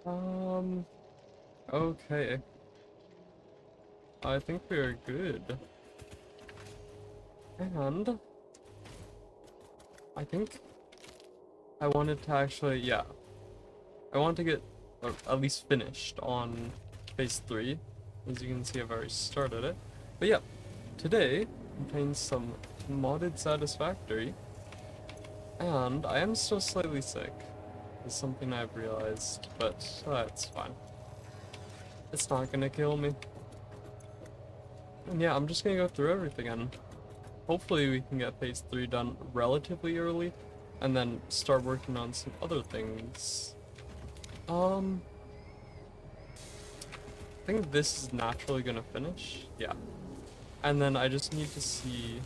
Um, okay. I think we are good. And I think I wanted to actually, yeah, I want to get at least finished on phase 3. As you can see, I've already started it. But yeah, today contains some modded Satisfactory, and I am still slightly sick. It's something I've realized, but it's fine. It's not gonna kill me. And yeah, I'm just gonna go through everything, and hopefully we can get phase 3 done relatively early, and then start working on some other things. Um, I think this is naturally gonna finish. Yeah. And then I just need to see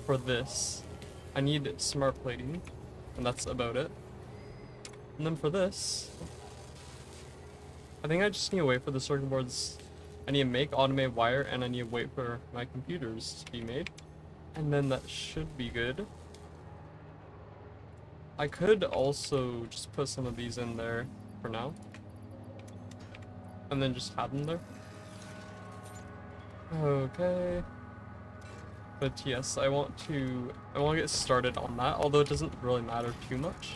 for this, I need smart plating, and that's about it. And then for this, I think I just need to wait for the circuit boards. I need to make automated wire, and I need to wait for my computers to be made. And then that should be good. I could also just put some of these in there for now. And then just have them there. Okay. But yes, I want to get started on that, although it doesn't really matter too much.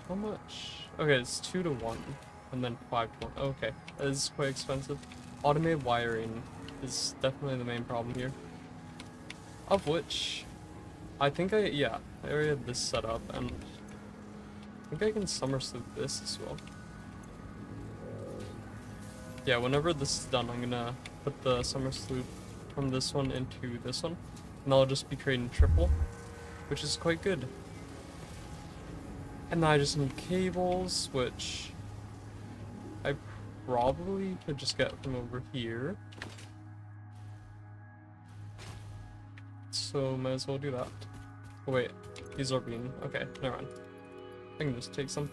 How much? Okay, it's 2 to 1, and then 5 to 1. Okay, that is quite expensive. Automated wiring is definitely the main problem here. Of which, I think yeah, I already have this set up, and I think I can somersault this as well. Yeah, whenever this is done, I'm gonna put the somersault from this one into this one, and I'll just be creating triple, which is quite good. And now I just need cables, which I probably could just get from over here. So might as well do that. Oh wait, these are being, okay, never mind. I can just take some.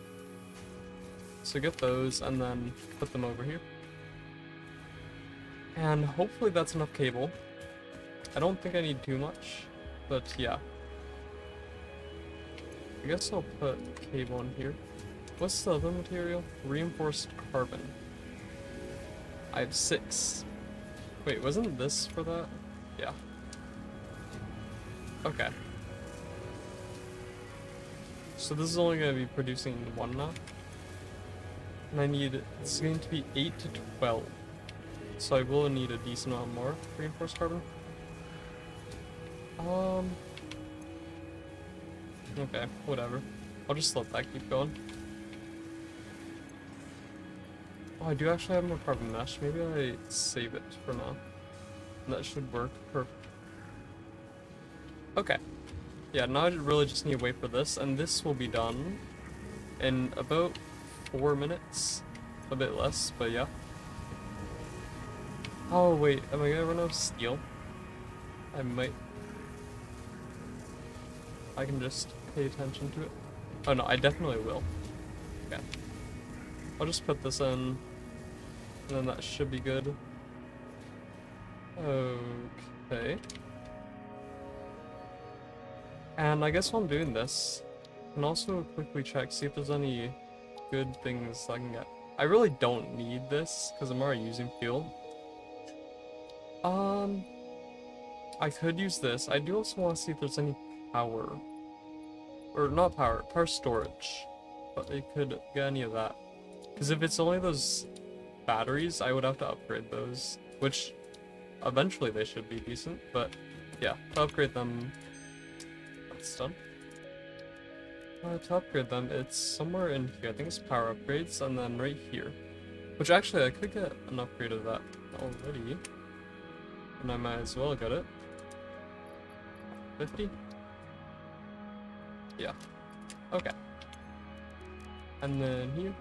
So get those and then put them over here. And hopefully that's enough cable. I don't think I need too much, but yeah. I guess I'll put cable in here. What's the other material? Reinforced carbon. I have 6. Wait, wasn't this for that? Yeah. Okay. So this is only going to be producing 1 now. And I need, it's going to be 8 to 12. So I will need a decent amount more reinforced carbon. Okay, whatever. I'll just let that keep going. Oh, I do actually have more carbon mesh. Maybe I save it for now. And that should work perfect. Okay. Yeah, now I really just need to wait for this, and this will be done in about 4 minutes. A bit less, but yeah. Oh wait, am I gonna run out of steel? I might. I can just pay attention to it. Oh no, I definitely will. Okay. I'll just put this in, and then that should be good. Okay. And I guess while I'm doing this, I can also quickly check, see if there's any good things I can get. I really don't need this, because I'm already using fuel. I could use this. I do also want to see if there's any power. Or not power, power storage. But I could get any of that. Because if it's only those batteries, I would have to upgrade those. Which, eventually they should be decent, but yeah, to upgrade them, that's done. To upgrade them, it's somewhere in here. I think it's power upgrades, and then right here. Which actually, I could get an upgrade of that already. And I might as well get it. 50? Yeah. Okay. And then here.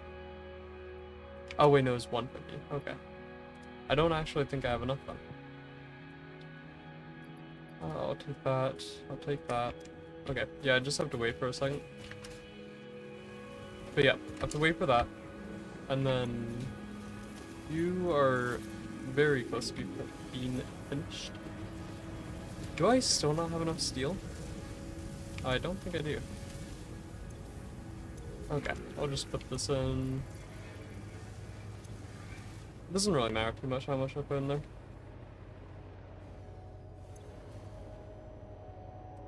Oh wait, no, it's 150. Okay. I don't actually think I have enough then. I'll take that. I'll take that. Okay, yeah, I just have to wait for a second. But yeah, I have to wait for that. And then you are very close to being finished. Do I still not have enough steel? I don't think I do. Okay, I'll just put this in Doesn't really matter too much how much I put in there.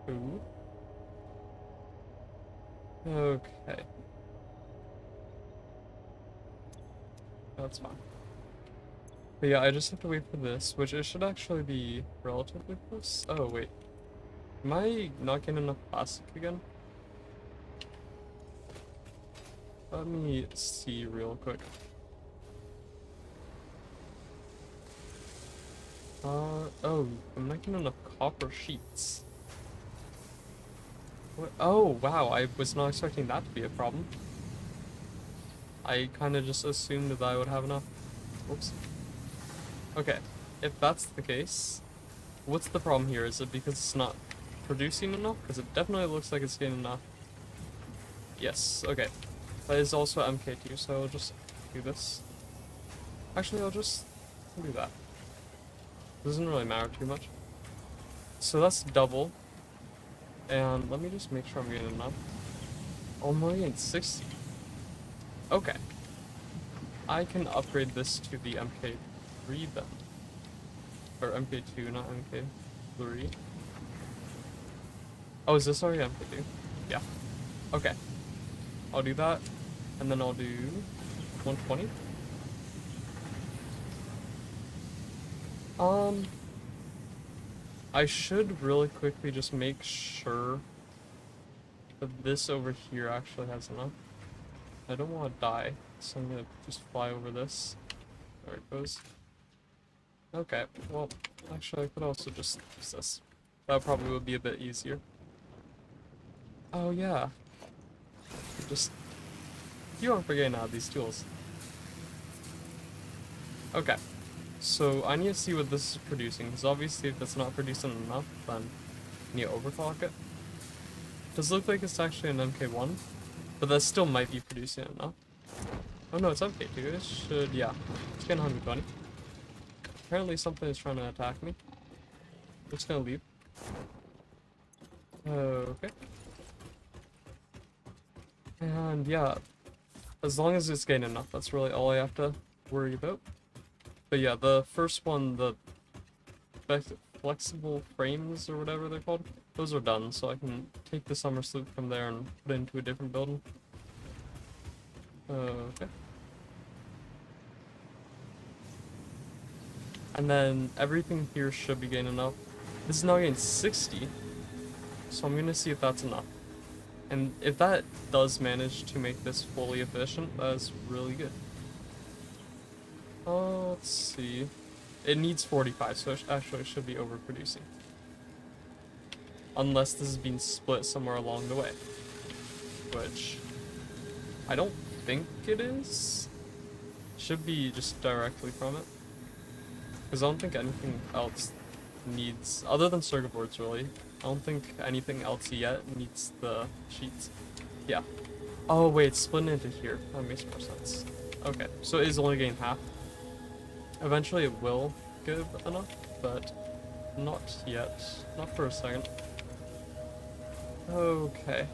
Ooh. Okay. That's fine. But yeah, I just have to wait for this, which it should actually be relatively close. Oh, wait. Am I not getting enough plastic again? Let me see real quick. Oh, I'm not getting enough copper sheets. What? Oh, wow, I was not expecting that to be a problem. I kind of just assumed that I would have enough. Whoops. Okay, if that's the case, what's the problem here? Is it because it's not producing enough? Because it definitely looks like it's getting enough. Yes, okay. That is also MK2, so I'll just do this. Actually, I'll just do that. Doesn't really matter too much. So that's double. And let me just make sure I'm getting enough. Oh, I'm only getting 60. Okay. I can upgrade this to the MK3 then. Or MK2, not MK3. Oh, is this already MK2? Yeah. Okay. I'll do that. And then I'll do 120. I should really quickly just make sure that this over here actually has enough. I don't want to die, so I'm gonna just fly over this. There it goes. Okay, well, actually I could also just use this. That probably would be a bit easier. Oh yeah. Just keep on forgetting out these tools. Okay. So I need to see what this is producing, because obviously if it's not producing enough, then I need to overclock it. Does look like it's actually an MK1, but that still might be producing enough. Oh no, it's MK2. It should, yeah. It's getting 120. Apparently something is trying to attack me. I'm just gonna leave. Okay. And yeah, as long as it's getting enough, that's really all I have to worry about. But yeah, the first one, the flexible frames or whatever they're called, those are done, so I can take the summer sloop from there and put it into a different building. Okay. And then everything here should be getting enough. This is now getting 60, so I'm gonna see if that's enough. And if that does manage to make this fully efficient, that's really good. Let's see. It needs 45, so it actually should be overproducing. Unless this is being split somewhere along the way. Which I don't think it is. Should be just directly from it. Because I don't think anything else needs, other than circuit boards really, I don't think anything else yet needs the sheets. Yeah. Oh wait, it's splitting into here. That makes more sense. Okay, so it is only getting half. Eventually it will give enough, but not yet. Not for a second. Okay.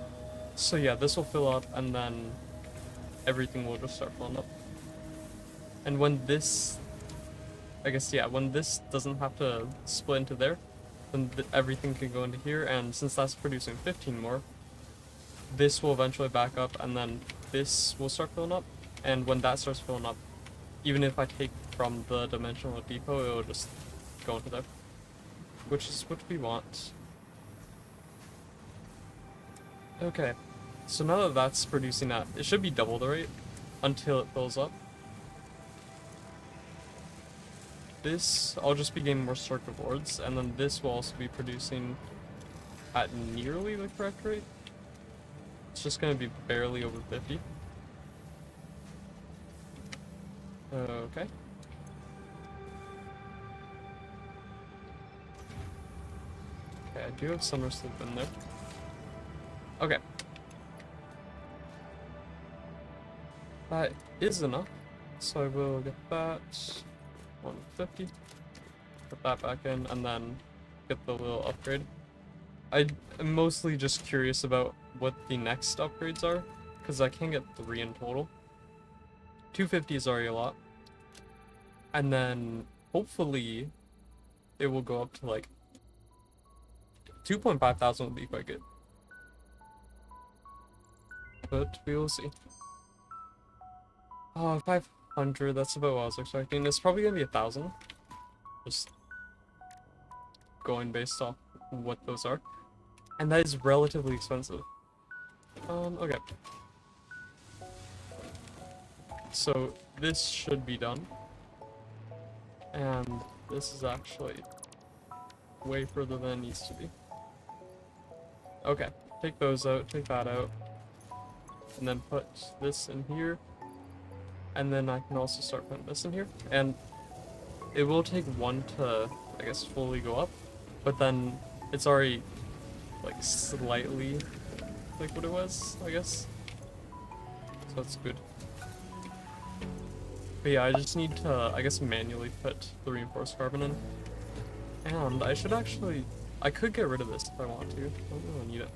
So yeah, this will fill up and then everything will just start filling up. And when this, I guess, yeah, when this doesn't have to split into there, then everything can go into here, and since that's producing 15 more, this will eventually back up, and then this will start filling up, and when that starts filling up, even if I take from the dimensional depot, it will just go into there, which is what we want. Okay, so now that that's producing that, it should be double the rate until it fills up. This, I'll just be getting more circuit boards, and then this will also be producing at nearly the correct rate. It's just going to be barely over 50. Okay. Okay, I do have summer sleep in there. Okay. That is enough, so I will get that. 150. Put that back in, and then get the little upgrade. I'm mostly just curious about what the next upgrades are, because I can get 3 in total. 250 is already a lot. And then hopefully it will go up to like 2.5 thousand would be quite good. But we will see. Oh, 500, that's about what I was expecting. It's probably gonna be 1,000. Just going based off what those are. And that is relatively expensive. Okay. So this should be done. And this is actually way further than it needs to be. Okay, take those out, take that out. And then put this in here. And then I can also start putting this in here. And it will take one to, I guess, fully go up. But then it's already, like, slightly like what it was, I guess. So that's good. But yeah, I just need to, I guess, manually put the reinforced carbon in. And I should actually, I could get rid of this if I want to. I don't really need it.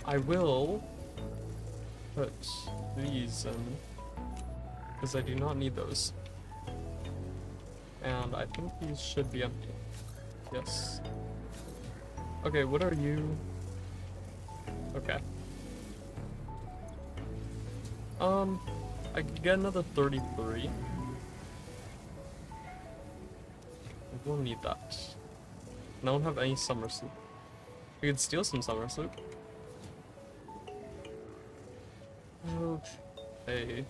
I will put these in, because I do not need those. And I think these should be empty. Yes. Okay, what are you? Okay. I could get another 33. I will need that. And I don't have any summer sleep. We could steal some summer sleep. Okay.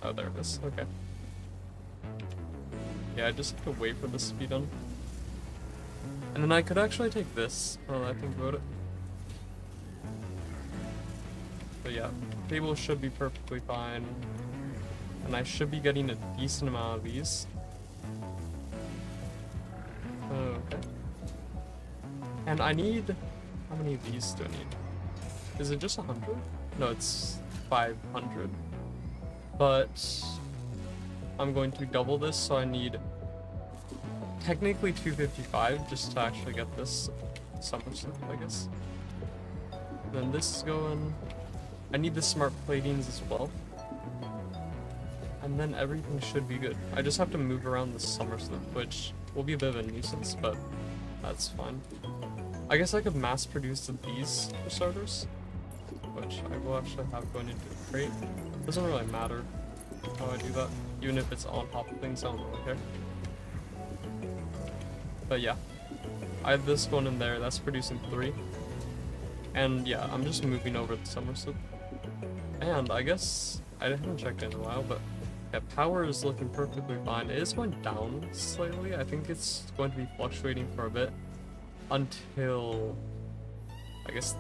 Oh, there it is. Okay. Yeah, I just have to wait for this to be done. And then I could actually take this, now that I think about it. But yeah, table should be perfectly fine. And I should be getting a decent amount of these. Okay. And I need... How many of these do I need? Is it just 100? No, it's 500. But I'm going to double this, so I need technically 255 just to actually get this somersault, I guess. Then this is going... I need the smart platings as well. And then everything should be good. I just have to move around the somersault, which will be a bit of a nuisance, but that's fine. I guess I could mass produce these for starters, which I will actually have going into a crate. Doesn't really matter how I do that, even if it's on top of things, I don't really care. But yeah, I have this going in there, that's producing 3. And yeah, I'm just moving over the somersault. And I guess, I haven't checked in a while, but yeah, power is looking perfectly fine. It is going down slightly. I think it's going to be fluctuating for a bit until, I guess,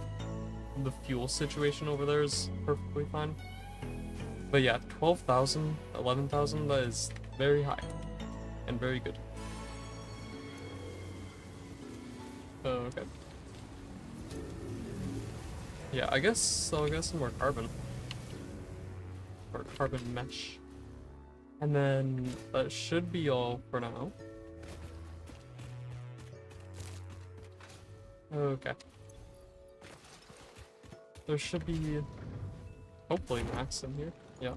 the fuel situation over there is perfectly fine. But yeah, 12,000, 11,000, that is very high and very good. Okay. Yeah, I guess I'll get some more carbon. Or carbon mesh. And then that should be all for now. Okay. There should be hopefully max in here. Yeah.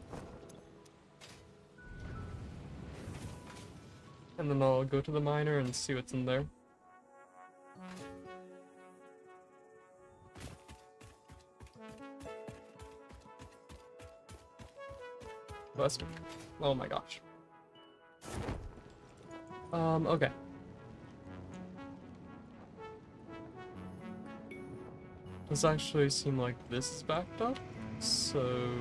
And then I'll go to the miner and see what's in there. Bless me. Oh my gosh. Okay. Does actually seem like this is backed up, so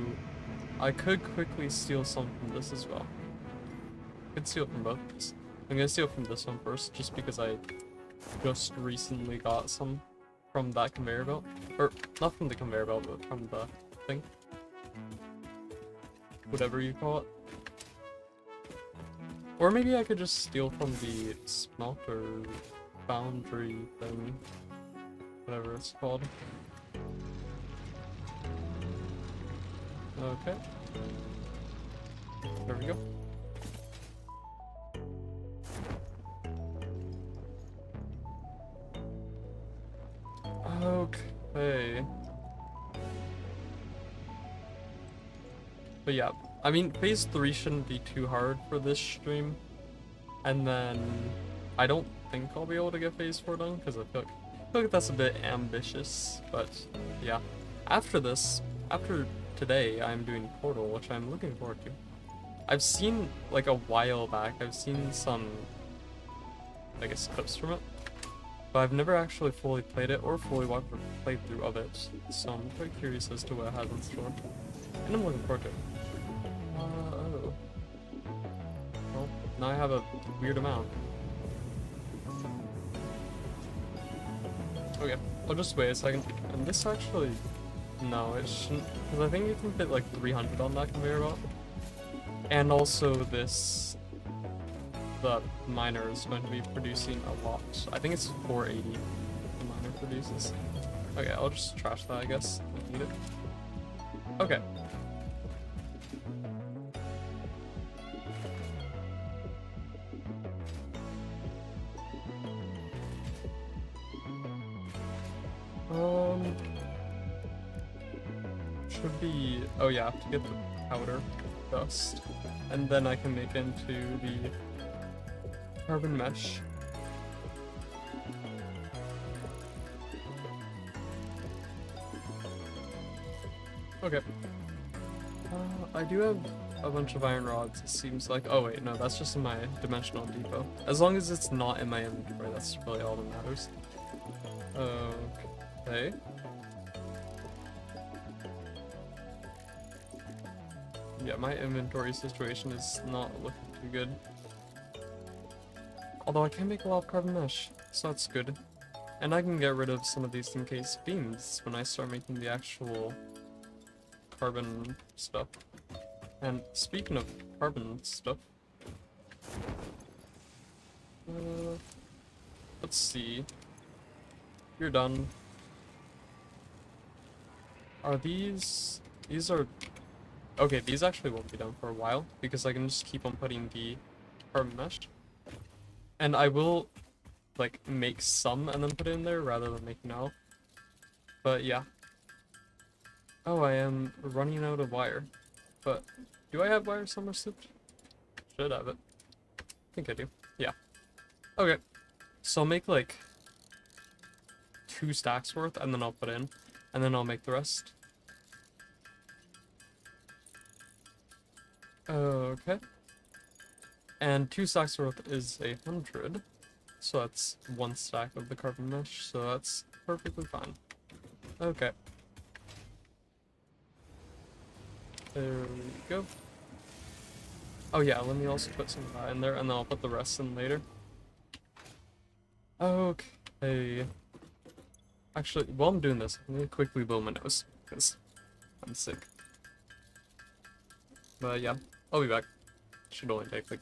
I could quickly steal some from this as well. Could steal from both of these. I'm gonna steal from this one first, just because I just recently got some from that conveyor belt. Or, not from the conveyor belt, but from the thing. Whatever you call it. Or maybe I could just steal from the smelter foundry thing. Whatever it's called. Okay. There we go. Okay. But yeah, I mean, phase 3 shouldn't be too hard for this stream. And then I don't think I'll be able to get phase 4 done because I feel like that's a bit ambitious. But yeah, after this, after today, I'm doing Portal, which I'm looking forward to. I've seen, like a while back, I've seen some, I guess, clips from it. But I've never actually fully played it or fully watched a playthrough of it. So I'm quite curious as to what it has in store. And I'm looking forward to it. Oh. Well, now I have a weird amount. Okay, I'll just wait a second. And this actually... No, it shouldn't... Because I think you can fit like 300 on that conveyor belt. And also this... The miner is going to be producing a lot. I think it's 480 the miner produces. Okay, I'll just trash that, I guess. I need it. Okay. Should be... Oh yeah, I have to get the powder dust. And then I can make into the carbon mesh. Okay. I do have a bunch of iron rods, it seems like. Oh wait, no, that's just in my dimensional depot. As long as it's not in my inventory, that's really all that matters. Okay. Yeah, my inventory situation is not looking too good. Although I can make a lot of carbon mesh, so that's good. And I can get rid of some of these encased beams when I start making the actual carbon stuff. And speaking of carbon stuff, let's see. You're done. Are these are... Okay, these actually won't be done for a while, because I can just keep on putting the carbon mesh. And I will, like, make some and then put it in there, rather than making all. But yeah. Oh, I am running out of wire. But, do I have wire somewhere souped? Should have it. I think I do. Yeah. Okay. So I'll make, like, 2 stacks worth, and then I'll put in. And then I'll make the rest. Okay. And 2 stacks worth is 100. So that's 1 stack of the carbon mesh, so that's perfectly fine. Okay. There we go. Oh yeah, let me also put some of that in there, and then I'll put the rest in later. Okay. Actually, while I'm doing this, I'm gonna quickly blow my nose, because I'm sick. But yeah, I'll be back. Should only take like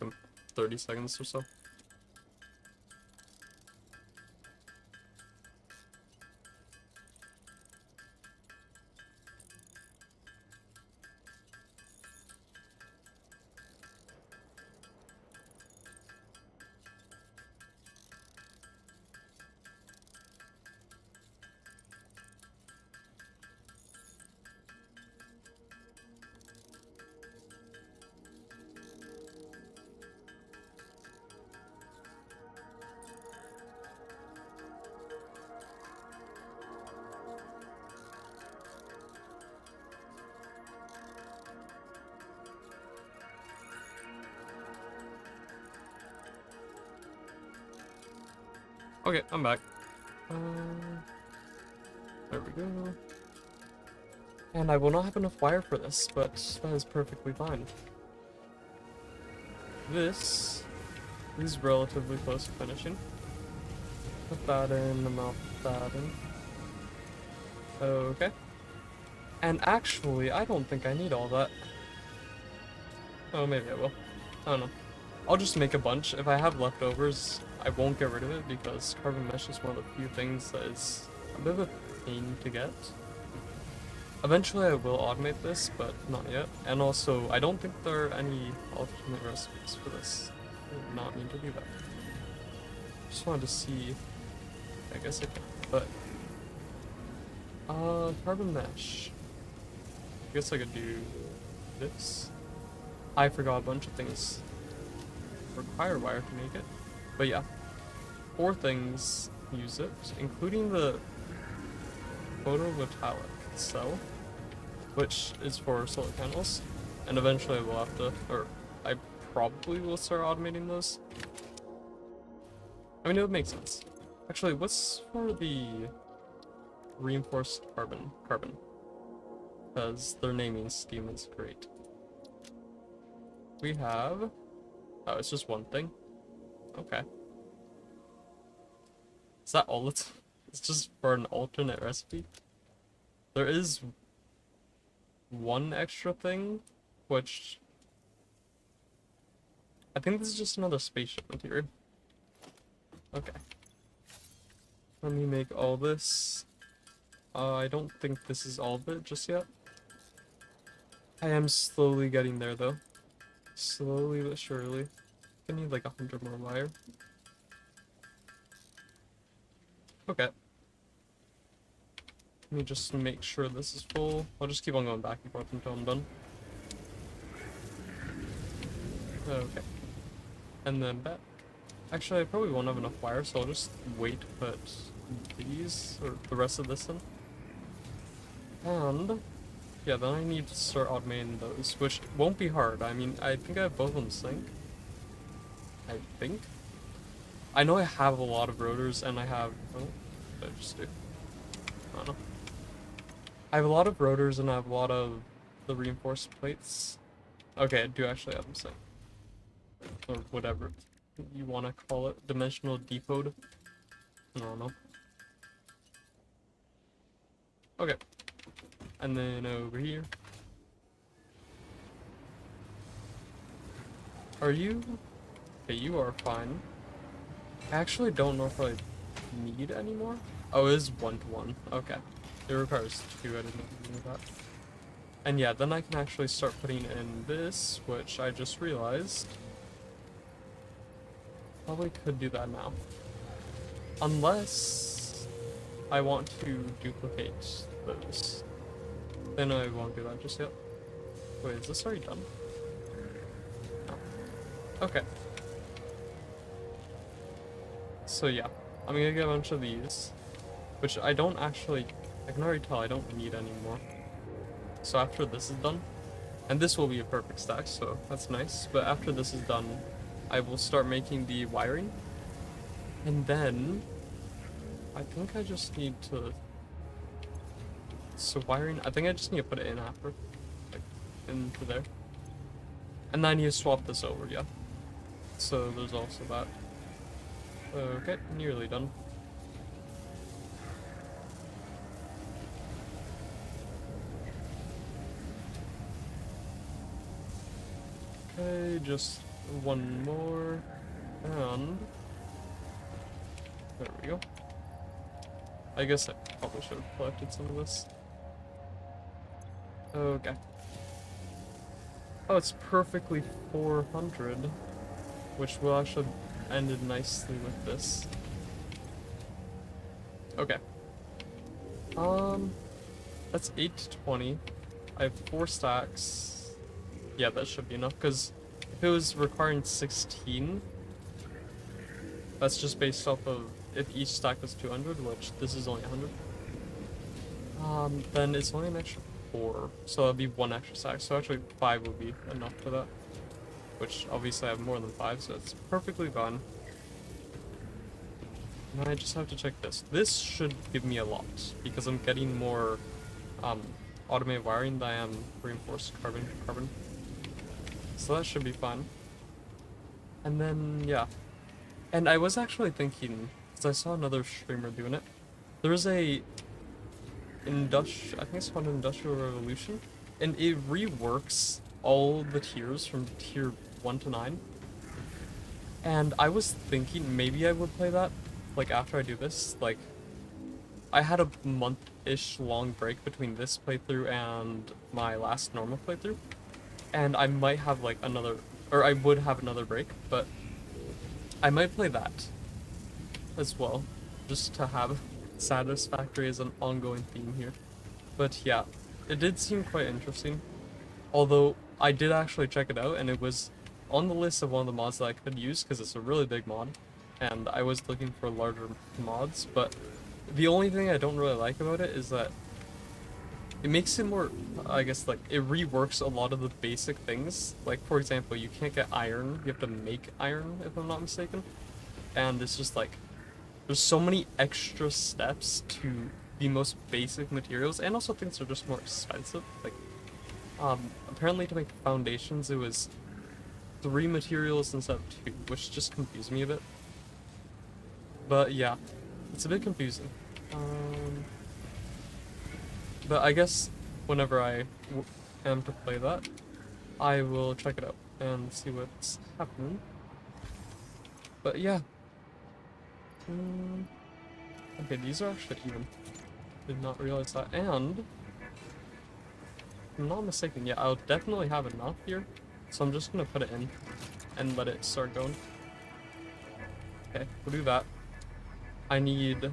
30 seconds or so. Okay, I'm back. There we go. And I will not have enough wire for this, but that is perfectly fine. This is relatively close to finishing. Put that in, and I'll put that in. Okay. And actually, I don't think I need all that. Oh, maybe I will. I don't know. I'll just make a bunch. If I have leftovers, I won't get rid of it because carbon mesh is one of the few things that is a bit of a pain to get. Eventually I will automate this, but not yet. And also, I don't think there are any alternate recipes for this. I did not mean to do that. Just wanted to see. I guess I can, but... carbon mesh. I guess I could do this. I forgot a bunch of things require wire to make it. But yeah, 4 things use it, including the photovoltaic cell, which is for solar panels. And eventually we'll have to, or I probably will start automating those. I mean, it would make sense. Actually, what's for the reinforced carbon? Carbon. Because their naming scheme is great. We have... Oh, it's just one thing? Okay. Is that all it's... It's just for an alternate recipe? There is one extra thing, which... I think this is just another spaceship material. Okay. Let me make all this. I don't think this is all of it just yet. I am slowly getting there though. Slowly but surely. I need like 100 more wire. Okay. Let me just make sure this is full. I'll just keep on going back and forth until I'm done. Okay. And then back. Actually, I probably won't have enough wire, so I'll just wait to put these, or the rest of this in. And, yeah, then I need to start automating those, which won't be hard. I mean, I think I have both in sync. I think. I know I have a lot of rotors, and I have... Oh, what did I just do? I don't know. I have a lot of rotors, and I have a lot of the reinforced plates. Okay, I do actually have them synced. Or whatever you want to call it. Dimensional decode. I don't know. Okay. And then over here. Are you? Okay, you are fine. I actually don't know if I need any more. Oh, it is 1-to-1. Okay. It requires 2. I didn't know that. And yeah, then I can actually start putting in this, which I just realized. Probably could do that now. Unless I want to duplicate those. Then I won't do that just yet. Wait, is this already done? No. Okay. So yeah, I'm gonna get a bunch of these, which I don't actually, I can already tell I don't need anymore. So after this is done, and this will be a perfect stack, so that's nice, but after this is done, I will start making the wiring, and then I think I just need to, so wiring, I think I just need to put it in after, like, into there, and then I need to swap this over, yeah, so there's also that. Okay, nearly done. Okay, just one more, and there we go. I guess I probably should have collected some of this. Okay. Oh, it's perfectly 400, which will actually ended nicely with this. Okay. That's 8 to 20. I have 4 stacks. Yeah, that should be enough, because if it was requiring 16, that's just based off of if each stack was 200, which this is only 100. Then it's only an extra 4, so that'll be 1 extra stack, so actually 5 would be enough for that. Which obviously I have more than 5, so it's perfectly fine. And I just have to check this. This should give me a lot, because I'm getting more automated wiring than I am reinforced carbon. So that should be fun. And then, yeah. And I was actually thinking, because I saw another streamer doing it, there's a I think it's called Industrial Revolution, and it reworks all the tiers from tier 1 to 9. And I was thinking maybe I would play that, like, after I do this. Like, I had a month-ish long break between this playthrough and my last normal playthrough. And I might have, like, another, or I would have another break, but I might play that as well, just to have Satisfactory as an ongoing theme here. But yeah, it did seem quite interesting. Although, I did actually check it out, and it was on the list of one of the mods that I could use, because it's a really big mod, and I was looking for larger mods, but the only thing I don't really like about it is that it makes it more, I guess, like, it reworks a lot of the basic things. Like, for example, you can't get iron, you have to make iron, if I'm not mistaken, and it's just like, there's so many extra steps to the most basic materials, and also things are just more expensive. Like, apparently to make foundations, it was 3 materials instead of 2, which just confused me a bit. But yeah, it's a bit confusing. But I guess whenever I am to play that, I will check it out and see what's happening. But yeah. Okay, these are actually even. Did not realize that. And, if I'm not mistaken, yeah, I'll definitely have enough here. So I'm just gonna put it in and let it start going. Okay, we'll do that. I need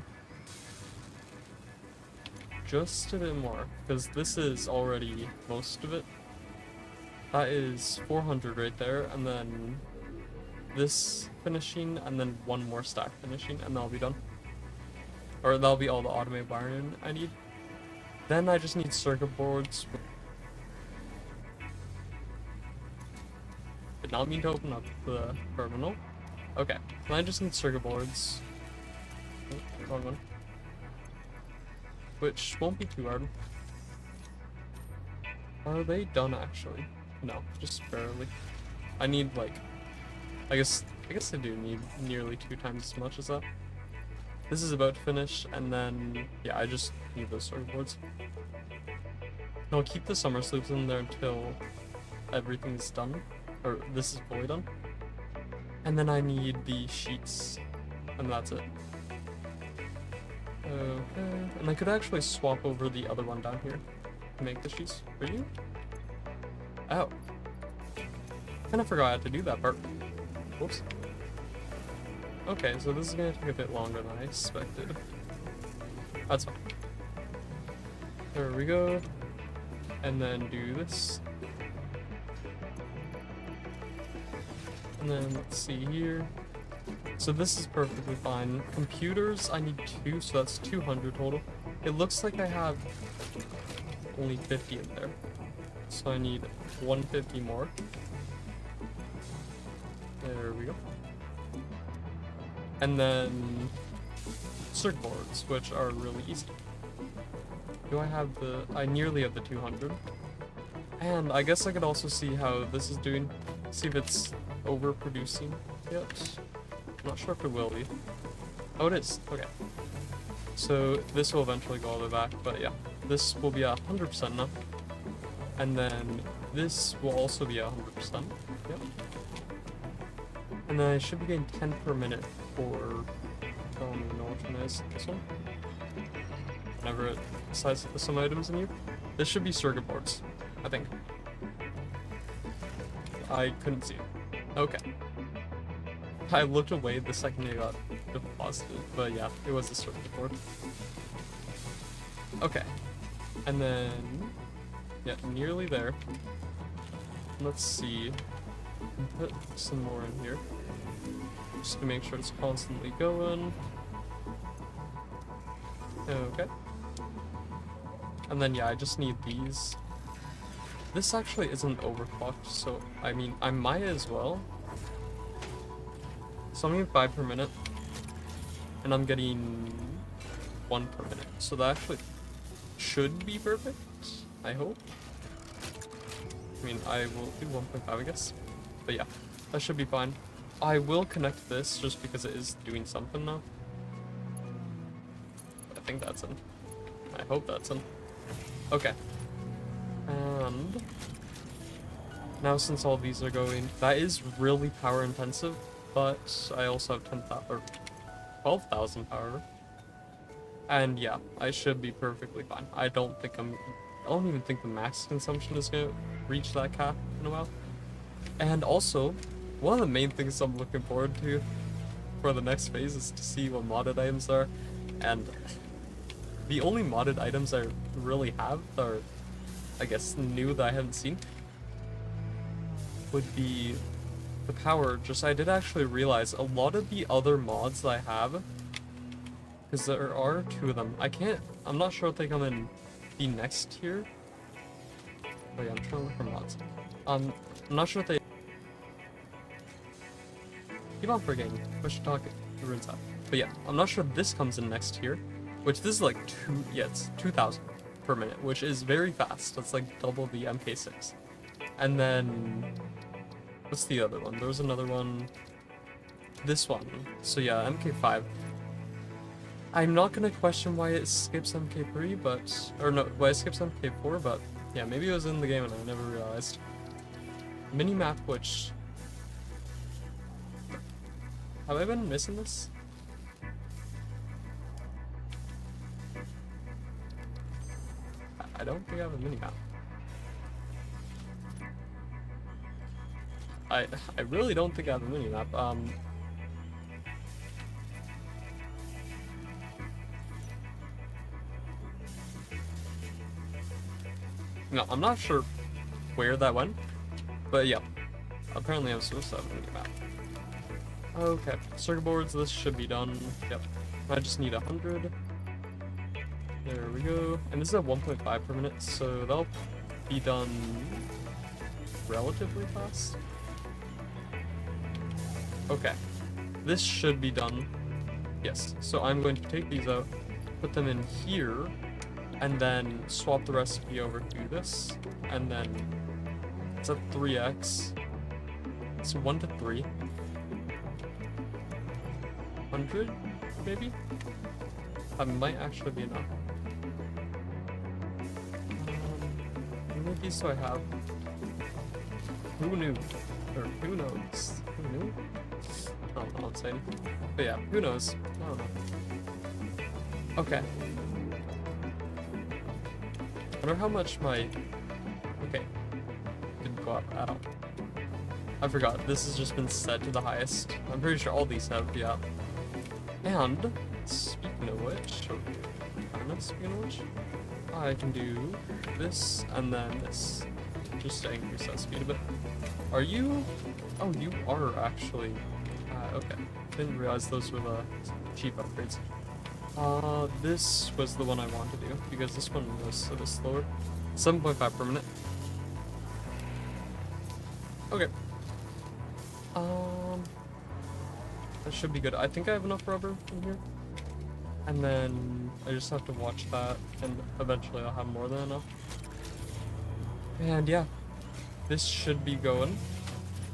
just a bit more, because this is already most of it. That is 400 right there, and then this finishing, and then 1 more stack finishing, and that'll be done. Or that'll be all the automated wiring I need. Then I just need circuit boards. Did not mean to open up the terminal. Okay, then I just need circuit boards. Oh, wrong one. Which won't be too hard. Are they done actually? No, just barely. I need like, I guess I do need nearly 2 times as much as that. This is about to finish, and then yeah, I just need those circuit boards. I'll keep the summer sloops in there until everything's done, or this is fully done. And then I need the sheets, and that's it. Okay, and I could actually swap over the other one down here to make the sheets for you. Oh. Kinda forgot I had to do that part. Whoops. Okay, so this is gonna take a bit longer than I expected. That's fine. There we go. And then do this. And then let's see here. So this is perfectly fine. Computers, I need 2, so that's 200 total. It looks like I have only 50 in there. So I need 150 more. There we go. And then circuit boards, which are really easy. Do I have I nearly have the 200. And I guess I could also see how this is doing. See if it's overproducing yet. Not sure if it will be. Oh, it is. Okay. So this will eventually go all the way back, but yeah, this will be 100% now. And then this will also be 100%. Yep. And then I should be getting 10 per minute for, I don't even know which one it is. This one? Whenever it decides to put some items in you. This should be circuit boards, I think. I couldn't see it. Okay. I looked away the second it got deposited, but yeah, it was a circuit board. Okay. And then, yeah, nearly there. Let's see. Put some more in here. Just to make sure it's constantly going. Okay. And then yeah, I just need these. This actually isn't overclocked, so I mean, I might as well. So I'm getting 5 per minute, and I'm getting 1 per minute. So that actually should be perfect, I hope. I mean, I will do 1.5, I guess. But yeah, that should be fine. I will connect this just because it is doing something now. I think that's in. I hope that's in. Okay. And now since all these are going, that is really power intensive, but I also have 10,000 or 12,000 power. And yeah, I should be perfectly fine. I don't even think the max consumption is gonna reach that cap in a while. And also, one of the main things I'm looking forward to for the next phase is to see what modded items are. And the only modded items I really have are, I guess, new that I haven't seen. would be the power. Just I did actually realize a lot of the other mods that I have, because there are two of them. I'm not sure if they come in the next tier. Oh yeah, I'm trying to look for mods. I'm not sure if they keep on forgetting. Push talk ruins out. But yeah, I'm not sure if this comes in next tier, which this is like it's 2,000 per minute, which is very fast. That's like double the MK6. And then what's the other one? There was another one. This one. So yeah, MK5. I'm not gonna question why it skips MK3, or no, why it skips MK4, but yeah, maybe it was in the game and I never realized. Minimap, which... Have I been missing this? I don't think I have a minimap. I really don't think I have a minimap. No, I'm not sure where that went, but yeah. Apparently I'm supposed to have a minimap. Okay, circuit boards, this should be done. Yep. I just need 100. There we go. And this is at 1.5 per minute, so that'll be done relatively fast. Okay. This should be done. Yes. So I'm going to take these out, put them in here, and then swap the recipe over to this. And then it's at 3x. So 1 to 3. 100, maybe? That might actually be enough. How many of these do I have? Who knew? Or who knows? Who knew? I don't know what I'm saying. But yeah, who knows? I don't know. Okay. I wonder how much my... Okay. Didn't go up at all. I forgot. This has just been set to the highest. I'm pretty sure all these have, yeah. And, speaking of which, I can do this and then this, just to increase that speed a bit. Are you? Oh, you are actually. Okay. Didn't realize those were the cheap upgrades. This was the one I wanted to do, because this one was a bit slower. 7.5 per minute. Okay. That should be good. I think I have enough rubber in here. And then I just have to watch that, and eventually I'll have more than enough. And yeah, this should be going.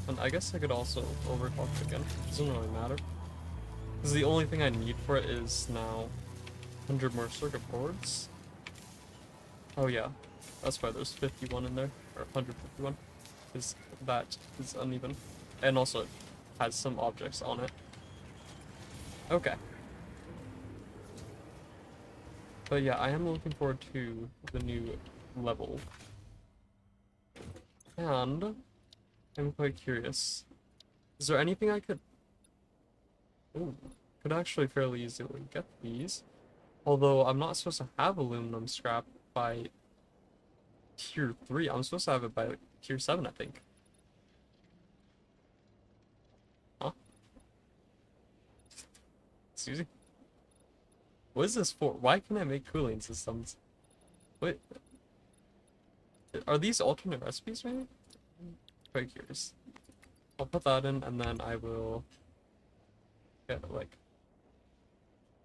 And I guess I could also overclock it again. Doesn't really matter. Because the only thing I need for it is now 100 more circuit boards. Oh yeah, that's why there's 51 in there, or 151. Because that is uneven. And also it has some objects on it. Okay. But yeah, I am looking forward to the new level. And I'm quite curious. Is there anything I could... Ooh, could actually fairly easily get these. Although I'm not supposed to have aluminum scrap by tier 3. I'm supposed to have it by like, tier 7, I think. Huh? Excuse me? What is this for? Why can I make cooling systems? Wait. Are these alternate recipes, maybe? I'm quite curious. I'll put that in, and then I will get, like...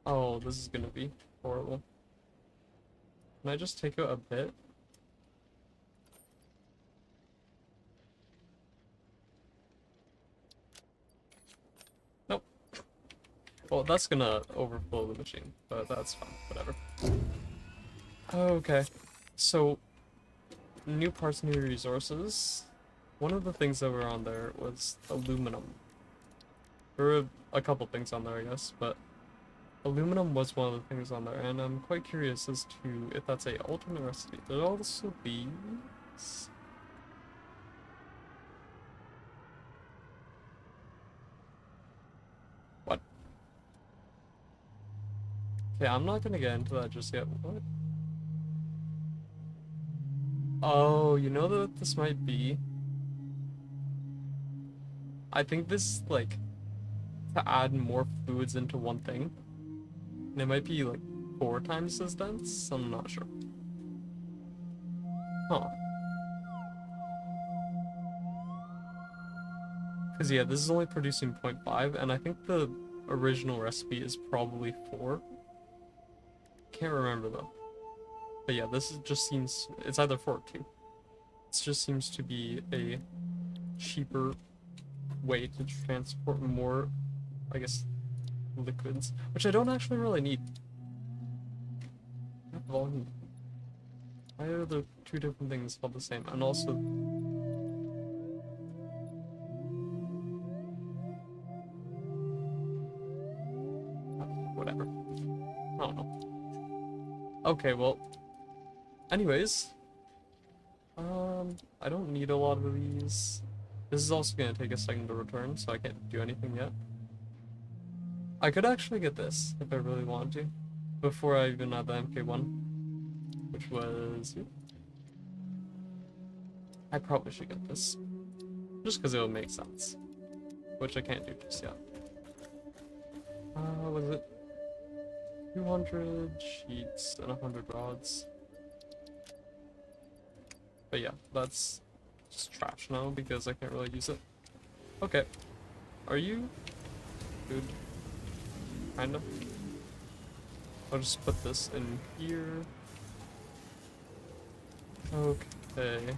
Oh, this is gonna be horrible. Can I just take out a bit? Nope. Well, that's gonna overflow the machine, but that's fine, whatever. Okay, so new parts, new resources. One of the things that were on there was aluminum. There were a couple things on there, I guess, but aluminum was one of the things on there, and I'm quite curious as to if that's a alternate recipe. There'll also be... What? Okay, I'm not gonna get into that just yet. What? Oh, you know what this might be? I think this, like, to add more fluids into one thing, and it might be, like, 4 times as dense? I'm not sure. Huh. Because, yeah, this is only producing 0.5, and I think the original recipe is probably 4. Can't remember, though. But yeah, this just seems... It's either 4 or 2. It just seems to be a cheaper way to transport more, I guess, liquids, which I don't actually really need. Volume. Why are the 2 different things called the same? And also, whatever. I don't know. Okay, well, anyways, I don't need a lot of these. This is also gonna take a second to return, so I can't do anything yet. I could actually get this if I really wanted to, before I even had the MK1, which was... I probably should get this, just because it would make sense, which I can't do just yet. Was it 200 sheets and 100 rods? But yeah, that's just trash now because I can't really use it. Okay, are you good? Kind of. I'll just put this in here. Okay.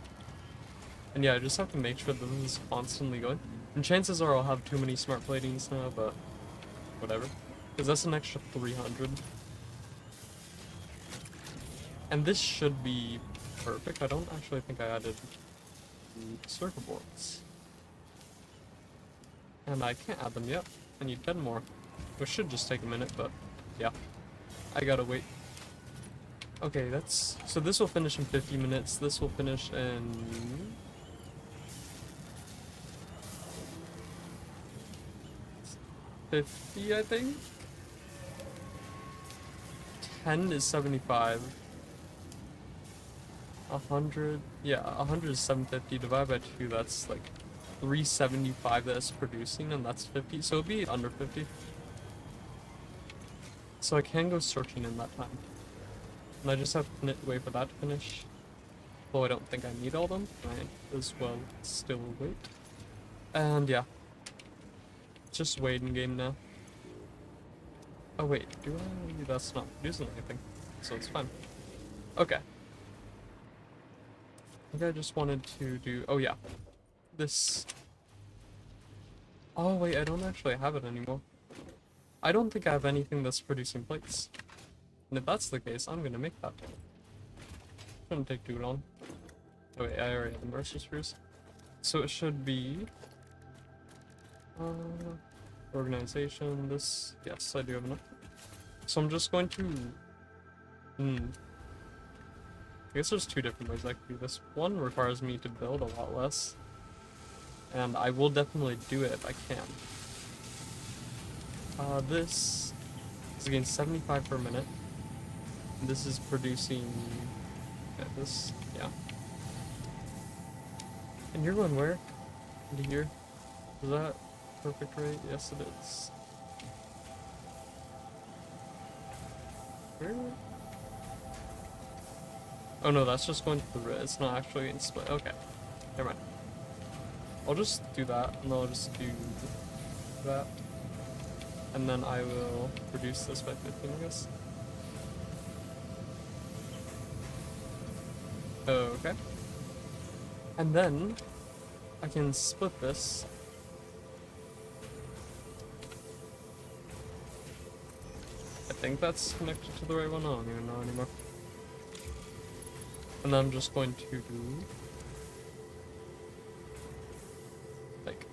And yeah, I just have to make sure that this is constantly going. And chances are I'll have too many smart platings now, but whatever. Because that's an extra 300. And this should be perfect. I don't actually think I added circuit boards. And I can't add them yet. I need 10 more. Which should just take a minute, but yeah. I gotta wait. Okay, that's... So this will finish in 50 minutes. This will finish in... 50, I think? 10 is 75. 100... Yeah, 100 is 750. Divided by 2, that's like 375 that it's producing, and that's 50. So it'll be under 50. So I can go searching in that time. And I just have to wait for that to finish. Though I don't think I need all them. I as well still wait. And yeah. Just waiting game now. Oh wait, do I? That's not producing anything. So it's fine. Okay. I think I just wanted to do... Oh yeah. This... Oh wait, I don't actually have it anymore. I don't think I have anything that's producing plates. And if that's the case, I'm gonna make that. Shouldn't take too long. Oh wait, I already have the Mercer screws. So it should be... organization, this... Yes, I do have enough. So I'm just going to... I guess there's 2 different ways I can do this. One requires me to build a lot less. And I will definitely do it if I can. This is again 75 per minute. This is producing... Okay, this... Yeah. And you're going where? Into here? Is that perfect rate? Yes, it is. Where? Oh no, that's just going to the... It's not actually getting split. Okay. Never mind. I'll just do that, and I'll just do that. And then I will reduce this by 15, I guess. Okay. And then I can split this. I think that's connected to the right one. I don't even know anymore. And then I'm just going to do like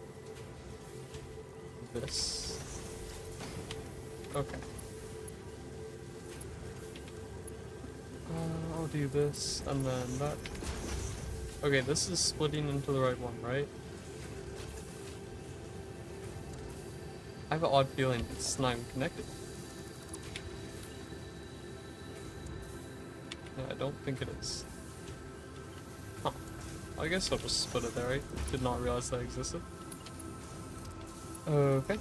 this. Okay. I'll do this and then that. Okay, this is splitting into the right one, right? I have an odd feeling it's not even connected. Yeah, I don't think it is. Huh. I guess I'll just split it there, right? Did not realize that existed. Okay,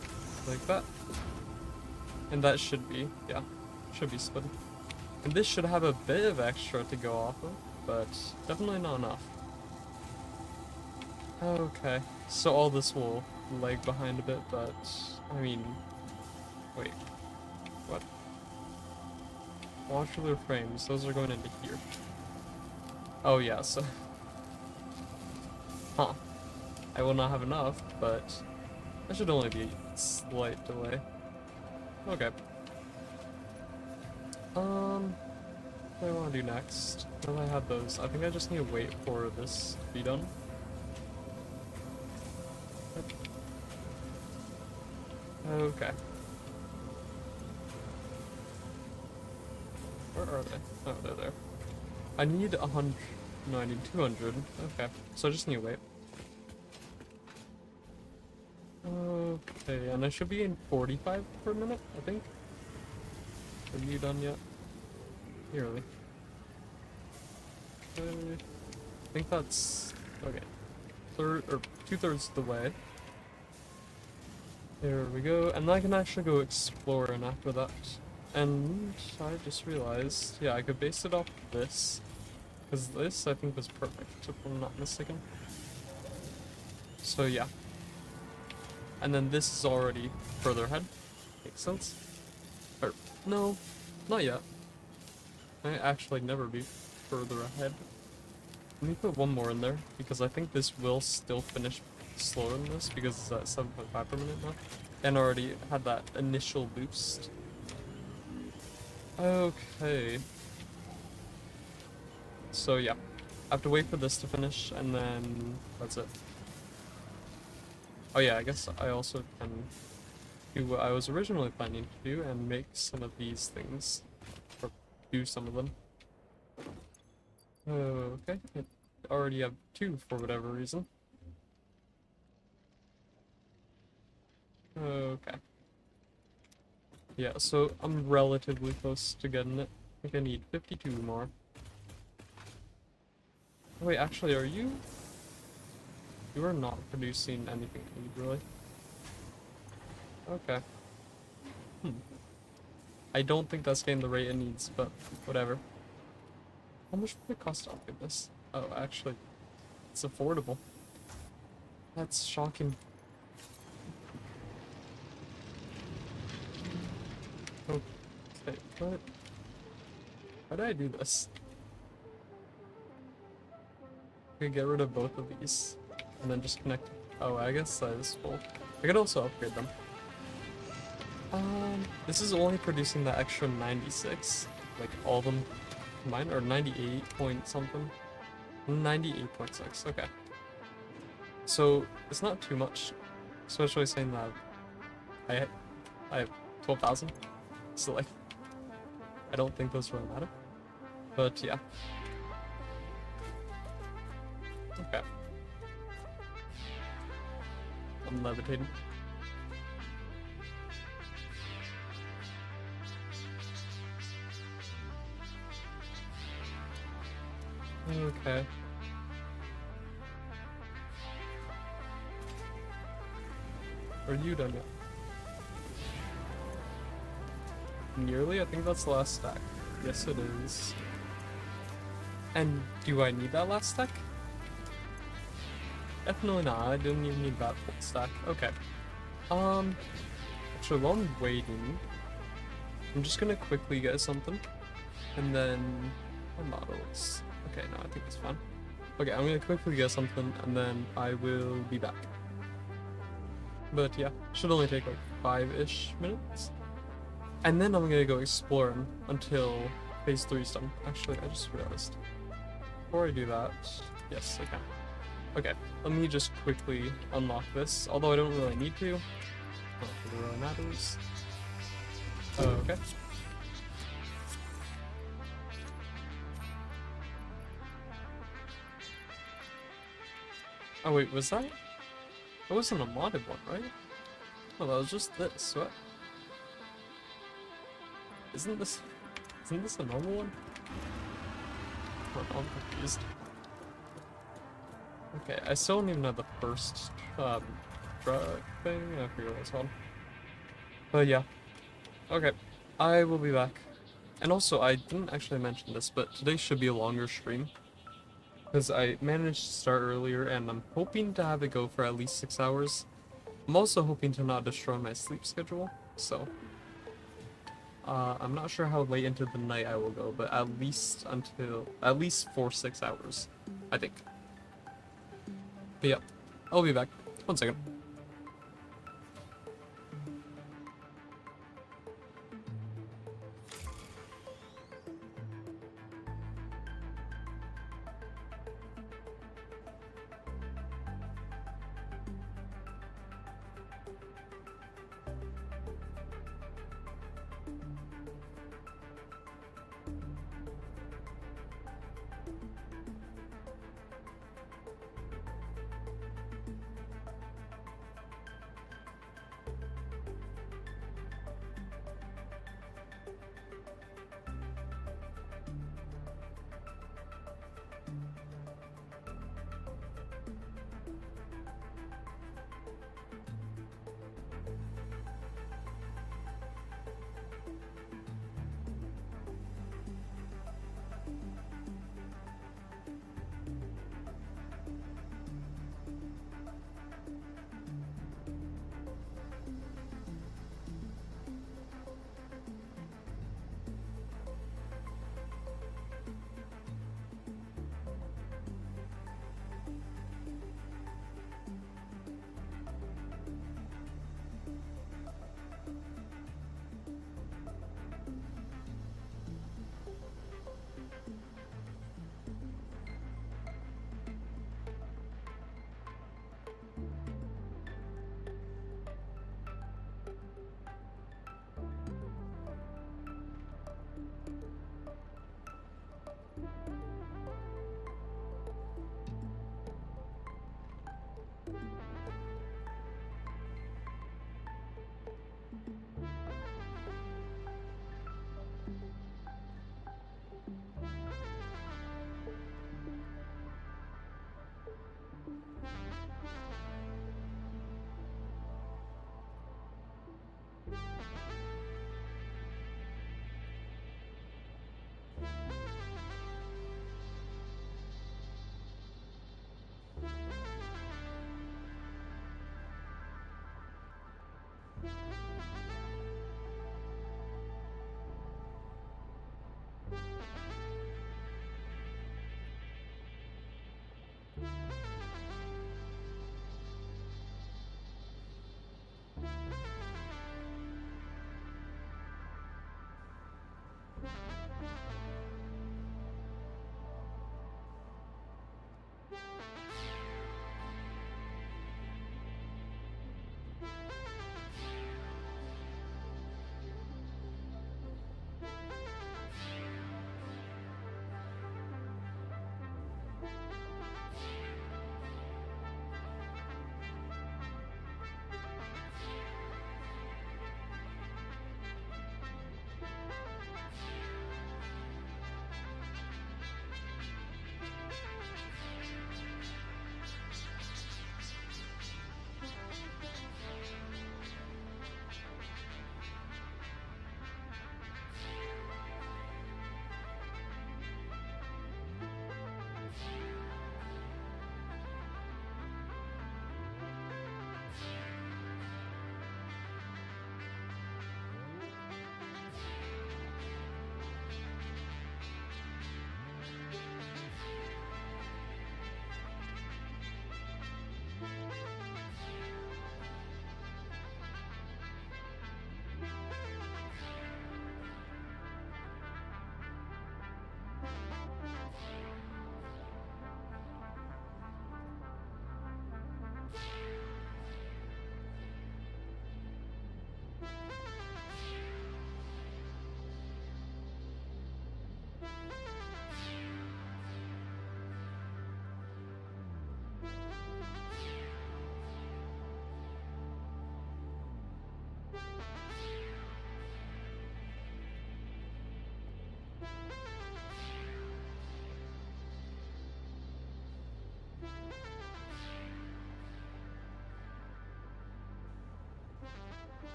like that. And that should be, yeah, should be split. And this should have a bit of extra to go off of, but definitely not enough. Okay, so all this will lag behind a bit, but, I mean, wait, what? Modular frames, those are going into here. Oh yeah, so, huh. I will not have enough, but that should only be a slight delay. Okay. What do I want to do next? Now that I have those, I think I just need to wait for this to be done. Okay. Where are they? Oh, they're there. I need 100. No, I need 200. Okay. So I just need to wait. Okay, and I should be in 45 per minute, I think. Are you done yet? Nearly. Okay. I think that's okay. Third or 2/3 of the way. There we go, and I can actually go exploring after that. And I just realized, yeah, I could base it off this, because this I think was perfect, if I'm not mistaken. So yeah. And then this is already further ahead. Makes sense? Or, no, not yet. I actually never be further ahead. Let me put one more in there, because I think this will still finish slower than this, because it's at 7.5 per minute now. And already had that initial boost. Okay. So yeah, I have to wait for this to finish, and then that's it. Oh yeah, I guess I also can do what I was originally planning to do and make some of these things. Or do some of them. Okay, I already have 2 for whatever reason. Okay. Yeah, so I'm relatively close to getting it. I think I need 52 more. Wait, actually, are you? You are not producing anything really. Okay. I don't think that's getting the rate it needs, but whatever. How much would it cost to upgrade this? Oh, actually, it's affordable. That's shocking. Okay, what? How did I do this? Okay, get rid of both of these, and then just connect. Oh, I guess that is full. I could also upgrade them. This is only producing that extra 96, like all of them combined, or 98 point something. 98.6. Okay. So it's not too much, especially saying that I have 12,000. So like, I don't think those really matter. But yeah. Okay. I'm levitating. Okay. Are you done yet? Nearly? I think that's the last stack. Yes, it is. And do I need that last stack? Definitely not. I didn't even need that full stack. Okay. Actually, while I'm waiting, I'm just gonna quickly get something, and then my models. Okay, no, I think it's fine. Okay, I'm gonna quickly get something, and then I will be back. But yeah, should only take like 5-ish minutes. And then I'm gonna go exploring until phase 3 is done. Actually, I just realized. Before I do that, yes, I can. Okay, let me just quickly unlock this, although I don't really need to. Not that it really matters. Okay. Oh wait, was that? That wasn't a modded one, right? Oh, that was just this, what? Isn't this a normal one? Oh, no, I'm confused. Okay, I still don't even know the first truck thing. I forget what it's called. But yeah. Okay. I will be back. And also, I didn't actually mention this, but today should be a longer stream. Because I managed to start earlier, and I'm hoping to have it go for at least 6 hours. I'm also hoping to not destroy my sleep schedule, so... I'm not sure how late into the night I will go, but at least for 6 hours, I think. But yeah, I'll be back. 1 second.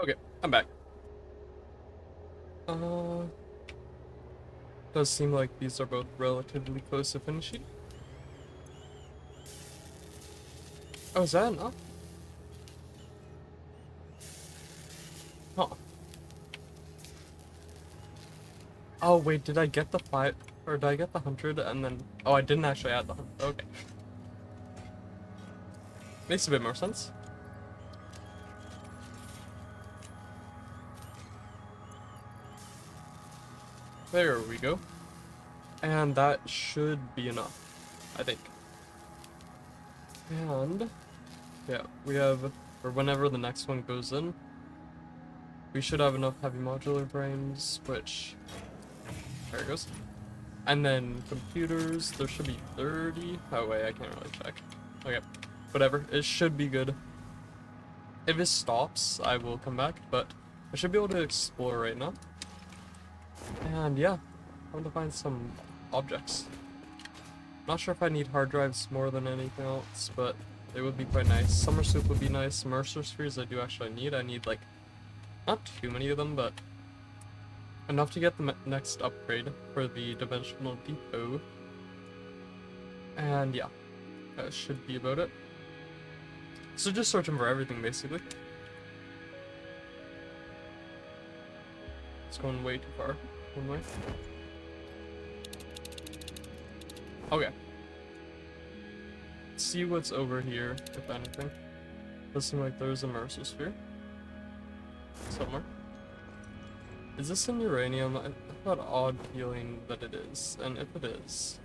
Okay, I'm back. Uh, does seem like these are both relatively close to finishing. Oh, is that enough? Huh. Oh, wait, did I get the 5, or did I get the 100 and then, oh, I didn't actually add the 100, okay. Makes a bit more sense. There we go. And that should be enough, I think. And, yeah, we have, or whenever the next one goes in, we should have enough heavy modular frames, which, there it goes. And then computers, there should be 30. Oh wait, I can't really check. Okay, whatever, it should be good. If it stops, I will come back, but I should be able to explore right now. And yeah, I want to find some objects. Not sure if I need hard drives more than anything else, but it would be quite nice. Summer soup would be nice. Mercer spheres I do actually need. I need like, not too many of them, but enough to get the next upgrade for the dimensional depot. And yeah, that should be about it. So just searching for everything basically. It's going way too far one way. Okay. Let's see what's over here, if anything. Does seem like there's a Mercer sphere somewhere. Is this in uranium? I've got an odd feeling that it is, and if it is,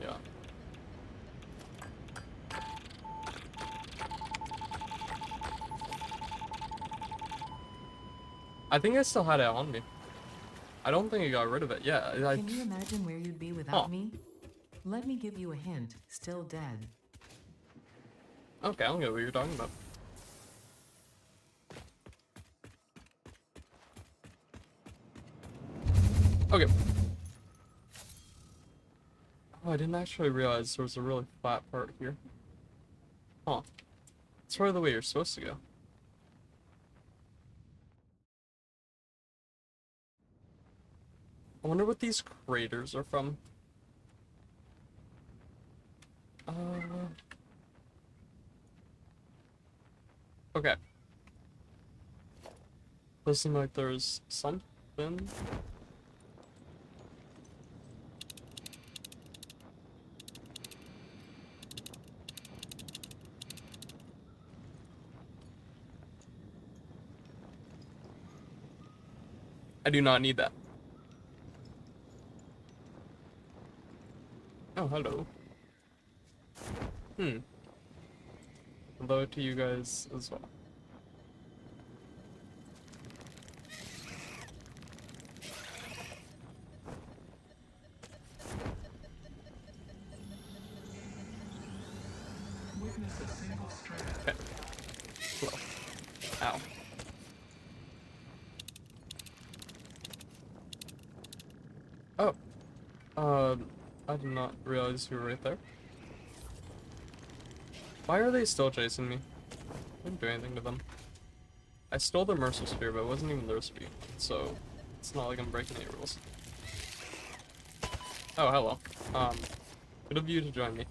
yeah. I think I still had it on me. I don't think I got rid of it. Yeah. Can you imagine where you'd be without me? Let me give you a hint. Still dead. Okay, I don't get what you're talking about. Okay. Oh, I didn't actually realize there was a really flat part here. Huh. It's probably the way you're supposed to go. I wonder what these craters are from. Okay. Does seem like there's something. I do not need that. Oh, hello. Hello to you guys as well. Okay. Hello. Ow. Oh. I did not realize you were right there. Why are they still chasing me? I didn't do anything to them. I stole their Mercer sphere, but it wasn't even their sphere, so it's not like I'm breaking any rules. Oh, hello. Good of you to join me.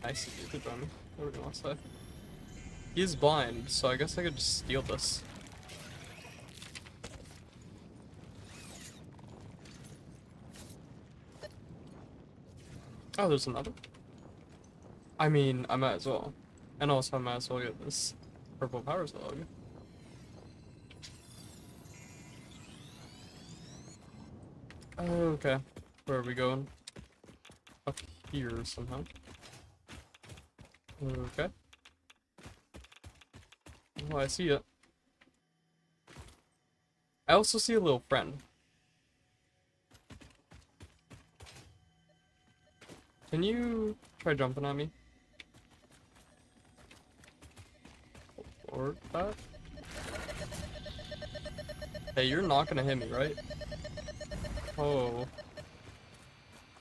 Nice of you to join me. What do you want to say? He's blind, so I guess I could just steal this. Oh, there's another. I mean, I might as well. And also, I might as well get this purple power slug. Okay. Where are we going? Up here somehow. Okay. Oh, I see it. I also see a little friend. Can you try jumping on me? Or that? Hey, you're not gonna hit me, right? Oh.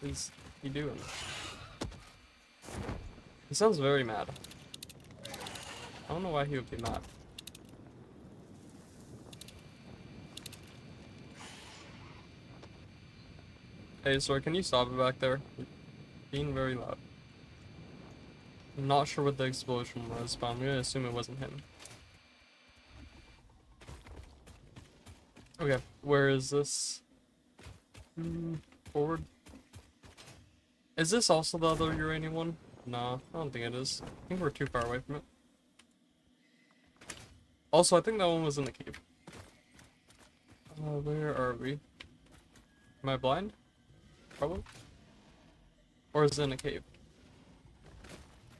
What is he doing? He sounds very mad. I don't know why he would be mad. Hey, sorry, can you stop it back there? Being very loud. I'm not sure what the explosion was, but I'm gonna assume it wasn't him. Okay, where is this? Forward. Is this also the other uranium one? No, I don't think it is. I think we're too far away from it. Also, I think that one was in the cave. Where are we? Am I blind? Probably. Or is it in a cave?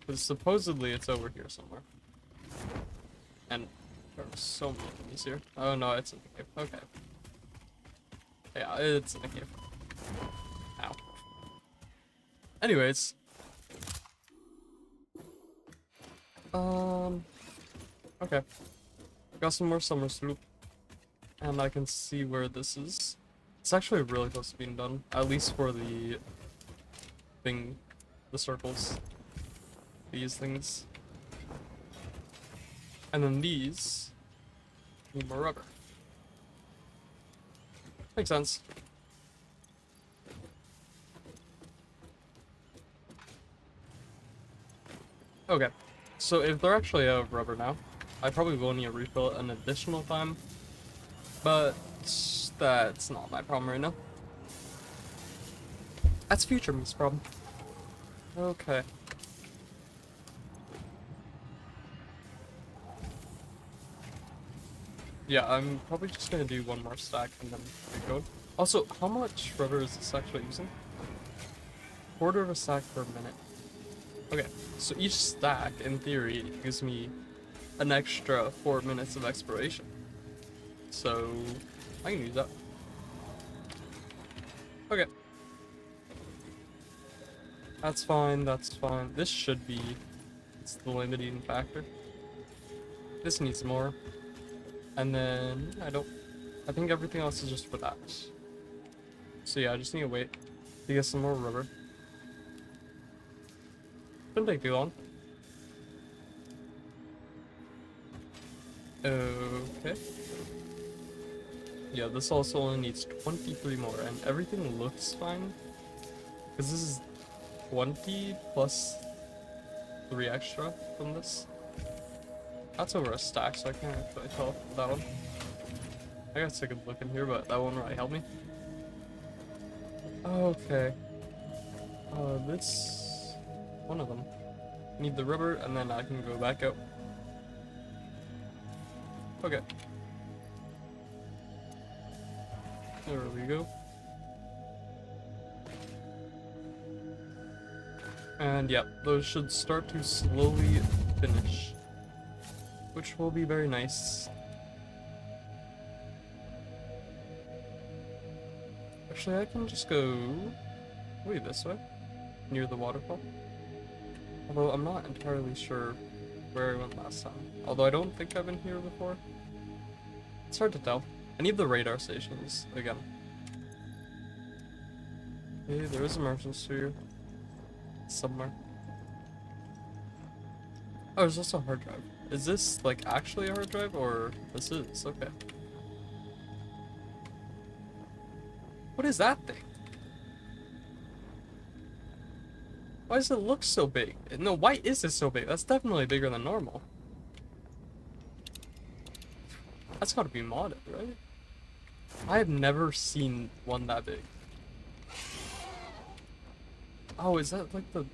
Because supposedly it's over here somewhere. And there are so many enemies here. Oh no, it's in the cave. Okay. Yeah, it's in the cave. Ow. Anyways. Okay. Got some more summer soup. And I can see where this is. It's actually really close to being done. At least for the thing, the circles. These things. And then these need more rubber. Makes sense. Okay. So if they're actually out of rubber now, I probably will need to refill it an additional time. But that's not my problem right now. That's future me's problem. Okay. Yeah, I'm probably just gonna do one more stack and then get going. Also, how much rubber is this actually using? Quarter of a stack per minute. Okay, so each stack, in theory, gives me an extra 4 minutes of exploration. So, I can use that. Okay. That's fine, that's fine. This should be, it's the limiting factor. This needs more. And then, I think everything else is just for that. So yeah, I just need to wait to get some more rubber. Shouldn't take too long. Okay. Yeah, this also only needs 23 more, and everything looks fine. Because this is 20 plus 3 extra from this. That's over a stack, so I can't actually tell that one. I guess I could look in here, but that won't really help me. Okay. This... one of them. Need the rubber, and then I can go back out. Okay. There we go. And yeah, those should start to slowly finish. Which will be very nice. Actually, I can just go... way this way. Near the waterfall. Although I'm not entirely sure where I went last time. Although I don't think I've been here before. It's hard to tell. I need the radar stations again. Okay, there is a merchant sphere somewhere. Oh, there's also a hard drive. Is this like actually a hard drive, or this is? Okay. What is that thing? Why does it look so big? No, why is it so big? That's definitely bigger than normal. That's gotta be modded, right? I have never seen one that big. Oh, is that like the...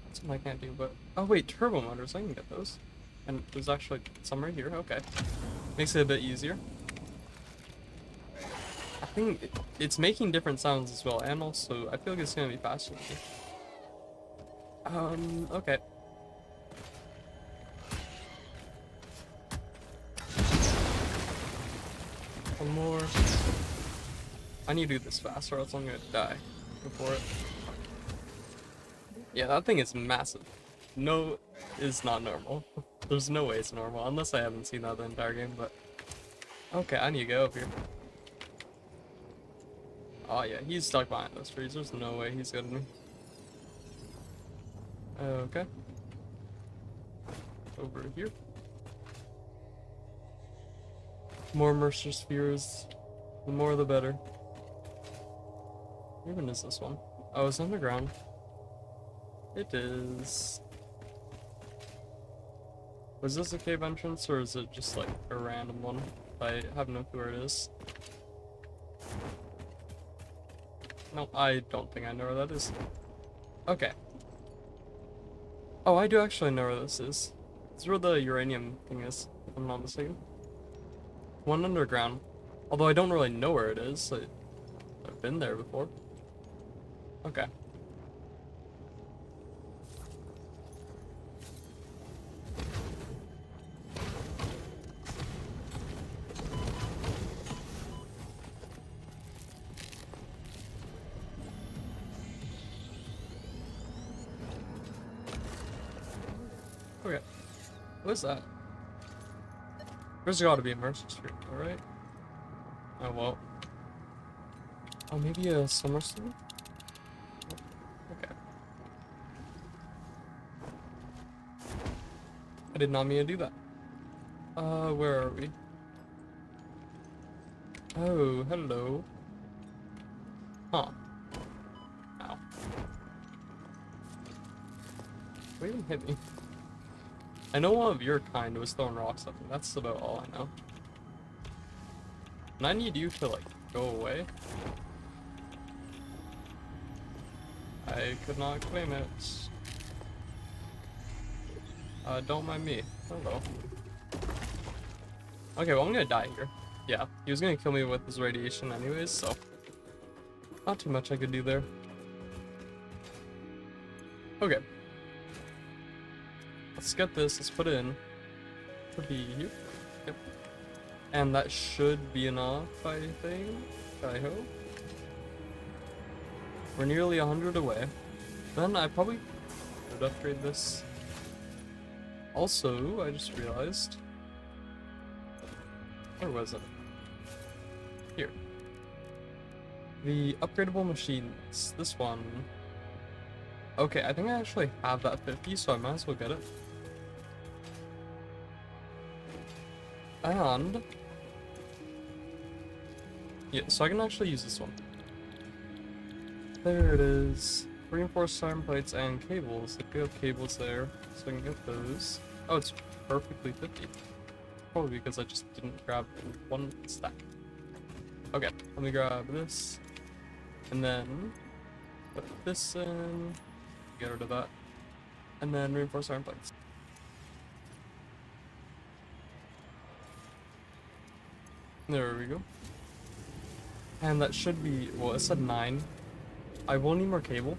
that's what I can't do, but... oh wait, turbo motors, I can get those. And there's actually some right here, okay. Makes it a bit easier. I think it's making different sounds as well, and also, I feel like it's gonna be faster than me. Okay. One more. I need to do this fast, or else I'm gonna die before it. Yeah, that thing is massive. No, it's not normal. There's no way it's normal, unless I haven't seen that the entire game, but... okay, I need to go up here. Oh yeah, he's stuck behind those trees. There's no way he's getting me. Okay. Over here. More Mercer spheres. The more the better. Even is this one? Oh, it's underground. It is. Was this a cave entrance or is it just like a random one? I have no clue where it is. No, I don't think I know where that is. Okay. Oh, I do actually know where this is. This is where the uranium thing is, if I'm not mistaken. One underground. Although I don't really know where it is. I've been there before. Okay. Okay. What is that? There's gotta be a Mercer Street, alright? Oh well. Oh, maybe a summer store? Okay. I did not mean to do that. Where are we? Oh, hello. Huh. Ow. What even hit me? I know one of your kind was throwing rocks at me. That's about all I know. And I need you to, like, go away. I could not claim it. Don't mind me. Hello. Okay, well, I'm gonna die here. Yeah, he was gonna kill me with his radiation anyways, so... Not too much I could do there. Okay. Let's get this, let's put it in. Should be here. Yep. And that should be enough, I think. I hope. We're nearly 100 away. Then I probably would upgrade this. Also, I just realized... Where was it? Here. The upgradable machines. This one. Okay, I think I actually have that 50, so I might as well get it. And... yeah, so I can actually use this one. There it is. Reinforced iron plates and cables. I do have cables there, so I can get those. Oh, it's perfectly 50. Probably because I just didn't grab one stack. Okay, let me grab this. And then put this in. Get rid of that. And then reinforce iron plates. There we go. And that should be, well, it said 9. I will need more cable.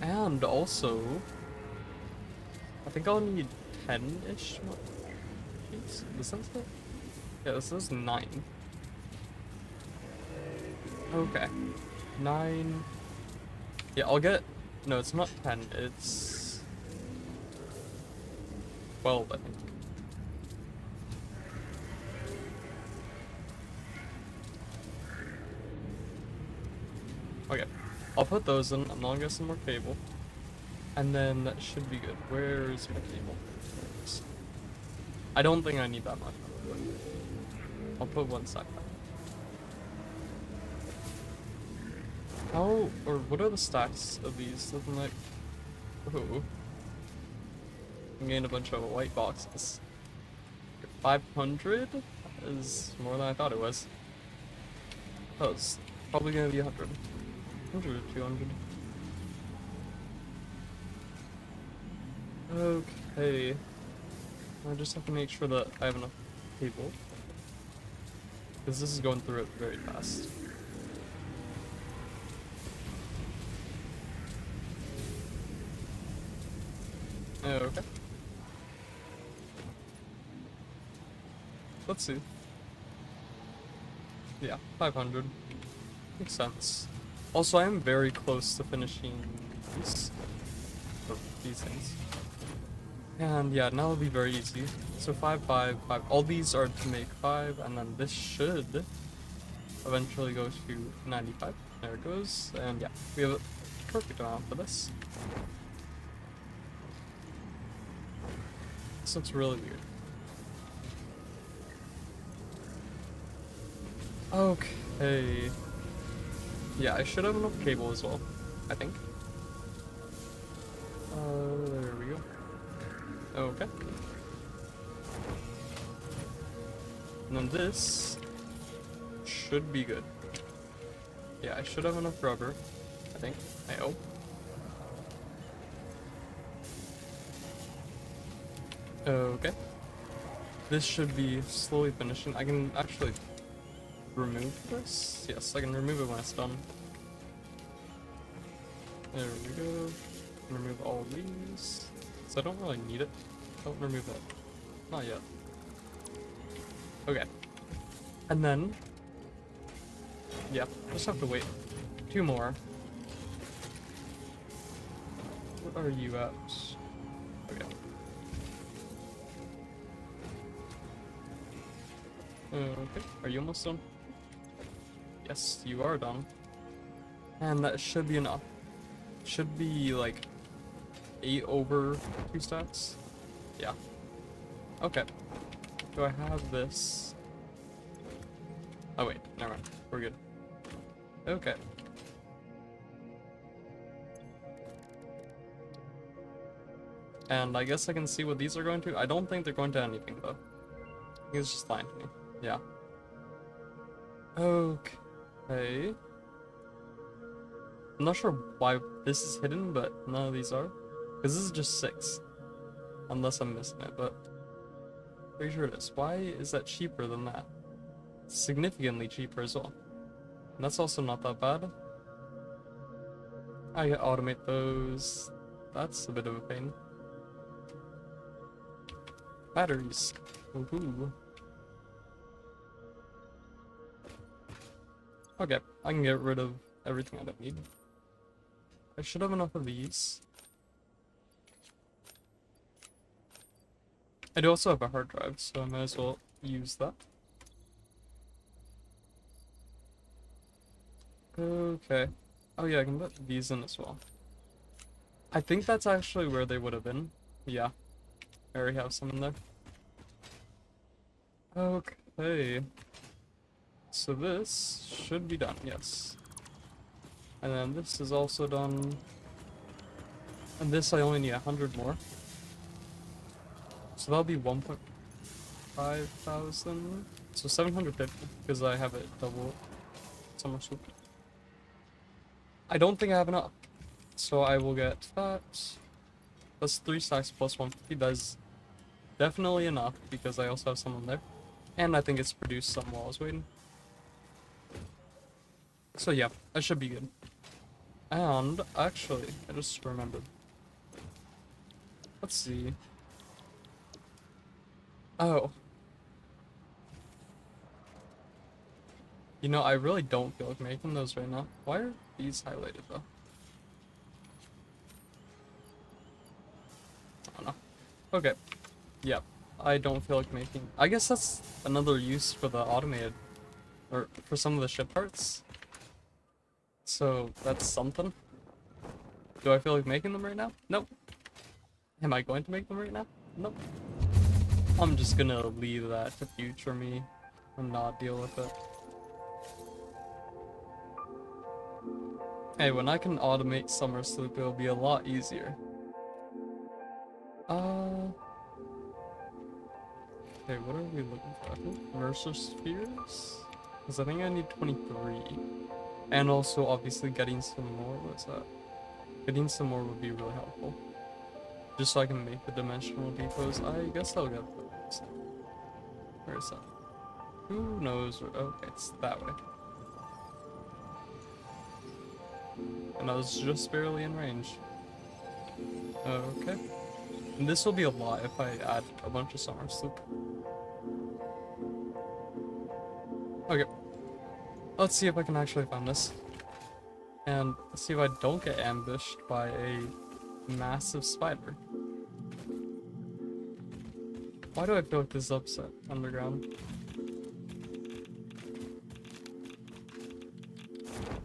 And also, I think I'll need 10-ish more sheets. Does that say? Yeah, this is 9. Okay. 9. Yeah, I'll get, no, it's not 10, it's 12, I think. Okay, I'll put those in, and I'll get some more cable. And then that should be good. Where's my cable? There it is. I don't think I need that much. I'll put one stack back. How, or what are the stacks of these looking like? Ooh. I'm getting a bunch of white boxes. 500 is more than I thought it was. Oh, it's probably gonna be 100. 100 or 200. Okay. I just have to make sure that I have enough cable. Because this is going through it very fast. Okay. Let's see. Yeah, 500. Makes sense. Also, I am very close to finishing these things. And yeah, now it'll be very easy. So 5, 5, 5. All these are to make 5, and then this should eventually go to 95. There it goes. And yeah, we have a perfect amount for this. This looks really weird. Okay. Yeah, I should have enough cable as well, I think. There we go. Okay. And then this should be good. Yeah, I should have enough rubber, I think. I hope. Okay. This should be slowly finishing. I can actually remove this? Yes, I can remove it when it's done. There we go. Remove all of these. So I don't really need it. Don't remove that. Not yet. Okay. And then... yeah, just have to wait. 2 more. What are you at? Okay. Okay, are you almost done? Yes, you are done. And that should be enough. Should be like 8 over 2 stats. Yeah. Okay. Do I have this? Oh wait, never mind. We're good. Okay. And I guess I can see what these are going to. I don't think they're going to anything though. I think it's just lying to me. Yeah. Okay. I'm not sure why this is hidden, but none of these are. Because this is just 6. Unless I'm missing it, but... pretty sure it is. Why is that cheaper than that? Significantly cheaper as well. And that's also not that bad. I can automate those. That's a bit of a pain. Batteries. Woohoo. Okay, I can get rid of everything I don't need. I should have enough of these. I do also have a hard drive, so I might as well use that. Okay. Oh yeah, I can put these in as well. I think that's actually where they would have been. Yeah. I already have some in there. Okay. So this should be done, yes. And then this is also done. And this I only need 100 more. So that'll be 1.5 thousand. So 750, because I have it double summer swoop. I don't think I have enough. So I will get that. That's 3 stacks plus 150. That's definitely enough, because I also have some in there. And I think it's produced some while I was waiting. So yeah, I should be good. And actually, I just remembered. Let's see. Oh. You know, I really don't feel like making those right now. Why are these highlighted though? I don't know. Okay. Yep. I don't feel like making... I guess that's another use for the automated... or for some of the ship parts. So, that's something. Do I feel like making them right now? Nope. Am I going to make them right now? Nope. I'm just gonna leave that to future me and not deal with it. Hey, when I can automate summer sleep, it'll be a lot easier. Okay, what are we looking for? I think Mercer Spheres? Because I think I need 23. And also, obviously, getting some more. What's that? Getting some more would be really helpful. Just so I can make the dimensional depots. I guess I'll get those. Where is that? Who knows where? Okay, it's that way. And I was just barely in range. Okay. And this will be a lot if I add a bunch of summer sloop. Okay. Let's see if I can actually find this. And let's see if I don't get ambushed by a massive spider. Why do I feel like this is upset underground?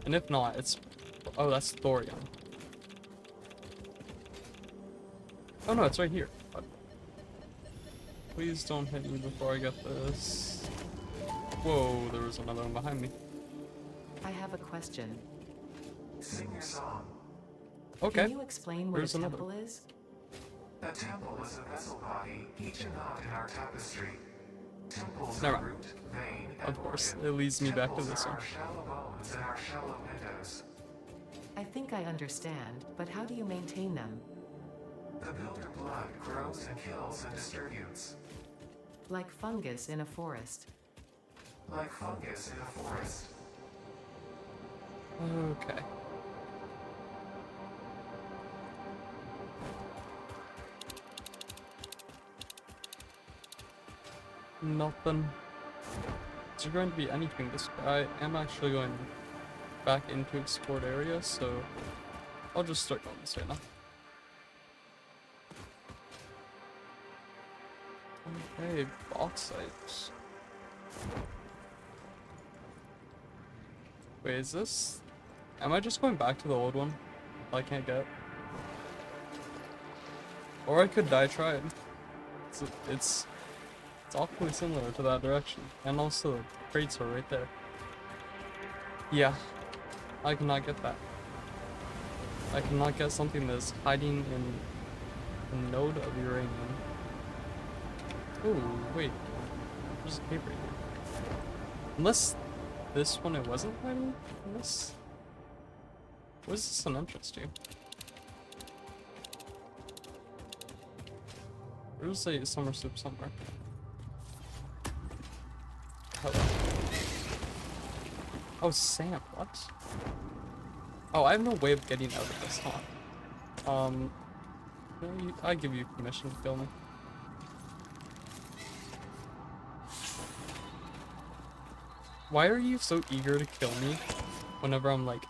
And if not, it's... oh, that's thorium. Oh no, it's right here. Please don't hit me before I get this. Whoa, there was another one behind me. I have a question. Sing your song. Okay. Can you explain what Here's a another. temple is? A temple is a vessel body, each a knot in our tapestry. Temples Never are mind. root, vein, and Of course, organ. it leads me back to Temples this are one. our shallow bones and our shallow windows. I think I understand, but how do you maintain them? The builder blood grows and kills and distributes. Like fungus in a forest. Like fungus in a forest. Okay. Nothing. Is there going to be anything this way? I am actually going back into explored area, so I'll just start going this way now. Okay, bauxite. Wait, is this? Am I just going back to the old one? I can't get. Or I could die trying. It's awfully similar to that direction, and also the crates are right there. Yeah, I cannot get that. I cannot get something that's hiding in a node of uranium. Ooh, wait. There's a paper here. Unless this one it wasn't hiding? Unless... What is this an entrance to? There's a summer soup somewhere. Hello. Oh, Sam, what? Oh, I have no way of getting out of this, huh? I give you permission to kill me. Why are you so eager to kill me whenever I'm like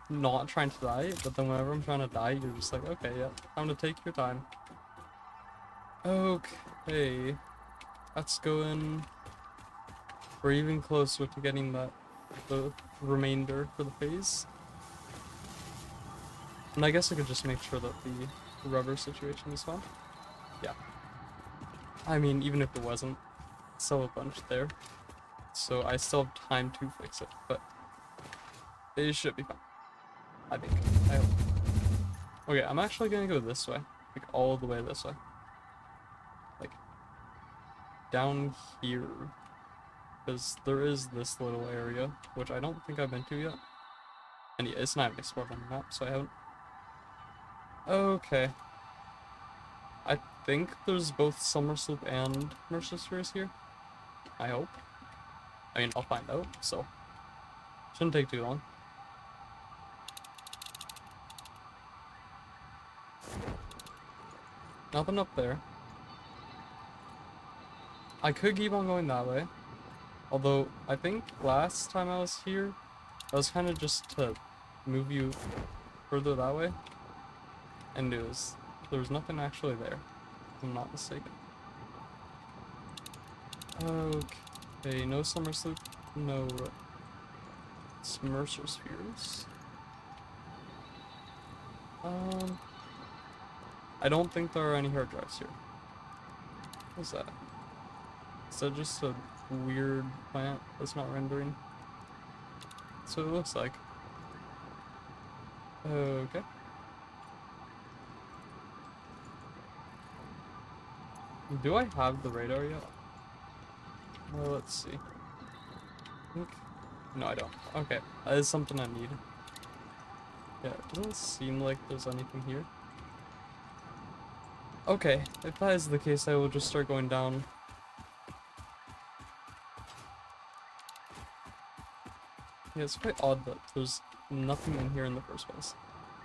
not trying to die, but then whenever I'm trying to die, you're just like, okay, yeah, time to take your time. Okay, let's go in. We're even closer to getting the remainder for the phase. And I guess I could just make sure that the rubber situation is fine. Yeah. I mean, even if it wasn't, still a bunch there. So I still have time to fix it, but it should be fine. I think. I hope. Okay, I'm actually gonna go this way. Like, all the way this way. Like, down here. Because there is this little area, which I don't think I've been to yet. And yeah, it's not even explored on the map, so I haven't. Okay. I think there's both Summer Sloop and Mercer Spheres here. I hope. I mean, I'll find out, so. Shouldn't take too long. Nothing up there. I could keep on going that way. Although, I think last time I was here, I was kind of just to move you further that way. And there was nothing actually there, if I'm not mistaken. Okay, no Summer Sloop, no Mercer Spheres. I don't think there are any hard drives here. What's that? Is that just a weird plant that's not rendering? That's what it looks like. Okay. Do I have the radar yet? Well, let's see. No, I don't. Okay, that is something I need. Yeah, it doesn't seem like there's anything here. Okay, if that is the case, I will just start going down. Yeah, it's quite odd that there's nothing in here in the first place.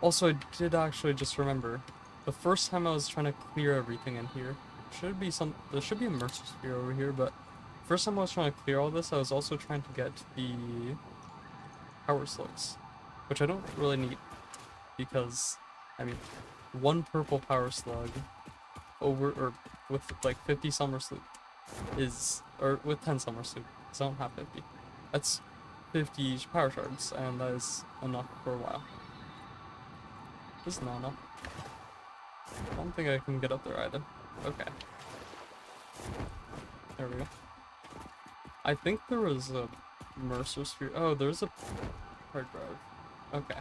Also, I did actually just remember, the first time I was trying to clear everything in here, there should be a Mercer Sphere over here, but first time I was trying to clear all this, I was also trying to get the power slugs, which I don't really need, because, I mean, one purple power slug with like 50 Summer Sloop or with 10 Summer Sloop, because I don't have 50. That's 50 each power shards, and that is enough for a while. This is not enough. I don't think I can get up there either. Okay. There we go. I think there was a Mercer Sphere. Oh, there's a hard drive. Okay.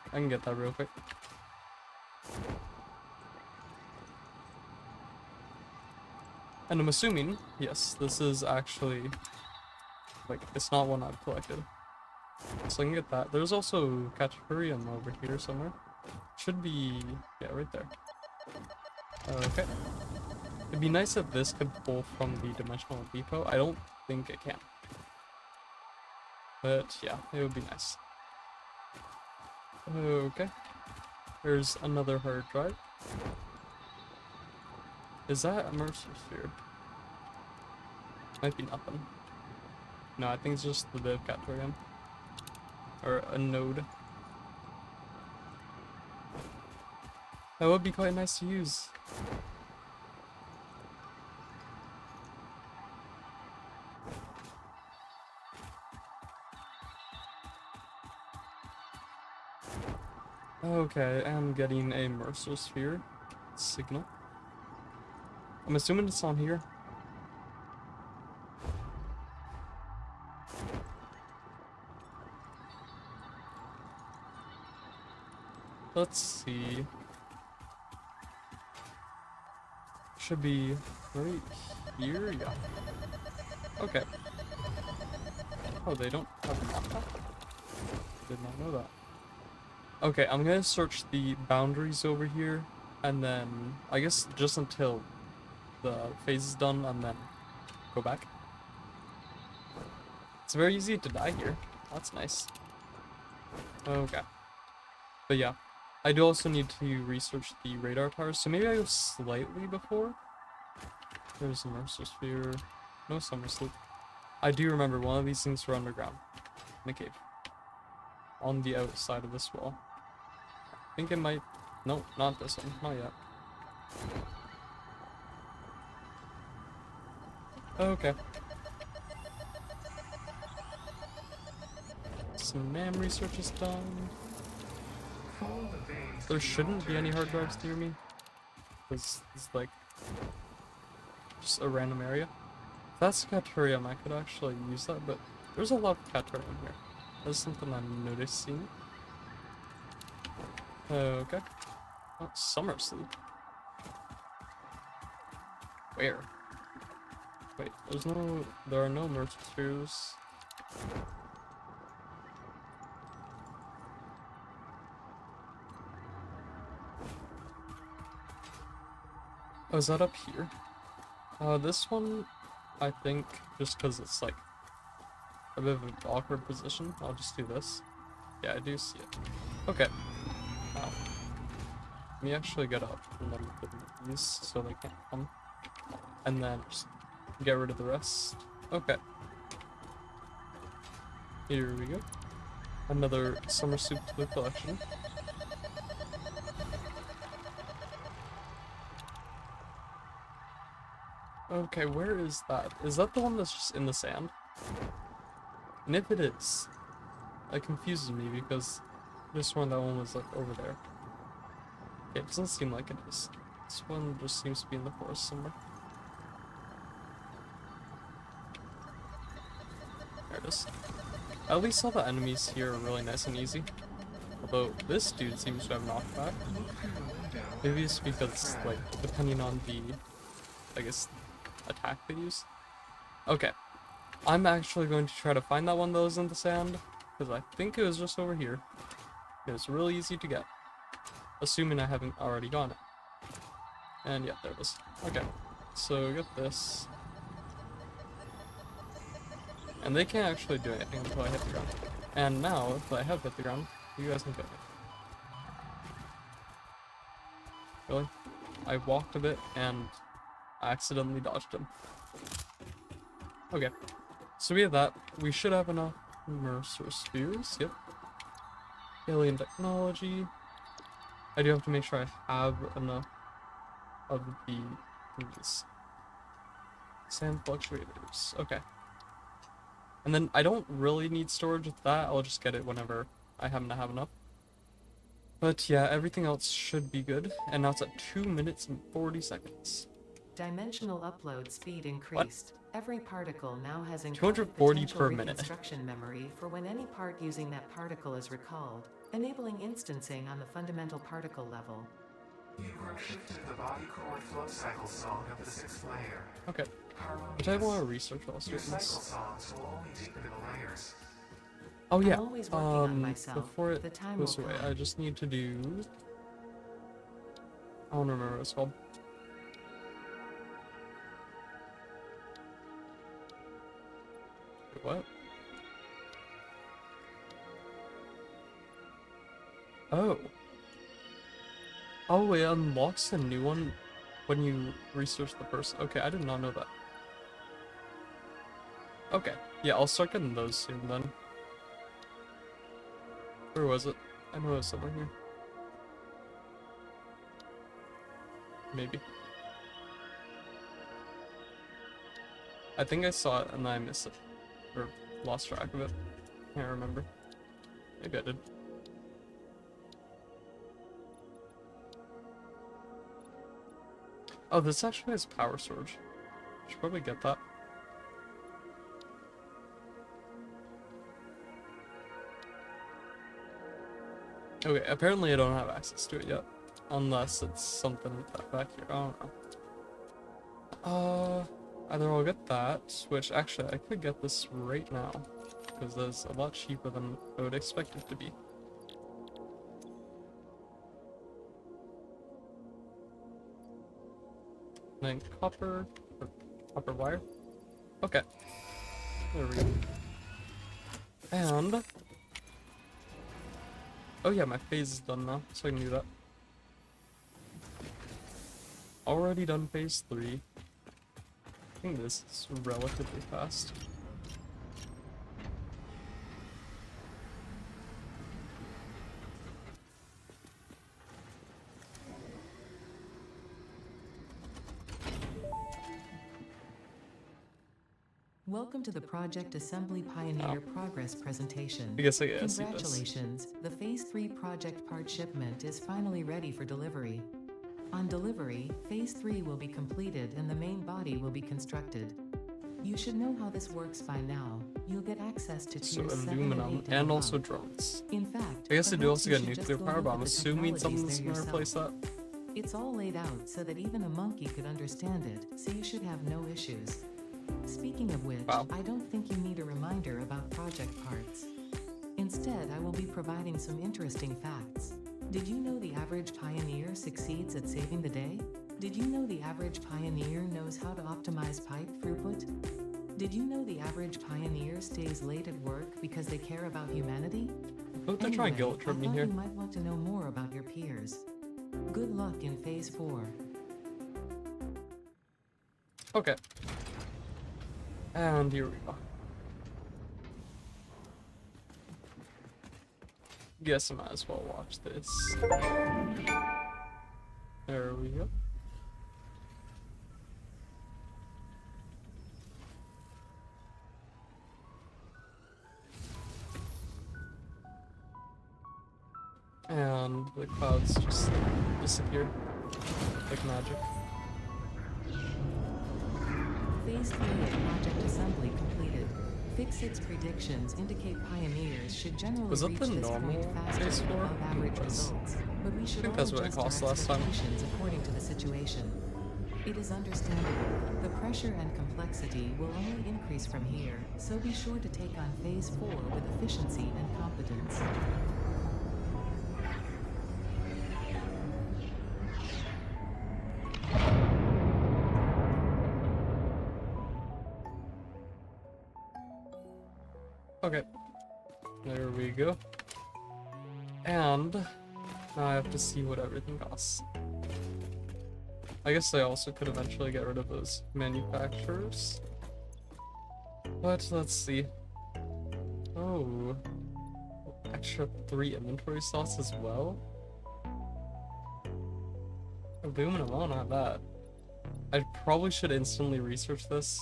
I can get that real quick. And I'm assuming, yes, this is actually, like, it's not one I've collected. So I can get that. There's also Katakurium over here somewhere. Should be, yeah, right there. Okay. It'd be nice if this could pull from the Dimensional Depot. I don't think it can. But yeah, it would be nice. Okay. There's another hard drive. Is that a Mercer Sphere? Might be nothing. No, I think it's just the bit of Katorium. Or a node. That would be quite nice to use. Okay, I'm getting a Mercer Sphere signal. I'm assuming it's on here. Let's see. Should be right here, yeah. Okay. Oh, they don't have a map? Did not know that. Okay, I'm gonna search the boundaries over here, and then, I guess just until the phase is done, and then go back. It's very easy to die here. That's nice. Okay. But yeah, I do also need to research the radar towers, so maybe I go slightly before. There's a Mercer Sphere. No Summer Sloop. I do remember one of these things were underground. In a cave. On the outside of this wall. I think it might... No, not this one. Not yet. Okay. Some NAM research is done. There shouldn't be any hard drives near me. Because it's like... just a random area. If that's Caterium, I could actually use that, but there's a lot of Caterium here. That's something I'm noticing. Okay. Oh, Summer Sleep. Where? Wait, there are no Mercer Spheres. Oh, is that up here? This one, I think, just because it's like a bit of an awkward position, I'll just do this. Yeah, I do see it. Okay. Wow. Let me actually get up and then put these so they can't come. And then just get rid of the rest. Okay. Here we go. Another summer soup to the collection. Okay, where is that? Is that the one that's just in the sand? And if it is, it confuses me because I just sworn that one was like over there. Okay, it doesn't seem like it is. This one just seems to be in the forest somewhere. There it is. At least all the enemies here are really nice and easy. Although this dude seems to have knockback. Maybe it's because, like, depending on the, I guess, attack they use. Okay. I'm actually going to try to find that one that was in the sand, because I think it was just over here. It's really easy to get. Assuming I haven't already gone it. And yeah, there it is. Okay. So get this. And they can't actually do anything until I hit the ground. And now, if I have hit the ground, you guys can get me. Really? I walked a bit and I accidentally dodged him. Okay. So we have that. We should have enough Mercer Spheres. Yep. Alien technology. I do have to make sure I have enough of these sand fluctuators. Okay. And then I don't really need storage with that. I'll just get it whenever I happen to have enough. But yeah, everything else should be good. And now it's at 2 minutes and 40 seconds. Dimensional upload speed increased. Every particle now has encoded 240 potential per minute. reconstruction memory for when any part using that particle is recalled, enabling instancing on the fundamental particle level. You've shifted the body core flow cycle song of the 6th layer. Okay. Which I want to research while Your cycle students. songs will only deepen the layers. Oh yeah. I'm always working on myself. Before it The time goes will away, come. I just need to do. I don't remember what it's called. Wait, what? Oh. Oh, it unlocks a new one when you research the person. Okay, I did not know that. Okay, yeah, I'll start getting those soon then. Where was it? I know it was somewhere here. Maybe. I think I saw it and I missed it. Or lost track of it. Can't remember. Maybe I did. Oh, this actually has power storage. Should probably get that. Okay, apparently I don't have access to it yet. Unless it's something back here. I don't know. Either I'll get that, which actually I could get this right now. Because that's a lot cheaper than I would expect it to be. And then copper wire. Okay. There we go. And oh yeah, my phase is done now, so I can do that. Already done phase 3. I think this is relatively fast. Welcome to the Project Assembly Pioneer Progress presentation. I guess I see this. Congratulations, the Phase 3 project part shipment is finally ready for delivery. On delivery, Phase 3 will be completed and the main body will be constructed. You should know how this works by now. You'll get access to So tiers 7 aluminum and 8 and above. also drones. In fact, I guess I do perhaps also you get should just nuclear go power, look but at I'm the assuming technologies something's there gonna replace that. It's all laid out so that even a monkey could understand it, so you should have no issues. Speaking of which, Wow. I don't think you need a reminder about project parts. Instead, I will be providing some interesting facts. Did you know the average pioneer succeeds at saving the day? Did you know the average pioneer knows how to optimize pipe throughput? Did you know the average pioneer stays late at work because they care about humanity? Don't they try and guilt trip I me thought here? you might want to know more about your peers. Good luck in Phase 4. Okay. And here we go. Guess I might as well watch this. There we go. And the clouds just disappear like magic. Phase 3 of Project Assembly completed. Fix-Its predictions indicate pioneers should generally Was that reach the this normal point faster phase than 4? above average It was. results, but we should think all that's what it adjust our cost last time. expectations according to the situation. It is understandable. The pressure and complexity will only increase from here, so be sure to take on Phase 4 with efficiency and competence. Okay. There we go. And now I have to see what everything costs. I guess I also could eventually get rid of those manufacturers. But let's see. Oh. Extra 3 inventory slots as well? Aluminum, I don't have that. I probably should instantly research this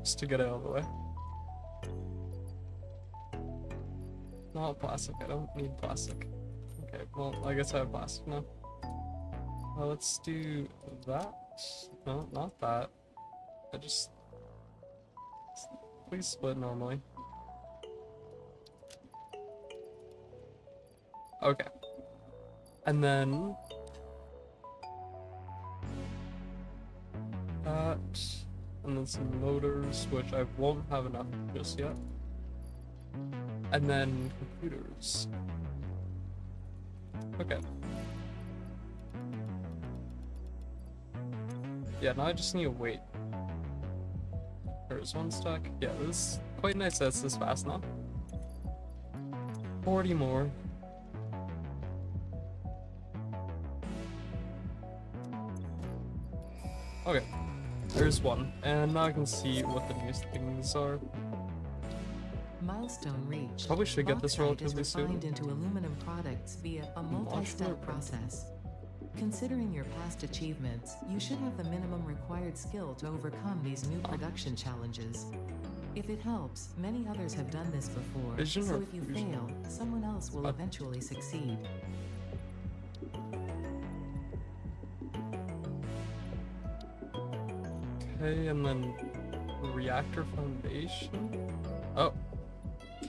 just to get it out of the way. Not plastic, I don't need plastic. Okay, well, I guess I have plastic now. Let's do that. No, not that. I just... Please split normally. Okay. And then... that... And then some motors, which I won't have enough just yet. And then computers. Okay. Yeah, now I just need to wait. There's one stack. Yeah, this is quite nice that it's this fast now. 40 more. Okay, there's one. And now I can see what the new things are. Milestone reached. Probably should get this Bauxite relatively is soon. refined into aluminum products via a multi-step Modular. process. Considering your past achievements, you should have the minimum required skill to overcome these new production challenges. If it helps, many others have done this before, Vision so or if you fusion? fail, someone else will What? eventually succeed. Okay, and then reactor foundation. Oh,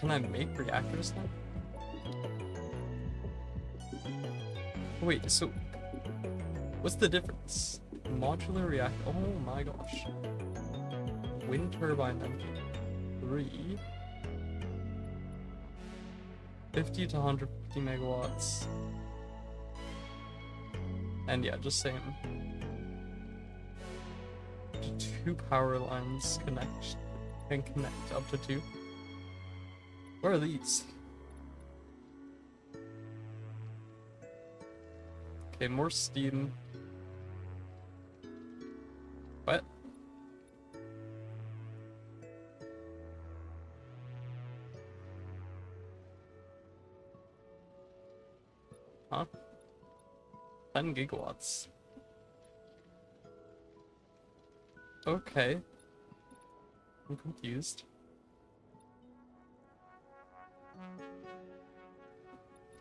can I make reactors now? Wait, so what's the difference? Modular reactor. Oh my gosh. Wind turbine engine. 3. 50 to 150 megawatts. And yeah, just saying. 2 power lines can connect up to 2. Where are these? Okay, more steam. What? Huh? 10 gigawatts. Okay. I'm confused.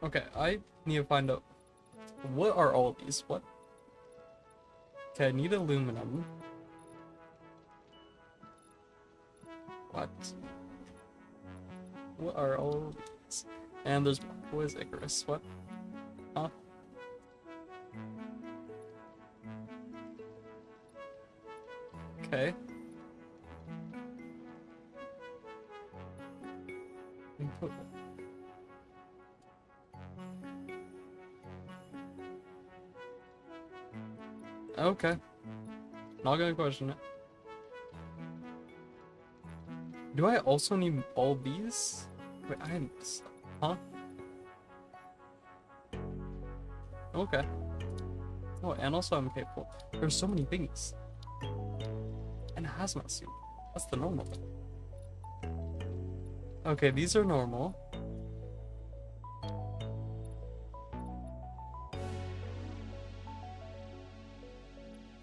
Okay, I need to find out what are all these? What? Okay, I need aluminum. What? What are all these? And there's what is Icarus? What? Huh? Okay. Input. Okay. Not gonna question it. Do I also need all these? Wait, huh? Okay. Oh, and also I'm capable. There's so many things. And a hazmat suit. That's the normal. Okay, these are normal.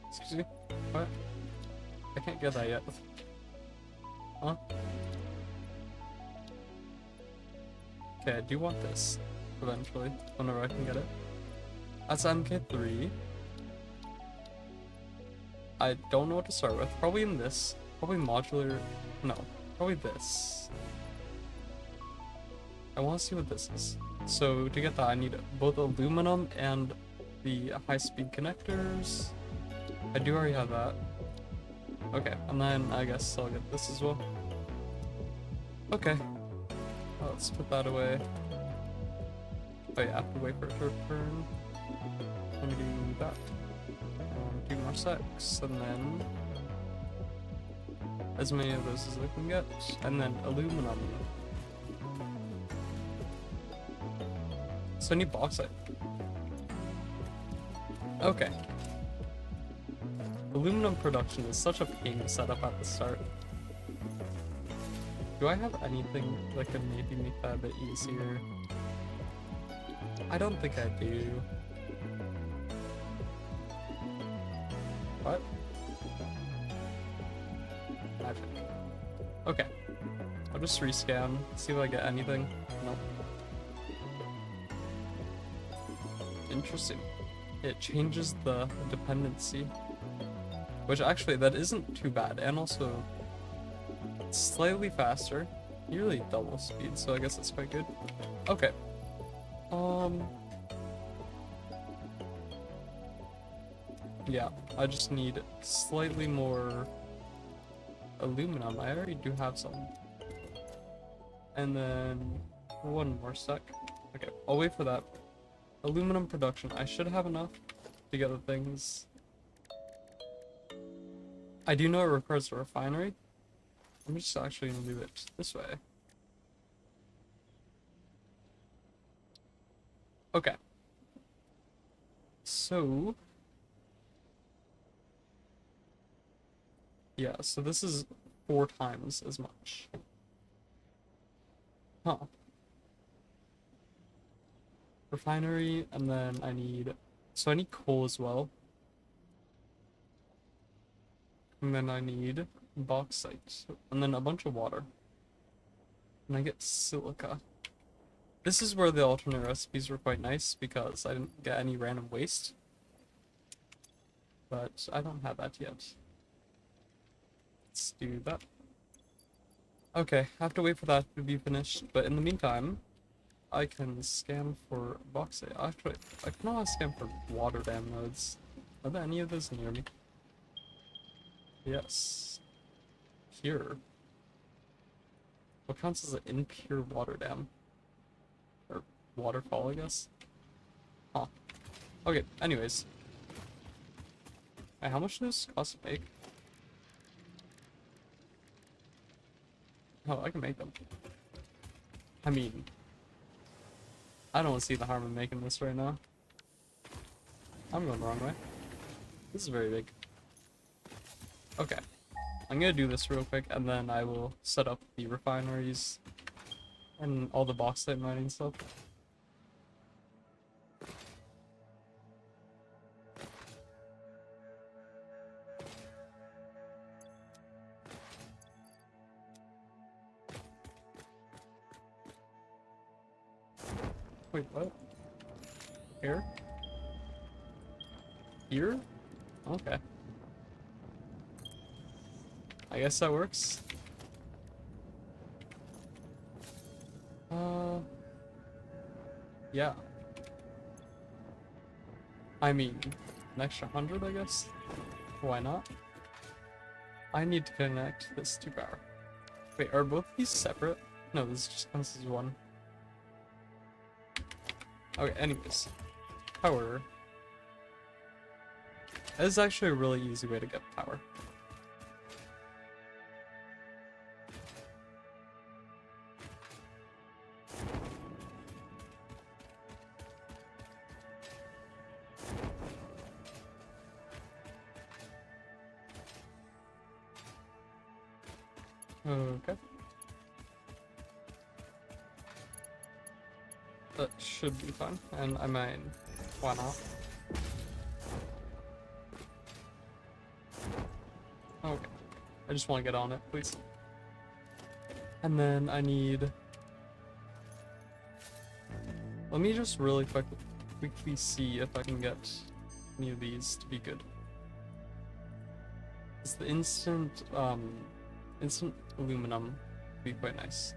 Excuse me? What? I can't get that yet. Huh? Okay, I do want this. Eventually. Whenever I can get it. That's MK3. I don't know what to start with. Probably in this. Probably modular. No. Probably this. I want to see what this is. So to get that, I need both aluminum and the high-speed connectors. I do already have that. Okay, and then I guess I'll get this as well. Okay. Let's put that away. Oh yeah, I have to wait for it to return. Let me do that. 2 more secs, and then as many of those as I can get, and then aluminum. So I need bauxite. Okay. Aluminum production is such a pain to set up at the start. Do I have anything that could maybe make that a bit easier? I don't think I do. What? Magic. Okay. I'll just rescan, see if I get anything. Nope. Interesting. It changes the dependency. Which actually, that isn't too bad, and also slightly faster. Nearly double speed, so I guess that's quite good. Okay. Yeah, I just need slightly more aluminum. I already do have some. And then one more sec. Okay, I'll wait for that. Aluminum production. I should have enough to get the things. I do know it requires a refinery. I'm just actually gonna do it this way. Okay. So yeah, so this is 4 times as much. Huh. Refinery, and then I need coal as well. And then I need bauxite, and then a bunch of water. And I get silica. This is where the alternate recipes were quite nice because I didn't get any random waste. But I don't have that yet. Let's do that. Okay, I have to wait for that to be finished, but in the meantime, I can scan for bauxite. Actually, I can always scan for water dam nodes. Are there any of those near me? Yes. Here. What counts as an impure water dam? Or waterfall, I guess? Huh. Okay, anyways. Hey, how much does this cost to make? Oh, I can make them. I mean, I don't see the harm in making this right now. I'm going the wrong way. This is very big. Okay. I'm gonna do this real quick, and then I will set up the refineries and all the bauxite mining stuff. Wait, what? Here? Here? Okay. I guess that works. Yeah. I mean, an extra 100, I guess? Why not? I need to connect this to power. Wait, are both these separate? No, this just counts as one. Okay, anyways. Power. That is actually a really easy way to get power. Okay. That should be fun, and I mean, why not? Okay. I just want to get on it, please. And then I need... Let me just really quickly see if I can get any of these to be good. It's the instant aluminum would be quite nice.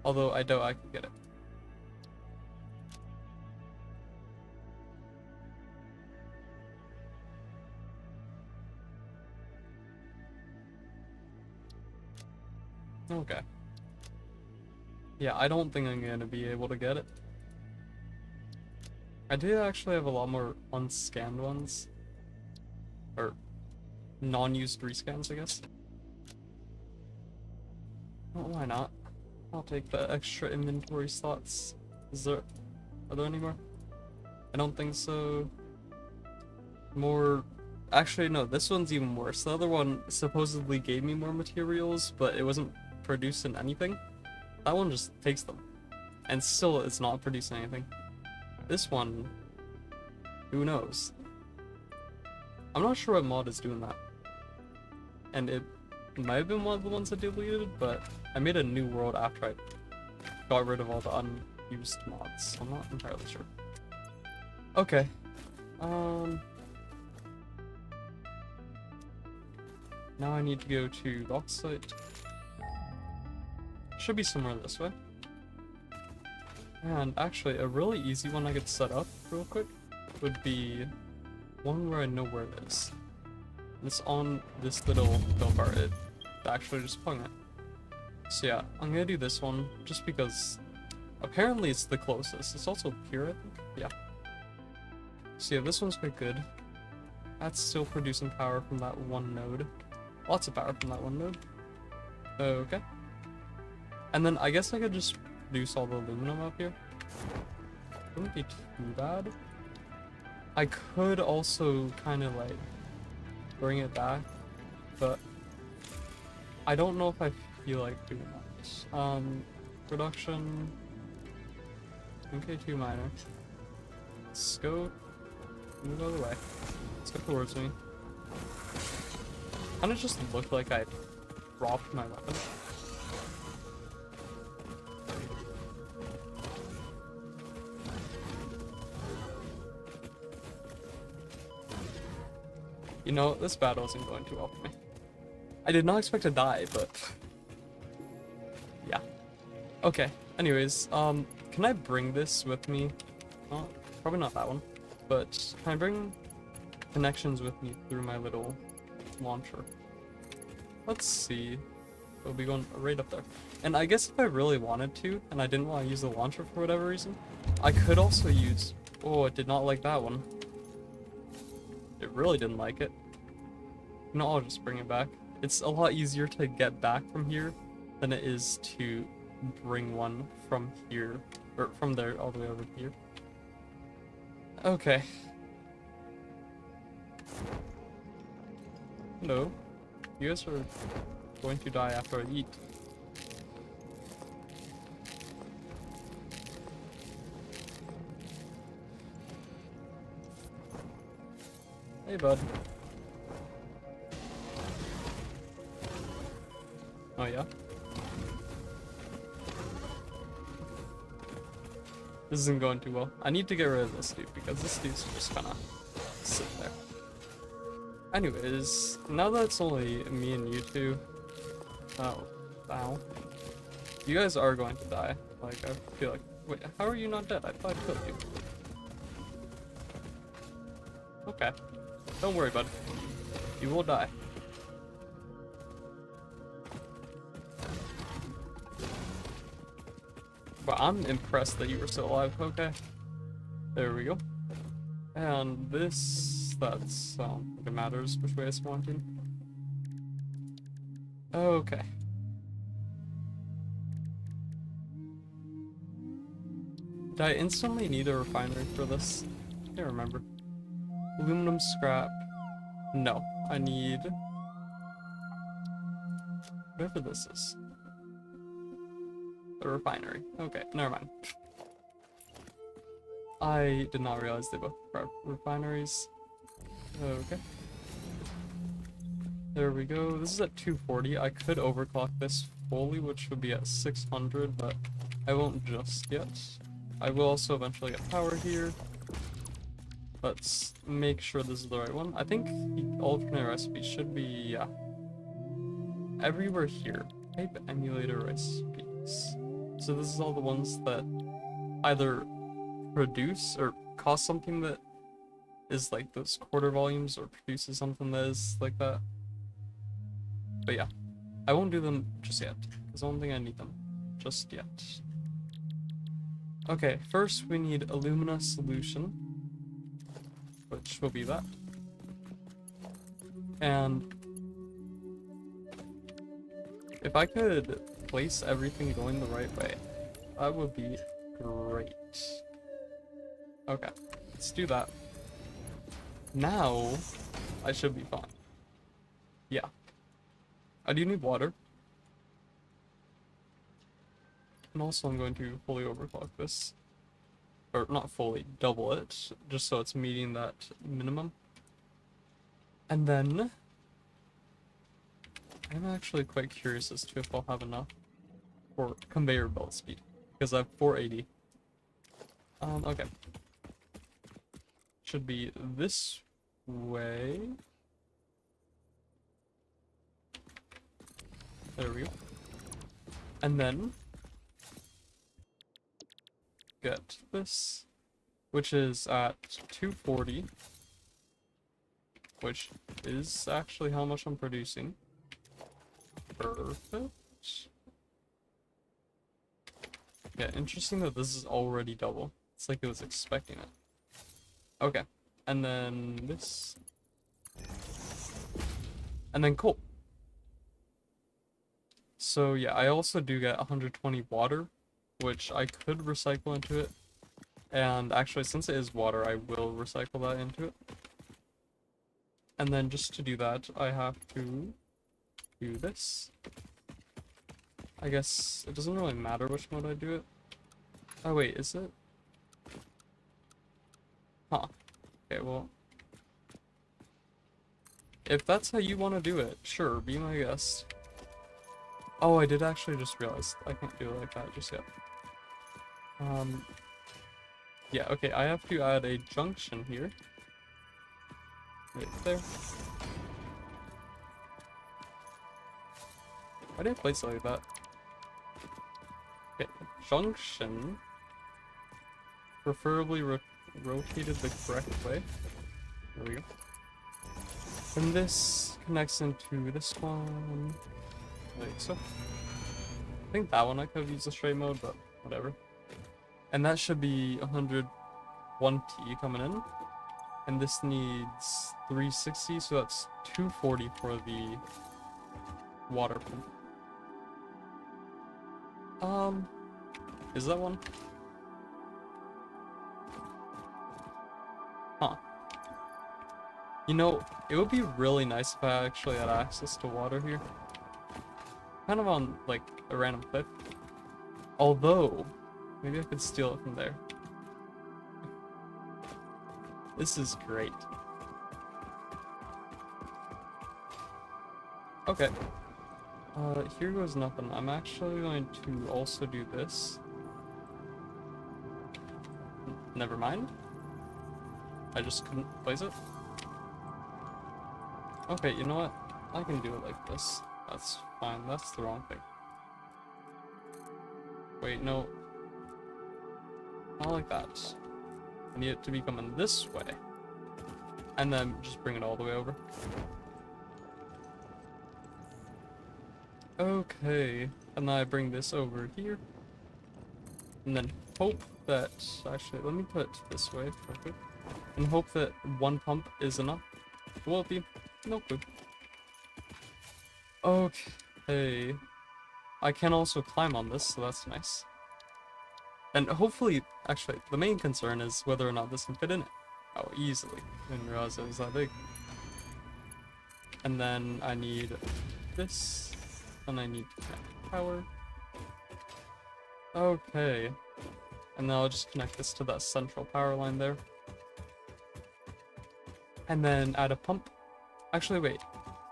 Although I doubt I can get it. Okay. Yeah, I don't think I'm gonna be able to get it. I do actually have a lot more unscanned ones. Or non-used rescans, I guess. Well, why not? I'll take the extra inventory slots. Are there any more? I don't think so. More... Actually, no, this one's even worse. The other one supposedly gave me more materials, but it wasn't producing anything. That one just takes them. And still, it's not producing anything. This one... Who knows? I'm not sure what mod is doing that. And it might have been one of the ones I deleted, but I made a new world after I got rid of all the unused mods, so I'm not entirely sure. Now I need to go to dock site. Should be somewhere this way. And actually, a really easy one I could set up real quick would be one where I know where it is. It's on this little hill bar. It actually just hung it. So yeah, I'm gonna do this one just because apparently it's the closest. It's also here, I think. Yeah. So yeah, this one's quite good. That's still producing power from that one node. Lots of power from that one node. Okay. And then I guess I could just produce all the aluminum up here. Wouldn't be too bad. I could also kind of like bring it back, but I don't know if I feel like doing that. Production. MK2 miner. Let's go. Move out of the way. Let's go towards me. Kinda just looked like I dropped my weapon. You know, this battle isn't going too well for me. I did not expect to die, but yeah. Okay. Anyways, can I bring this with me? Oh, probably not that one. But can I bring connections with me through my little launcher? Let's see. It'll be going right up there. And I guess if I really wanted to, and I didn't want to use the launcher for whatever reason, I could also use... Oh, it did not like that one. It really didn't like it. No, I'll just bring it back. It's a lot easier to get back from here than it is to bring one from here, or from there all the way over here. Okay. Hello. You guys are going to die after I eat. Hey, bud. Oh, yeah? This isn't going too well. I need to get rid of this dude because this dude's just kind of sitting there. Anyways, now that it's only me and you two... Oh, ow. You guys are going to die. Like, I feel like... Wait, how are you not dead? I thought I killed you. Okay. Don't worry, bud. You will die. But I'm impressed that you were still alive. Okay. There we go. And this... That's... it matters which way I spawned in. Okay. Did I instantly need a refinery for this? I can't remember. Aluminum scrap. No. I need... whatever this is. A refinery. Okay, never mind. I did not realize they both have refineries. Okay. There we go. This is at 240. I could overclock this fully, which would be at 600, but I won't just yet. I will also eventually get power here. Let's make sure this is the right one. I think the alternate recipe should be, yeah, everywhere here. Type emulator recipes. So this is all the ones that either produce or cost something that is like those quarter volumes or produces something that is like that. But yeah, I won't do them just yet because I don't think I need them just yet. Okay, first we need alumina solution, which will be that. And if I could place everything going the right way, that would be great. Okay, let's do that. Now, I should be fine. Yeah. I do need water. And also I'm going to fully overclock this. Or not fully, double it, just so it's meeting that minimum. And then... I'm actually quite curious as to if I'll have enough for conveyor belt speed, because I have 480. Okay. Should be this way. There we go. And then get this, which is at 240, which is actually how much I'm producing. Perfect. Yeah, interesting that this is already double. It's like it was expecting it. Okay, and then this. And then coal. So yeah, I also do get 120 water, which I could recycle into it. And actually, since it is water, I will recycle that into it. And then just to do that, I have to do this. I guess it doesn't really matter which mode I do it. Oh wait, is it? Huh. Okay, well. If that's how you want to do it, sure, be my guest. Oh, I did actually just realize I can't do it like that just yet. Yeah, okay, I have to add a junction here. Right there. Why did I place it like that? Okay, junction. Preferably rotated the correct way. There we go. And this connects into this one. Like so. I think that one I could have used a straight mode, but whatever. And that should be 120 coming in. And this needs 360, so that's 240 for the water pump. Is that one? Huh. You know, it would be really nice if I actually had access to water here. Kind of on, like, a random cliff. Although, maybe I could steal it from there. This is great. Okay. Here goes nothing. I'm actually going to also do this. Never mind. I just couldn't place it. Okay, you know what? I can do it like this. That's fine. That's the wrong thing. Wait, no. Not like that. I need it to be coming this way. And then just bring it all the way over. Okay. And then I bring this over here. And then hope that... Actually, let me put it this way. Perfect. And hope that one pump is enough. Will it be? No clue. Okay. I can also climb on this, so that's nice. And hopefully, actually, the main concern is whether or not this can fit in it. Oh, easily. I didn't realize it was that big. And then I need this. And I need to connect power. Okay. And then I'll just connect this to that central power line there. And then add a pump. Actually, wait.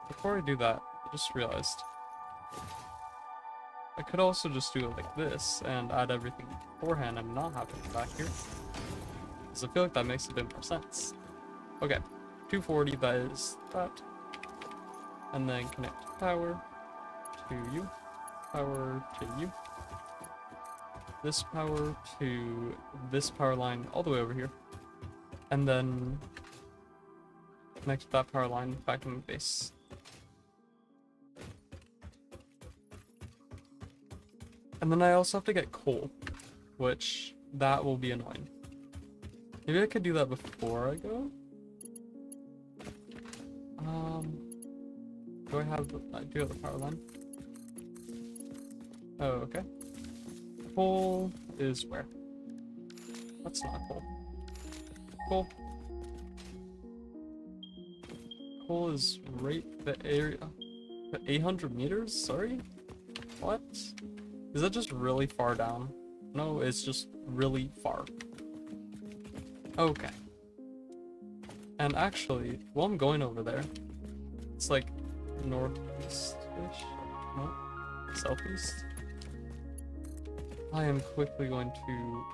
Before I do that, I just realized. I could also just do it like this and add everything beforehand and not have it back here. Because I feel like that makes a bit more sense. Okay, 240, that is that. And then connect power to you, power to you. This power to this power line all the way over here. And then connect that power line back in the base. And then I also have to get coal, which that will be annoying. Maybe I could do that before I go? Do I do have the power line? Oh, okay. Coal is where? That's not coal. Coal. Coal is right the area. 800 meters? Sorry? What? Is that just really far down? No, it's just really far. Okay. And actually, while I'm going over there, it's like northeast-ish? No? Southeast? I am quickly going to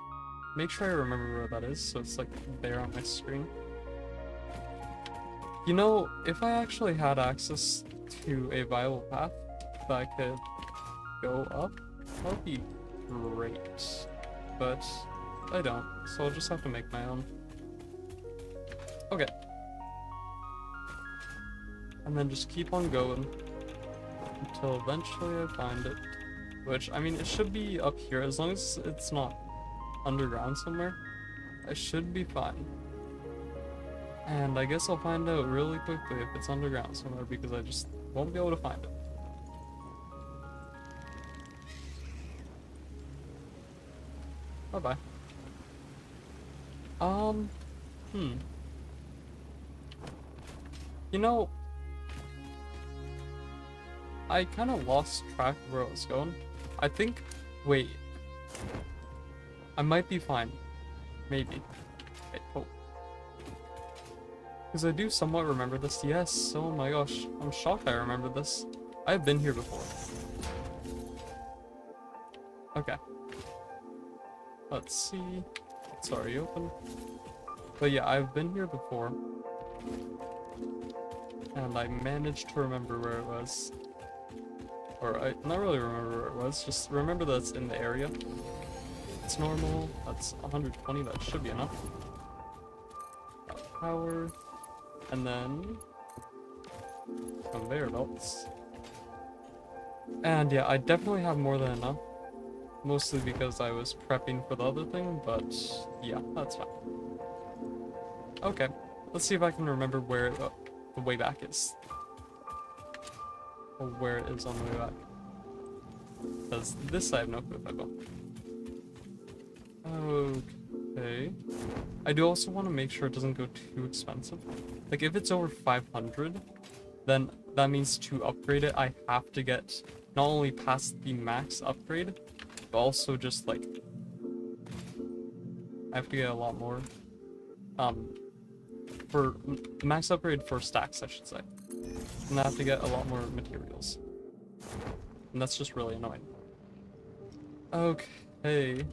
make sure I remember where that is, so it's like there on my screen. You know, if I actually had access to a viable path, if I could go up, that would be great. But I don't, so I'll just have to make my own. Okay. And then just keep on going until eventually I find it. Which, I mean, it should be up here. As long as it's not underground somewhere, I should be fine. And I guess I'll find out really quickly if it's underground somewhere, because I just won't be able to find it. Bye-bye. You know, I kind of lost track of where I was going. I think, wait. I might be fine. Maybe. Wait, oh. Because I do somewhat remember this. Yes, oh my gosh. I'm shocked I remember this. I've been here before. Okay. Let's see. It's already open. But yeah, I've been here before. And I managed to remember where it was. Or I not really remember where it was, just remember that it's in the area. It's normal. That's 120, that should be enough. Power. And then conveyor belts. And yeah, I definitely have more than enough. Mostly because I was prepping for the other thing, but yeah, that's fine. Okay, let's see if I can remember where the way back is. Or where it is on the way back. Because this I have no clue if I go. Okay. I do also want to make sure it doesn't go too expensive. Like, if it's over 500, then that means to upgrade it, I have to get not only past the max upgrade, but also just, like, I have to get a lot more. For the max upgrade for stacks, I should say. And I have to get a lot more materials. And that's just really annoying. Okay.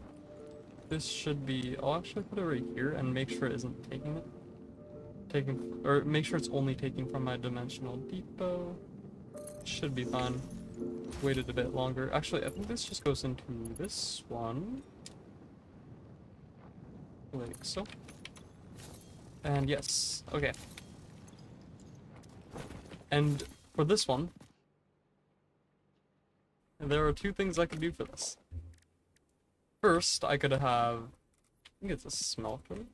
This should be... I'll actually put it right here and make sure it isn't taking it. Or make sure it's only taking from my dimensional depot. Should be fine. Waited a bit longer. Actually, I think this just goes into this one. Like so. And yes. Okay. And for this one, there are two things I could do for this. First, I could have, I think it's a smelter.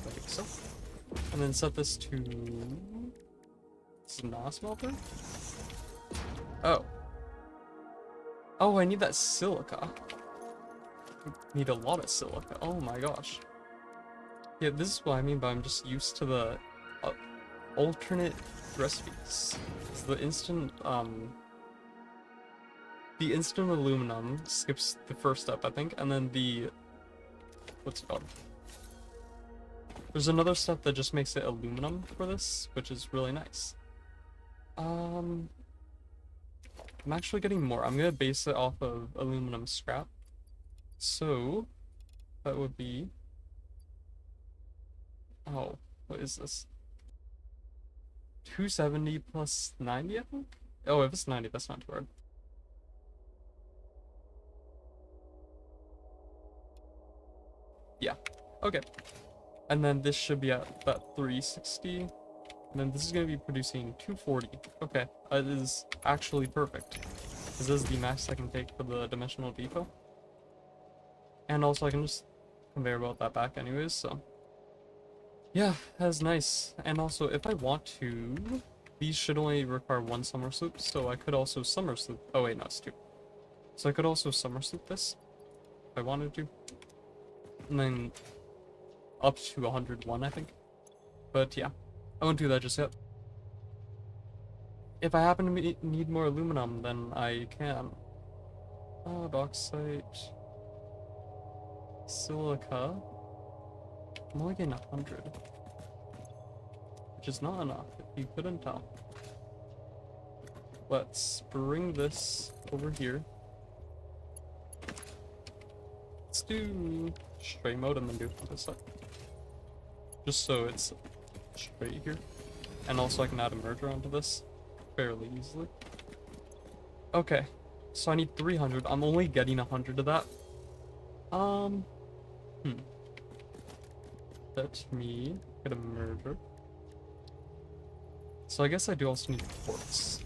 Like so. And then set this to, it's not a smelter? Oh. Oh, I need that silica. I need a lot of silica. Oh my gosh. Yeah, this is what I mean by I'm just used to the alternate recipes. It's the instant aluminum skips the first step, I think, and then the, what's it called? There's another step that just makes it aluminum for this, which is really nice. I'm actually getting more. I'm gonna base it off of aluminum scrap. So, that would be, oh, what is this? 270 plus 90, I think? Oh, if it's 90, that's not too hard. Yeah, okay. And then this should be at that 360. And then this is going to be producing 240. Okay, that is actually perfect. This is the max I can take for the dimensional depot. And also I can just conveyor belt that back anyways, so. Yeah, that's nice. And also, if I want to, these should only require one summer sloop, so I could also summer sloop. Oh wait, no, it's two. So I could also summer sloop this, if I wanted to. And then up to 101, I think. But yeah, I won't do that just yet. If I happen to need more aluminum, then I can. Bauxite. Silica. I'm only getting 100. Which is not enough, if you couldn't tell. Let's bring this over here. Let's do straight mode and then do it from this side. Just so it's straight here. And also I can add a merger onto this. fairly easily. Okay, so I need 300. I'm only getting 100 of that. Let me get a murder. So I guess I do also need quartz.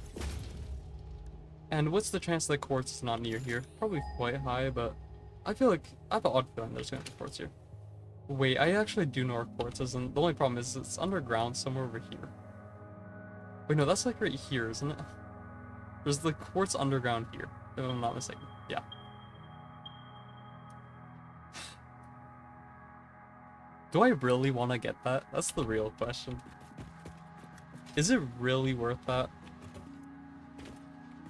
And what's the chance that quartz is not near here? Probably quite high, but I feel like I have an odd feeling there's gonna be quartz here. Wait, I actually do know where quartz is, and the only problem is it's underground somewhere over here. Wait, no, that's like right here, isn't it? There's the quartz underground here, if I'm not mistaken. Yeah. Do I really want to get that? That's the real question. Is it really worth that?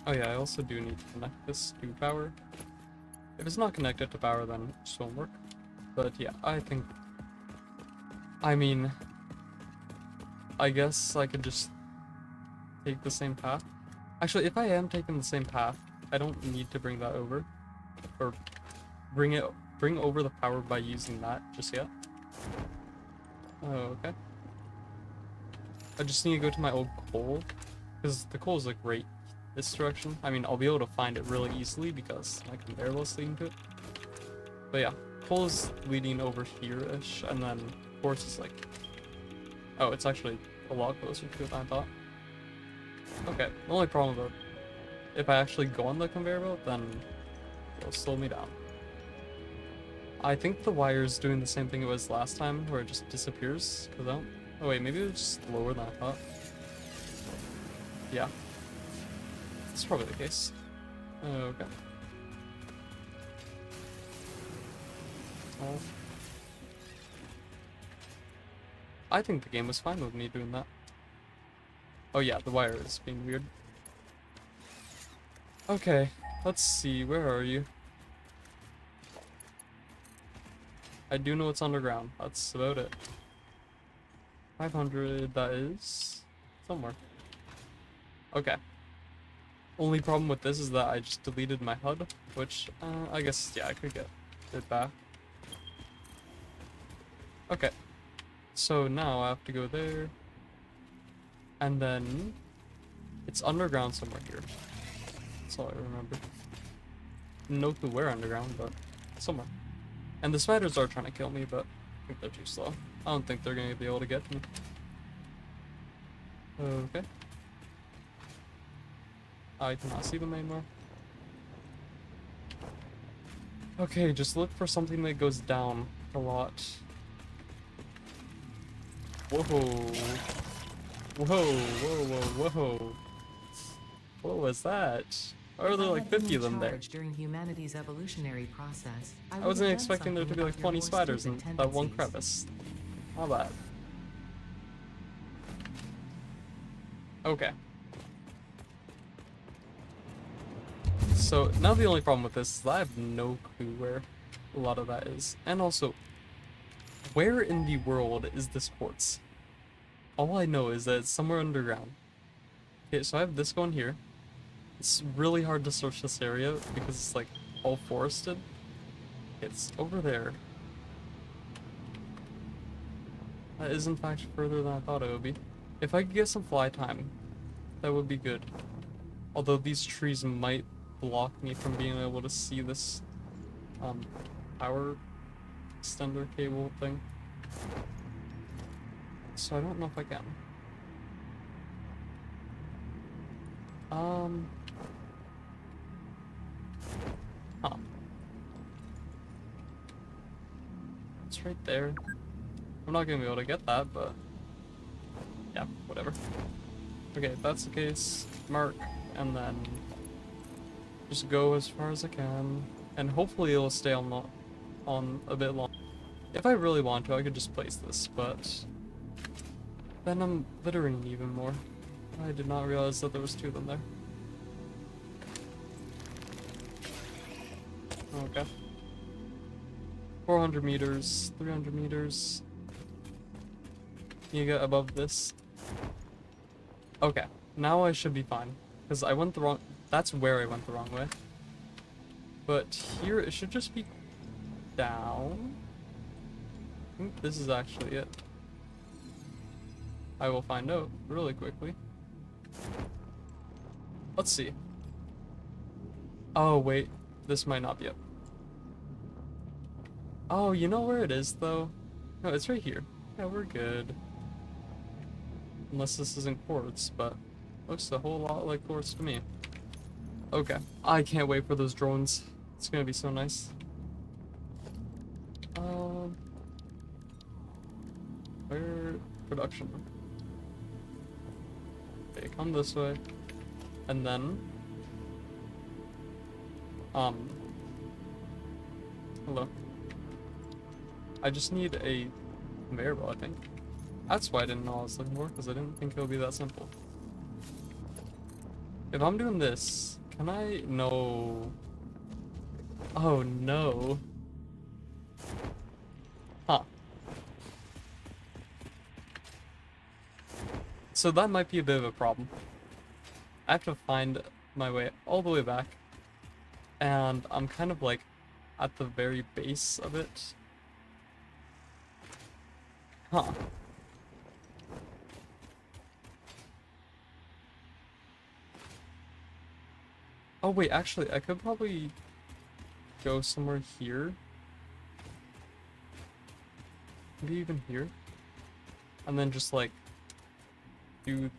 Oh yeah, I also do need to connect this to power. If it's not connected to power, then it just won't work. But yeah, I mean, I guess I could just take the same path. Actually, if I am taking the same path, I don't need to bring that over. Or bring over the power by using that just yet. Oh, okay. I just need to go to my old coal, because the coal is like right this direction. I mean, I'll be able to find it really easily because my conveyor belt's leading to it. But yeah, coal is leading over here-ish, and then quartz is like... Oh, it's actually a lot closer to it than I thought. Okay, the only problem though, if I actually go on the conveyor belt, then it'll slow me down. I think the wire's doing the same thing it was last time, where it just disappears, because I don't... Oh wait, maybe it was just lower than I thought. Yeah. That's probably the case. Okay. Oh. I think the game was fine with me doing that. Oh yeah, the wire is being weird. Okay, let's see, where are you? I do know it's underground, that's about it. 500, that is somewhere. Okay. Only problem with this is that I just deleted my HUD, which, I guess, yeah, I could get it back. Okay. So now I have to go there. And then it's underground somewhere here. That's all I remember. No clue where underground, but somewhere. And the spiders are trying to kill me, but I think they're too slow. I don't think they're gonna be able to get me. Okay. I cannot see them anymore. Okay, just look for something that goes down a lot. Whoa. Whoa, whoa, whoa, whoa. What was that? Why are there like 50 of them there? During humanity's evolutionary process, I wasn't expecting there to be like 20 spiders in that one crevice. How bad. Okay. So now the only problem with this is that I have no clue where a lot of that is. And also, where in the world is this quartz? All I know is that it's somewhere underground. Okay, so I have this going here. It's really hard to search this area because it's like all forested. It's over there. That is in fact further than I thought it would be. If I could get some fly time, that would be good. Although these trees might block me from being able to see this power extender cable thing. So I don't know if I can. Huh. It's right there. I'm not gonna be able to get that, but yeah, whatever. Okay, if that's the case, mark, and then just go as far as I can, and hopefully it'll stay on a bit long. If I really want to, I could just place this, but then I'm littering even more. I did not realize that there was two of them there. Okay. 400 meters, 300 meters. You get above this. Okay, now I should be fine. Because I went the wrong... That's where I went the wrong way. But here, it should just be down. I think this is actually it. I will find out really quickly. Let's see. Oh, wait. This might not be it. Oh, you know where it is, though? No, it's right here. Yeah, we're good. Unless this isn't quartz, but looks a whole lot like quartz to me. Okay. I can't wait for those drones. It's gonna be so nice. Where production? Okay, come this way. And then hello. I just need a conveyor belt, I think. That's why I didn't know I was looking for, because I didn't think it would be that simple. If I'm doing this, can I? No. Oh no. Huh. So that might be a bit of a problem. I have to find my way all the way back. And I'm kind of like at the very base of it. Huh. Oh wait, actually, I could probably go somewhere here. Maybe even here. And then just like do...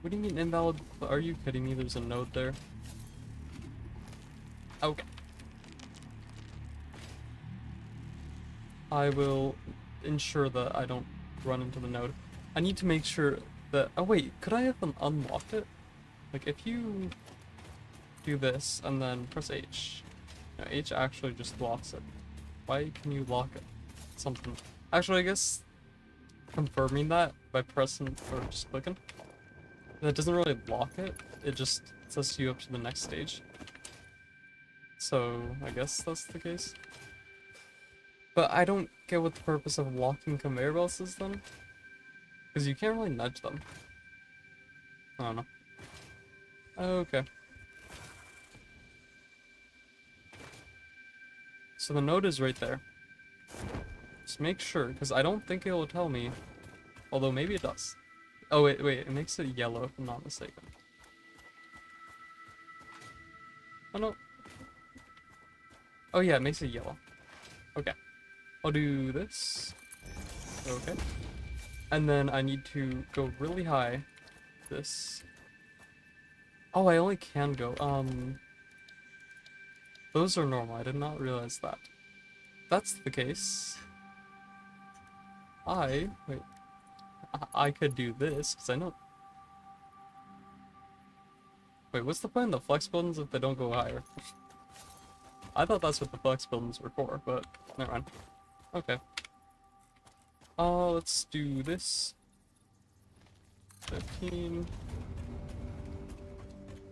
What do you mean invalid? Are you kidding me? There's a node there. Okay. I will ensure that I don't run into the node. I need to make sure that... Oh wait, could I have them unlocked it? Like if you do this and then press H. No, H actually just locks it. Why can you lock it? Something. Actually, I guess confirming that by pressing or just clicking. That doesn't really lock it. It just sets you up to the next stage. So I guess that's the case. But I don't get what the purpose of locking conveyor belts is then. Because you can't really nudge them. I don't know. Okay. So the node is right there. Just make sure, because I don't think it will tell me. Although maybe it does. Oh wait, it makes it yellow if I'm not mistaken. Oh no. Oh yeah, it makes it yellow. Okay. I'll do this. Okay. And then I need to go really high. This. Oh, I only can go. Those are normal. I did not realize that. If that's the case. Wait. I could do this, because I know... Wait, what's the point of the flex buildings if they don't go higher? I thought that's what the flex buildings were for, but never mind. Okay. Let's do this. 15.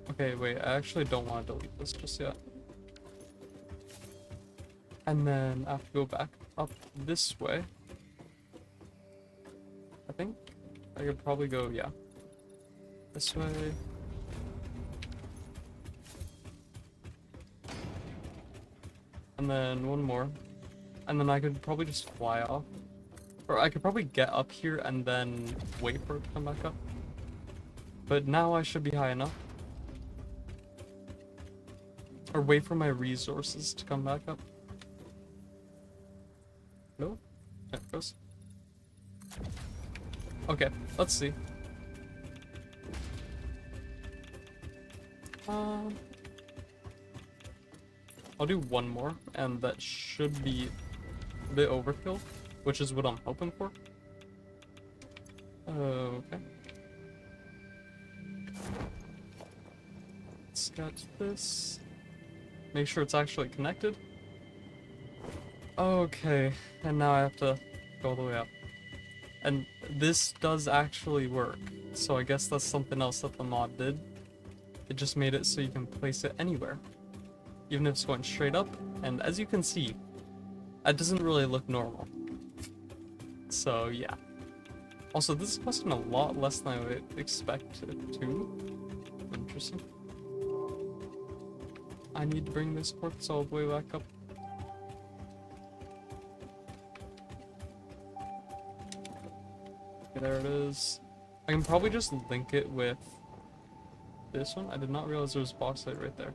Okay, wait, I actually don't want to delete this just yet. And then I have to go back up this way. I think I could probably go, yeah. This way. And then one more. And then I could probably just fly off. Or I could probably get up here and then wait for it to come back up. But now I should be high enough. Or wait for my resources to come back up. No? There it goes. Okay, let's see. I'll do one more, and that should be a bit overkill, which is what I'm hoping for. Okay. Let's get this. Make sure it's actually connected. Okay, and now I have to go all the way up. And this does actually work, so I guess that's something else that the mod did. It just made it so you can place it anywhere, even if it's going straight up. And as you can see, that doesn't really look normal. So yeah. Also, this is costing a lot less than I would expect it to. Interesting. I need to bring this quartz all the way back up. Okay, there it is. I can probably just link it with this one. I did not realize there was bauxite right there.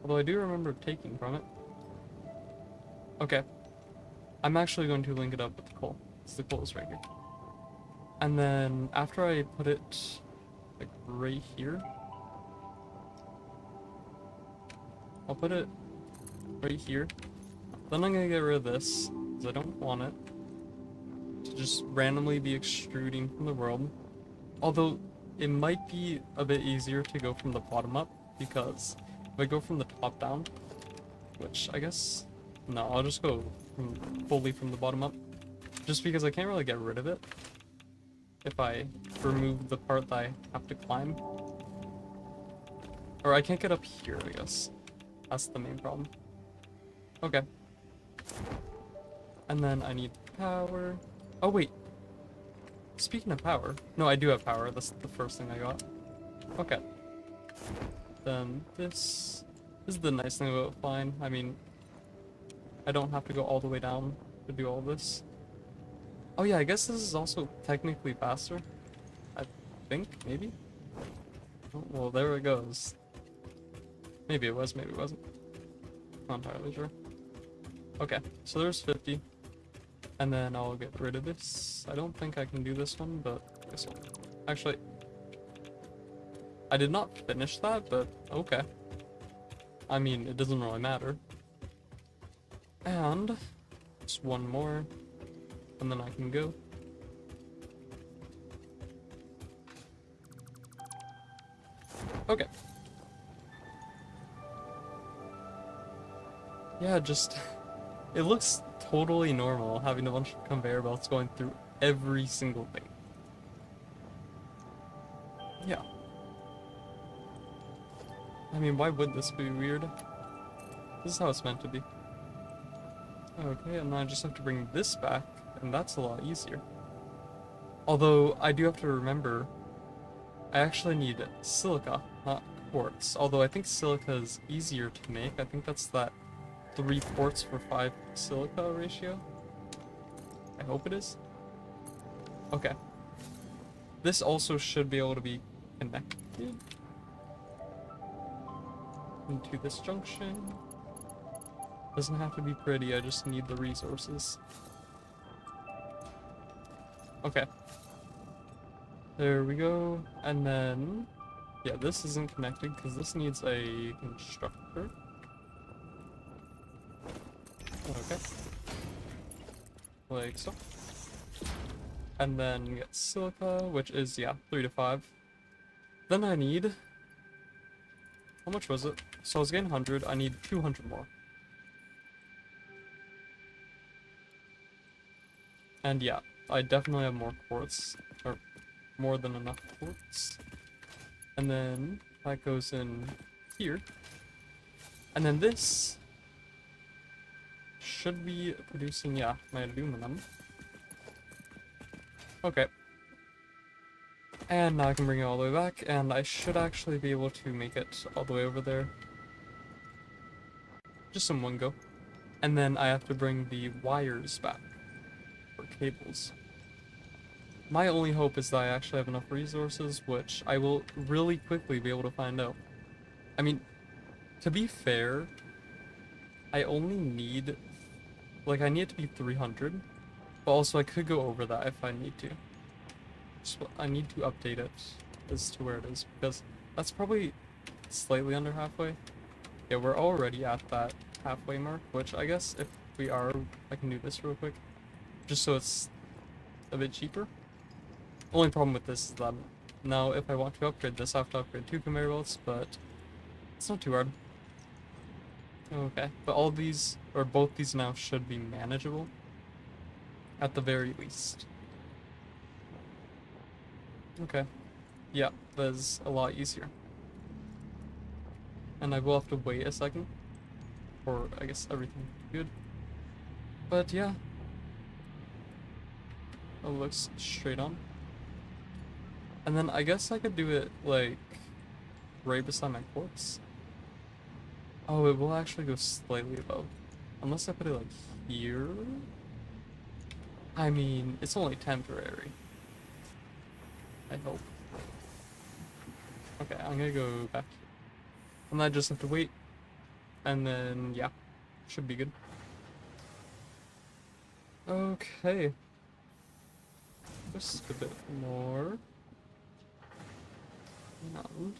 Although I do remember taking from it. Okay. I'm actually going to link it up with the coal. The coal is right here. And then after I put it like right here, I'll put it right here. Then I'm gonna get rid of this because I don't want it to just randomly be extruding from the world. Although it might be a bit easier to go from the bottom up, because if I go from the top down, which I guess, no, I'll just go fully from the bottom up, just because I can't really get rid of it if I remove the part that I have to climb. Or I can't get up here, I guess. That's the main problem. Okay. And then I need power. Oh wait. Speaking of power. No, I do have power. That's the first thing I got. Okay. Then this is the nice thing about flying. I mean, I don't have to go all the way down to do all this. Oh yeah, I guess this is also technically faster. I think, maybe? Oh, well, there it goes. Maybe it was, maybe it wasn't. Not entirely sure. Okay, so there's 50. And then I'll get rid of this. I don't think I can do this one, but I guess I'll... Actually, I did not finish that, but okay. I mean, it doesn't really matter. And just one more, and then I can go. Okay. Yeah, just... It looks totally normal having a bunch of conveyor belts going through every single thing. Yeah. I mean, why would this be weird? This is how it's meant to be. Okay, and then I just have to bring this back, and that's a lot easier. Although, I do have to remember, I actually need silica, not quartz. Although I think silica is easier to make. I think that's that 3 quartz for 5 silica ratio. I hope it is. Okay. This also should be able to be connected into this junction. Doesn't have to be pretty, I just need the resources. Okay. There we go. And then, yeah, this isn't connected because this needs a constructor. Okay. Like so. And then get silica, which is, yeah, 3 to 5. Then I need... How much was it? So I was getting 100, I need 200 more. And yeah, I definitely have more quartz, or more than enough quartz. And then that goes in here. And then this should be producing, yeah, my aluminum. Okay. And now I can bring it all the way back, and I should actually be able to make it all the way over there. Just in one go. And then I have to bring the wires back for cables. My only hope is that I actually have enough resources, which I will really quickly be able to find out. I mean, to be fair, I only need, like, I need it to be 300, but also I could go over that if I need to. So I need to update it as to where it is, because that's probably slightly under halfway. Yeah, we're already at that halfway mark, which I guess if we are, I can do this real quick, just so it's a bit cheaper. Only problem with this is that now if I want to upgrade this, I have to upgrade 2 conveyor belts, but it's not too hard. Okay, but all these, or both these now should be manageable, at the very least. Okay, yeah, that's a lot easier. And I will have to wait a second for, I guess, everything to be good. But yeah, it looks straight on. And then I guess I could do it, like, right beside my quartz. Oh, it will actually go slightly above. Unless I put it, like, here? I mean, it's only temporary. I hope. Okay, I'm gonna go back. And I just have to wait. And then, yeah, should be good. Okay. Just a bit more. And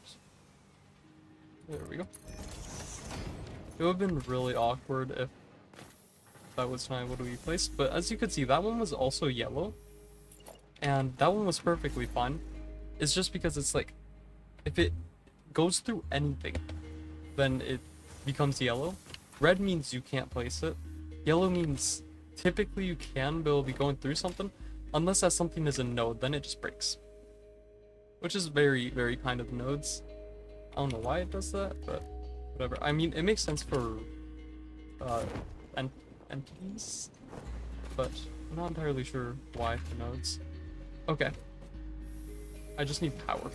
there we go. It would have been really awkward if that was not able to be placed, but as you could see, that one was also yellow. And that one was perfectly fine. It's just because it's like, if it goes through anything, then it becomes yellow. Red means you can't place it. Yellow means typically you can, but it'll be going through something. Unless that something is a node, then it just breaks. Which is very, very kind of nodes. I don't know why it does that, but whatever. I mean, it makes sense for entities, but I'm not entirely sure why for nodes. Okay. I just need power.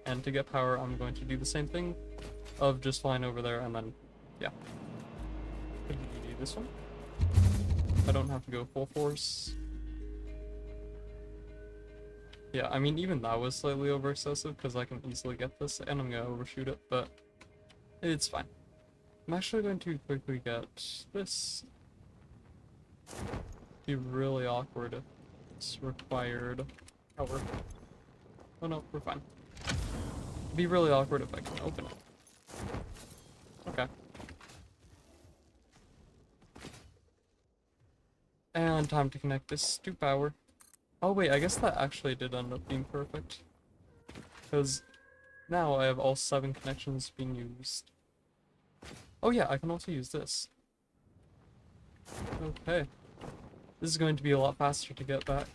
And to get power, I'm going to do the same thing of just flying over there and then, yeah. Could we do this one? I don't have to go full force. Yeah, I mean, even that was slightly over excessive because I can easily get this and I'm gonna overshoot it, but it's fine. I'm actually going to quickly get this. Be really awkward if it's required power. Oh no, we're fine. Be really awkward if I can open it. Okay. And time to connect this to power. Oh wait, I guess that actually did end up being perfect. Because now I have all 7 connections being used. Oh yeah, I can also use this. Okay. This is going to be a lot faster to get back.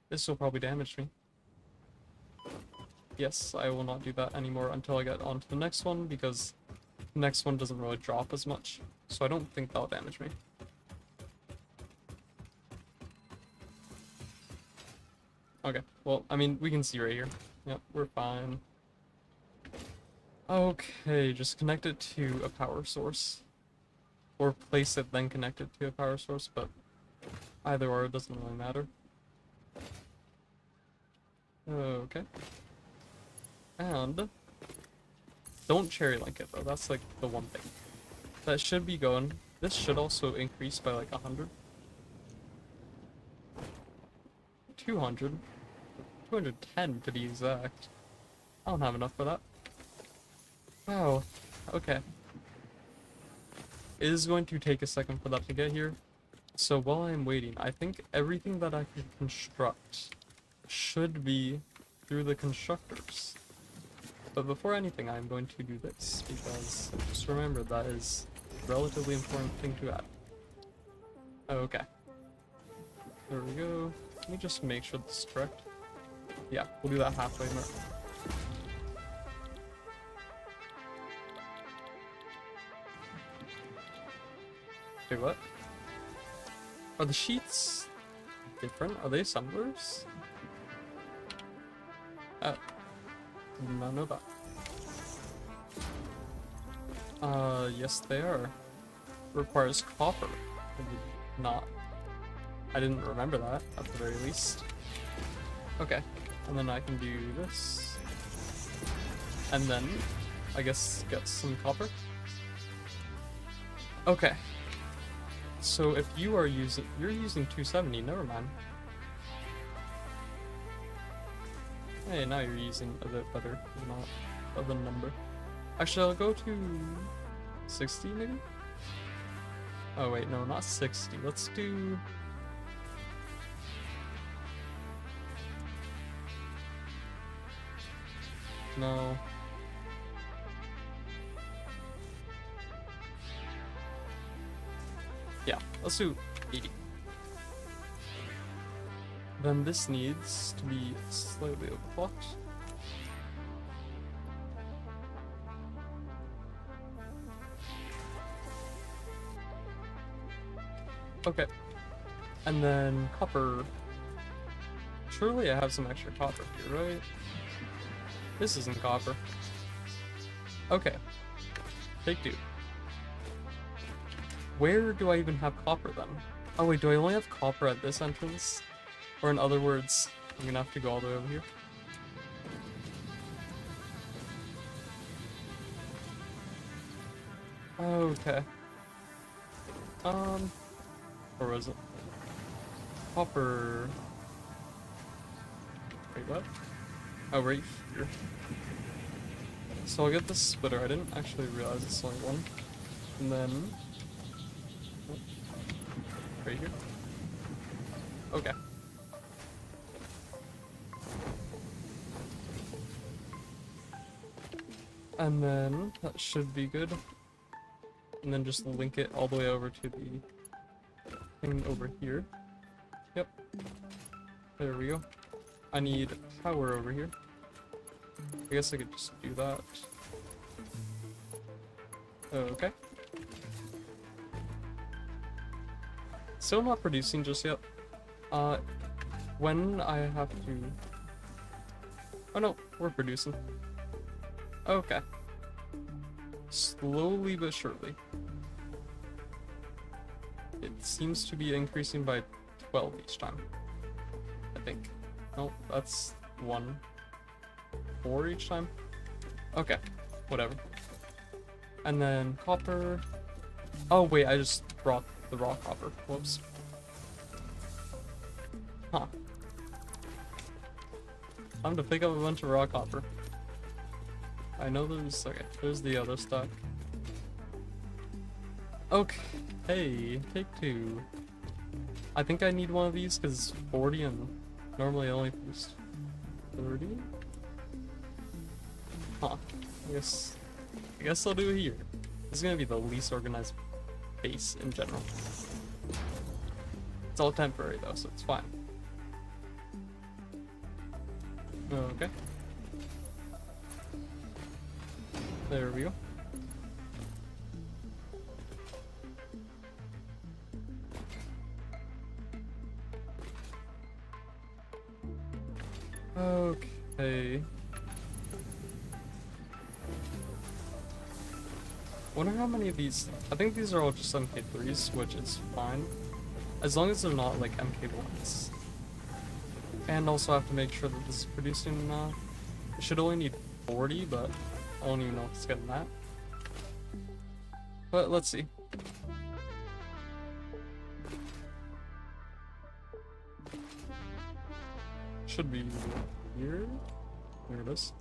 This will probably damage me. Yes, I will not do that anymore until I get onto the next one, because the next one doesn't really drop as much. So I don't think that'll damage me. Okay, well, I mean, we can see right here. Yep, we're fine. Okay, just connect it to a power source. Or place it, then connect it to a power source, but either or, it doesn't really matter. Okay. And don't cherry link it though, that's like the one thing. That should be going. This should also increase by like 100. 200. 210 to be exact. I don't have enough for that. Wow. Okay. It is going to take a second for that to get here. So while I'm waiting, I think everything that I can construct should be through the constructors. But before anything, I'm going to do this, because just remember that is a relatively important thing to add. Okay. There we go. Let me just make sure this is correct. Yeah, we'll do that halfway mark. Wait, what? Are the sheets different? Are they assemblers? Oh. Did not know that. Yes they are. Requires copper. I didn't remember that, at the very least. Okay. And then I can do this. And then, I guess, get some copper. Okay. So if you're using 270, never mind. Hey, now you're using a bit better, not of a number. Actually, I'll go to 60 maybe? Oh wait, no, not 60. Let's do... No. Yeah, let's do 80. Then this needs to be slightly overclocked. Okay. And then copper. Surely I have some extra copper here, right? This isn't copper. Okay. Take 2. Where do I even have copper then? Oh wait, do I only have copper at this entrance? Or in other words, I'm gonna have to go all the way over here. Okay. Where was it? Copper. Wait, what? Oh, right here. So I'll get this splitter. I didn't actually realize it's only one. And then... oh, right here. Okay. And then that should be good. And then just link it all the way over to the thing over here. Yep. There we go. I need power over here. I guess I could just do that. Okay. Still not producing just yet. When I have to... oh no, we're producing. Okay. Slowly but surely. It seems to be increasing by 12 each time. I think. Nope, that's 1. 4 each time? Okay, whatever. And then copper... oh wait, I just brought the raw copper. Whoops. Huh. Time to pick up a bunch of raw copper. I know there's... okay, there's the other stack. Okay, hey, take 2. I think I need one of these because it's 40 and normally I only produce 30? Huh. I guess I'll do it here. This is gonna be the least organized base in general. It's all temporary though, so it's fine. Okay. There we go. Okay. Wonder how many of these... I think these are all just MK3s, which is fine. As long as they're not like MK1s. And also have to make sure that this is producing... it should only need 40, but I don't even know if it's getting that. But let's see. Should be here. There it is.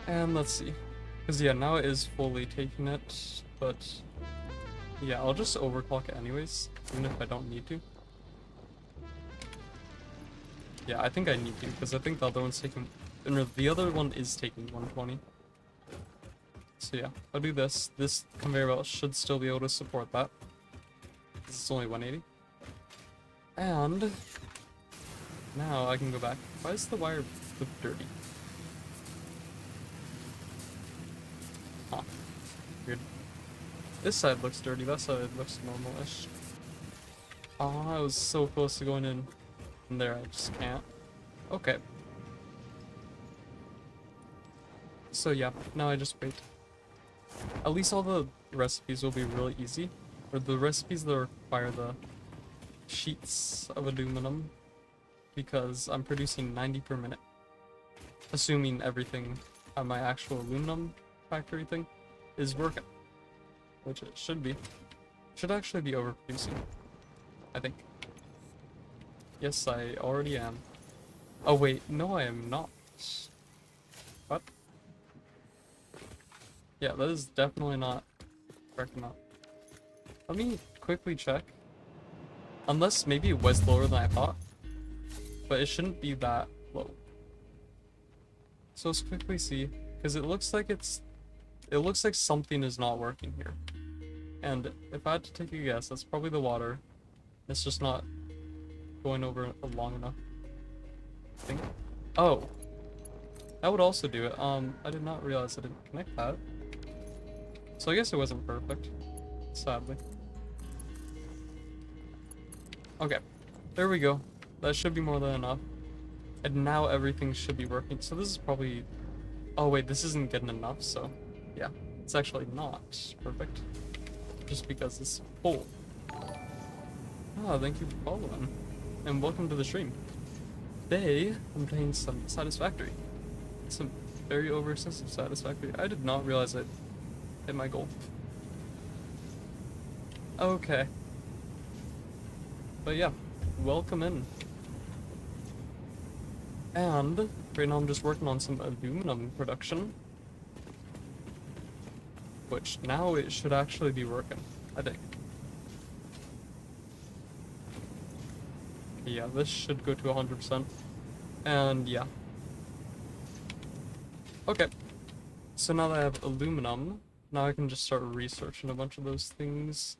And let's see. Because yeah, now it is fully taking it, but yeah, I'll just overclock it anyways, even if I don't need to. Yeah, I think I need to, because I think the other one's taking... no, the other one is taking 120. So yeah, I'll do this. This conveyor belt should still be able to support that. It's only 180. And now I can go back. Why does the wire look dirty? Huh. Weird. This side looks dirty, that side looks normal-ish. Oh, I was so close to going in there, I just can't. Okay. So yeah, now I just wait. At least all the recipes will be really easy. Or the recipes that require the sheets of aluminum. Because I'm producing 90 per minute. Assuming everything at my actual aluminum factory thing is working. Which it should be. Should actually be overproducing. I think. Yes, I already am. Oh wait, no I am not. What? Yeah, that is definitely not correct amount. Let me quickly check. Unless maybe it was lower than I thought. But it shouldn't be that low. So let's quickly see. Because it looks like something is not working here. And if I had to take a guess, that's probably the water. It's just not going over long enough. I think. Oh. That would also do it. I did not realize I didn't connect that. So I guess it wasn't perfect. Sadly. Okay. There we go. That should be more than enough. And now everything should be working. So this is probably... oh wait, this isn't getting enough, so... yeah. It's actually not perfect. Just because it's full. Ah, thank you for following. And welcome to the stream. Today, I'm playing some Satisfactory. Some very oversensitive Satisfactory. I did not realize I hit my goal. Okay. But yeah, welcome in. And right now I'm just working on some aluminum production, which now it should actually be working, I think. Yeah, this should go to 100%. And yeah. Okay. So now that I have aluminum, now I can just start researching a bunch of those things.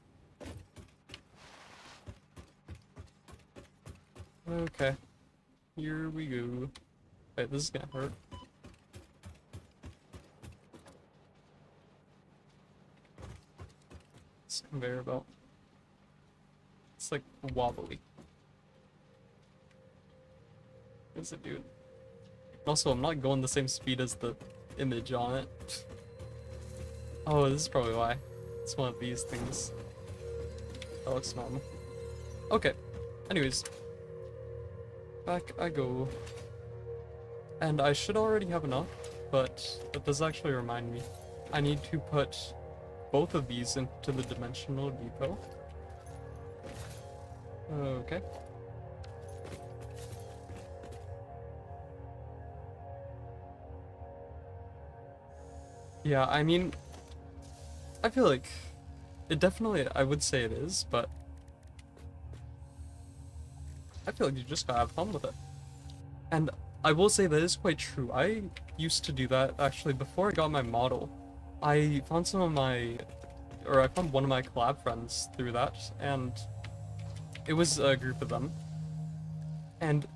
Okay. Here we go. Wait, this is gonna hurt. This conveyor belt. It's like wobbly. Is it, dude? Also, I'm not going the same speed as the image on it. Oh, this is probably why. It's one of these things. That looks normal. Okay. Anyways. Back I go. And I should already have enough, but that does actually remind me. I need to put both of these into the dimensional depot. Okay. Yeah, I mean, I feel like it definitely, I would say it is, but I feel like you just gotta have fun with it. And I will say that is quite true. I used to do that actually before I got my model. I found I found one of my collab friends through that, and it was a group of them. And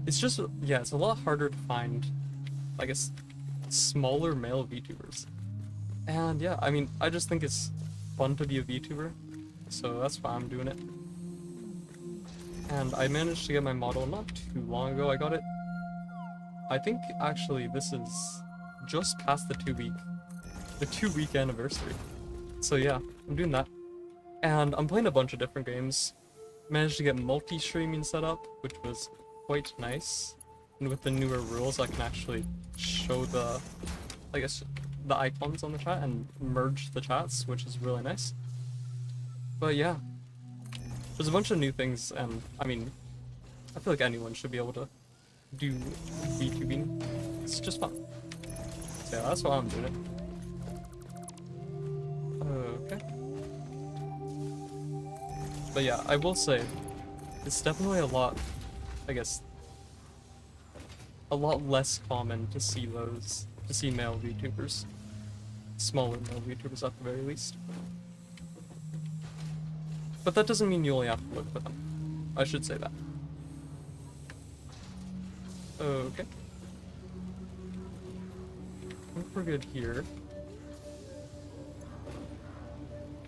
it's just, yeah, it's a lot harder to find, I guess, smaller male VTubers. And yeah, I mean, I just think it's fun to be a VTuber, so that's why I'm doing it. And I managed to get my model not too long ago. I got it, I think actually this is just past the 2-week anniversary. So yeah, I'm doing that. And I'm playing a bunch of different games. Managed to get multi-streaming set up, which was quite nice. And with the newer rules, I can actually show the, I guess, the icons on the chat and merge the chats, which is really nice. But yeah, there's a bunch of new things, and I mean, I feel like anyone should be able to do VTubing. It's just fun. So yeah, that's why I'm doing it. Okay. But yeah, I will say, it's definitely a lot, I guess, a lot less common to see male VTubers. Smaller male VTubers at the very least. But that doesn't mean you only have to look for them. I should say that. Okay. I think we're good here.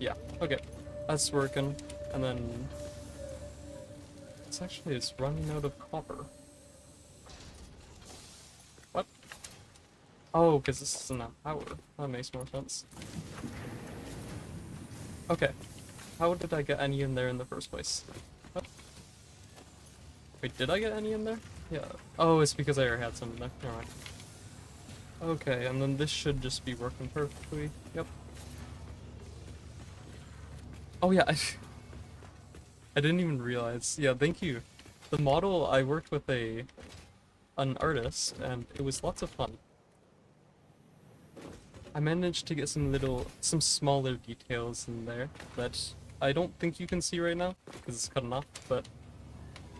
Yeah, okay. That's working. And then it's running out of copper. What? Oh, because this isn't a power. That makes more sense. Okay. How did I get any in there in the first place? What? Wait, did I get any in there? Yeah. Oh, it's because I already had some in there. Never mind. Okay, and then this should just be working perfectly. Yep. Oh yeah, I didn't even realize. Yeah, thank you. The model, I worked with an artist, and it was lots of fun. I managed to get some smaller details in there that I don't think you can see right now, because it's cutting off, but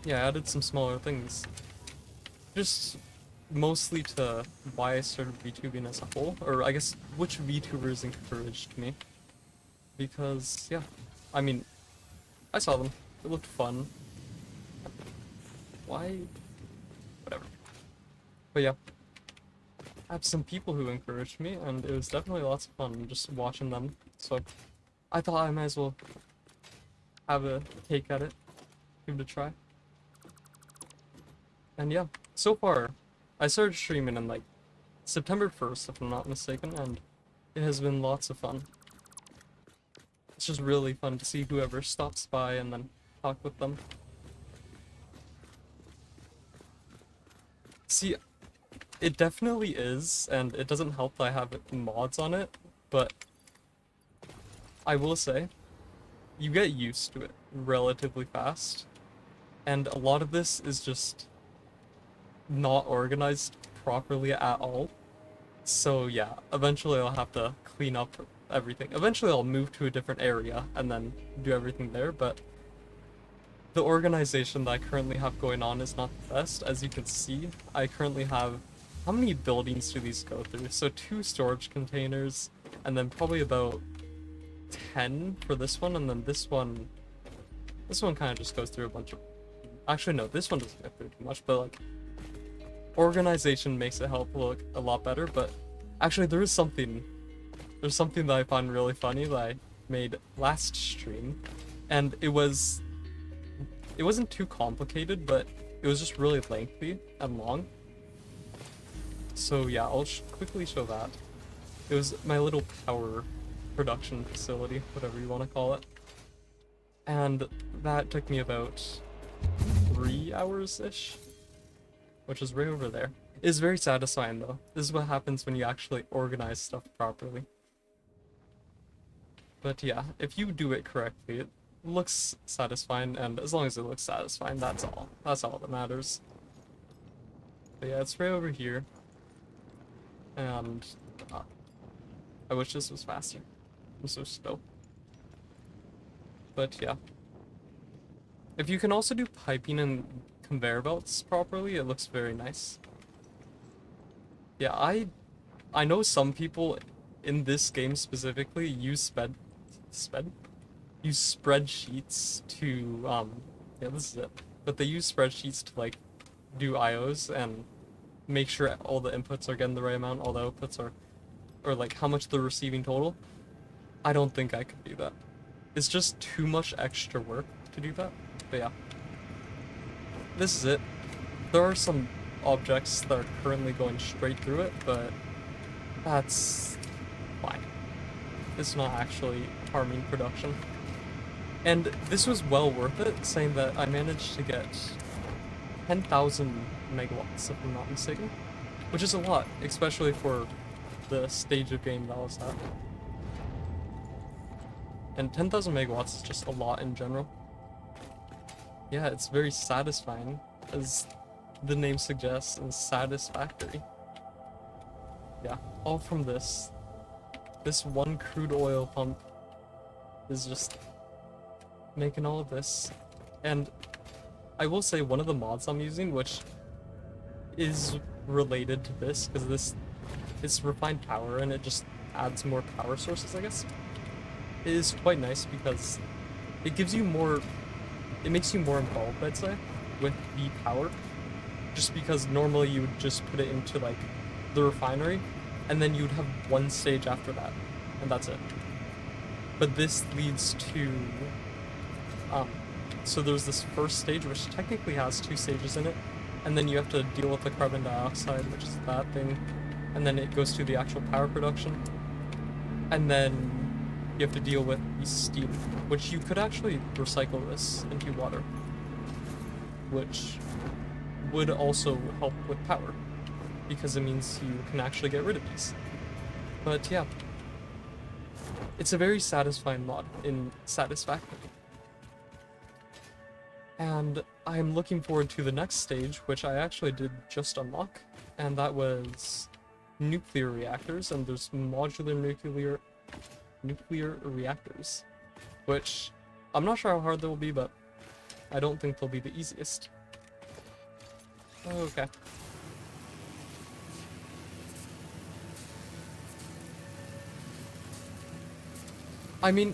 yeah, I added some smaller things. Just mostly to why I started VTubing as a whole, or I guess which VTubers encouraged me. Because, yeah, I mean, I saw them. It looked fun. Why? Whatever. But yeah, I have some people who encouraged me, and it was definitely lots of fun just watching them. So I thought I might as well have a take at it, give it a try. And yeah, so far, I started streaming in like September 1st, if I'm not mistaken, and it has been lots of fun. It's just really fun to see whoever stops by and then talk with them. See, it definitely is, and it doesn't help that I have mods on it, but I will say, you get used to it relatively fast. And a lot of this is just not organized properly at all. So yeah, eventually I'll have to clean up everything. Eventually I'll move to a different area and then do everything there, but the organization that I currently have going on is not the best. As you can see, I currently have... How many buildings do these go through? So 2 storage containers, and then probably about 10 for this one, and then this one... This one kind of just goes through a bunch of... Actually, no, this one doesn't go through too much, but like... Organization makes it help look a lot better, but... Actually, there is something... There's something that I find really funny that I made last stream, and it was... It wasn't too complicated, but it was just really lengthy and long. So yeah, I'll quickly show that. It was my little power production facility, whatever you want to call it. And that took me about 3 hours-ish, which is right over there. It is very satisfying though. This is what happens when you actually organize stuff properly. But yeah, if you do it correctly, it looks satisfying, and as long as it looks satisfying, that's all. That's all that matters. But yeah, it's right over here. And I wish this was faster. I'm so slow. But yeah. If you can also do piping and conveyor belts properly, it looks very nice. Yeah, I know some people in this game specifically use use spreadsheets to yeah, this is it. But they use spreadsheets to like do IOs and make sure all the inputs are getting the right amount, all the outputs are, or like how much they're receiving total. I don't think I could do that. It's just too much extra work to do that. But yeah. This is it. There are some objects that are currently going straight through it, but that's fine. It's not actually harming production. And this was well worth it, saying that I managed to get 10,000 megawatts, if I'm not mistaken. Which is a lot, especially for the stage of game that I was at. And 10,000 megawatts is just a lot in general. Yeah, it's very satisfying, as the name suggests, and satisfactory. Yeah, all from this. This one crude oil pump is just making all of this. And I will say one of the mods I'm using, which is related to this, because this is refined power and it just adds more power sources, I guess. It is quite nice because it gives you more, it makes you more involved, I'd say, with the power. Just because normally you would just put it into like the refinery and then you'd have one stage after that, and that's it. But this leads to, so there's this first stage, which technically has 2 stages in it, and then you have to deal with the carbon dioxide, which is that thing, and then it goes to the actual power production, and then you have to deal with the steam, which you could actually recycle this into water, which would also help with power, because it means you can actually get rid of these. But yeah, it's a very satisfying mod in Satisfactory. And I'm looking forward to the next stage, which I actually did just unlock, and that was nuclear reactors, and there's modular nuclear reactors, which I'm not sure how hard they will be, but I don't think they'll be the easiest. Okay. I mean,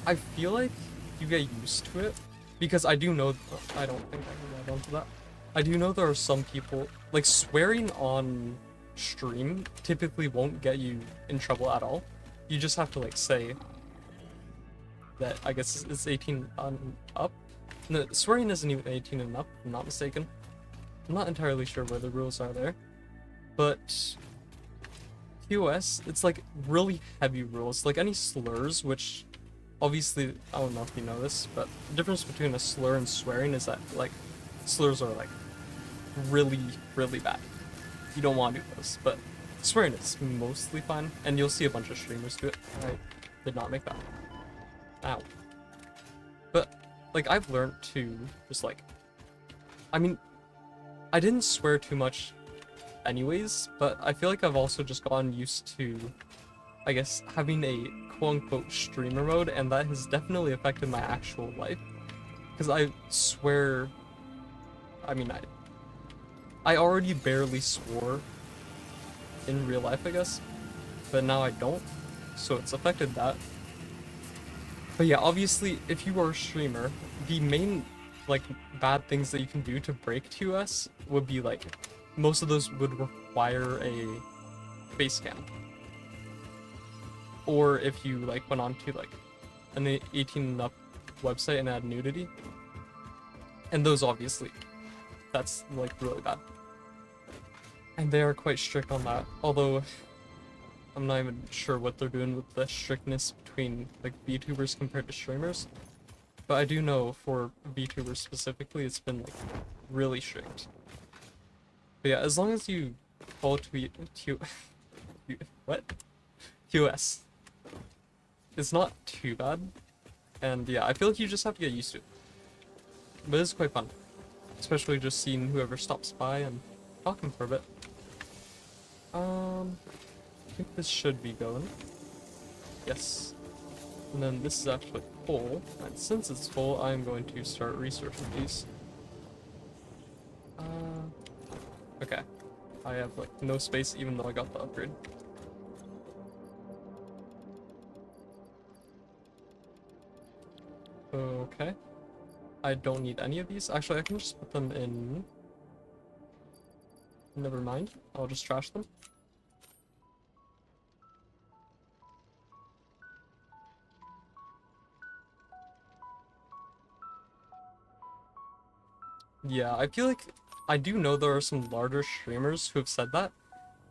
I feel like you get used to it, because I do know, I don't think I can get onto that. I do know there are some people, like swearing on stream typically won't get you in trouble at all. You just have to like say that, I guess it's 18 and up. No, swearing isn't even 18 and up, if I'm not mistaken. I'm not entirely sure where the rules are there. But QoS, it's like really heavy rules. Like any slurs, which obviously, I don't know if you know this, but the difference between a slur and swearing is that like slurs are like really, really bad. You don't want to do those, but swearing is mostly fine, and you'll see a bunch of streamers do it. I did not make that. Ow. But, like, I've learned to just, like... I mean, I didn't swear too much anyways, but I feel like I've also just gotten used to, I guess, having a quote-unquote streamer mode, and that has definitely affected my actual life. Because I swear... I mean, I already barely swore in real life, I guess, but now I don't, so it's affected that. But yeah, obviously, if you are a streamer, the main, like, bad things that you can do to break TOS would be, like, most of those would require a face cam. Or if you, like, went on to, like, an 18 and up website and had nudity. And those, obviously, that's, like, really bad. And they are quite strict on that, although I'm not even sure what they're doing with the strictness between, like, VTubers compared to streamers. But I do know for VTubers specifically, it's been, like, really strict. But yeah, as long as you follow what? TOS. It's not too bad. And yeah, I feel like you just have to get used to it. But it's quite fun. Especially just seeing whoever stops by and talking for a bit. I think this should be going. Yes. And then this is actually full. And since it's full, I'm going to start researching these. Okay. I have, like, no space even though I got the upgrade. Okay. I don't need any of these. Actually, I can just put them in... Never mind. I'll just trash them. Yeah, I feel like I do know there are some larger streamers who have said that,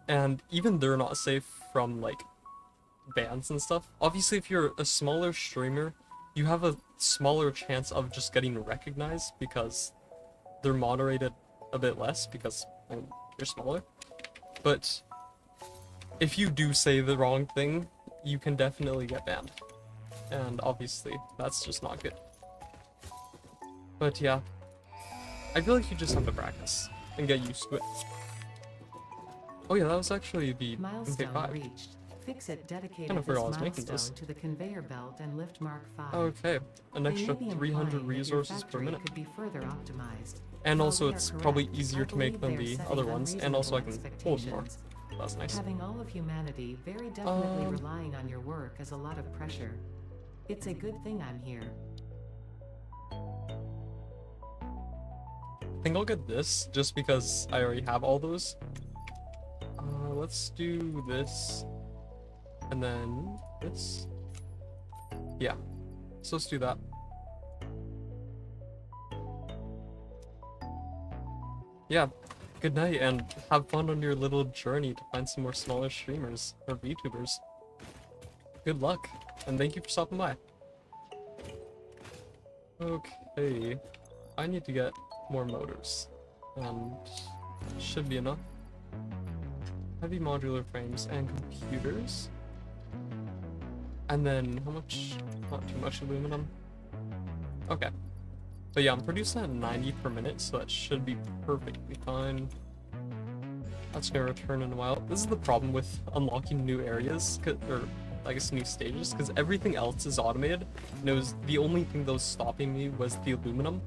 and even they're not safe from, like, bans and stuff. Obviously, if you're a smaller streamer, you have a smaller chance of just getting recognized because they're moderated a bit less because, I mean, you're smaller. But if you do say the wrong thing, you can definitely get banned. And obviously, that's just not good. But yeah, I feel like you just have to practice and get used to it. Oh yeah, that was actually the Milestone MK5. reached. Fix-It dedicated Kinda forgot I this was making this. milestone to the conveyor belt and lift Mark 5. Okay, an They extra may be 300 implying that your resources per factory minute. could be further optimized. And While also they are it's probably correct, easier I to make believe than they are the other setting ones, and also I can unreasonable hold more. expectations. That's nice. Having all of humanity very definitely relying on your work is a lot of pressure. It's a good thing I'm here. I think I'll get this, just because I already have all those. Let's do this. And then this. Yeah. So let's do that. Yeah. Good night, and have fun on your little journey to find some more smaller streamers or VTubers. Good luck, and thank you for stopping by. Okay. I need to get more motors. And should be enough. Heavy modular frames and computers. And then how much? Not too much aluminum. Okay. But yeah, I'm producing at 90 per minute, so that should be perfectly fine. That's gonna return in a while. This is the problem with unlocking new areas, or I guess new stages, because everything else is automated. And it was the only thing that was stopping me was the aluminum.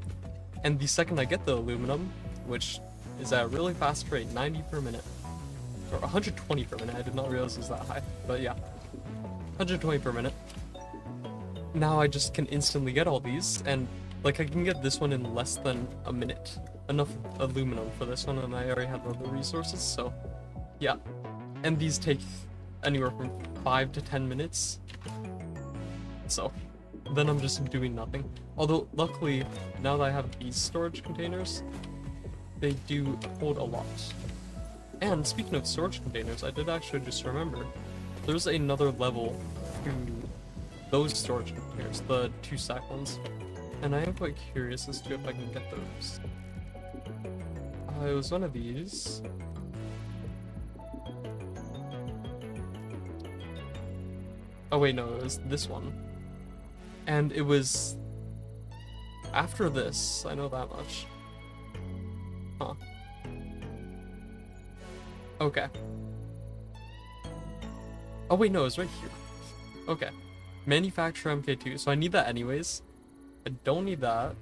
And the second I get the aluminum, which is at a really fast rate, 90 per minute, or 120 per minute, I did not realize it was that high, but yeah, 120 per minute. Now I just can instantly get all these, and like I can get this one in less than a minute. Enough aluminum for this one, and I already have other resources, so yeah. And these take anywhere from 5 to 10 minutes, so then I'm just doing nothing. Although luckily, now that I have these storage containers, they do hold a lot. And speaking of storage containers, I did actually just remember, there's another level to those storage containers, the 2-stack ones. And I am quite curious as to if I can get those. It was one of these. Oh wait, no, it was this one. And it was after this, I know that much. Huh. Okay. Oh wait, no, it's right here. Okay. Manufacture MK2, so I need that anyways. I don't need that.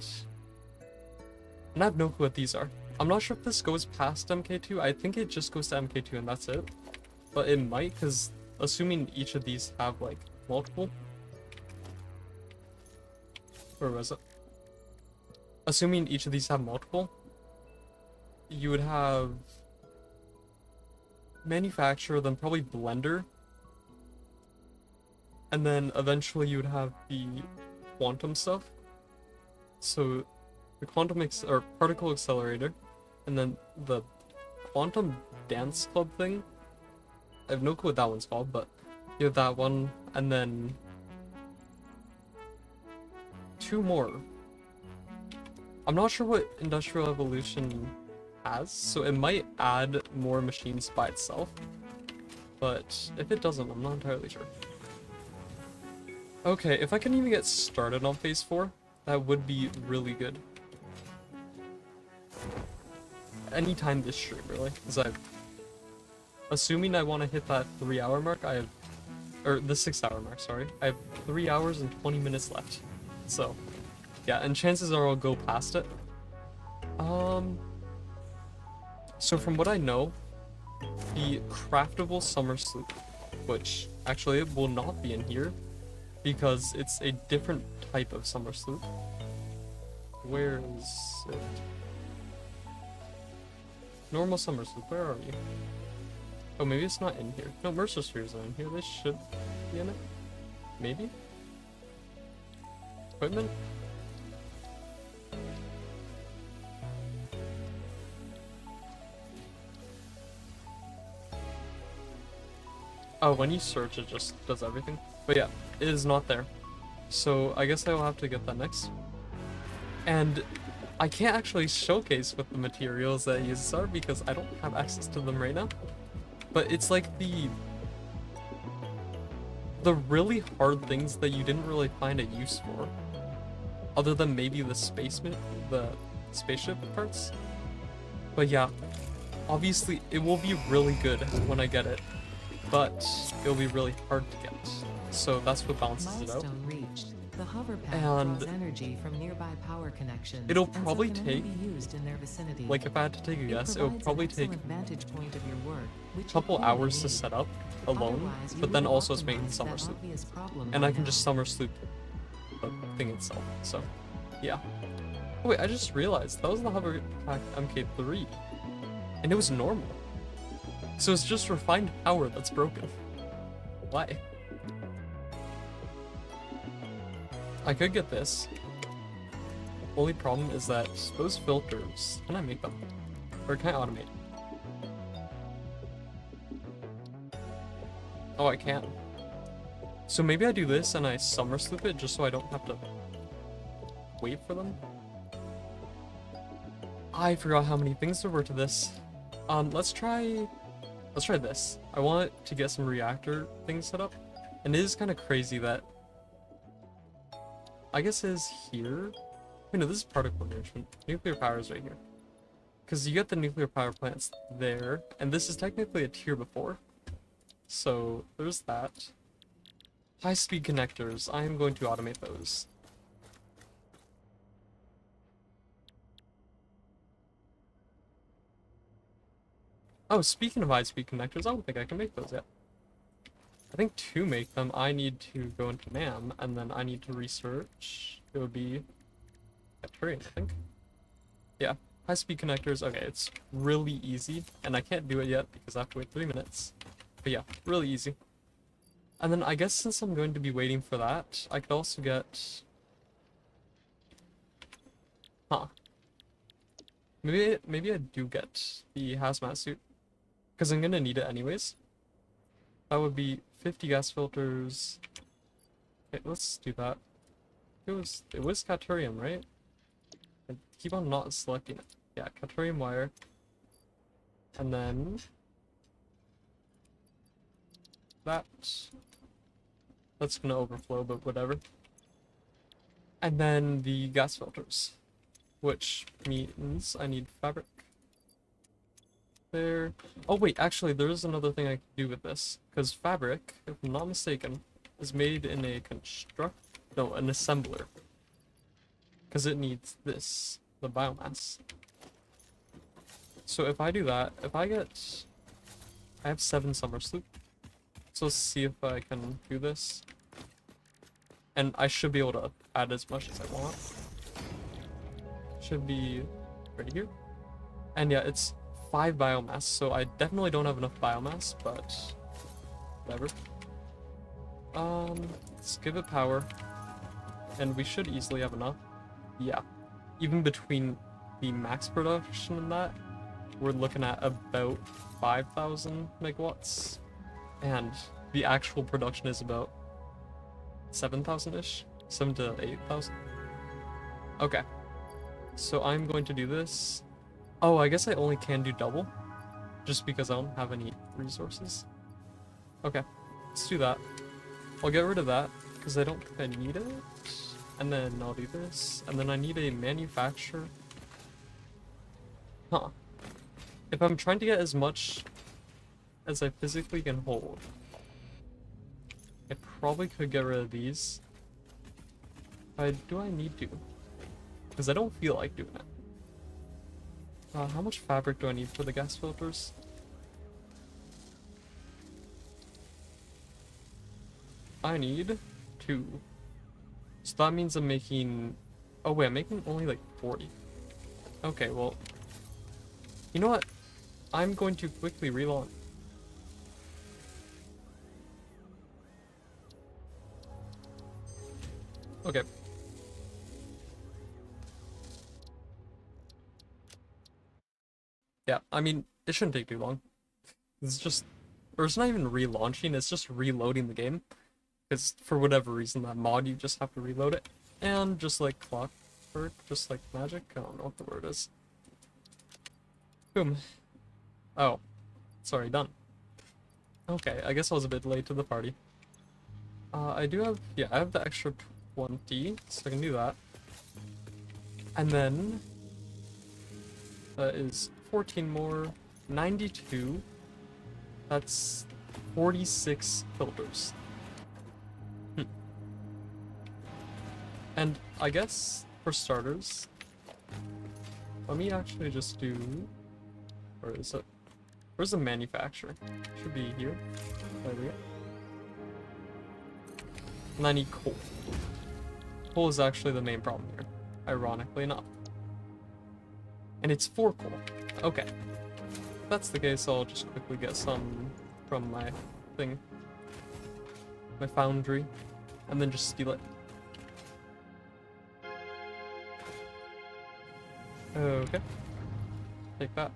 And I have no clue what these are. I'm not sure if this goes past MK2. I think it just goes to MK2 and that's it. But it might, because assuming each of these have, like, multiple. Where was it? Assuming each of these have multiple, you would have manufacturer, then probably blender. And then eventually you would have the quantum stuff. So the quantum or particle accelerator, and then the quantum dance club thing. I have no clue what that one's called, but you have that one, and then two more. I'm not sure what Industrial Evolution has, so it might add more machines by itself, but if it doesn't, I'm not entirely sure. Okay, if I can even get started on phase 4, that would be really good. Anytime this stream, really, because assuming I want to hit that 3-hour mark, I have, or the 6-hour mark, sorry, I have 3 hours and 20 minutes left. So, yeah, and chances are I'll go past it. So from what I know, the craftable summer sloop, which actually it will not be in here, because it's a different type of summer sloop. Where is it? Normal summer sloop, where are you? Oh, maybe it's not in here. No, Mercer Spheres are in here. They should be in it. Maybe? Equipment? Oh, when you search, it just does everything. But yeah, it is not there. So I guess I will have to get that next. And I can't actually showcase what the materials that it uses are because I don't have access to them right now. But it's like the really hard things that you didn't really find a use for. Other than maybe the spaceship parts. But yeah, obviously it will be really good when I get it. But it'll be really hard to get. So that's what balances it out. Milestone reached. The hover pad And draws energy from nearby power connections. it'll and so probably can only take, be used in their vicinity. like if I had to take a guess, it'll provides probably an take excellent vantage point of your work, which a you couple clearly hours to need. set up alone, Otherwise, you but then would also it's making optimize summer that sloop. obvious problem And by I can now. just summer sloop the thing itself, so yeah. Oh wait, I just realized that was the hover pack MK3, and it was normal. So it's just refined power that's broken. Why? I could get this. Only problem is that those filters, can I make them? Or can I automate? Oh, I can. So maybe I do this and I summer sloop it just so I don't have to wait for them. I forgot how many things there were to this. Let's try this. I want to get some reactor things set up. And it is kind of crazy that I guess it is here. Wait, no, this is particle enrichment. Nuclear power is right here. Because you get the nuclear power plants there, and this is technically a tier before. So there's that. High-speed connectors. I am going to automate those. Oh, speaking of high-speed connectors, I don't think I can make those yet. I think to make them, I need to go into NAM, and then I need to research. It would be Bacterium, I think. Yeah, high-speed connectors. Okay, it's really easy, and I can't do it yet because I have to wait 3 minutes. But yeah, really easy. And then I guess since I'm going to be waiting for that, I could also get... Huh. Maybe I do get the hazmat suit. Because I'm gonna need it anyways. That would be 50 gas filters. Okay, let's do that. It was Caterium, right? I keep on not selecting it. Yeah, Caterium wire. And then that's gonna overflow, but whatever. And then the gas filters, which means I need fabric. There. Oh wait, actually there is another thing I can do with this, because fabric, if I'm not mistaken, is made in a an assembler. Because it needs this, the biomass. So if I do that, I have 7 summer sloop. So let's see if I can do this. And I should be able to add as much as I want. Should be right here. And yeah, it's 5 biomass, so I definitely don't have enough biomass, but whatever. Let's give it power. And we should easily have enough. Yeah. Even between the max production and that, we're looking at about 5,000 megawatts. And the actual production is about 7,000-ish? 7 to 8,000? Okay. So I'm going to do this. Oh, I guess I only can do double. Just because I don't have any resources. Okay. Let's do that. I'll get rid of that, because I don't think I need it. And then I'll do this. And then I need a manufacturer. Huh. If I'm trying to get as much as I physically can hold, I probably could get rid of these. Do I need to? Because I don't feel like doing it. How much fabric do I need for the gas filters? I need 2. So that means I'm making... Oh wait, I'm making only like 40. Okay, well... You know what? I'm going to quickly relaunch. Okay. Yeah, I mean, it shouldn't take too long. It's just... Or it's not even relaunching, it's just reloading the game. Because for whatever reason, that mod, you just have to reload it. And just like clockwork, just like magic, I don't know what the word is. Boom. Oh. Sorry, done. Okay, I guess I was a bit late to the party. I do have, yeah, I have the extra 20, so I can do that. And then, that is 14 more, 92, that's 46 filters. And I guess, for starters, let me actually just do, where is it? Where's the manufacturer? Should be here. There we go. And I need coal. Coal is actually the main problem here, ironically enough. And it's 4 coal. Okay. If that's the case, I'll just quickly get some from my thing. My foundry. And then just steal it. Okay. Take that.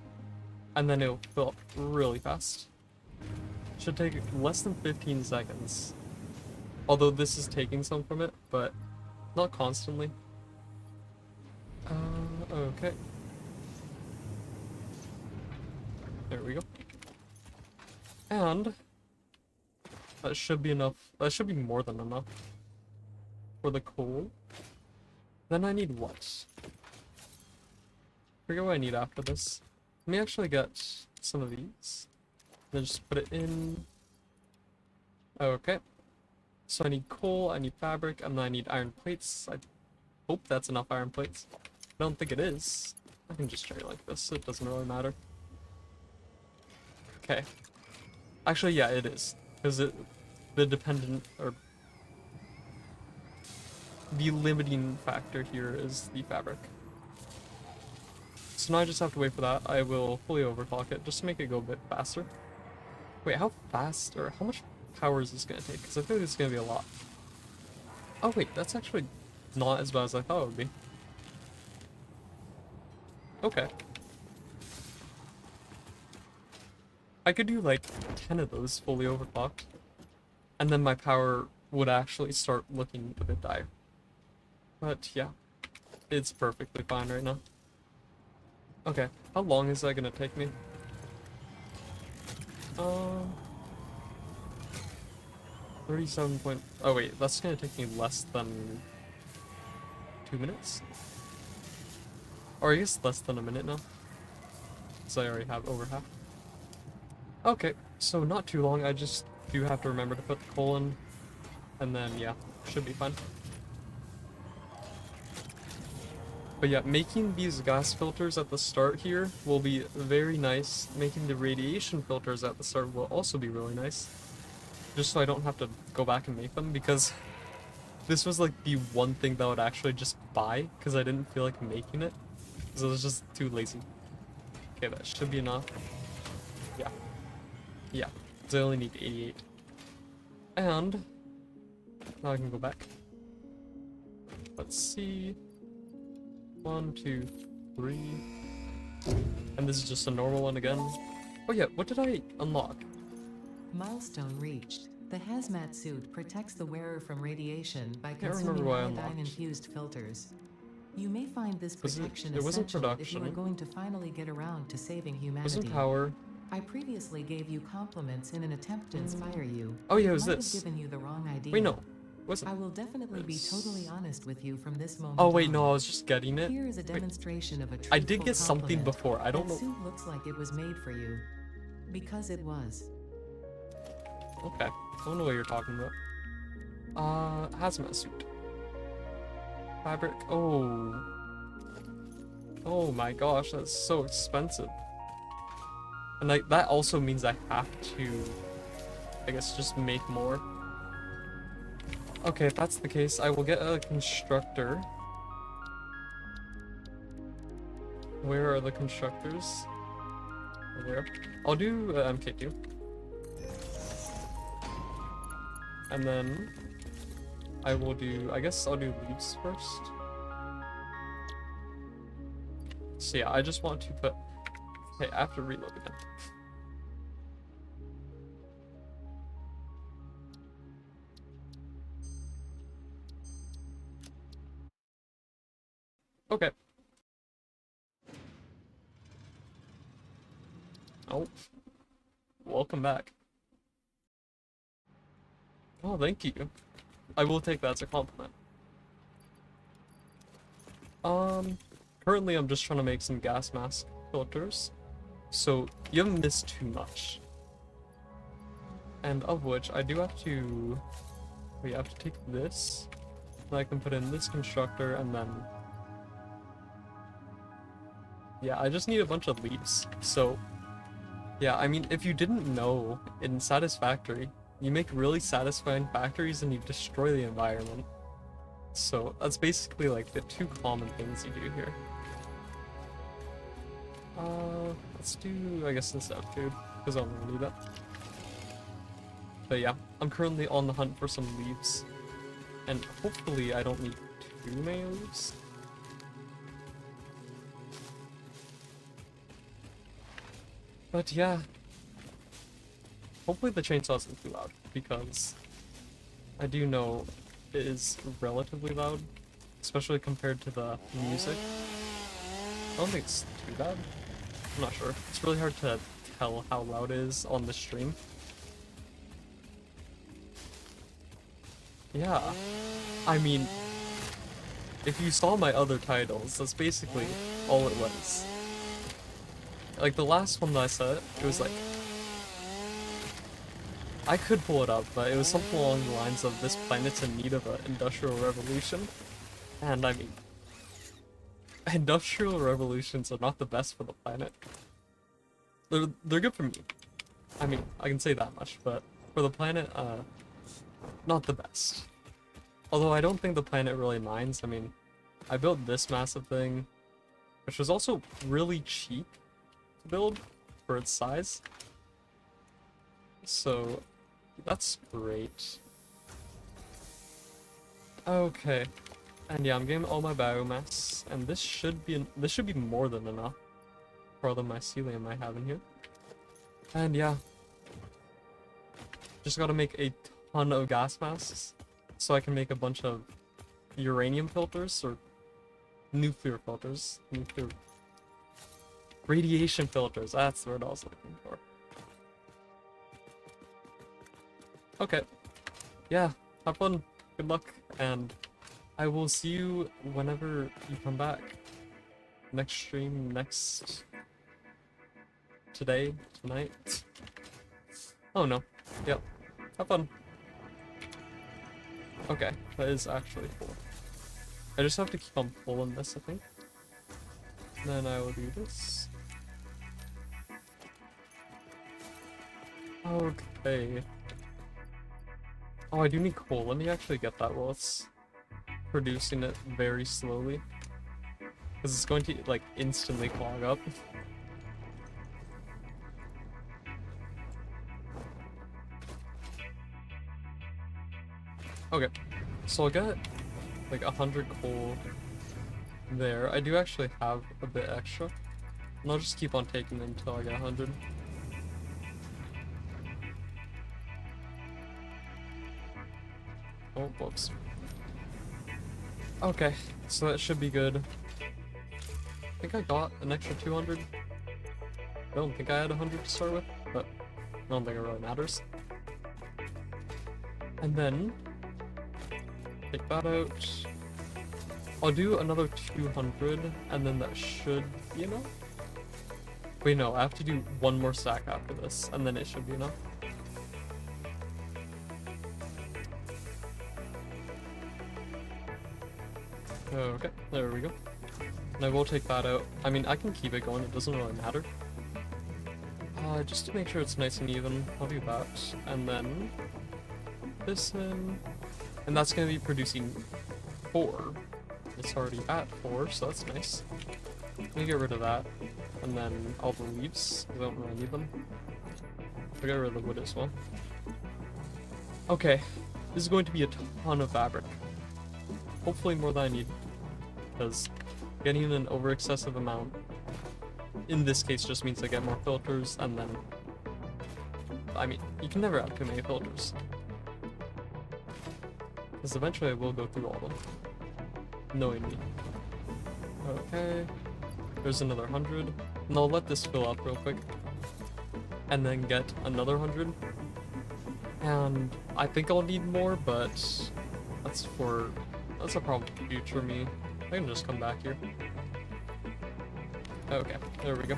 And then it'll fill up really fast. Should take less than 15 seconds. Although this is taking some from it, but not constantly. Okay. There we go. And that should be enough. That should be more than enough for the coal. Then I need what? Forget what I need after this. Let me actually get some of these. Then just put it in. Okay. So I need coal, I need fabric, and then I need iron plates. I hope that's enough iron plates. I don't think it is. I can just try like this, so it doesn't really matter. Okay. Actually, yeah, it is. Because the dependent, or the limiting factor here is the fabric. So now I just have to wait for that. I will fully overclock it just to make it go a bit faster. Wait, how fast, or how much power is this going to take? Because I feel like it's going to be a lot. Oh wait, that's actually not as bad as I thought it would be. Okay. I could do like 10 of those fully overclocked. And then my power would actually start looking a bit dire. But yeah, it's perfectly fine right now. Okay, how long is that gonna take me? 37 point... Oh wait, that's gonna take me less than 2 minutes? Or I guess less than a minute now. So I already have over half. Okay, so not too long. I just do have to remember to put the coal in. And then, yeah, should be fine. But yeah, making these gas filters at the start here will be very nice. Making the radiation filters at the start will also be really nice. Just so I don't have to go back and make them, because this was like the one thing that I would actually just buy, because I didn't feel like making it. Because I was just too lazy. Okay, that should be enough. Yeah. Yeah, because I only need 88. And now I can go back. Let's see. 1, 2, 3. And this is just a normal one again. Oh yeah, what did I unlock? Milestone reached. The hazmat suit protects the wearer from radiation by Can't remember consuming what I unlocked. iodine-infused filters. You may find this Was it- protection it wasn't essential if you are production. going to finally get around to saving humanity. Wasn't power. I previously gave you compliments in an attempt to inspire you. Oh yeah, it was Might this. have given you the wrong idea. Wait, no. Wasn't. I will definitely be totally honest with you from this moment Oh wait, on. no, I was just getting it. Here is a Wait, demonstration of a I did truthful get something compliment. before. I don't That know. suit looks like it was made for you. Because it was. Okay, I don't know what you're talking about. Hazmat suit. Fabric. Oh. Oh my gosh, that's so expensive. And like that also means I have to, I guess, just make more. Okay, if that's the case, I will get a constructor. Where are the constructors? There. I'll do MK2. And then I will do, I guess I'll do leaves first. So yeah, I just want to put, hey, I have to reload again. Okay. Oh. Welcome back. Oh, thank you. I will take that as a compliment. Currently I'm just trying to make some gas mask filters. So, you haven't missed too much. And of which, I do have to... We have to take this. Then I can put in this constructor, and then... Yeah, I just need a bunch of leaves. So, yeah, I mean, if you didn't know, in Satisfactory, you make really satisfying factories and you destroy the environment. So, that's basically like the two common things you do here. Let's do, I guess, this outfit, because I'll never do that. But yeah, I'm currently on the hunt for some leaves. And hopefully I don't need too many leaves. But yeah. Hopefully the chainsaw isn't too loud, because I do know it is relatively loud, especially compared to the music. I don't think it's too bad. I'm not sure. It's really hard to tell how loud it is on the stream. Yeah. I mean, if you saw my other titles, that's basically all it was. Like the last one that I said, it was like... I could pull it up, but it was something along the lines of this planet's in need of an industrial revolution. And I mean... Industrial revolutions are not the best for the planet. They're good for me. I mean, I can say that much, but for the planet, not the best. Although I don't think the planet really minds. I mean, I built this massive thing, which was also really cheap to build for its size. So, that's great. Okay. And yeah, I'm getting all my biomass, and this should be more than enough for all the mycelium I have in here. And yeah, just gotta make a ton of gas masks, so I can make a bunch of uranium filters, or nuclear filters, radiation filters, that's the word I was looking for. Okay, yeah, have fun, good luck, and I will see you whenever you come back. Next stream, today, tonight. Oh no. Yep. Have fun. Okay, that is actually full. I just have to keep on full in this, I think. Then I will do this. Okay. Oh, I do need coal. Let me actually get that while it's producing it very slowly. Because it's going to, like, instantly clog up. Okay, so I'll get, like, 100 coal there. I do actually have a bit extra. And I'll just keep on taking it until I get 100. Oh, whoops. Okay, so that should be good. I think I got an extra 200. I don't think I had 100 to start with, but I don't think it really matters. And then, take that out. I'll do another 200, and then that should be enough. Wait, no, I have to do one more stack after this, and then it should be enough. Okay, there we go. And I will take that out. I mean, I can keep it going, it doesn't really matter. Just to make sure it's nice and even, I'll do that. And then this in. And that's going to be producing 4. It's already at 4, so that's nice. Let me get rid of that. And then all the leaves, I don't really need them. I'll get rid of the wood as well. Okay, this is going to be a ton of fabric. Hopefully more than I need. Because getting an over excessive amount in this case just means I get more filters, and then I mean, you can never have too many filters. Because eventually I will go through all of them. Knowing me. Okay. There's another 100. And I'll let this fill up real quick. And then get another 100. And I think I'll need more, but that's a problem for future me. I can just come back here. Okay, there we go.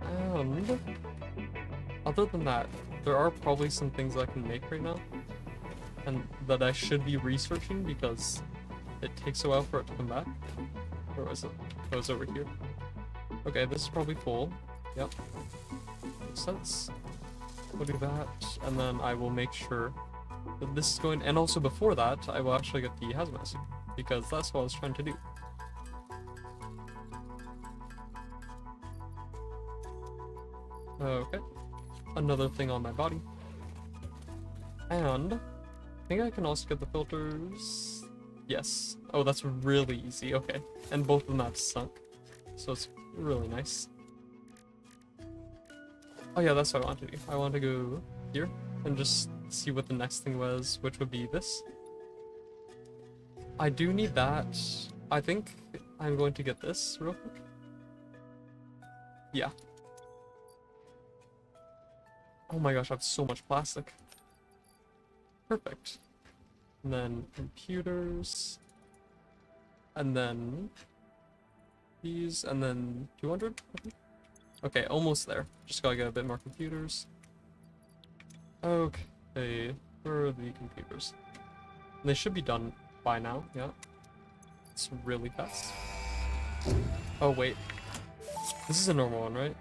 And other than that, there are probably some things I can make right now, and that I should be researching because it takes a while for it to come back. Where was it? Oh, it's over here. Okay, this is probably full. Yep. Makes sense. We'll do that, and then I will make sure that this is going, and also before that, I will actually get the hazmat suit, because that's what I was trying to do. Okay. Another thing on my body. And I think I can also get the filters. Yes. Oh, that's really easy. Okay. And both of them have sunk. So it's really nice. Oh yeah, that's what I want to do. I want to go here and just see what the next thing was, which would be this. I do need that. I think I'm going to get this real quick. Yeah. Oh my gosh, I have so much plastic. Perfect. And then computers. And then these, and then 200? Okay, almost there. Just gotta get a bit more computers. Okay, where are the computers? They should be done by now, yeah. It's really fast. Oh wait. This is a normal one, right?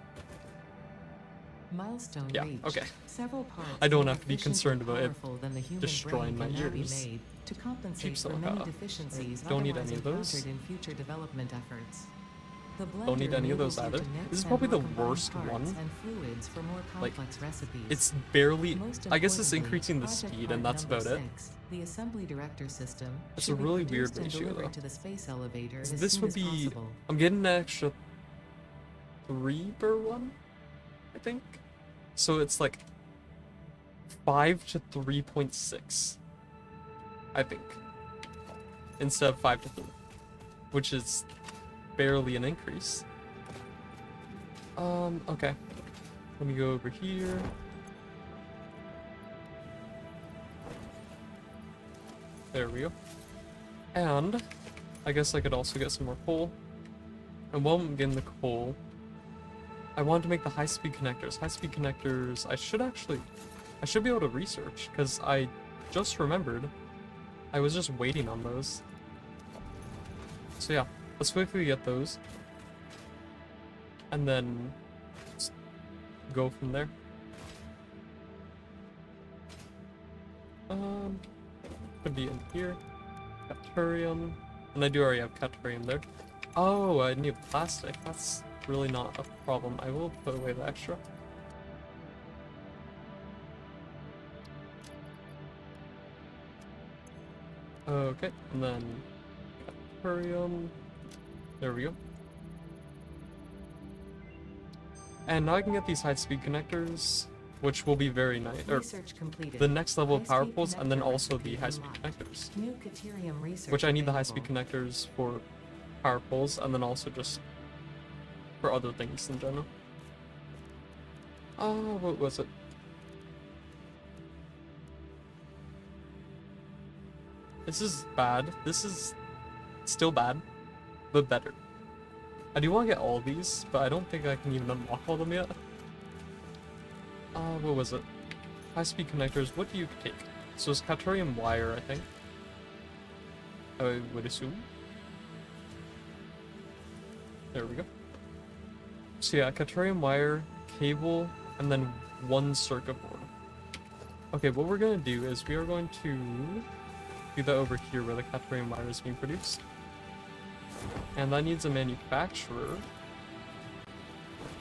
Milestone Yeah, reached. okay. Several parts I don't more have to be efficient concerned and about it powerful than the human destroying brain my can now be ears. made to compensate Cheap for silica. many deficiencies Don't need otherwise any of those. encountered in future development efforts. The Don't need blender any of those enables you either. to mix This is and probably the more combined worst parts one. and fluids for more Like, complex recipes. It's barely, Most I guess it's importantly, increasing the project speed, part and that's number about it. 6, the assembly director system, It's should a be really produced weird and ratio, delivered though. to the space elevator So as this soon would as be, possible. I'm getting an extra 3 per one, I think. So it's like 5 to 3.6, I think, instead of 5 to 3, which is barely an increase. Okay. Let me go over here. There we go. And I guess I could also get some more coal. And while I'm getting the coal, I wanted to make the high-speed connectors. High-speed connectors, I should be able to research, because I just remembered I was just waiting on those. So yeah, let's quickly get those. And then just go from there. Could be in here. Capturium. And I do already have capturium there. Oh, I need plastic. That's really not a problem. I will put away the extra. Okay, and then capturium. There we go. And now I can get these high-speed connectors, which will be very nice. Or Research completed. the next level of power High-speed poles, and then connector also the recipe high-speed unlocked. connectors. New Caterium research Which I need the available. high-speed connectors for power poles, and then also just for other things in general. What was it? This is bad. This is still bad, but better. I do want to get all of these, but I don't think I can even unlock all of them yet. What was it? High-speed connectors, what do you take? So it's Caterium wire, I think. I would assume. There we go. So yeah, Caterium wire, cable, and then one circuit board. Okay, what we're gonna do is we are going to do that over here where the Caterium wire is being produced. And that needs a manufacturer.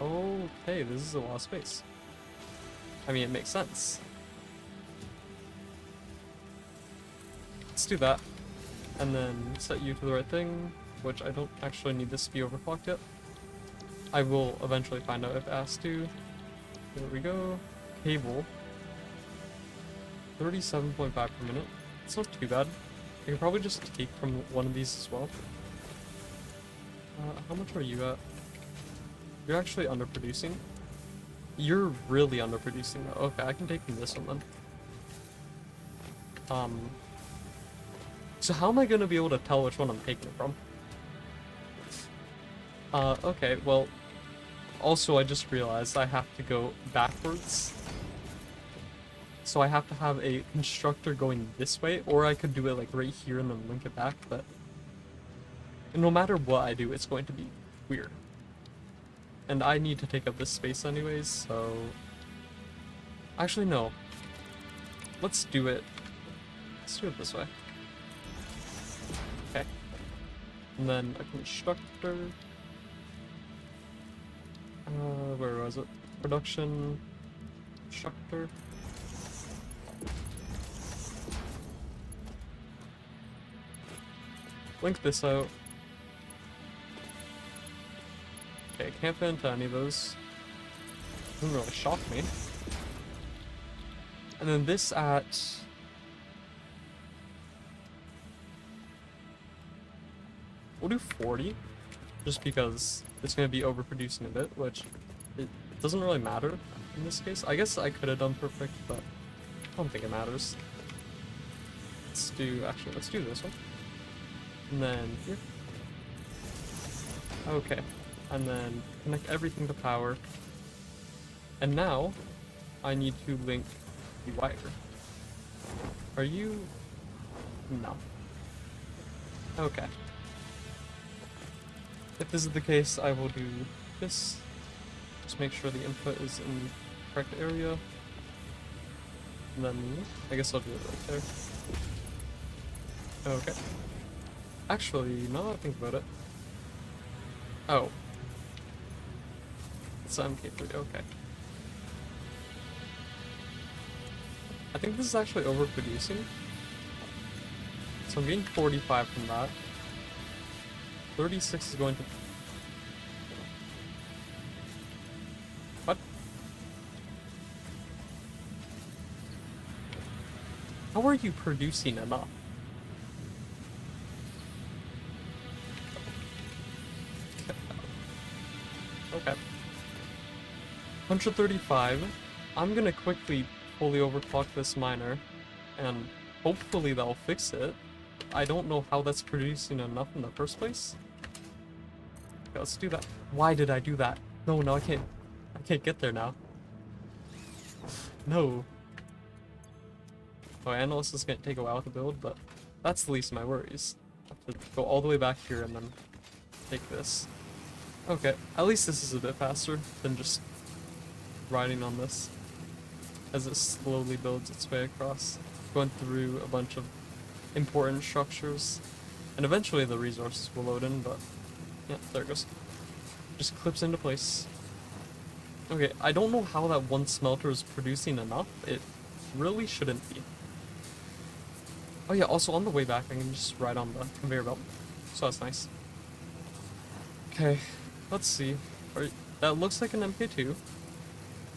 Okay, this is a lot of space. I mean, it makes sense. Let's do that. And then set you to the right thing, which I don't actually need this to be overclocked yet. I will eventually find out if it has to. There we go. Cable. 37.5 per minute. It's not too bad. I can probably just take from one of these as well. How much are you at? You're actually underproducing. You're really underproducing though. Okay, I can take from this one then. So how am I gonna be able to tell which one I'm taking it from? Okay, well, also I just realized I have to go backwards. So I have to have a constructor going this way, or I could do it like right here and then link it back, but no matter what I do, it's going to be weird. And I need to take up this space anyways, so... Actually, no. Let's do it. Let's do it this way. Okay. And then a constructor. Where was it? Production. Constructor. Link this out. Okay, can't fit into any of those. Doesn't really shock me. And then this at... We'll do 40, just because it's going to be overproducing a bit, which it doesn't really matter in this case. I guess I could have done perfect, but I don't think it matters. Actually, let's do this one. And then here. Okay. And then connect everything to power. And now, I need to link the wire. Are you... No. Okay. If this is the case, I will do this. Just make sure the input is in the correct area. And then, I guess I'll do it right there. Okay. Actually, now that I think about it. Oh. It's MK3, okay. I think this is actually overproducing. So I'm getting 45 from that. 36 is going to... What? How are you producing enough? Okay. 135. I'm gonna quickly fully overclock this miner and hopefully that'll fix it. I don't know how that's producing enough in the first place. Okay, let's do that. Why did I do that? No, I can't. I can't get there now. No. Oh, I know this is gonna take a while to build, but that's the least of my worries. I have to go all the way back here and then take this. Okay, at least this is a bit faster than just riding on this as it slowly builds its way across, going through a bunch of important structures, and eventually the resources will load in, but yeah, there it goes. Just clips into place. Okay, I don't know how that one smelter is producing enough. It really shouldn't be. Oh yeah, also on the way back I can just ride on the conveyor belt, so that's nice. Okay, let's see. That looks like an MK2,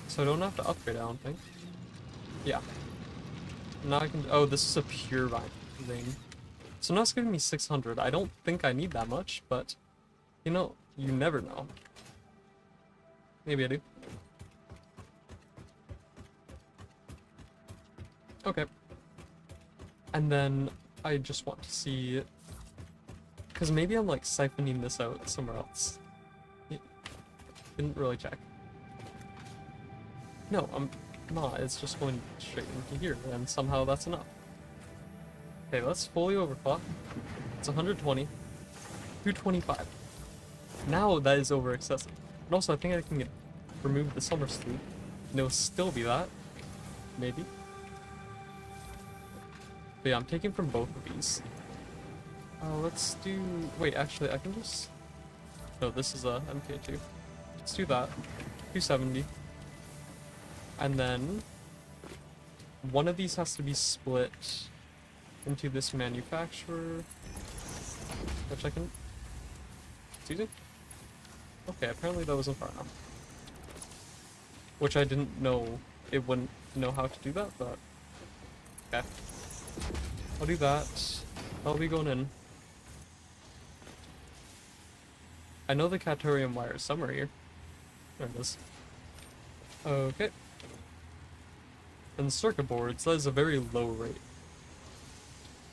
so I don't have to upgrade, I don't think. Yeah. Now I can. Oh, this is a pure vein. So now it's giving me 600. I don't think I need that much, but you know, you never know. Maybe I do. Okay. And then I just want to see, because maybe I'm like siphoning this out somewhere else. Didn't really check. No, I'm not. It's just going straight into here, and somehow that's enough. Okay, let's fully overclock. It's 120. 225. Now that is over excessive. And also, I think I can remove the summer sleep, and it'll still be that. Maybe. But yeah, I'm taking from both of these. Let's do... Wait, actually, I can just... No, this is a MK2. Let's do that. 270. And then... one of these has to be split into this manufacturer, which I can... It's easy? Okay, apparently that wasn't far enough. Which I didn't know it wouldn't know how to do that, but... Okay. I'll do that. I'll be going in. I know the Catorium wire is somewhere here. There it is. Okay. And the circuit boards, that is a very low rate.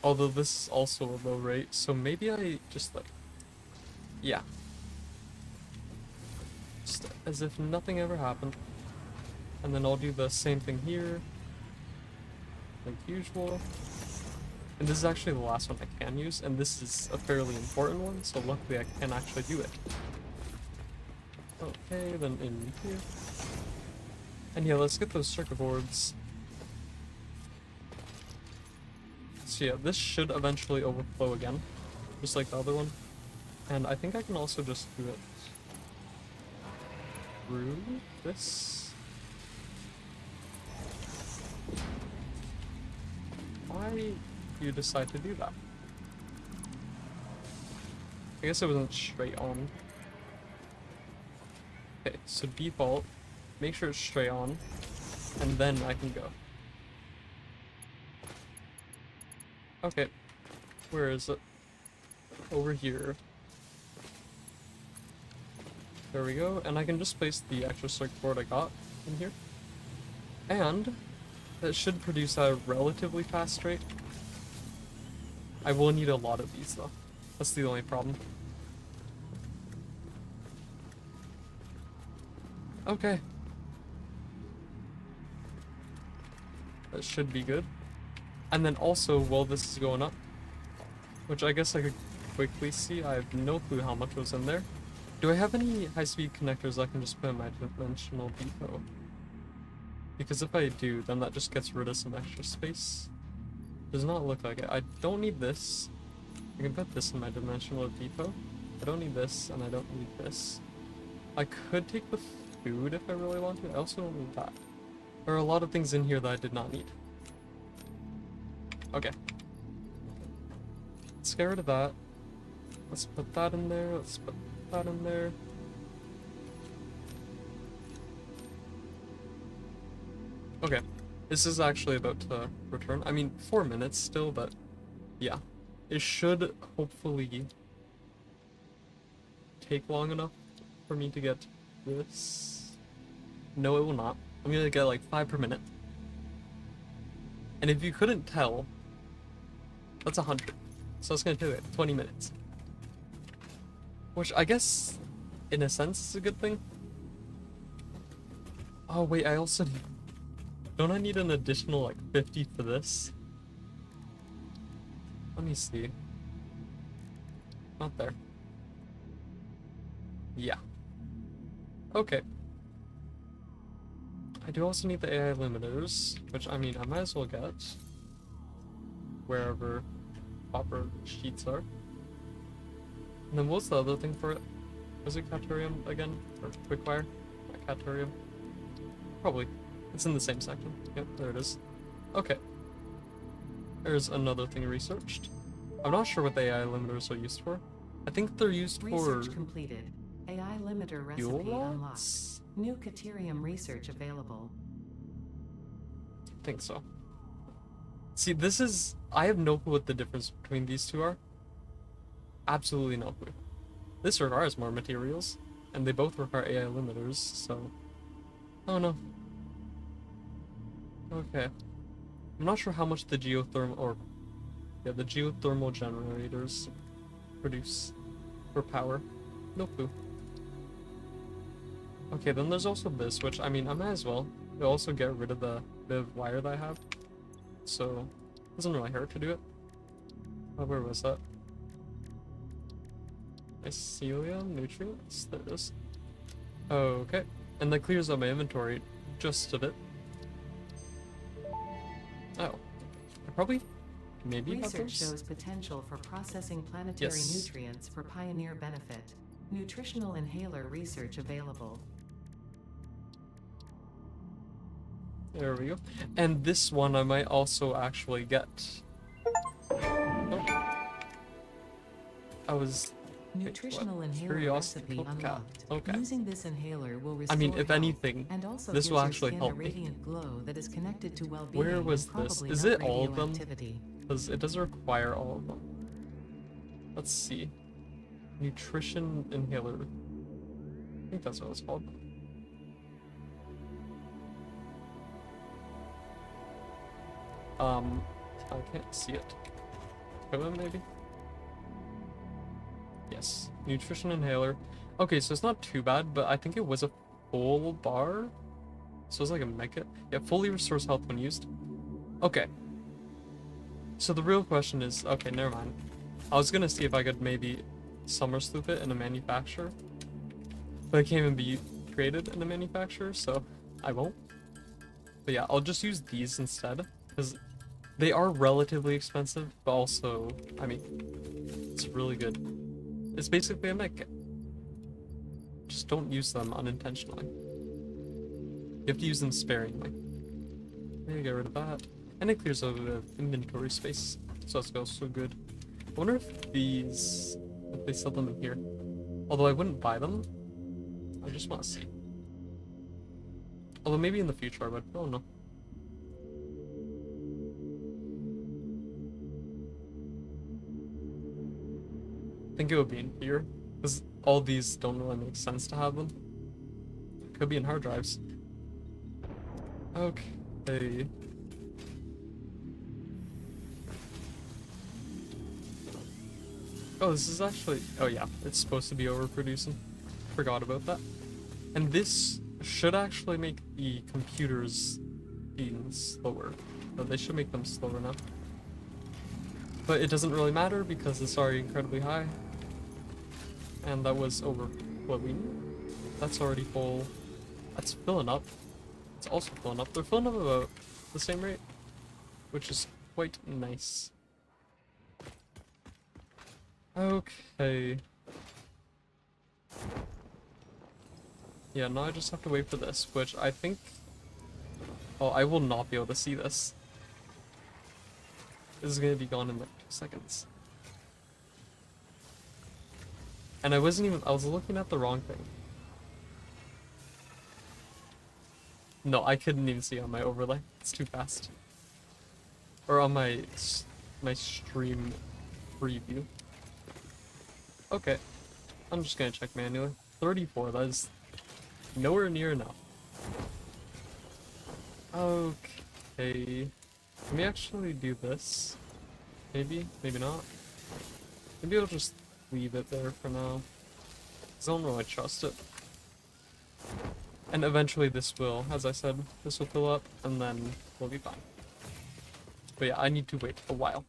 Although this is also a low rate, so maybe I just like... Yeah. Just as if nothing ever happened. And then I'll do the same thing here. Like usual. And this is actually the last one I can use, and this is a fairly important one, so luckily I can actually do it. Okay, then in here. And yeah, let's get those circuit boards. So yeah, this should eventually overflow again, just like the other one. And I think I can also just do it through this. Why do you decide to do that? I guess it wasn't straight on. Okay, so default, make sure it's straight on, and then I can go. Okay, where is it? Over here. There we go, and I can just place the extra circuit board I got in here. And that should produce a relatively fast rate. I will need a lot of these though. That's the only problem. Okay. That should be good. And then also, while this is going up, which I guess I could quickly see, I have no clue how much was in there. Do I have any high-speed connectors I can just put in my dimensional depot? Because if I do, then that just gets rid of some extra space. Does not look like it. I don't need this. I can put this in my dimensional depot. I don't need this, and I don't need this. I could take the food if I really want to. I also don't need that. There are a lot of things in here that I did not need. Okay. Let's get rid of that. Let's put that in there. Let's put that in there. Okay. This is actually about to return. I mean, 4 minutes still, but yeah. It should hopefully take long enough for me to get this. No, it will not. I'm gonna get like 5 per minute. And if you couldn't tell, That's 100. So it's gonna take it 20 minutes. Which I guess, in a sense, is a good thing. Oh wait, I also don't I need an additional like 50 for this? Let me see. Not there. Yeah. Okay. I do also need the AI limiters, which I mean I might as well get wherever copper sheets are. And then what's the other thing for it? Was it Caterium again? Or Quickfire? Not Caterium. Probably. It's in the same section. Yep, there it is. Okay. There's another thing researched. I'm not sure what the AI limiters are used for. I think they're used Research for completed. AI limiter fuel recipe unlocked. rods? New Caterium research available. I think so. See, this is... I have no clue what the difference between these two are. Absolutely no clue. This requires more materials, and they both require AI limiters, so... Oh no. Okay. I'm not sure how much the geothermal generators produce for power. No clue. Okay, then there's also this, which, I mean, I might as well. It'll also get rid of the bit of wire that I have. So, it doesn't really hurt to do it. Oh, where was that? Mycelium nutrients? There it is. Okay. And that clears out my inventory just a bit. Oh. I probably... maybe have Research those? shows potential for processing planetary Yes. nutrients for pioneer benefit. Nutritional inhaler research available. There we go. And this one I might also actually get. Oh. I was... Nutritional inhaler Curiosity recipe killed cat. unlocked. Okay. Using this inhaler will restore I mean, if health, anything, and also this gives will your actually skin help a me. radiant glow that is connected to well-being Where was and this? probably Is not it all of them? radioactivity. Because it does require all of them. Let's see. Nutrition inhaler. I think that's what it's called. I can't see it. Equipment, maybe? Yes. Nutrition inhaler. Okay, so it's not too bad, but I think it was a full bar. So it's like a mega. Yeah, fully restores health when used. Okay. So the real question is, okay, never mind. I was gonna see if I could maybe summer sleuth it in a manufacturer. But it can't even be created in a manufacturer, so I won't. But yeah, I'll just use these instead. Because they are relatively expensive, but also, I mean, it's really good. It's basically a med kit. Just don't use them unintentionally. You have to use them sparingly. Maybe get rid of that. And it clears out the inventory space. So that's also good. I wonder if these... if they sell them in here. Although I wouldn't buy them. I just want to see. Although maybe in the future I would. I don't know. I think it would be in here. Because all these don't really make sense to have them. Could be in hard drives. Okay. Oh, this is actually... oh yeah, it's supposed to be overproducing. Forgot about that. And this should actually make the computers being slower. But they should make them slower now. But it doesn't really matter because it's already incredibly high. And that was overflowing. That's already full. That's filling up. It's also filling up. They're filling up about the same rate. Which is quite nice. Okay. Yeah, now I just have to wait for this, which I think... oh, I will not be able to see this. This is gonna be gone in like 2 seconds. And I wasn't even... I was looking at the wrong thing. No, I couldn't even see on my overlay. It's too fast. Or on my stream preview. Okay. I'm just gonna check manually. 34, that is nowhere near enough. Okay. Let me actually do this. Maybe, maybe not. Maybe I'll just leave it there for now. 'Cause I don't really trust it. And eventually this will, as I said, this will fill up, and then we'll be fine. But yeah, I need to wait a while.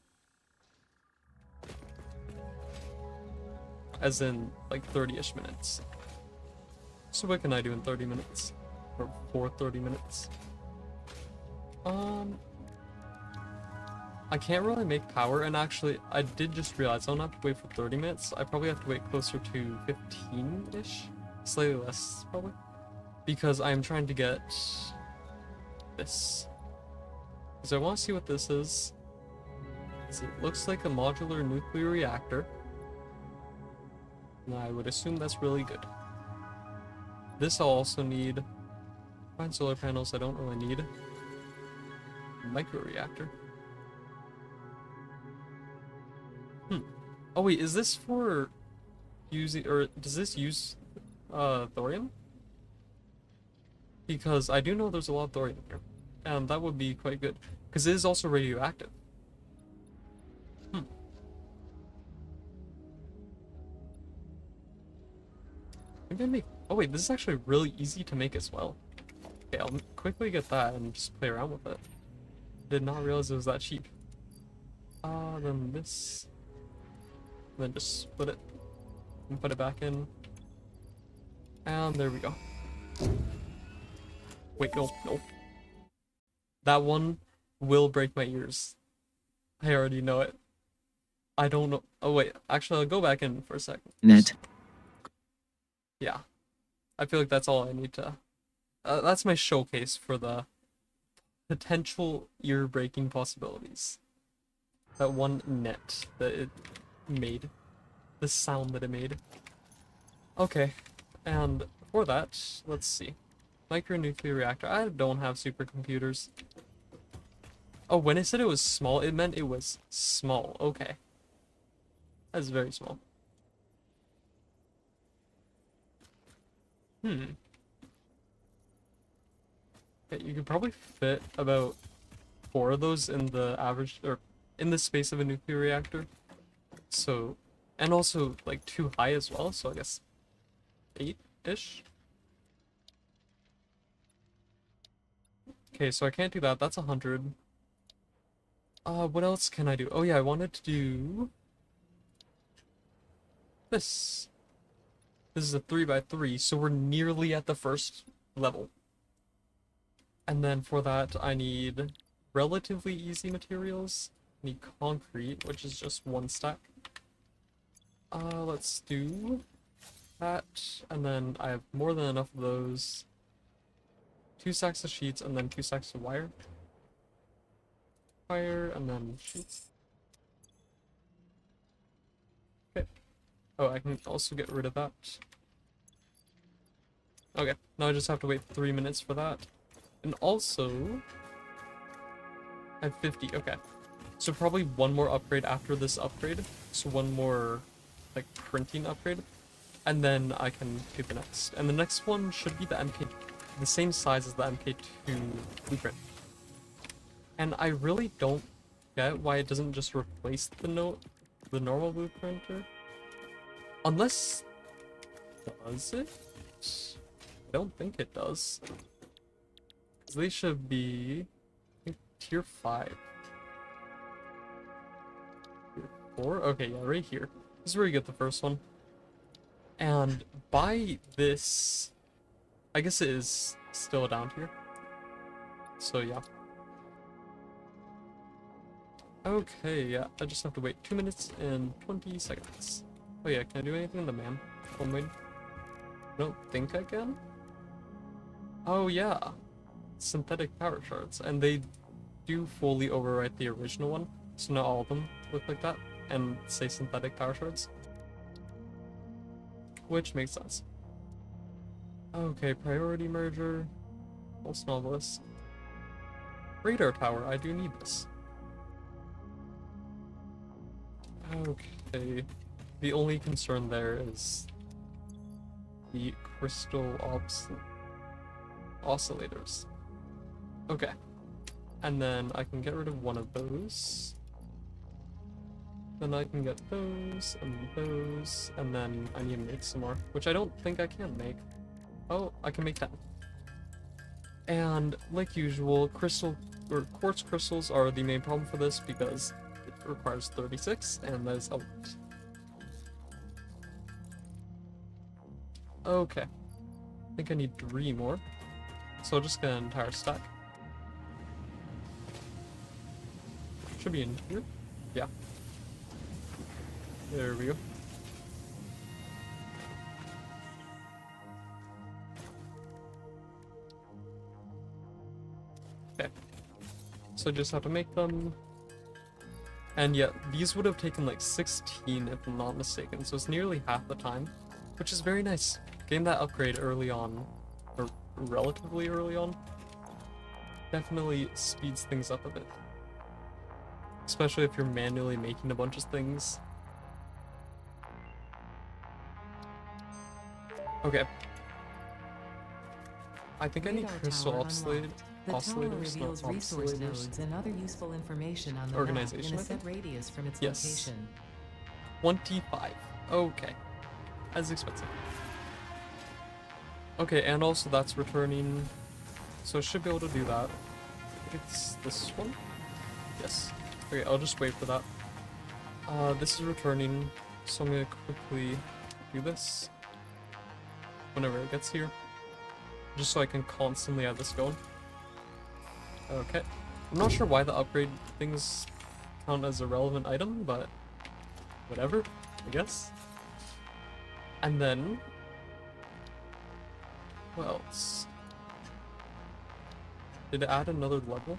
As in, like, 30-ish minutes. So what can I do in 30 minutes? Or for 30 minutes? I can't really make power, and actually, I did just realize I don't have to wait for 30 minutes. I probably have to wait closer to 15-ish? Slightly less, probably. Because I'm trying to get this. Because I want to see what this is. So it looks like a modular nuclear reactor. And I would assume that's really good. This I'll also need. Find solar panels I don't really need. Micro reactor. Oh wait, is this for using, or does this use thorium? Because I do know there's a lot of thorium here, and that would be quite good, because it is also radioactive. Maybe I make, oh wait, this is actually really easy to make as well. Okay, I'll quickly get that and just play around with it. Did not realize it was that cheap. Then this. Then just split it and put it back in. And there we go. Wait, no. That one will break my ears. I already know it. I don't know. Oh wait, actually I'll go back in for a second. Net. Yeah. I feel like that's all I need to... that's my showcase for the potential ear-breaking possibilities. That one net that it made. The sound that it made. Okay, and for that, let's see. Micronuclear reactor. I don't have supercomputers. Oh, when it said it was small, it meant it was small. Okay. That's very small. Okay, you could probably fit about 4 of those in the average, or in the space of a nuclear reactor. So, and also like 2 high as well, so I guess 8-ish. Okay, so I can't do that. That's 100. What else can I do? Oh yeah, I wanted to do this. This is a 3x3, so we're nearly at the first level. And then for that, I need relatively easy materials. I need concrete, which is just 1 stack. Let's do that, and then I have more than enough of those. 2 stacks of sheets, and then 2 stacks of wire. Wire, and then sheets. Okay. Oh, I can also get rid of that. Okay, now I just have to wait 3 minutes for that. And also... I have 50, okay. So probably 1 more upgrade after this upgrade. So 1 more, like, printing upgrade. And then I can do the next. And the next one should be the MK... the same size as the MK2 blueprint. And I really don't get why it doesn't just replace the normal blueprinter. Unless... does it? I don't think it does. Because they should be... I think tier 5. Tier 4? Okay, yeah, right here. This is where you get the first one. And by this... I guess it is still down here. So yeah. Okay, yeah, I just have to wait 2 minutes and 20 seconds. Oh yeah, can I do anything in the man? I don't think I can. Oh yeah, synthetic power shards, and they do fully overwrite the original one, so not all of them look like that, and say synthetic power shards. Which makes sense. Okay, priority merger. Pulse novelist. Radar tower, I do need this. Okay. The only concern there is the crystal oscillators. Okay. And then I can get rid of one of those. Then I can get those, and then I need to make some more, which I don't think I can make. Oh, I can make 10. And like usual, quartz crystals are the main problem for this because it requires 36, and that is a lot. Okay. I think I need 3 more. So I'll just get an entire stack. Should be in here. Yeah. There we go. Okay. So I just have to make them. And yeah, these would have taken like 16 if I'm not mistaken, so it's nearly half the time, which is very nice. Getting that upgrade early on, or relatively early on, definitely speeds things up a bit. Especially if you're manually making a bunch of things. Okay. I think I need Radar crystal tower oscillators. unlocked. The tower Oscillators, not reveals resource oscillators. nodes and other useful information on the map Organization, in a I set think? radius from its Yes. location. 25. Okay. As expected. Okay, and also that's returning. So I should be able to do that. I think it's this one? Yes. Okay, I'll just wait for that. This is returning, so I'm gonna quickly do this whenever it gets here. Just so I can constantly have this going. Okay. I'm not sure why the upgrade things count as a relevant item, but whatever, I guess. And then, what else? Did it add another level?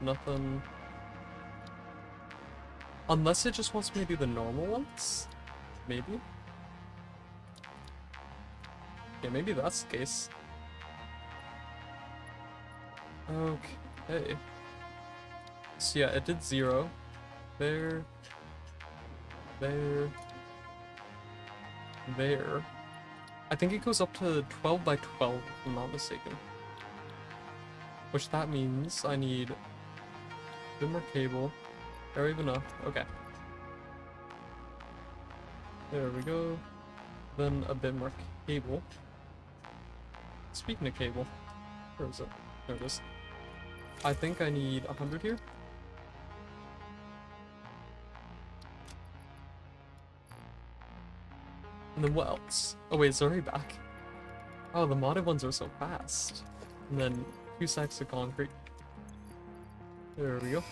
Nothing. Unless it just wants me to do the normal ones? Maybe? Yeah, maybe that's the case. Okay. So yeah, it did 0. There. I think it goes up to 12 by 12, if I'm not mistaken. Which that means I need a bit more cable. Or even enough. Okay. There we go. Then a bit more cable. Speaking of cable, where is it? There it is. I think I need 100 here. And then what else? Oh wait, it's already back. Oh, the modded ones are so fast. And then 2 sacks of concrete. There we go.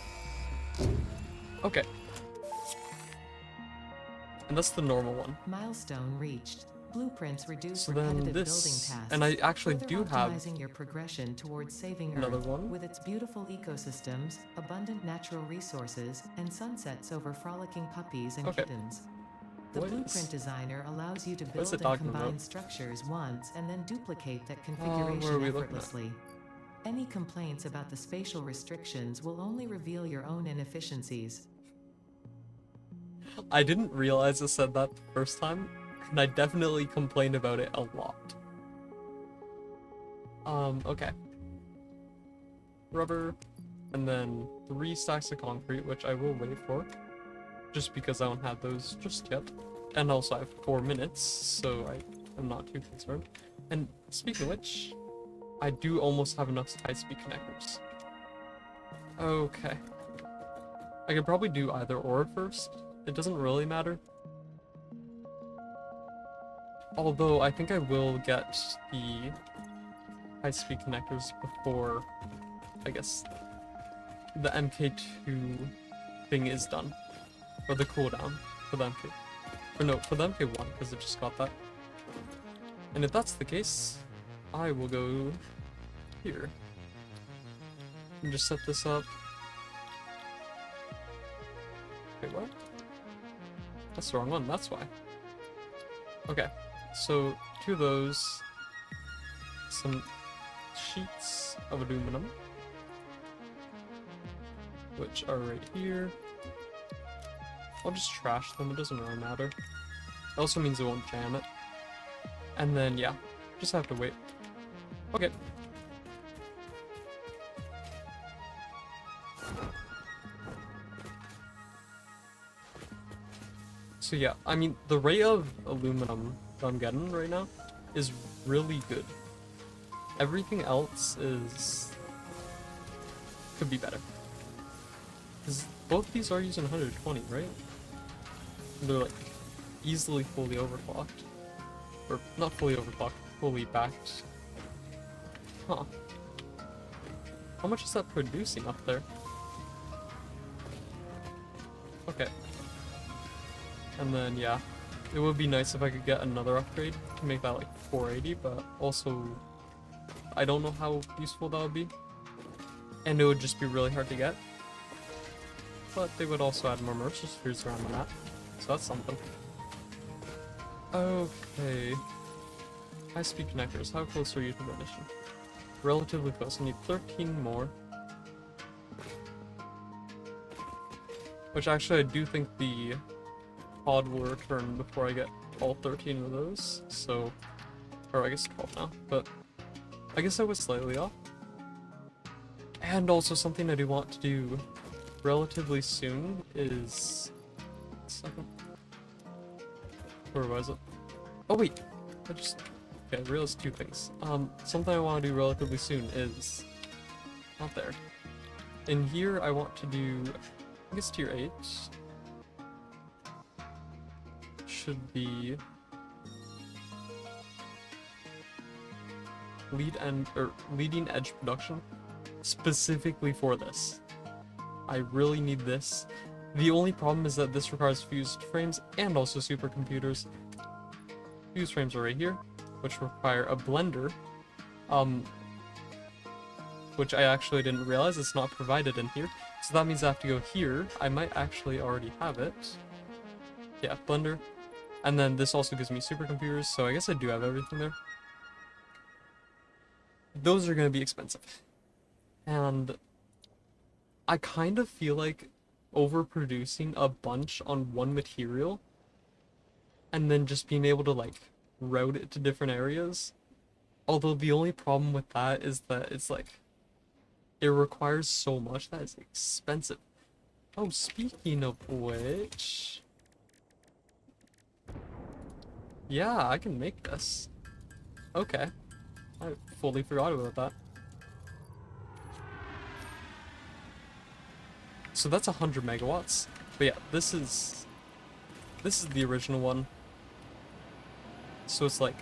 Okay. And that's the normal one. Milestone reached. Blueprints reduce So then repetitive building this, tasks. and I actually further do have optimizing your progression towards saving another Earth one. with its beautiful ecosystems, abundant natural resources, and sunsets over frolicking puppies and Okay. kittens. The What is- blueprint designer allows you to is build it and talking combine about? structures once and then duplicate that where are configuration we looking at? effortlessly. Any complaints about the spatial restrictions will only reveal your own inefficiencies. I didn't realize it said that the first time, and I definitely complained about it a lot. Okay. Rubber, and then 3 stacks of concrete, which I will wait for, just because I don't have those just yet. And also I have 4 minutes, so I am not too concerned. And speaking of which, I do almost have enough high-speed connectors. Okay. I could probably do either or first. It doesn't really matter. Although I think I will get the high-speed connectors before, I guess, the MK2 thing is done. Or the cooldown for the MK. Or no, for the MK1, because it just got that. And if that's the case, I will go here. And just set this up. Wait, what? That's the wrong one, that's why. Okay, so 2 of those. Some sheets of aluminum. Which are right here. I'll just trash them, it doesn't really matter. It also means it won't jam it. And then, yeah, just have to wait. Okay. So yeah, I mean, the rate of aluminum that I'm getting right now is really good. Everything else could be better. Because both these are using 120, right? They're like easily fully overclocked. Or not fully overclocked, fully backed. Huh. How much is that producing up there? Okay. And then, yeah, it would be nice if I could get another upgrade to make that like 480, but also I don't know how useful that would be. And it would just be really hard to get. But they would also add more Mercer Spheres around the map, so that's something. Okay. High-speed connectors, how close are you to the mission? Relatively close, I need 13 more. Which actually I do think the pod will return before I get all 13 of those, so... Or I guess 12 now, but... I guess I was slightly off. And also something I do want to do relatively soon is... Second. Where was it? Oh wait! Okay, I realized two things. Something I want to do relatively soon is... Not there. In here I want to do... I guess tier 8 should be leading edge production specifically for this. I really need this. The only problem is that this requires fused frames and also supercomputers. Fused frames are right here, which require a blender, which I actually didn't realize it's not provided in here. So that means I have to go here. I might actually already have it. Yeah, blender. And then this also gives me supercomputers, so I guess I do have everything there. Those are going to be expensive. And I kind of feel like overproducing a bunch on one material and then just being able to like route it to different areas. Although the only problem with that is that it's like it requires so much that is expensive. Oh, speaking of which... Yeah, I can make this. Okay. I fully forgot about that. So that's 100 megawatts. But yeah, this is the original one. So it's like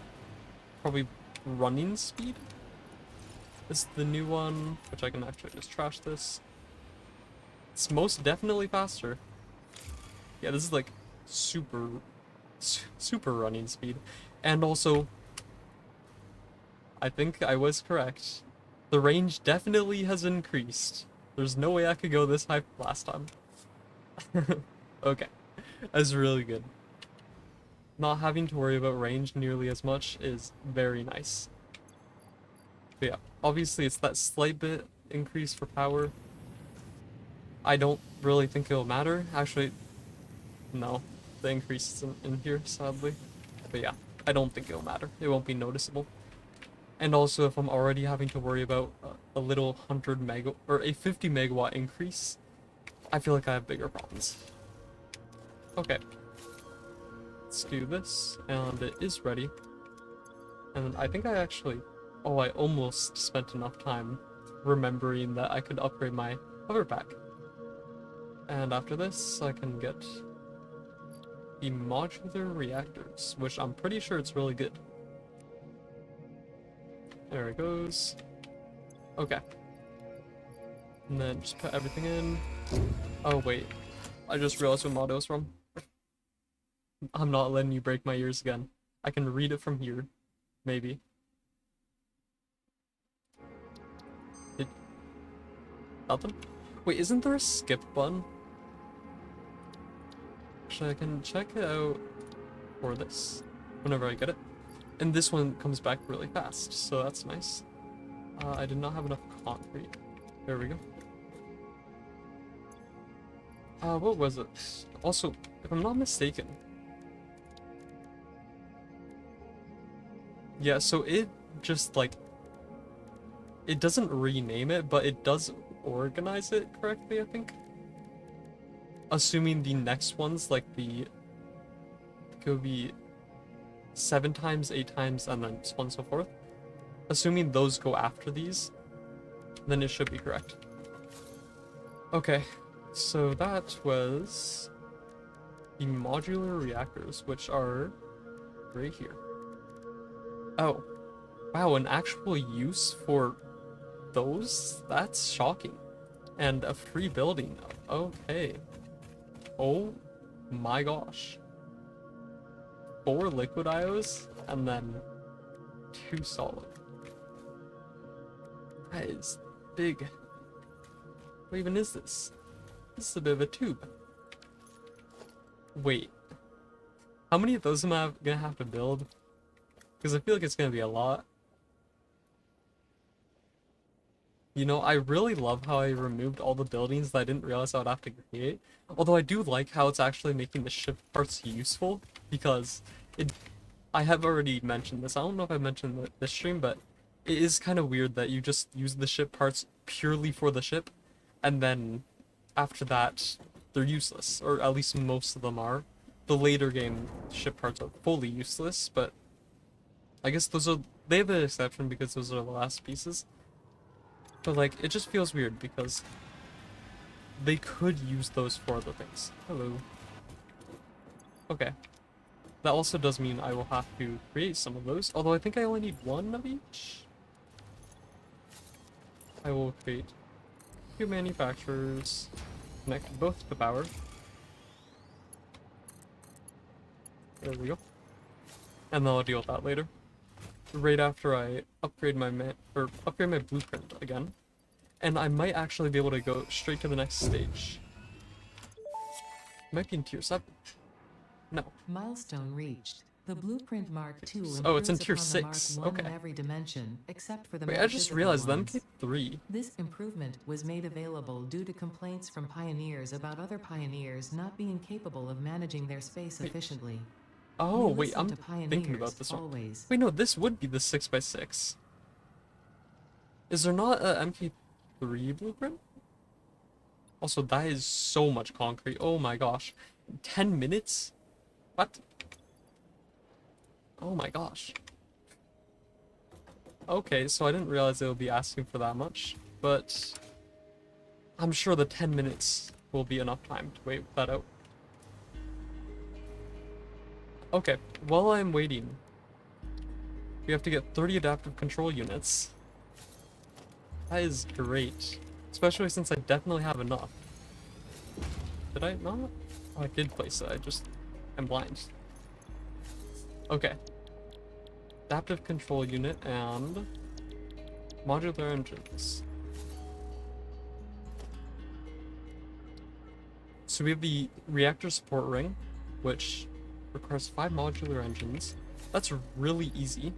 probably running speed. This is the new one, which I can actually just trash this. It's most definitely faster. Yeah, this is like super running speed. And also, I think I was correct. The range definitely has increased. There's no way I could go this high last time. Okay, that's really good. Not having to worry about range nearly as much is very nice. But yeah, obviously it's that slight bit increase for power. I don't really think it'll matter. Actually, no. The increase isn't in here, sadly. But yeah, I don't think it'll matter. It won't be noticeable. And also, if I'm already having to worry about a little 100 mega or a 50 megawatt increase, I feel like I have bigger problems. Okay. Let's do this, and it is ready. And I think I actually... Oh, I almost spent enough time remembering that I could upgrade my hover pack. And after this, I can get the modular reactors, which I'm pretty sure it's really good. There it goes. Okay. And then just put everything in. Oh wait, I just realized what mod it was from. I'm not letting you break my ears again. I can read it from here. Maybe. Nothing? Wait, isn't there a skip button? Actually, I can check it out for this whenever I get it. And this one comes back really fast, so that's nice. I did not have enough concrete. There we go. What was it? Also, if I'm not mistaken... Yeah, so it just, like... It doesn't rename it, but it does organize it correctly, I think. Assuming the next ones, like the it would be 7 times, 8 times, and then so on and so forth. Assuming those go after these, then it should be correct. Okay, so that was the modular reactors, which are right here. Oh, wow, an actual use for those? That's shocking. And a free building. Okay. Oh my gosh. 4 liquid IOs and then 2 solid. That is big. What even is this? This is a bit of a tube. Wait. How many of those am I gonna have to build? Because I feel like it's gonna be a lot. You know, I really love how I removed all the buildings that I didn't realize I would have to create. Although I do like how it's actually making the ship parts useful, because I have already mentioned this. I don't know if I mentioned this stream, but it is kind of weird that you just use the ship parts purely for the ship, and then after that, they're useless, or at least most of them are. The later game ship parts are fully useless, but I guess they have an exception because those are the last pieces. But like, it just feels weird because they could use those for other things. Hello. Okay. That also does mean I will have to create some of those, although I think I only need 1 of each. I will create 2 manufacturers, connect both to power. There we go. And then I'll deal with that later. Right after I upgrade my blueprint again. And I might actually be able to go straight to the next stage. Might be in tier 7. No. Milestone reached. The blueprint Mark II Oh, it's in improves tier upon the 6. Mark I Okay. in every dimension, except for the Wait, more I just physical realized the ones. MK3. This improvement was made available due to complaints from pioneers about other pioneers not being capable of managing their space Wait. efficiently. Oh, We wait, listen I'm to thinking pioneers about this one. always. Wait, no, this would be the 6x6. Is there not a MK3 blueprint? Also, that is so much concrete. Oh my gosh. 10 minutes? What? Oh my gosh. Okay, so I didn't realize they would be asking for that much, but I'm sure the 10 minutes will be enough time to wait that out. Okay, while I'm waiting, we have to get 30 adaptive control units. That is great, especially since I definitely have enough. Did I not? Oh, I did place it, I'm blind. Okay. Adaptive control unit and modular engines. So we have the reactor support ring, which requires 5 modular engines. That's really easy.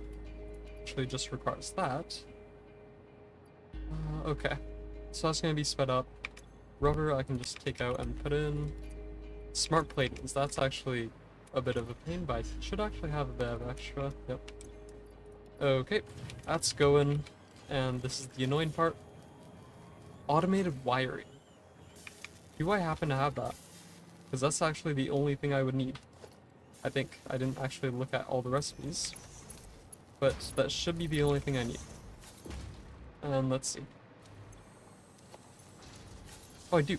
Actually, just requires that. Okay. So that's gonna be sped up. Rubber I can just take out and put in. Smart platings, that's actually a bit of a pain, but I should actually have a bit of extra. Yep. Okay, that's going. And this is the annoying part. Automated wiring. Do I happen to have that? Because that's actually the only thing I would need. I think I didn't actually look at all the recipes, but that should be the only thing I need. And let's see. Oh, I do.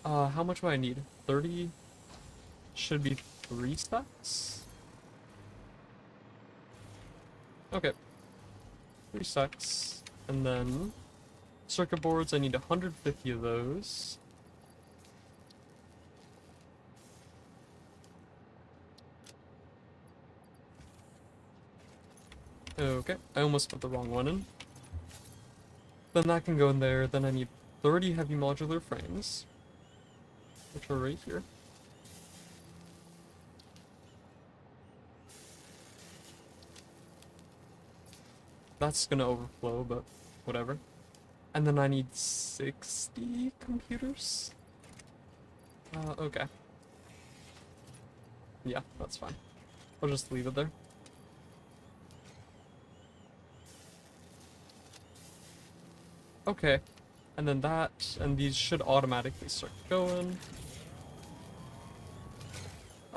How much do I need? 30? Should be 3 stacks? Okay. 3 stacks. And then circuit boards, I need 150 of those. Okay, I almost put the wrong one in. Then that can go in there. Then I need 30 heavy modular frames, which are right here. That's gonna overflow, but whatever. And then I need 60 computers. Okay. Yeah, that's fine. I'll just leave it there. Okay, and then that, and these should automatically start going.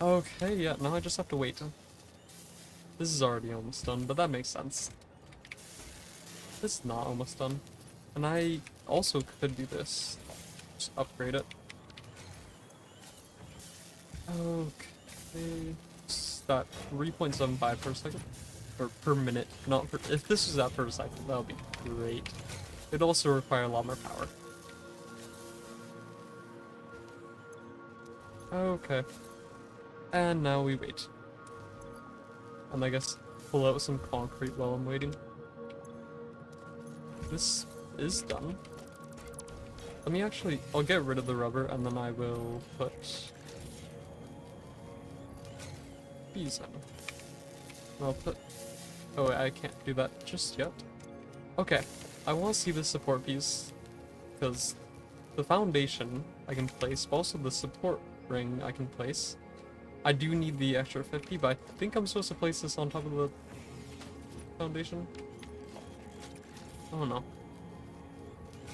Okay, yeah, now I just have to wait. This is already almost done, but that makes sense. This is not almost done. And I also could do this. Just upgrade it. Okay. It's that 3.75 per second. Or per minute. Not per. If this was that per second, that would be great. It'd also require a lot more power. Okay. And now we wait. And I guess pull out some concrete while I'm waiting. This is done. Let me actually, I'll get rid of the rubber and then I will put bees in. I'll put, oh wait, I can't do that just yet. Okay, I want to see the support piece because the foundation I can place, but also the support ring I can place. I do need the extra 50, but I think I'm supposed to place this on top of the foundation. I don't know.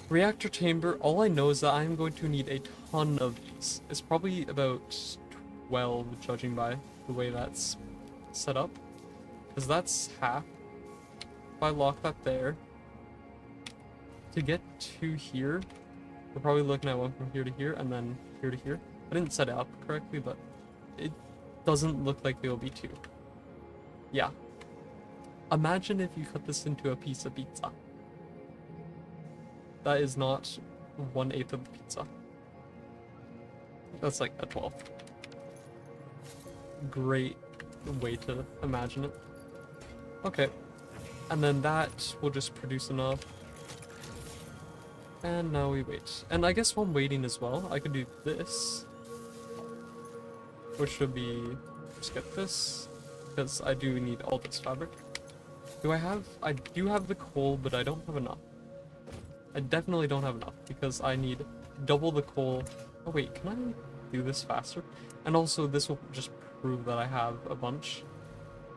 Reactor chamber, all I know is that I'm going to need a ton of these. It's probably about 12, judging by the way that's set up. Because that's half. If I lock that there, to get to here, we're probably looking at one from here to here, and then here to here. I didn't set it up correctly, but it doesn't look like there will be two. Yeah. Imagine if you cut this into a piece of pizza. That is not 1/8 of the pizza. That's like a 12th. Great way to imagine it. Okay. And then that will just produce enough. And now we wait. And I guess while I'm waiting as well, I could do this. Which would be, just get this. Because I do need all this fabric. I do have the coal, but I don't have enough. I definitely don't have enough because I need double the coal. Oh wait, can I do this faster? And also this will just prove that I have a bunch.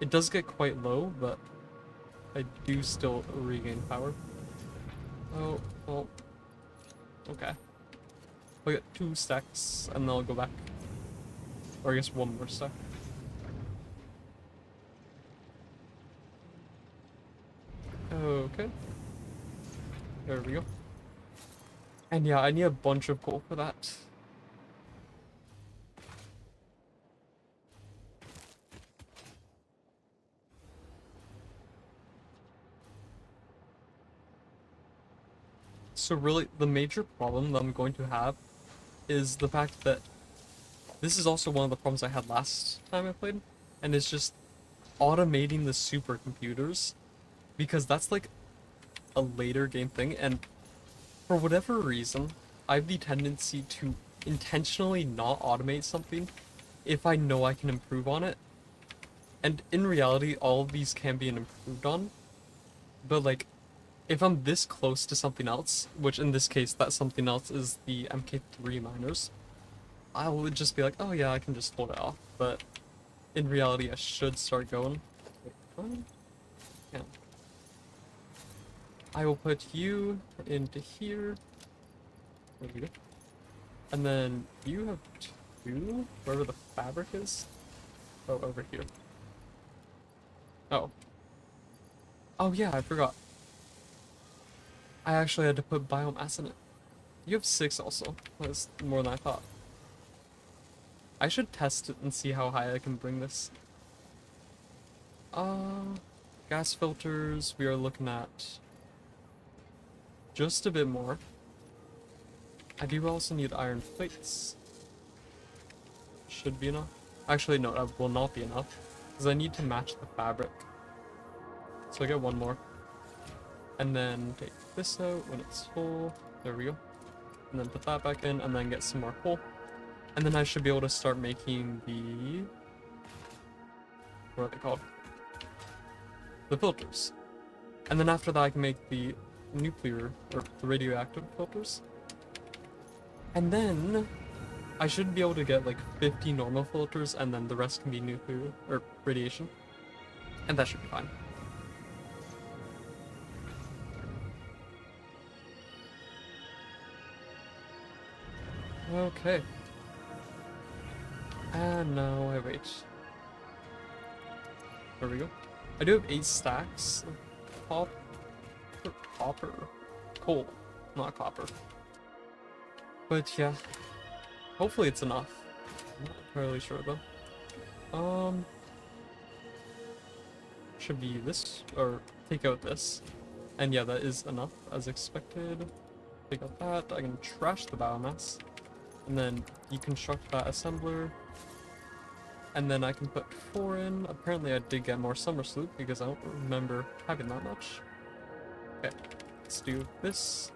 It does get quite low, but I do still regain power. Oh, well, okay. I'll get 2 stacks and then I'll go back. Or I guess 1 more stack. Okay. There we go. And yeah, I need a bunch of coal for that. So really, the major problem that I'm going to have is the fact that this is also one of the problems I had last time I played, and it's just automating the supercomputers, because that's like a later game thing, and for whatever reason, I have the tendency to intentionally not automate something if I know I can improve on it. And in reality, all of these can be improved on, but like, if I'm this close to something else, which in this case, that something else is the MK3 miners, I would just be like, oh yeah, I can just hold it off. But in reality, I should start going. Wait, yeah. I will put you into here. There we go. And then you have 2, wherever the fabric is. Oh, over here. Oh. Oh yeah, I forgot. I actually had to put biomass in it. You have 6 also. That's more than I thought. I should test it and see how high I can bring this. Gas filters, we are looking at just a bit more. I do also need iron plates. Should be enough. Actually, no, that will not be enough. Because I need to match the fabric. So I get 1 more. And then take this out when it's full. There we go. And then put that back in, and then get some more coal. And then I should be able to start making the... what are they called? The filters. And then after that I can make the nuclear, or the radioactive filters. And then I should be able to get like 50 normal filters, and then the rest can be nuclear, or radiation. And that should be fine. Okay. And now I wait. There we go. I do have 8 stacks of copper. Coal, not copper. But yeah, hopefully it's enough. I'm not entirely sure though. Should be this, or take out this. And yeah, that is enough as expected. Take out that, I can trash the biomass. And then deconstruct that assembler. And then I can put 4 in. Apparently I did get more summer sloop because I don't remember having that much. Okay, let's do this.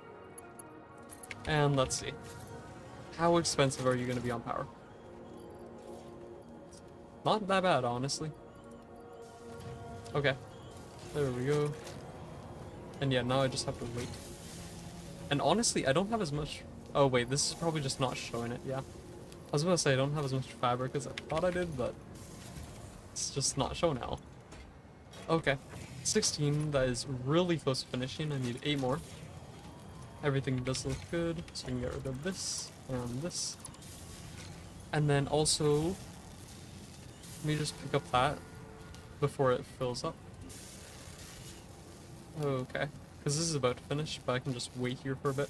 And let's see. How expensive are you going to be on power? Not that bad, honestly. Okay, there we go. And yeah, now I just have to wait. And honestly, I don't have as much... Oh wait, this is probably just not showing it, yeah. I was gonna say I don't have as much fabric as I thought I did, but it's just not showing now. Okay, 16, that is really close to finishing. I need 8 more. Everything does look good, so we can get rid of this and this. And then also, let me just pick up that before it fills up. Okay, because this is about to finish, but I can just wait here for a bit.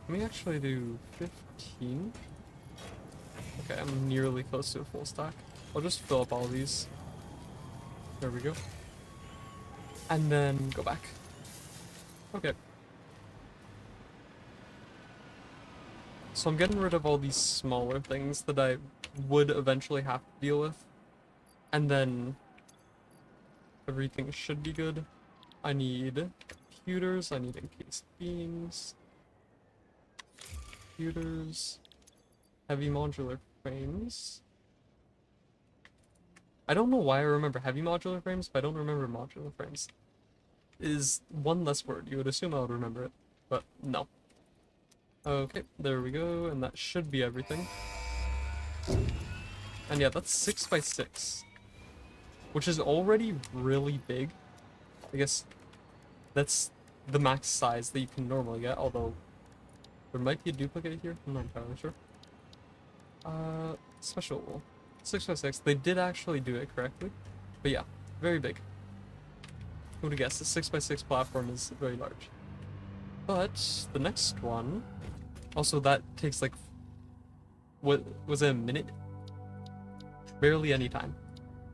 Let me actually do 15. Okay, I'm nearly close to a full stack. I'll just fill up all these. There we go. And then go back. Okay. So I'm getting rid of all these smaller things that I would eventually have to deal with. And then everything should be good. I need computers, I need encased beams. Computers. Heavy modular frames. I don't know why I remember heavy modular frames, but I don't remember modular frames. Is one less word. You would assume I would remember it, but no. Okay, there we go, and that should be everything. And yeah, that's 6 by 6, which is already really big. I guess that's the max size that you can normally get, although there might be a duplicate here. I'm not entirely sure. Special 6 by 6. They did actually do it correctly, but yeah, very big. Who would have guessed? The 6 by 6 platform is very large. But the next one, also that takes like, what was it, a minute? Barely any time.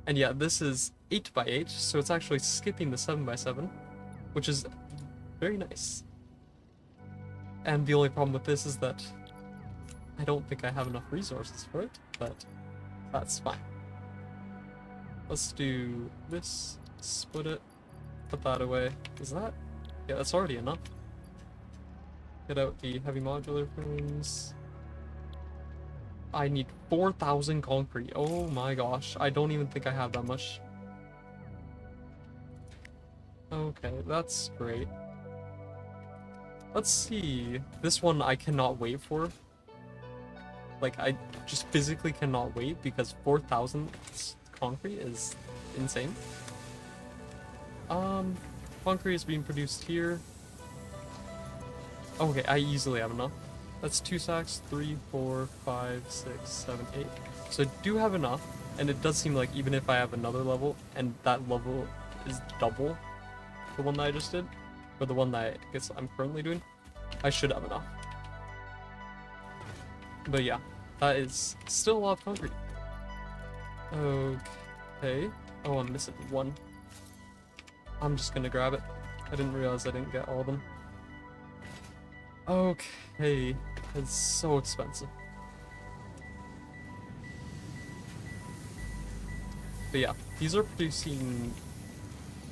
And yeah, this is 8 by 8, so it's actually skipping the 7 by 7, which is very nice. And the only problem with this is that I don't think I have enough resources for it, but that's fine. Let's do this, split it, put that away. Is that? Yeah, that's already enough. Get out the heavy modular frames. I need 4,000 concrete. Oh my gosh, I don't even think I have that much. Okay, that's great. Let's see. This one I cannot wait for. Like, I just physically cannot wait because 4,000 concrete is insane. Concrete is being produced here. Okay, I easily have enough. That's 2 sacks, 3, 4, 5, 6, 7, 8. So I do have enough, and it does seem like even if I have another level, and that level is double the one that I just did, or the one that I guess I'm currently doing, I should have enough. But yeah, that is still a lot of concrete. Okay. Oh, I'm missing one. I'm just gonna grab it. I didn't realize I didn't get all of them. Okay. It's so expensive. But yeah, these are producing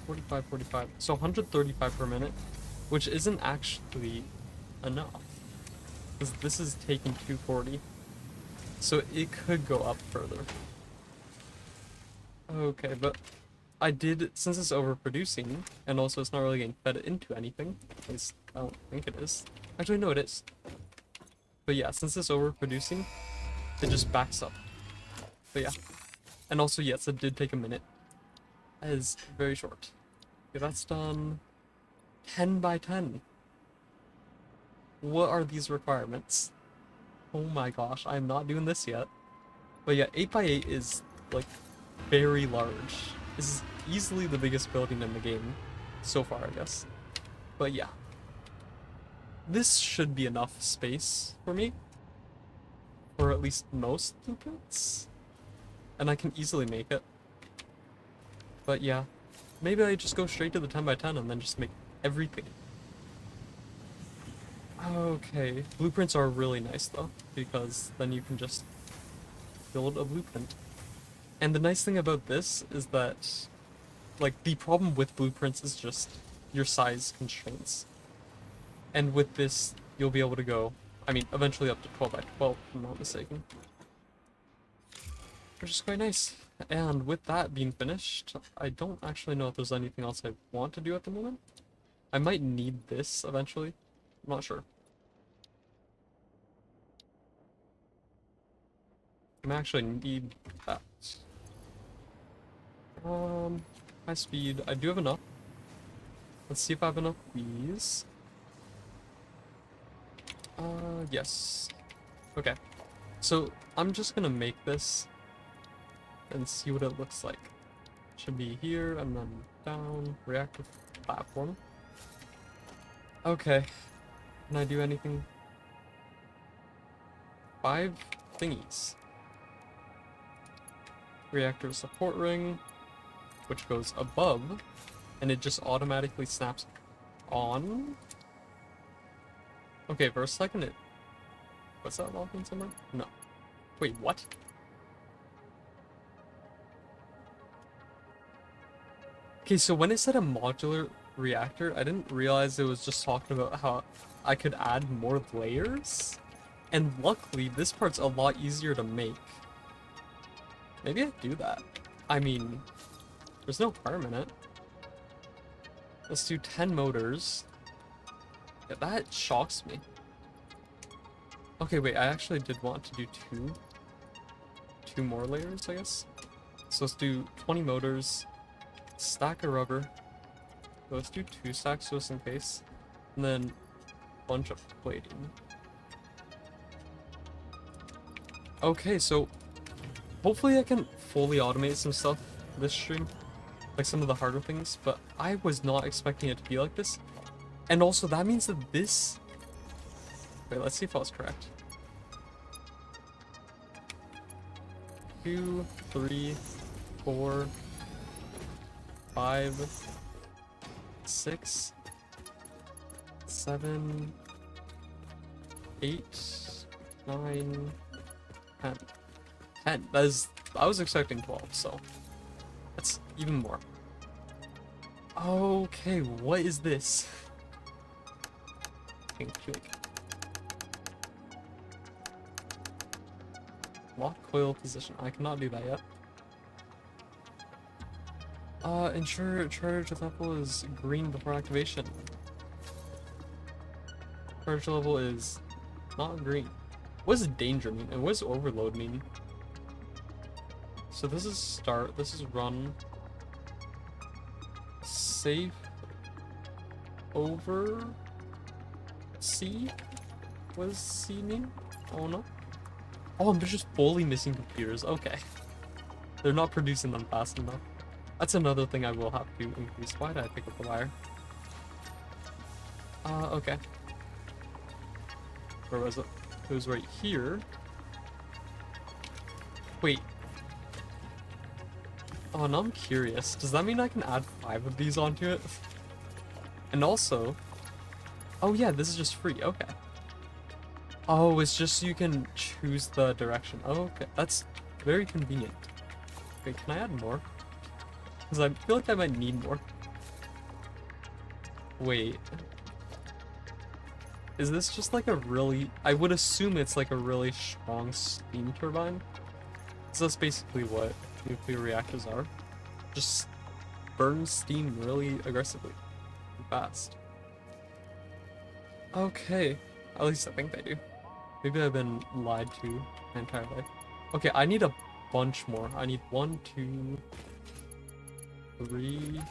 45, 45. So 135 per minute, which isn't actually enough. Because this is taking 240. So it could go up further. Okay, but I did, since it's overproducing, and also it's not really getting fed into anything, at least I don't think it is. Actually, no, it is. But yeah, since it's overproducing, it just backs up. But yeah. And also, yes, it did take a minute. That is very short. Okay, that's done. 10 by 10. What are these requirements? Oh my gosh, I'm not doing this yet. But yeah, 8x8 is like very large. This is easily the biggest building in the game so far, I guess. But yeah, this should be enough space for me, or at least most blueprints, and I can easily make it. But yeah, maybe I just go straight to the 10x10 and then just make everything. Okay, blueprints are really nice though, because then you can just build a blueprint. And the nice thing about this is that, like, the problem with blueprints is just your size constraints. And with this, you'll be able to go, I mean, eventually up to 12x12, if I'm not mistaken. Which is quite nice. And with that being finished, I don't actually know if there's anything else I want to do at the moment. I might need this eventually. I'm not sure. I actually need that. High speed. I do have enough. Let's see if I have enough of these. Yes. Okay. So I'm just gonna make this and see what it looks like. Should be here and then down. Reactor platform. Okay. Can I do anything? 5 thingies. Reactor support ring, which goes above, and it just automatically snaps on. Okay, for a second it... What's that logged in somewhere? No. Wait, what? Okay, so when it said a modular reactor, I didn't realize it was just talking about how I could add more layers. And luckily, this part's a lot easier to make. Maybe I do that. I mean, there's no harm in it. Let's do 10 motors. Yeah, that shocks me. Okay, wait, I actually did want to do two more layers, I guess. So let's do 20 motors, stack of rubber. Let's do 2 stacks just in case. And then a bunch of plating. Okay, so hopefully I can fully automate some stuff this stream. Like some of the harder things, but I was not expecting it to be like this. And also that means that this... Wait, let's see if I was correct. 2, 3, 4, 5, 6, 7, 8, 9, 10. 10. That is... I was expecting 12, so... That's even more. Okay, what is this? Lock coil position. I cannot do that yet. Ensure charge level is green before activation. Charge level is not green. What does danger mean? And what does overload mean? So this is start, this is run. Safe over C? What does C mean? Oh no. Oh, they're just fully missing computers. Okay. They're not producing them fast enough. That's another thing I will have to increase. Why did I pick up the wire? Okay. Where was it? It was right here. Wait. Oh, now I'm curious. Does that mean I can add 5 of these onto it? And also... Oh yeah, this is just free. Okay. Oh, it's just so you can choose the direction. Oh, okay. That's very convenient. Wait, can I add more? Because I feel like I might need more. Wait. Is this just like a really... I would assume it's like a really strong steam turbine. So that's basically what nuclear reactors are. Just burn steam really aggressively and fast. Okay. At least I think they do. Maybe I've been lied to my entire life. Okay, I need a bunch more. I need 1, 2, 3,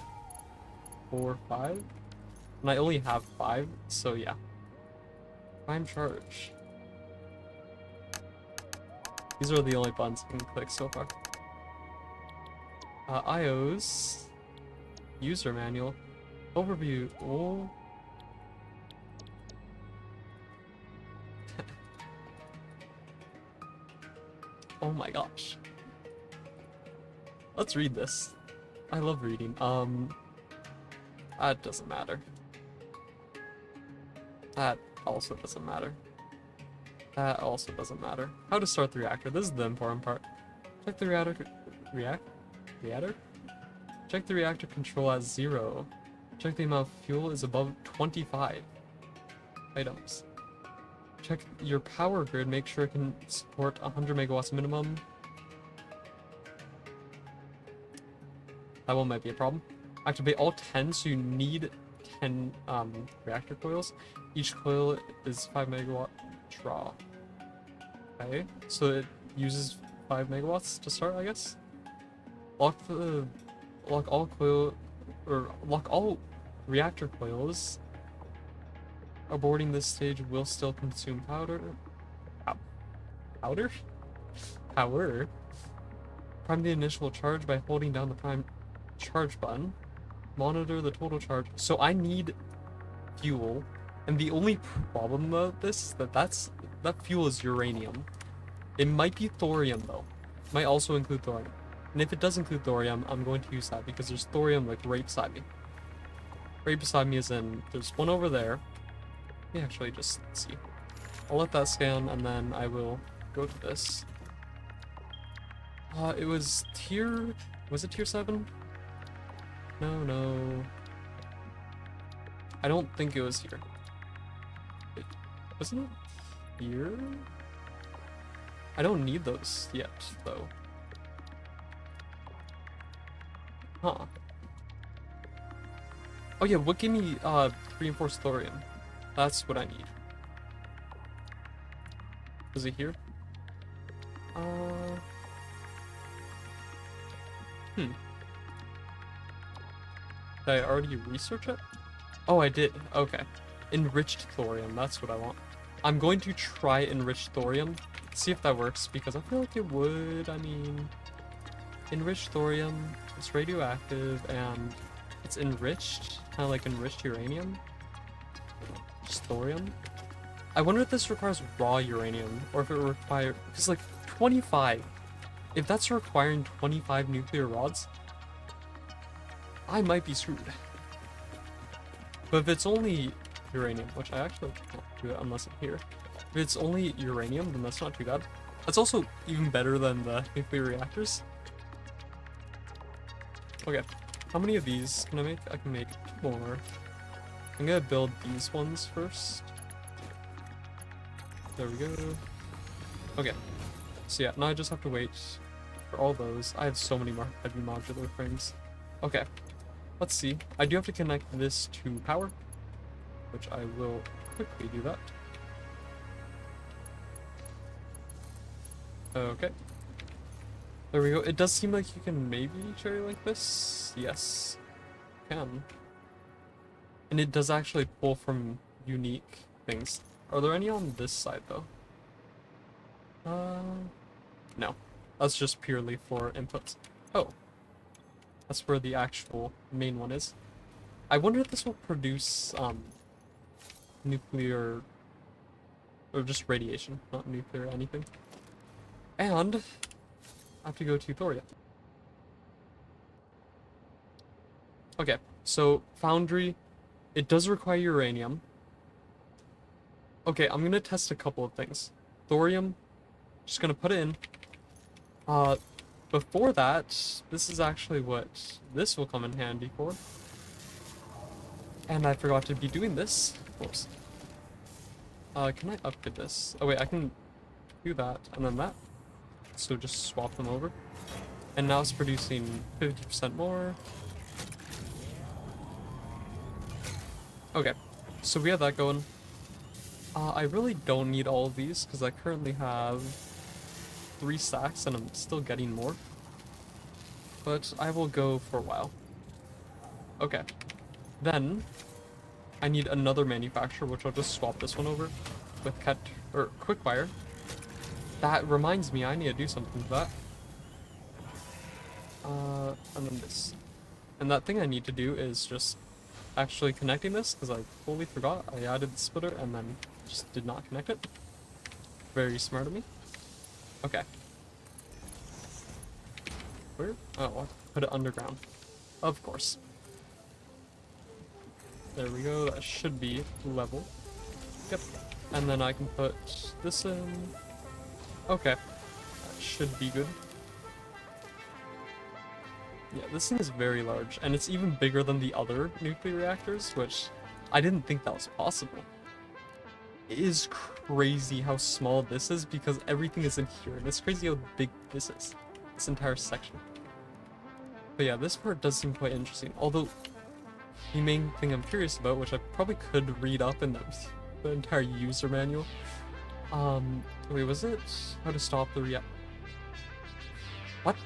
4, 5. And I only have 5, so yeah. Prime charge. These are the only buttons I can click so far. IOs, user manual, overview. Oh. Oh my gosh. Let's read this. I love reading. That doesn't matter. That also doesn't matter. That also doesn't matter. How to start the reactor. This is the important part. Check the reactor. Reactor? Check the reactor control at 0. Check the amount of fuel is above 25 items. Check your power grid. Make sure it can support 100 megawatts minimum. That one might be a problem. Activate all 10, so you need 10 reactor coils. Each coil is 5 megawatt draw. Okay, so it uses 5 megawatts to start, I guess. Lock all reactor coils. Aborting this stage will still consume powder. Powder? Power. Prime the initial charge by holding down the prime charge button. Monitor the total charge. So I need fuel, and the only problem about this is that fuel is uranium. It might be thorium though. Might also include thorium. And if it does include thorium, I'm going to use that because there's thorium like right beside me. Right beside me is in there's one over there. Let me actually just see. I'll let that scan and then I will go to this. It was it tier 7? No. I don't think it was here. Wasn't it here? I don't need those yet, though. Huh. Oh yeah, what gave me reinforced thorium? That's what I need. Is it here? Did I already research it? Oh, I did. Okay. Enriched thorium. That's what I want. I'm going to try enriched thorium. See if that works, because I feel like it would. I mean, enriched thorium, it's radioactive, and it's enriched. Kind of like enriched uranium. Just thorium. I wonder if this requires raw uranium, or if it requires... Because, like, 25. If that's requiring 25 nuclear rods, I might be screwed. But if it's only uranium, which I actually can't do it unless I'm here. If it's only uranium, then that's not too bad. That's also even better than the nuclear reactors. Okay, how many of these can I make? I can make 2 more. I'm gonna build these ones first. There we go. Okay, so yeah, now I just have to wait for all those. I have so many more heavy modular frames. Okay, let's see. I do have to connect this to power, which I will quickly do that. Okay. There we go. It does seem like you can maybe cherry like this. Yes, can. And it does actually pull from unique things. Are there any on this side though? No. That's just purely for inputs. Oh. That's where the actual main one is. I wonder if this will produce nuclear or just radiation, not nuclear or anything. And I have to go to thorium. Okay, so foundry, it does require uranium. Okay, I'm gonna test a couple of things. Thorium, just gonna put it in. Before that, this is actually what this will come in handy for. And I forgot to be doing this. Whoops. Can I upgrade this? Oh wait, I can do that and then that. So just swap them over. And now it's producing 50% more. Okay, so we have that going. I really don't need all of these because I currently have 3 stacks and I'm still getting more. But I will go for a while. Okay, then I need another manufacturer, which I'll just swap this one over with quick wire. That reminds me, I need to do something with that. And then this. And that thing I need to do is just actually connecting this, because I totally forgot. I added the splitter and then just did not connect it. Very smart of me. Okay. Where? Oh, I put it underground. Of course. There we go, that should be level. Yep. And then I can put this in. Okay. That should be good. Yeah, this thing is very large, and it's even bigger than the other nuclear reactors, which I didn't think that was possible. It is crazy how small this is because everything is in here, and it's crazy how big this is. This entire section. But yeah, this part does seem quite interesting, although the main thing I'm curious about, which I probably could read up in the entire user manual. Wait, was it how to stop the react? What?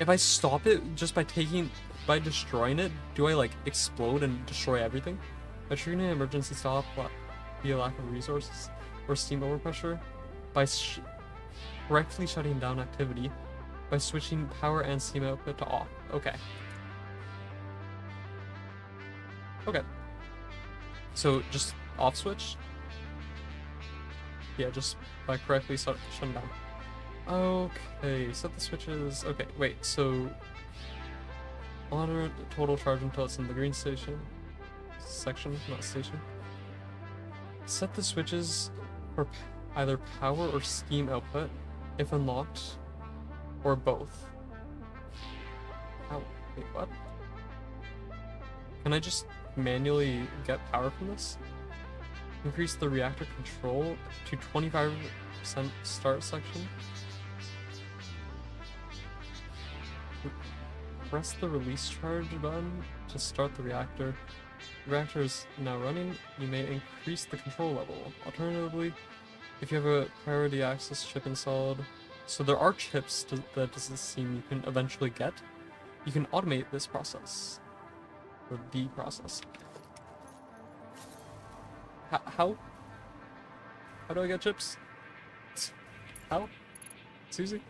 If I stop it just by destroying it, do I like explode and destroy everything? By triggering an emergency stop via lack of resources or steam overpressure, by correctly shutting down activity, by switching power and steam output to off. Okay. Okay. So just off switch? Yeah, just by correctly shutting down. Okay, set the switches. Okay, wait, so monitor the total charge until it's in the green section, not station. Set the switches for either power or steam output if unlocked, or both. Oh, wait, what? Can I just manually get power from this? Increase the reactor control to 25% start section. Press the release charge button to start the reactor. The reactor is now running. You may increase the control level. Alternatively, if you have a priority access chip installed, so there are chips that does seem you can eventually get. You can automate this process, or the process. How? How do I get chips? How? Susie?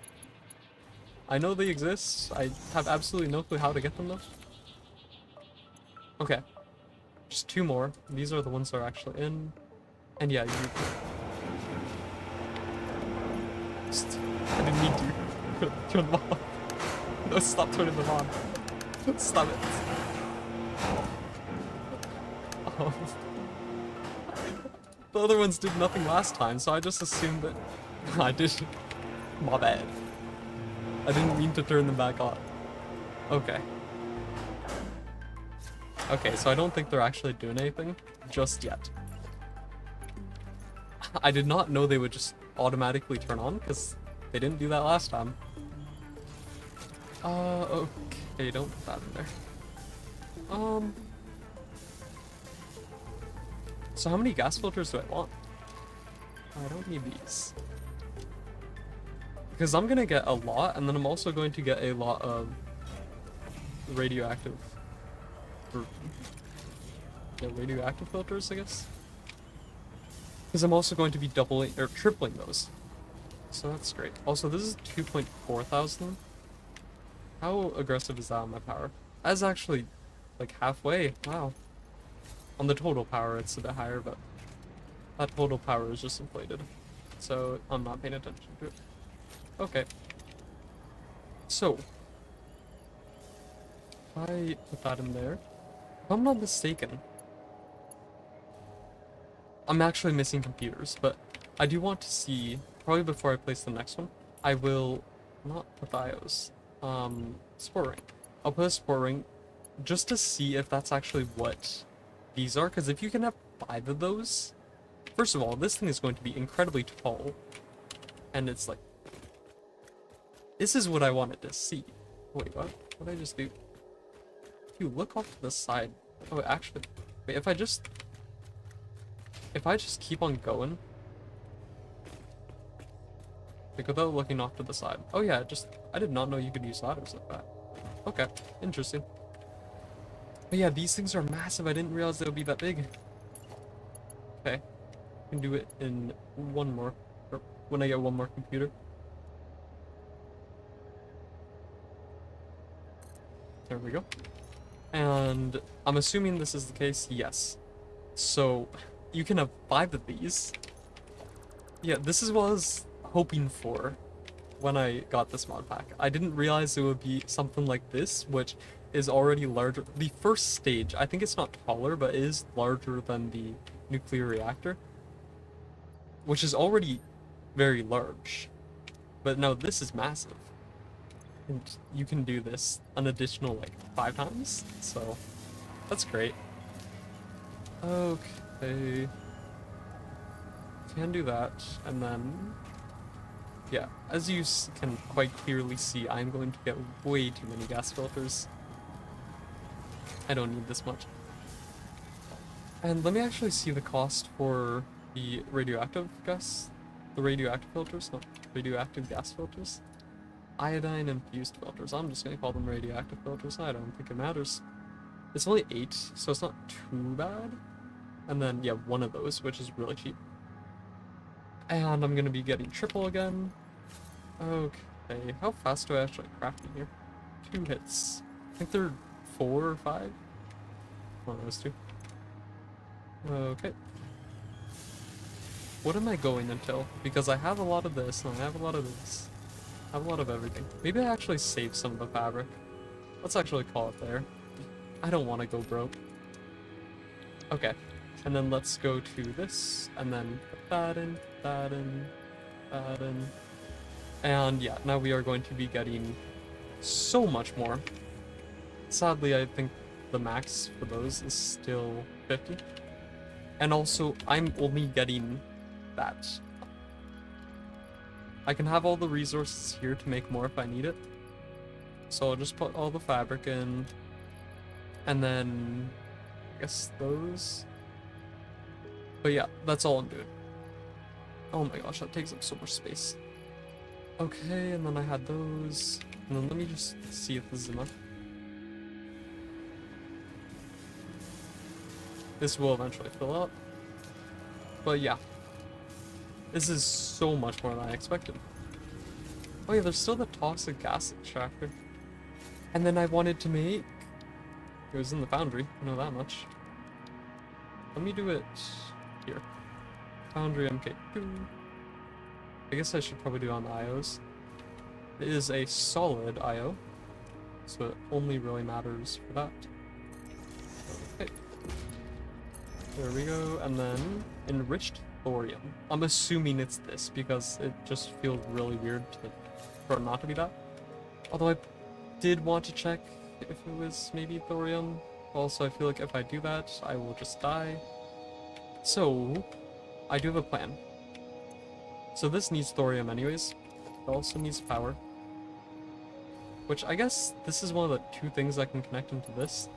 I know they exist. I have absolutely no clue how to get them though. Okay. Just 2 more. These are the ones that are actually in. And yeah, you... I didn't need to turn them on. No, stop turning them on. Stop it. The other ones did nothing last time, so I just assumed that... I did. My bad. I didn't mean to turn them back on. Okay. Okay, so I don't think they're actually doing anything just yet. I did not know they would just automatically turn on, because they didn't do that last time. Okay, don't put that in there. So how many gas filters do I want? I don't need these. Because I'm gonna get a lot, and then I'm also going to get a lot of radioactive... radioactive filters, I guess? Because I'm also going to be doubling, or tripling those. So that's great. Also, this is 2.4 thousand. How aggressive is that on my power? That's actually, like, halfway. Wow. On the total power, it's a bit higher, but that total power is just inflated. So, I'm not paying attention to it. Okay. So, if I put that in there, if I'm not mistaken, I'm actually missing computers, but I do want to see, probably before I place the next one, I will not put BIOS, sport ring. I'll put a sport ring just to see if that's actually what these are, because if you can have 5 of those, first of all, this thing is going to be incredibly tall, and it's like, this is what I wanted to see. Wait, what? What did I just do? If you look off to the side, oh, actually, wait, if I just keep on going, like without looking off to the side. Oh yeah, I did not know you could use ladders like that. Okay, interesting. But yeah, these things are massive. I didn't realize they would be that big. Okay, I can do it in one more. when I get one more computer. There we go. And I'm assuming this is the case. Yes. So you can have 5 of these. Yeah, this is what I was hoping for when I got this mod pack. I didn't realize it would be something like this, which is already larger. The first stage, I think it's not taller, but it is larger than the nuclear reactor, which is already very large. But now this is massive. And you can do this an additional, like, 5 times, so that's great. Okay. Can do that, and then... yeah, as you can quite clearly see, I'm going to get way too many gas filters. I don't need this much. And let me actually see the cost for the radioactive gas. The radioactive filters, not radioactive gas filters. Iodine infused filters. I'm just gonna call them radioactive filters. I don't think it matters. It's only 8, so it's not too bad. And then, yeah, one of those, which is really cheap. And I'm gonna be getting triple again. Okay, how fast do I actually craft in here? 2 hits. I think they're 4 or 5. One of those 2. Okay. What am I going until? Because I have a lot of this, and I have a lot of this. I have a lot of everything. Maybe I actually save some of the fabric. Let's actually call it there. I don't want to go broke. Okay. And then let's go to this, and then put that in, that in, that in. And yeah, now we are going to be getting so much more. Sadly, I think the max for those is still 50. And also, I'm only getting that. I can have all the resources here to make more if I need it. So I'll just put all the fabric in. And then, I guess those. But yeah, that's all I'm doing. Oh my gosh, that takes up so much space. Okay, and then I had those. And then let me just see if this is enough. This will eventually fill up. But yeah. This is so much more than I expected. Oh yeah, there's still the toxic gas extractor. And then I wanted to make... it was in the foundry, I know that much. Let me do it here. Foundry MK2. I guess I should probably do it on the IOs. It is a solid IO, so it only really matters for that. Okay. There we go, and then enriched thorium. I'm assuming it's this because it just feels really weird for it not to be that. Although I did want to check if it was maybe thorium. Also, I feel like if I do that, I will just die. So, I do have a plan. So this needs thorium anyways. It also needs power. Which I guess this is one of the 2 things I can connect into this.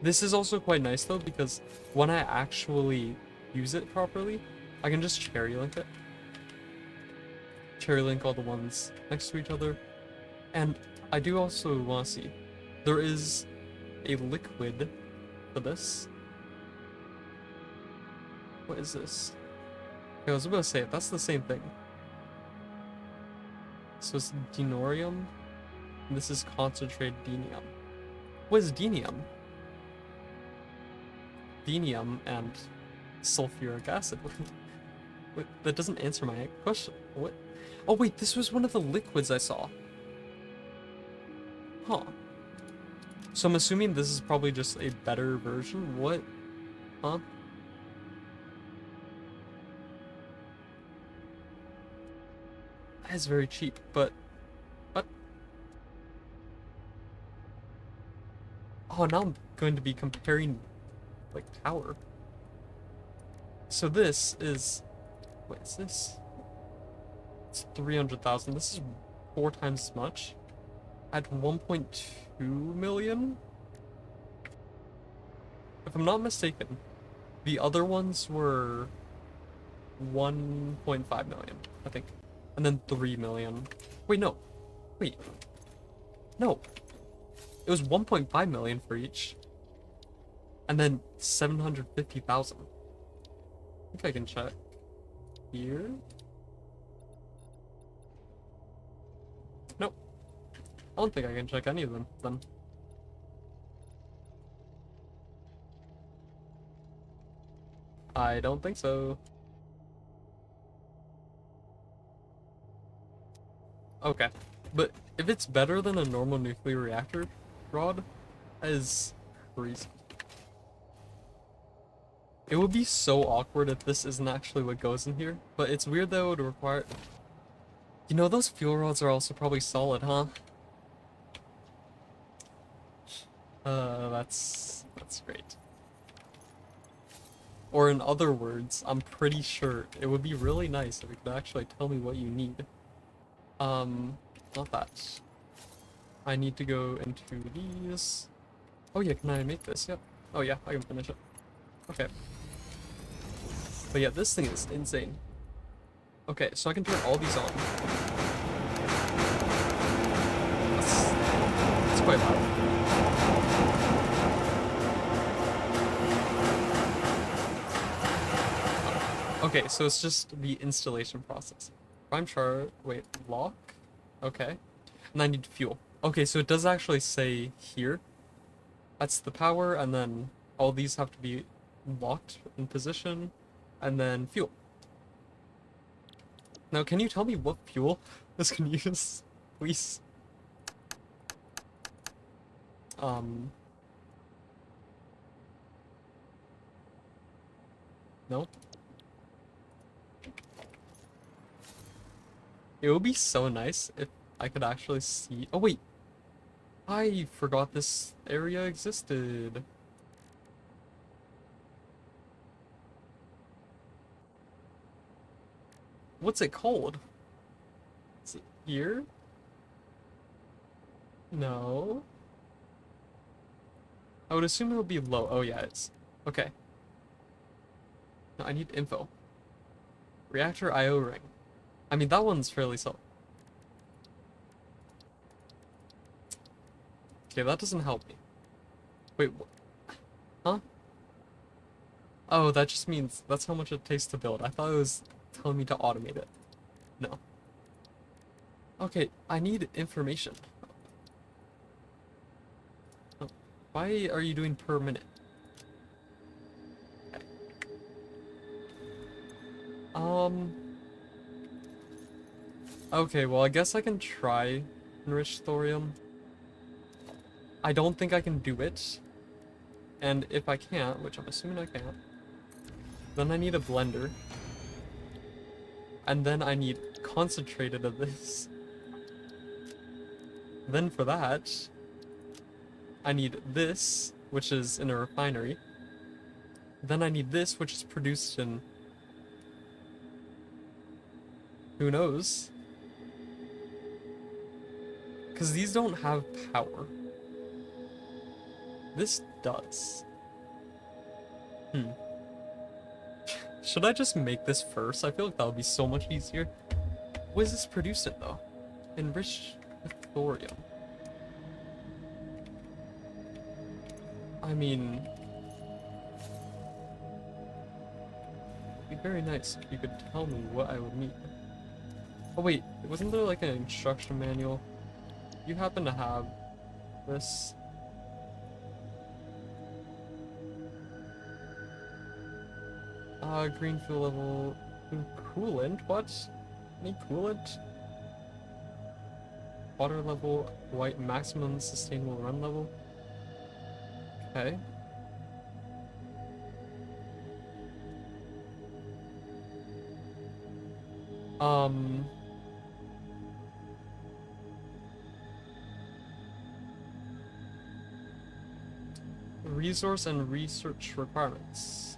This is also quite nice though, because when I actually use it properly, I can just cherry link it. Cherry link all the ones next to each other. And I do also want to see, there is a liquid for this. What is this? Okay, I was about to say it, that's the same thing. So it's denorium, and this is concentrated denium. What is denium? Denium and sulfuric acid. Wait, that doesn't answer my question. What? Oh wait, this was one of the liquids I saw. Huh. So I'm assuming this is probably just a better version. What? Huh? That is very cheap, but... what? Oh, now I'm going to be comparing... like, tower. So this is... what is this? It's 300,000. This is 4 times as much. At 1.2 million? If I'm not mistaken, the other ones were 1.5 million, I think. And then 3 million. Wait, no. Wait. No. It was 1.5 million for each. And then 750,000. I think I can check. here? Nope. I don't think I can check any of them then. I don't think so. Okay, but if it's better than a normal nuclear reactor rod, that is crazy. It would be so awkward if this isn't actually what goes in here, but it's weird that it would require... You know, those fuel rods are also probably solid, huh? That's great. Or in other words, I'm pretty sure it would be really nice if it could actually tell me what you need. Not that. I need to go into these. Oh yeah, can I make this? Yep. Oh yeah, I can finish it. Okay. But yeah, this thing is insane. Okay, so I can turn all these on. That's quite loud. Okay, so it's just the installation process. Prime chart, wait, lock? Okay. And I need fuel. Okay, so it does actually say here. That's the power, and then all these have to be locked in position, and then fuel. Now, can you tell me what fuel this can use, please? No? It would be so nice if I could actually see... Oh, wait. I forgot this area existed. What's it called? Is it here? No. I would assume it would be low. Oh, yeah, it's... Okay. No, I need info. Reactor IO ring. I mean, that one's fairly solid. Okay, that doesn't help me. Wait, huh? Oh, that just means that's how much it takes to build. I thought it was telling me to automate it. No. Okay, I need information. Oh, why are you doing per minute? Okay. Okay, well, I guess I can try enrich thorium. I don't think I can do it. And if I can't, which I'm assuming I can't, then I need a blender. And then I need concentrated of this. Then for that, I need this, which is in a refinery. Then I need this, which is produced in... Who knows? Because these don't have power. This does. Should I just make this first? I feel like that would be so much easier. What is this produced in, though? Enriched with thorium. I mean... It'd be very nice if you could tell me what I would need. Oh wait, wasn't there like an instruction manual? You happen to have this? Green fuel level... Coolant? What? Any coolant? Water level, white maximum sustainable run level. Okay. Resource and research requirements.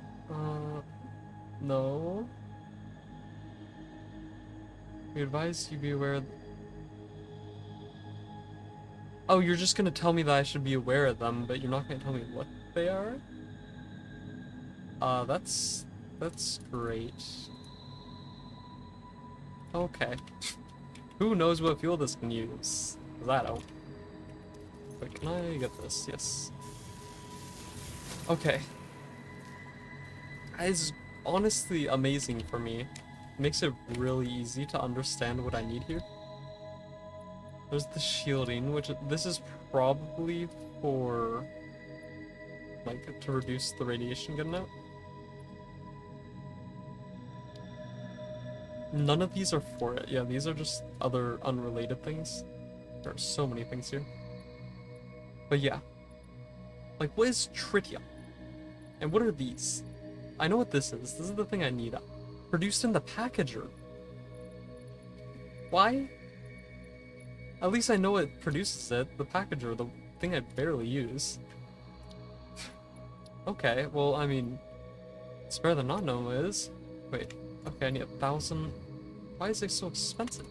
No. We advise you be aware. Oh, you're just gonna tell me that I should be aware of them, but you're not gonna tell me what they are? That's great. Okay. Who knows what fuel this can use? That out. Wait, can I get this? Yes. Okay. It's honestly amazing for me makes it really easy to understand what I need here. There's the shielding, which this is probably for like to reduce the radiation getting out. None of these are for it. Yeah, these are just other unrelated things. There are so many things here. But yeah. Like, what is tritium? And what are these? I know what this is. This is the thing I need. Produced in the packager. Why? At least I know it produces it. The packager, the thing I barely use. Okay, well, I mean, it's better than not knowing what it is. Wait, okay, I need 1,000. Why is it so expensive?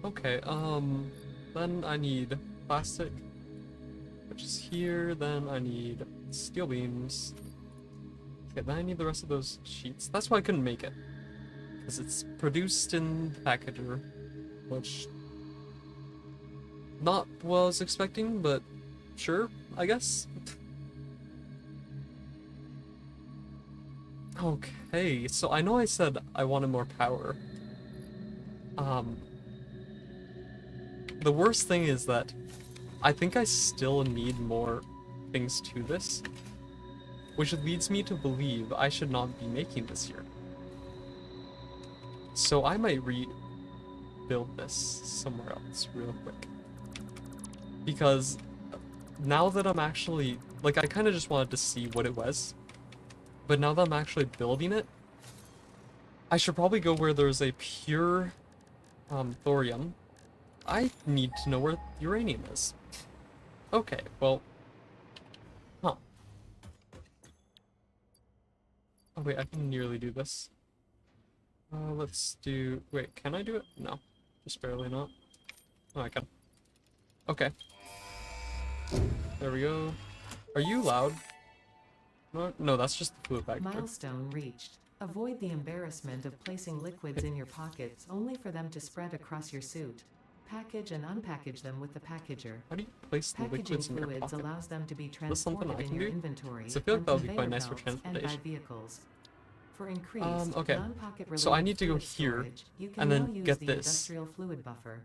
Okay, then I need plastic, which is here. Then I need steel beams. Okay, then I need the rest of those sheets. That's why I couldn't make it, because it's produced in the packager, which not what I was expecting, but sure, I guess. Okay, so I know I said I wanted more power. The worst thing is that I think I still need more things to this, which leads me to believe I should not be making this here. So I might rebuild this somewhere else real quick. Because now that I'm actually, like, I kind of just wanted to see what it was, but now that I'm actually building it, I should probably go where there's a pure thorium. I need to know where uranium is. Okay, well, huh. Oh wait, I can nearly do this. Let's do, wait, can I do it? No, just barely not. Oh, I can. Okay. There we go. Are you loud? No, that's just the fluid bag. Milestone reached. Avoid the embarrassment of placing liquids in your pockets only for them to spread across your suit. Package and unpackage them with the packager. How do you place the Packaging liquids in your fluids pocket? allows them to be Is this something transported I in can your do? inventory. So I feel like on that would be quite conveyor nice for belts and by transportation. vehicles. For increased Okay. non-pocket So I related need to go fluid here, storage, you can and now then use get the this. industrial fluid buffer.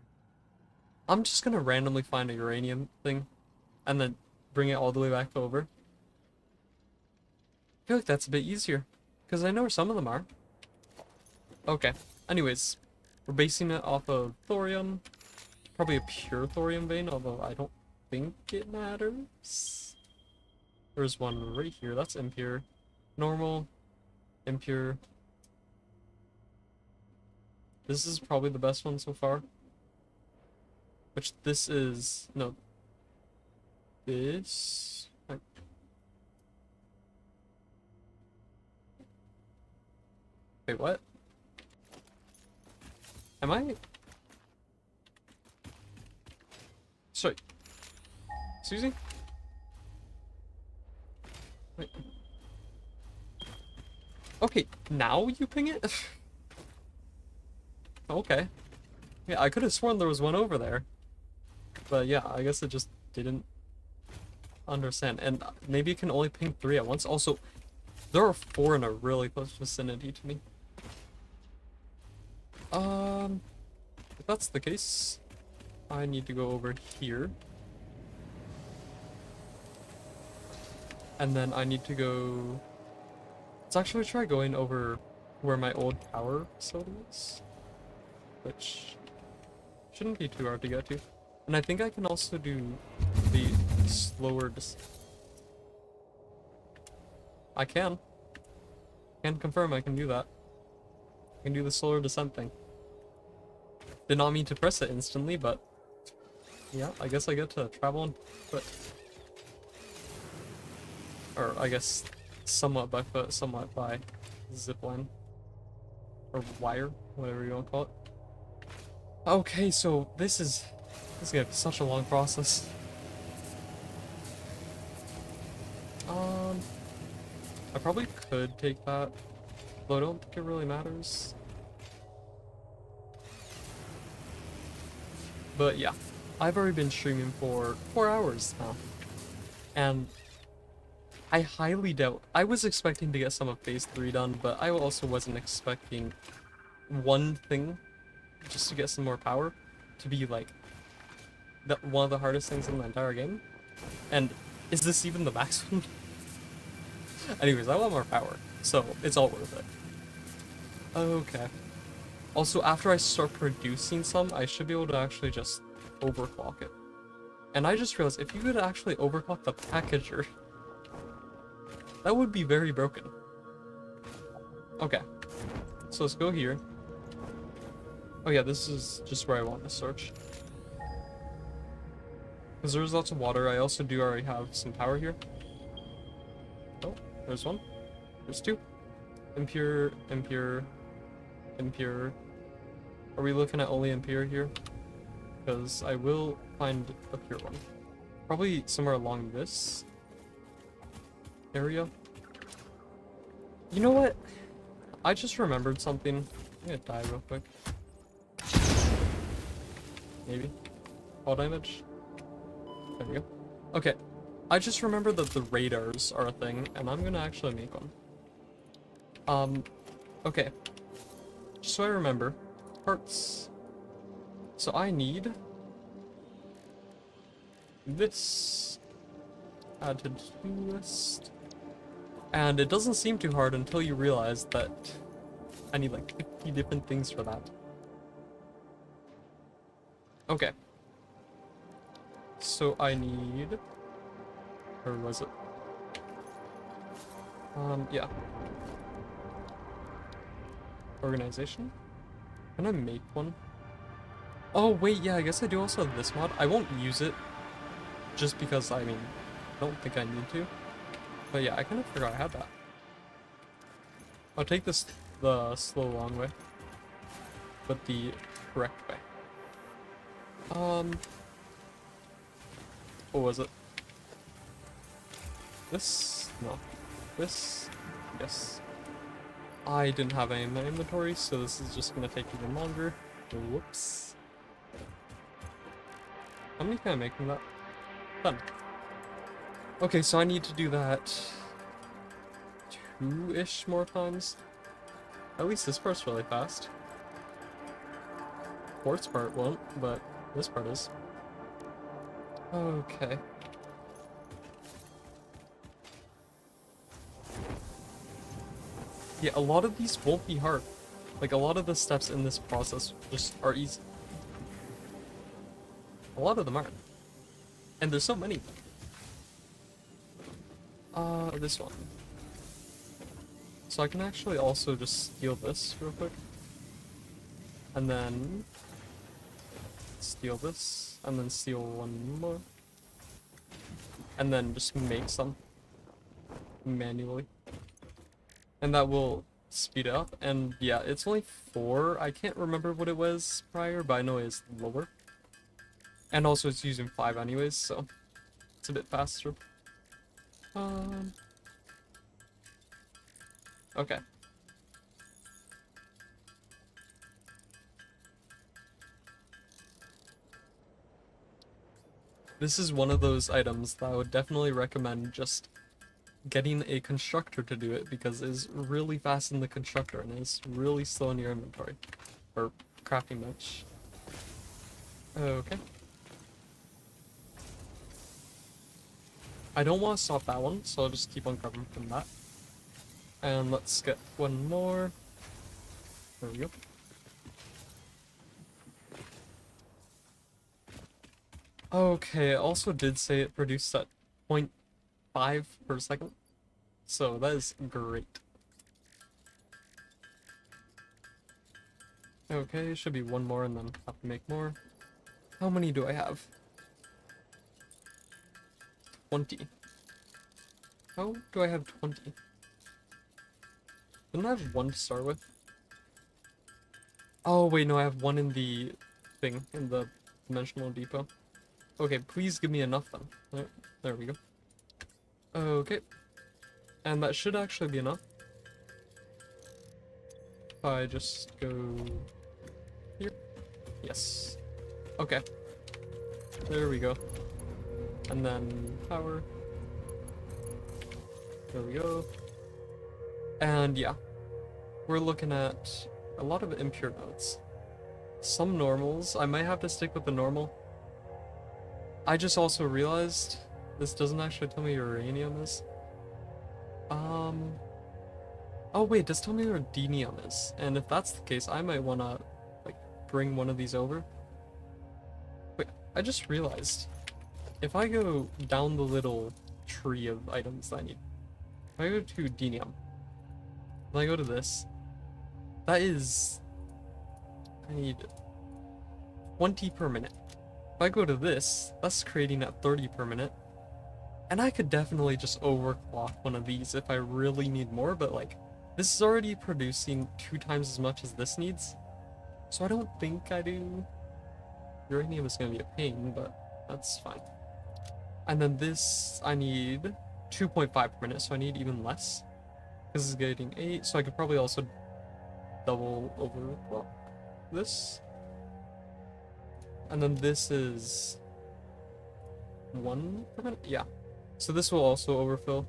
I'm just gonna randomly find a uranium thing, and then bring it all the way back over. I feel like that's a bit easier, because I know where some of them are. Okay, anyways, we're basing it off of thorium. Probably a pure thorium vein, although I don't think it matters. There's one right here, that's impure. Normal, impure. This is probably the best one so far. Which this is, no. This? Wait, what? Am I? Sorry. Excuse me? Wait. Okay, now you ping it? Okay. Yeah, I could have sworn there was one over there. But yeah, I guess it just didn't understand. And maybe it can only ping 3 at once. Also, there are 4 in a really close vicinity to me. If that's the case, I need to go over here. And then I need to go... Let's actually try going over where my old power facility is. Which shouldn't be too hard to get to. And I think I can also do the slower I can confirm I can do that. I can do the slower descent thing. Did not mean to press it instantly, but yeah, I guess I get to travel on foot. Or I guess somewhat by foot, somewhat by zipline. Or wire, whatever you want to call it. Okay, so this is gonna be such a long process. I probably could take that, though I don't think it really matters. But yeah, I've already been streaming for 4 hours now, and I highly doubt. I was expecting to get some of phase 3 done, but I also wasn't expecting one thing just to get some more power to be like one of the hardest things in the entire game. And is this even the max one? Anyways, I want more power, so it's all worth it. Okay. Also, after I start producing some, I should be able to actually just overclock it. And I just realized if you could actually overclock the packager, that would be very broken. Okay. So let's go here. Oh yeah, this is just where I want to search. Because there's lots of water. I also do already have some power here. Oh, there's one. There's two. Impure, impure, impure. Are we looking at only impure here? Because I will find a pure one. Probably somewhere along this area. You know what? I just remembered something. I'm gonna die real quick. Maybe. Fall damage. There we go. Okay. I just remembered that the radars are a thing, and I'm gonna actually make one. Okay. Just so I remember. Parts. So I need this. Add to do list. And it doesn't seem too hard until you realize that I need like 50 different things for that. Okay. So I need... Or was it? Yeah. Organization? Can I make one? Oh, wait, yeah, I guess I do also have this mod. I won't use it. Just because, I mean, I don't think I need to. But yeah, I kind of forgot I had that. I'll take this the slow long way. But the correct way. What was it? This? No. This? Yes. I didn't have any in my inventory, so this is just gonna take even longer. Whoops. How many can I make from that? Done. Okay, so I need to do that 2-ish more times. At least this part's really fast. Quartz part won't, but this part is. Okay. Yeah, a lot of these won't be hard. Like, a lot of the steps in this process just are easy. A lot of them aren't. And there's so many. This one. So I can actually also just steal this real quick. And then... steal this. And then steal one more. And then just make some. Manually. And that will speed it up. And yeah, it's only 4. I can't remember what it was prior, but I know it's lower. And also it's using 5 anyways, so it's a bit faster. Okay. This is one of those items that I would definitely recommend just getting a constructor to do it, because it's really fast in the constructor and it's really slow in your inventory. Or crafting bench. Okay. I don't want to stop that one, so I'll just keep on covering from that. And let's get one more. There we go. Okay, it also did say it produced at 0.5 per second. So that is great. Okay, should be one more and then have to make more. How many do I have? 20. How do I have 20? Didn't I have 1 to start with? Oh wait, no, I have 1 in the thing, in the dimensional depot. Okay, please give me enough then. There we go. Okay. And that should actually be enough. If I just go here. Yes. Okay. There we go. And then power. There we go. And yeah, we're looking at a lot of impure nodes. Some normals. I might have to stick with the normal. I just also realized this doesn't actually tell me uranium is. Oh wait, it does tell me where rhenium is. And if that's the case, I might wanna like bring one of these over. Wait, I just realized if I go down the little tree of items that I need, if I go to rhenium, and I go to this, that is, I need 20 per minute. If I go to this, that's creating at 30 per minute. And I could definitely just overclock one of these if I really need more, but like, this is already producing 2 times as much as this needs. So I don't think I do. Uranium is gonna be a pain, but that's fine. And then this, I need 2.5 per minute, so I need even less. This is getting 8, so I could probably also double overclock this. And then this is 1 per minute? Yeah. So this will also overfill.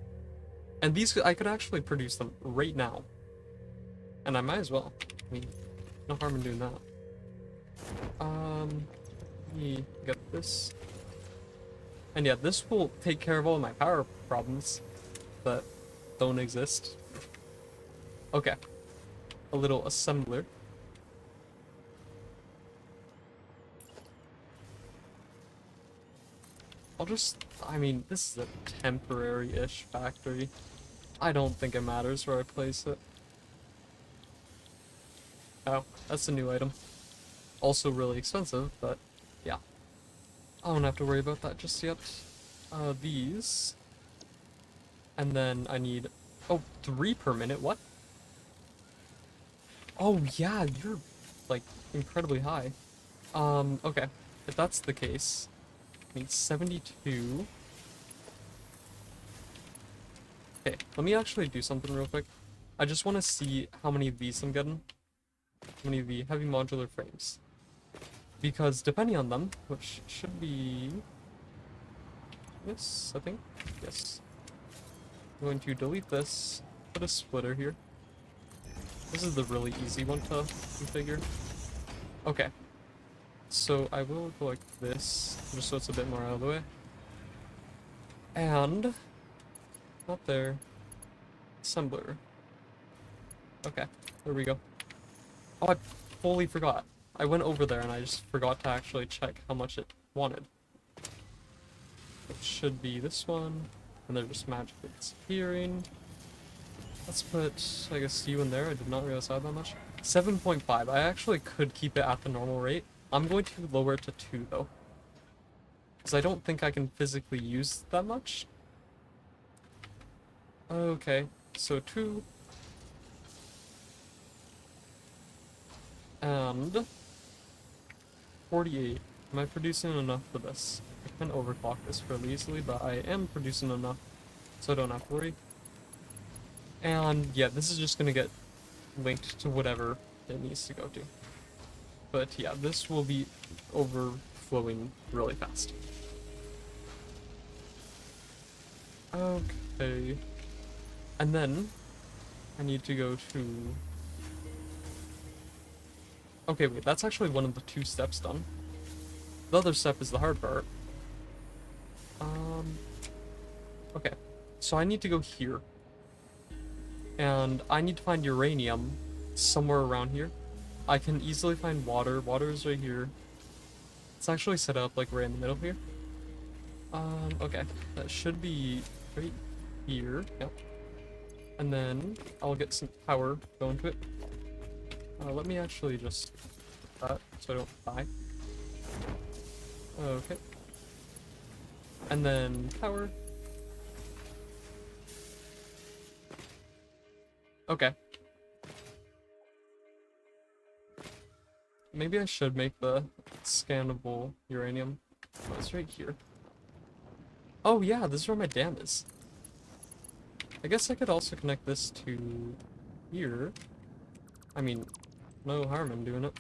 And these, I could actually produce them right now. And I might as well. I mean, no harm in doing that. Let me get this. And yeah, this will take care of all my power problems that don't exist. Okay. A little assembler. I mean, this is a temporary-ish factory. I don't think it matters where I place it. Oh, that's a new item. Also really expensive, but yeah. I don't have to worry about that just yet. These. And then I need, oh, 3 per minute, what? Oh yeah, you're like incredibly high. Okay. If that's the case, I need 72. Okay, let me actually do something real quick. I just want to see how many of these I'm getting. How many of the heavy modular frames. Because depending on them, which should be... Yes, I think. Yes. I'm going to delete this, put a splitter here. This is the really easy one to configure. Okay. So I will go like this, just so it's a bit more out of the way. And... Not there. Assembler. Okay, there we go. Oh, I fully forgot. I went over there and I just forgot to actually check how much it wanted. It should be this one, and they're just magically disappearing. Let's put, I guess, you in there. I did not realize I had that much. 7.5. I actually could keep it at the normal rate. I'm going to lower it to 2, though. Because I don't think I can physically use that much. Okay, so 2. And 48. Am I producing enough for this? I can overclock this fairly easily, but I am producing enough, so I don't have to worry. And yeah, this is just gonna get linked to whatever it needs to go to. But yeah, this will be overflowing really fast. Okay. And then I need to go to... Okay, wait, that's actually one of the 2 steps done. The other step is the hard part. Okay. So I need to go here. And I need to find uranium somewhere around here. I can easily find water. Water is right here. It's actually set up like right in the middle here. Okay. That should be right here. Yep. And then I'll get some power going to it. Let me actually just do that so I don't die. Okay. And then power. Okay. Maybe I should make the scannable uranium. Oh, it's right here. Oh yeah, this is where my dam is. I guess I could also connect this to here. I mean, no harm in doing it.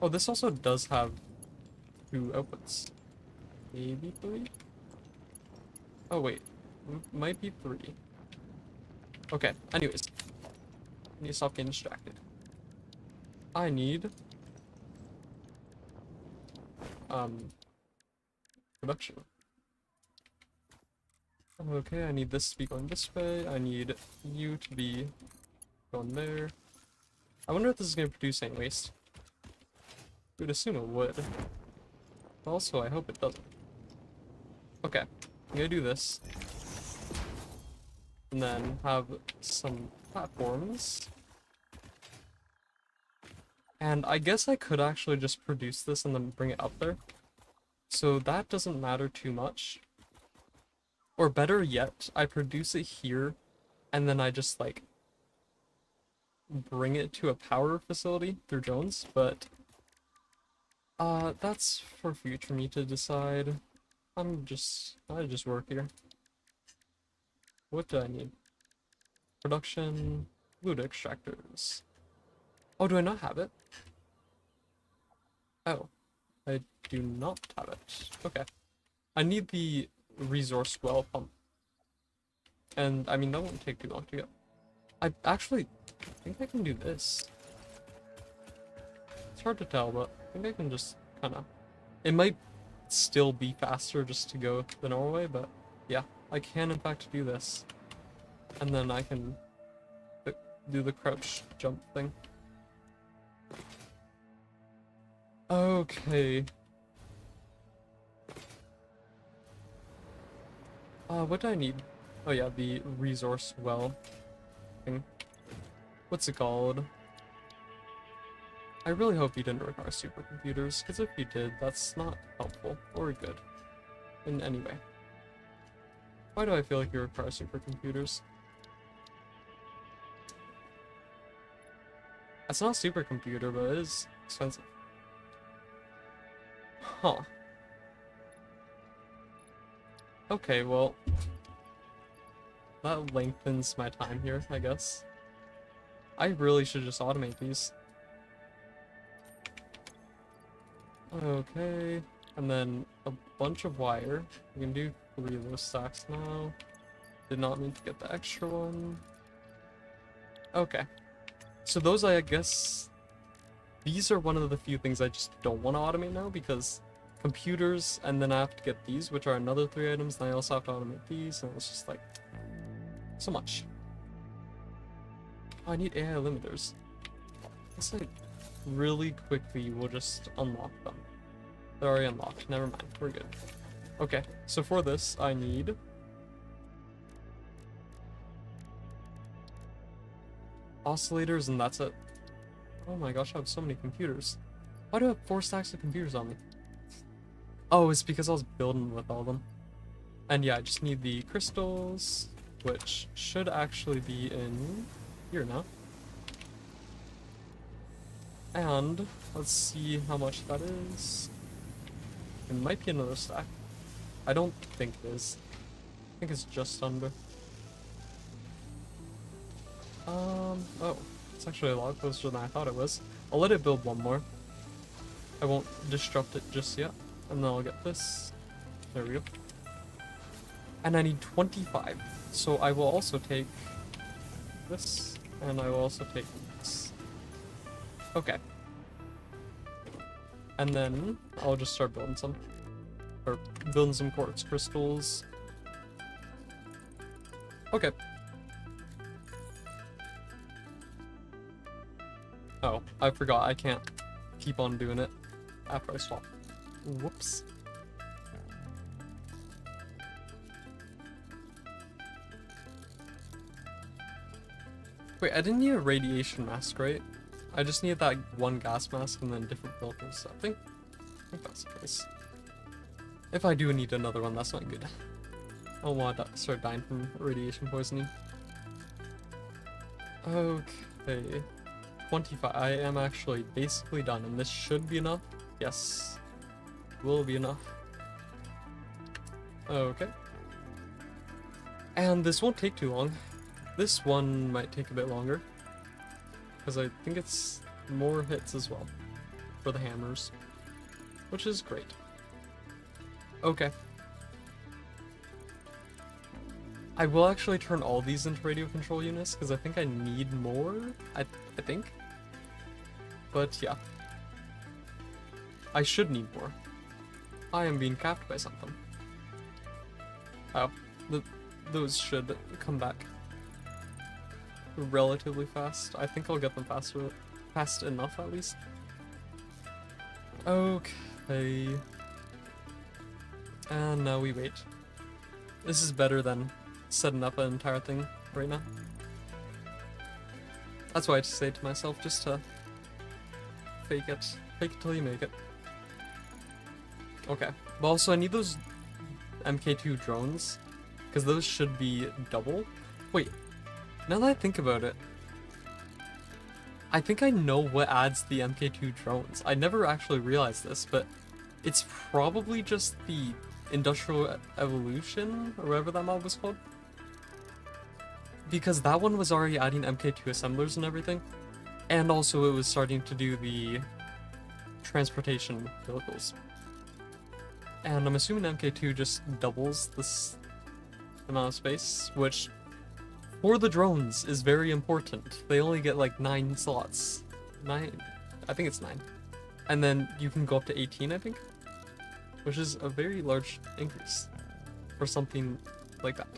Oh, this also does have 2 outputs. Maybe 3? Oh wait, Might be 3. Okay, anyways. I need to stop getting distracted. I need... production. Okay, I need this to be going this way. I need you to be going there. I wonder if this is going to produce any waste. I would assume it would. Also, I hope it doesn't. Okay, I'm gonna do this. And then have some platforms. And I guess I could actually just produce this and then bring it up there. So that doesn't matter too much. Or better yet, I produce it here, and then I just, like, bring it to a power facility through drones, but... that's for future me to decide. I just work here. What do I need? Production, fluid extractors. Oh, do I not have it? Oh, I do not have it. Okay. I need the resource well pump. And, I mean, that won't take too long to get. I actually think I can do this. It's hard to tell, but I think I can just kind of... It might still be faster just to go the normal way, but yeah, I can in fact do this. And then I can do the crouch jump thing. Okay. What do I need? Oh yeah, the resource well thing. What's it called? I really hope you didn't require supercomputers, because if you did, that's not helpful or good in any way. Why do I feel like you require supercomputers? It's not a supercomputer, but it is expensive. Huh. Okay, well, that lengthens my time here, I guess. I really should just automate these. Okay, and then a bunch of wire. We can do 3 of those stacks now. Did not mean to get the extra one. Okay. So those, I guess, these are one of the few things I just don't want to automate now, because computers, and then I have to get these, which are another 3 items, and I also have to automate these, and it's just like, so much. Oh, I need AI limiters. It's like, really quickly we'll just unlock them. They're already unlocked, never mind, we're good. Okay, so for this, I need... oscillators, and that's it. Oh my gosh, I have so many computers. Why do I have 4 stacks of computers on me? Oh, it's because I was building with all of them. And yeah, I just need the crystals, which should actually be in here now. And let's see how much that is. It might be another stack. I don't think it is. I think it's just under. Oh, it's actually a lot closer than I thought it was. I'll let it build one more. I won't disrupt it just yet. And then I'll get this. There we go. And I need 25. So I will also take this, and I will also take this. Okay. And then I'll just start building some. Or building some quartz crystals. Okay. Oh, I forgot. I can't keep on doing it after I swap. Whoops. Wait, I didn't need a radiation mask, right? I just need that one gas mask and then different filters. I think that's the case. If I do need another one, that's not good. I don't want to start dying from radiation poisoning. Okay. 25. I am actually basically done, and this should be enough. Yes. Will be enough. Okay. And this won't take too long. This one might take a bit longer, because I think it's more hits as well for the hammers, which is great. Okay. I will actually turn all these into radio control units because I think I need more. I think. But yeah. I should need more. I am being capped by something. Oh, those should come back relatively fast. I think I'll get them fast enough at least. Okay. And now we wait. This is better than setting up an entire thing right now. That's why I just say to myself, just to fake it. Fake it till you make it. Okay. But also I need those MK2 drones, because those should be double. Wait, now that I think about it, I think I know what adds the MK2 drones. I never actually realized this, but it's probably just the Industrial Evolution, or whatever that mod was called. Because that one was already adding MK2 assemblers and everything, and also it was starting to do the transportation vehicles. And I'm assuming MK2 just doubles this amount of space, which for the drones is very important. They only get like 9 slots. 9? I think it's 9. And then you can go up to 18, I think, which is a very large increase for something like that.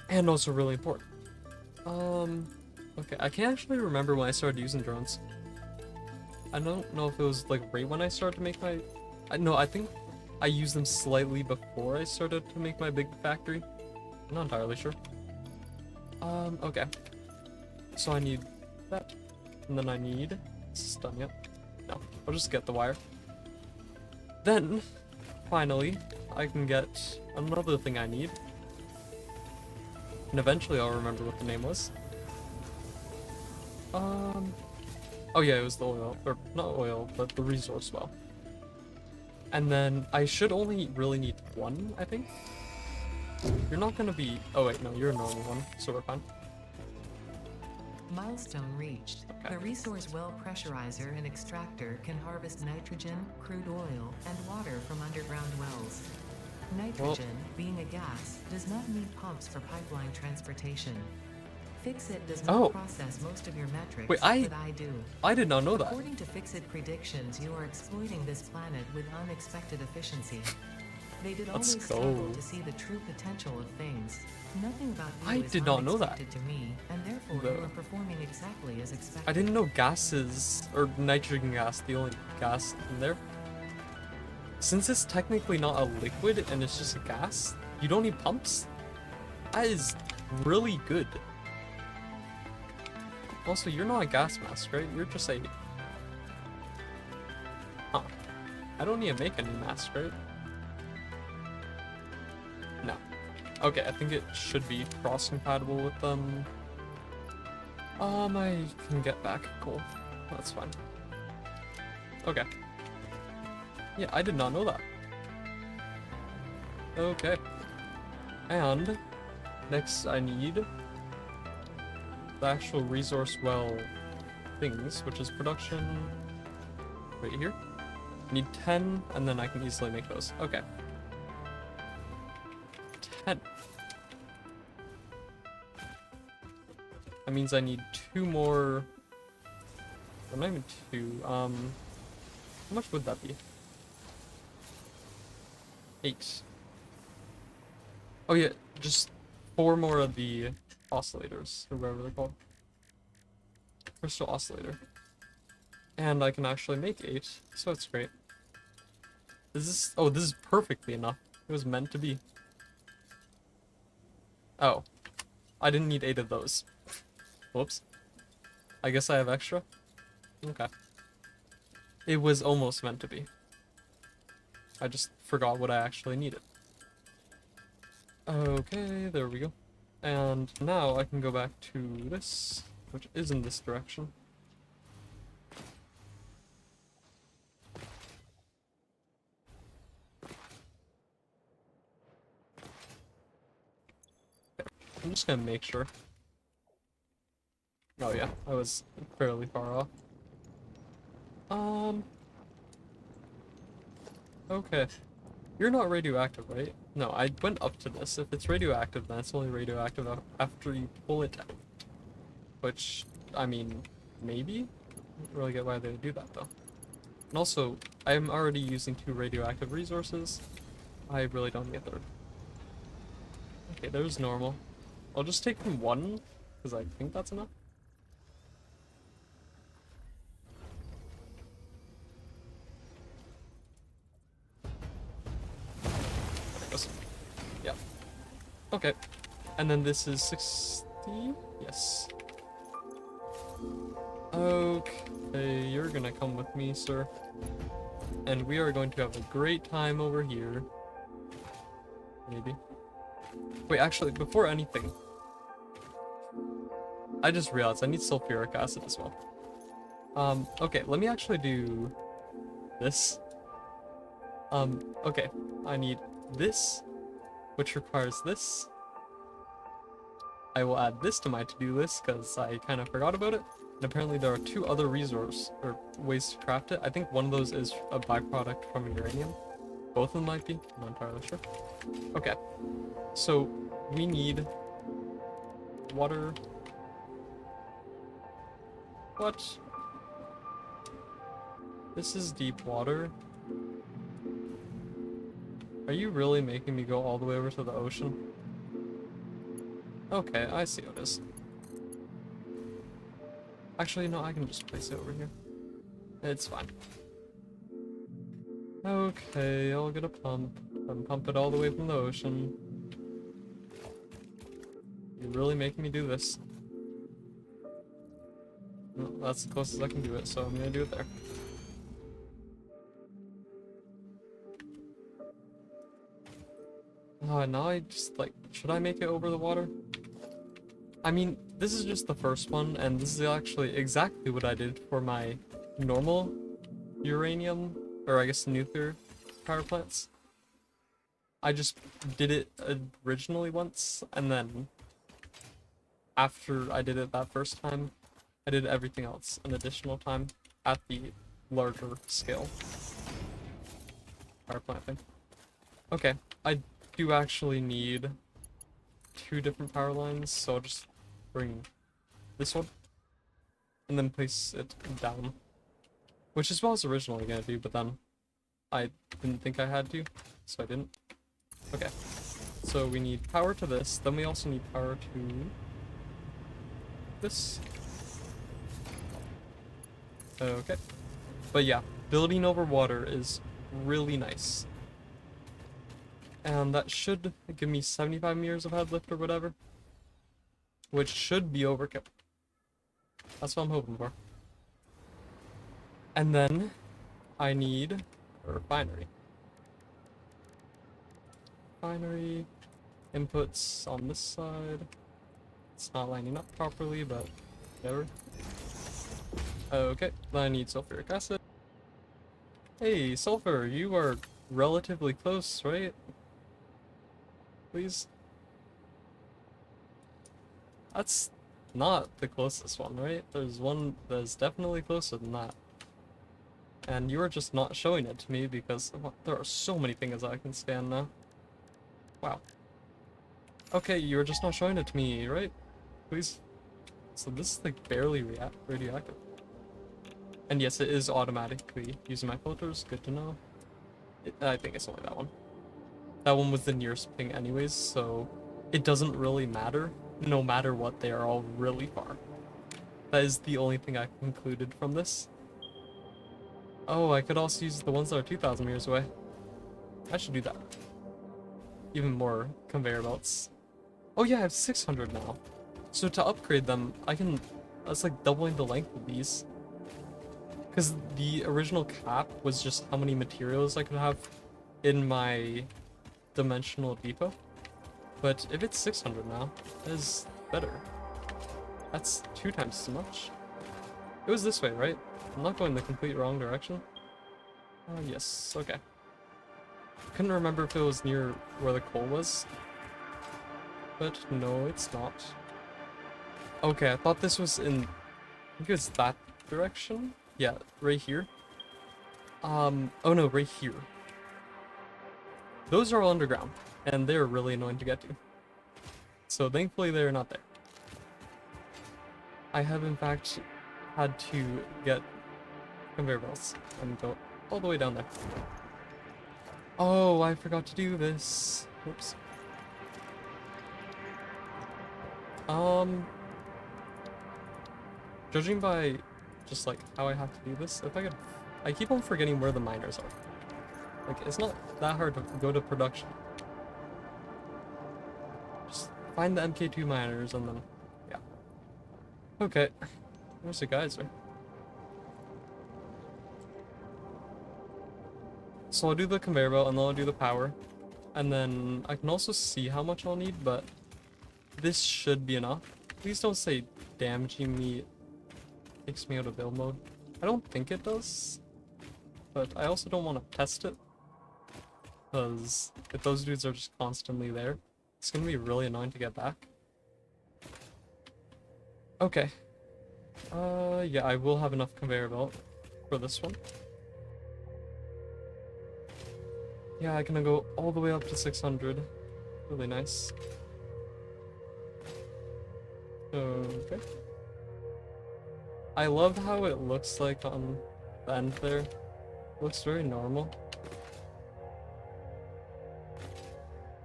And also really important. Okay, I can't actually remember when I started using drones. I don't know if it was like right when I started to make my... No, I think I used them slightly before I started to make my big factory. I'm not entirely sure. Okay. So I need that. And then I need... Is this done yet? No, I'll just get the wire. Then, finally, I can get another thing I need. And eventually I'll remember what the name was. Oh yeah, it was the oil, or not oil, but the resource well. And then I should only really need one, I think. You're not gonna be... Oh wait, no, you're a normal one, so we're fine. Milestone reached. Okay. The resource well pressurizer and extractor can harvest nitrogen, crude oil, and water from underground wells. Nitrogen, being a gas, does not need pumps for pipeline transportation. Fixit does not Oh. process most of your metrics, Wait, but I do. I did not know that. According to Fixit predictions, you are exploiting this planet with unexpected efficiency. They did Let's always go. struggle to see the true potential of things. Nothing about you I is did not know that. unexpected to me, and therefore The- you are performing exactly as expected. I didn't know gases, or nitrogen gas, the only gas in there. Since it's technically not a liquid and it's just a gas, you don't need pumps? That is really good. Also, you're not a gas mask, right? You're just a... Huh. I don't need to make any mask, right? No. Okay, I think it should be cross-compatible with them. I can get back. Cool. That's fine. Okay. Yeah, I did not know that. Okay. And next I need the actual resource well things, which is production right here. I need 10, and then I can easily make those. Okay. 10. That means I need 2 more. Or not even 2. How much would that be? 8. Oh yeah, just 4 more of the oscillators, or whatever they're called. Crystal oscillator. And I can actually make 8, so that's great. Oh, this is perfectly enough. It was meant to be. Oh. I didn't need 8 of those. Whoops. I guess I have extra? Okay. It was almost meant to be. I just forgot what I actually needed. Okay, there we go. And now I can go back to this, which is in this direction. I'm just gonna make sure. Oh yeah, I was fairly far off. Okay. You're not radioactive, right? No, I went up to this. If it's radioactive, then it's only radioactive after you pull it out. Which, I mean, maybe? I don't really get why they would do that, though. And also, I'm already using 2 radioactive resources. I really don't need a third. Okay, there's normal. I'll just take from 1, because I think that's enough. Yeah. Okay. And then this is 60? Yes. Okay, you're gonna come with me, sir. And we are going to have a great time over here. Maybe. Wait, actually, before anything, I just realized I need sulfuric acid as well. Okay, let me actually do this. Okay, I need this, which requires this. I will add this to my to-do list because I kind of forgot about it. And apparently there are 2 other resources or ways to craft it. I think one of those is a byproduct from uranium. Both of them might be. I'm not entirely sure. Okay, so we need water. What? This is deep water. Are you really making me go all the way over to the ocean? Okay, I see how it is. Actually, no, I can just place it over here. It's fine. Okay, I'll get a pump and pump it all the way from the ocean. You're really making me do this. Well, that's the closest I can do it, so I'm gonna do it there. Oh, now I just, like, should I make it over the water? I mean, this is just the first one, and this is actually exactly what I did for my normal uranium, or I guess nuclear power plants. I just did it originally once, and then after I did it that first time, I did everything else an additional time at the larger scale power plant thing. Okay, I do actually need 2 different power lines, so I'll just bring this one and then place it down, which is what I was originally gonna do, but then I didn't think I had to, so I didn't. Okay, so we need power to this, then we also need power to this. Okay, but yeah, building over water is really nice. And that should give me 75 meters of head lift or whatever. Which should be overkill. That's what I'm hoping for. And then I need a refinery. Refinery inputs on this side. It's not lining up properly, but whatever. Okay, then I need sulfuric acid. Hey, sulfur, you are relatively close, right? Please? That's not the closest one, right? There's one that's definitely closer than that. And you are just not showing it to me because there are so many things I can scan now. Wow. Okay, you're just not showing it to me, right? Please? So this is like barely radioactive. And yes, it is automatically using my filters, good to know. I think it's only that one. That one was the nearest ping anyways, so it doesn't really matter. No matter what, they are all really far. That is the only thing I concluded from this. Oh, I could also use the ones that are 2,000 meters away. I should do that. Even more conveyor belts. Oh yeah, I have 600 now. So to upgrade them, that's like doubling the length of these. Because the original cap was just how many materials I could have in my dimensional depot. But if it's 600 now, that is better. That's 2 times as much. It was this way, right? I'm not going the complete wrong direction. Yes, okay. Couldn't remember if it was near where the coal was. But no, it's not. Okay, I thought this was in... I think it's that direction? Yeah, right here. Oh no, right here. Those are all underground. and they're really annoying to get to. So thankfully they're not there. I have in fact had to get conveyor belts and go all the way down there. Oh, I forgot to do this. Oops. Judging by just like how I have to do this, if I keep on forgetting where the miners are. Like, it's not that hard to go to production. Just find the MK2 miners and then, yeah. Okay, where's the geyser? So I'll do the conveyor belt and then I'll do the power. And then I can also see how much I'll need, but this should be enough. Please don't say damaging me takes me out of build mode. I don't think it does, but I also don't want to test it, because if those dudes are just constantly there, it's going to be really annoying to get back. Okay. Yeah, I will have enough conveyor belt for this one. Yeah, I'm gonna go all the way up to 600. Really nice. Okay. I love how it looks like on the end there. Looks very normal.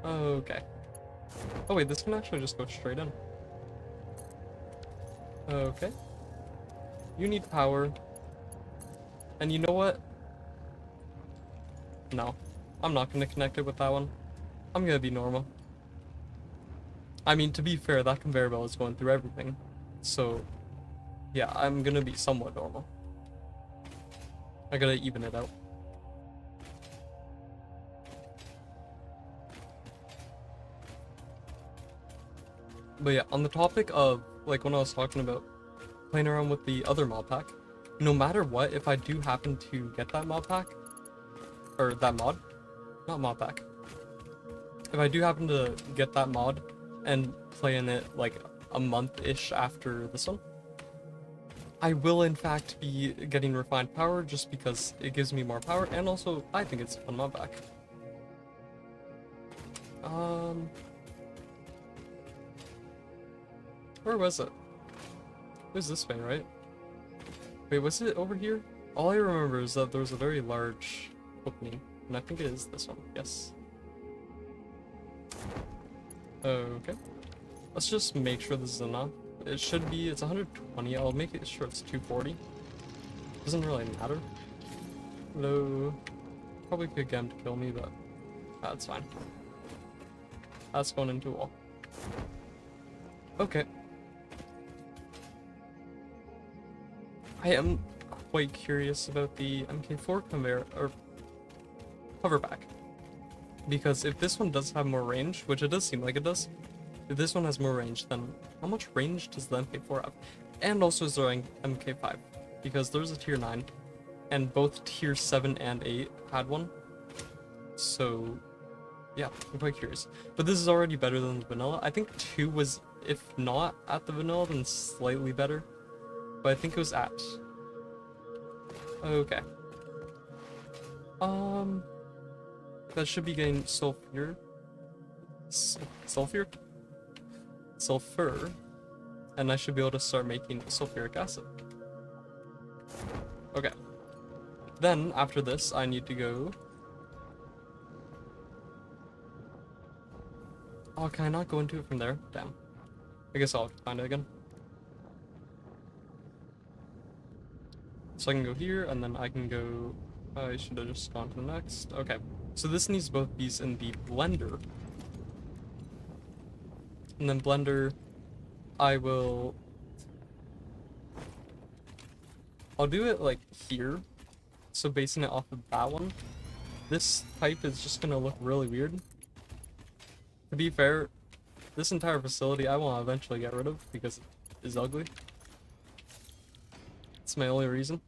Okay. Oh wait, this can actually just go straight in. Okay. You need power. And you know what? No. I'm not gonna connect it with that one. I'm gonna be normal. I mean, to be fair, that conveyor belt is going through everything. So, yeah, I'm gonna be somewhat normal. I gotta even it out. But yeah, on the topic of, like, when I was talking about playing around with the other mod pack, no matter what, if I do happen to get that mod pack, or that mod, not mod pack, if I do happen to get that mod and play in it like a month-ish after this one, I will in fact be getting refined power just because it gives me more power, and also I think it's a fun mod pack. Where was it? It was this way, right? Wait, was it over here? All I remember is that there was a very large opening, and I think it is this one, yes. Okay. Let's just make sure this is enough. It should be, it's 120, I'll make it sure it's 240. Doesn't really matter. Hello. Probably could get him to kill me, but that's fine. That's going into a wall. Okay. I am quite curious about the MK4 conveyor, or hoverback. Because if this one does have more range, which it does seem like it does, if this one has more range, then how much range does the MK4 have? And also is there an MK5? Because there's a tier 9, and both tier 7 and 8 had one. So, yeah, I'm quite curious. But this is already better than the vanilla. I think 2 was, if not at the vanilla, then slightly better. But I think it was at. Okay. That should be getting sulfur. Sulfur? Sulfur. And I should be able to start making sulfuric acid. Okay. Then, after this, I need to go... Oh, can I not go into it from there? Damn. I guess I'll find it again. So I can go here, and then I can go... I should have just gone to the next. Okay. So this needs both these in the blender. And then blender, I'll do it like here. So basing it off of that one. This pipe is just gonna look really weird. To be fair, this entire facility I want to eventually get rid of because it is ugly. That's my only reason.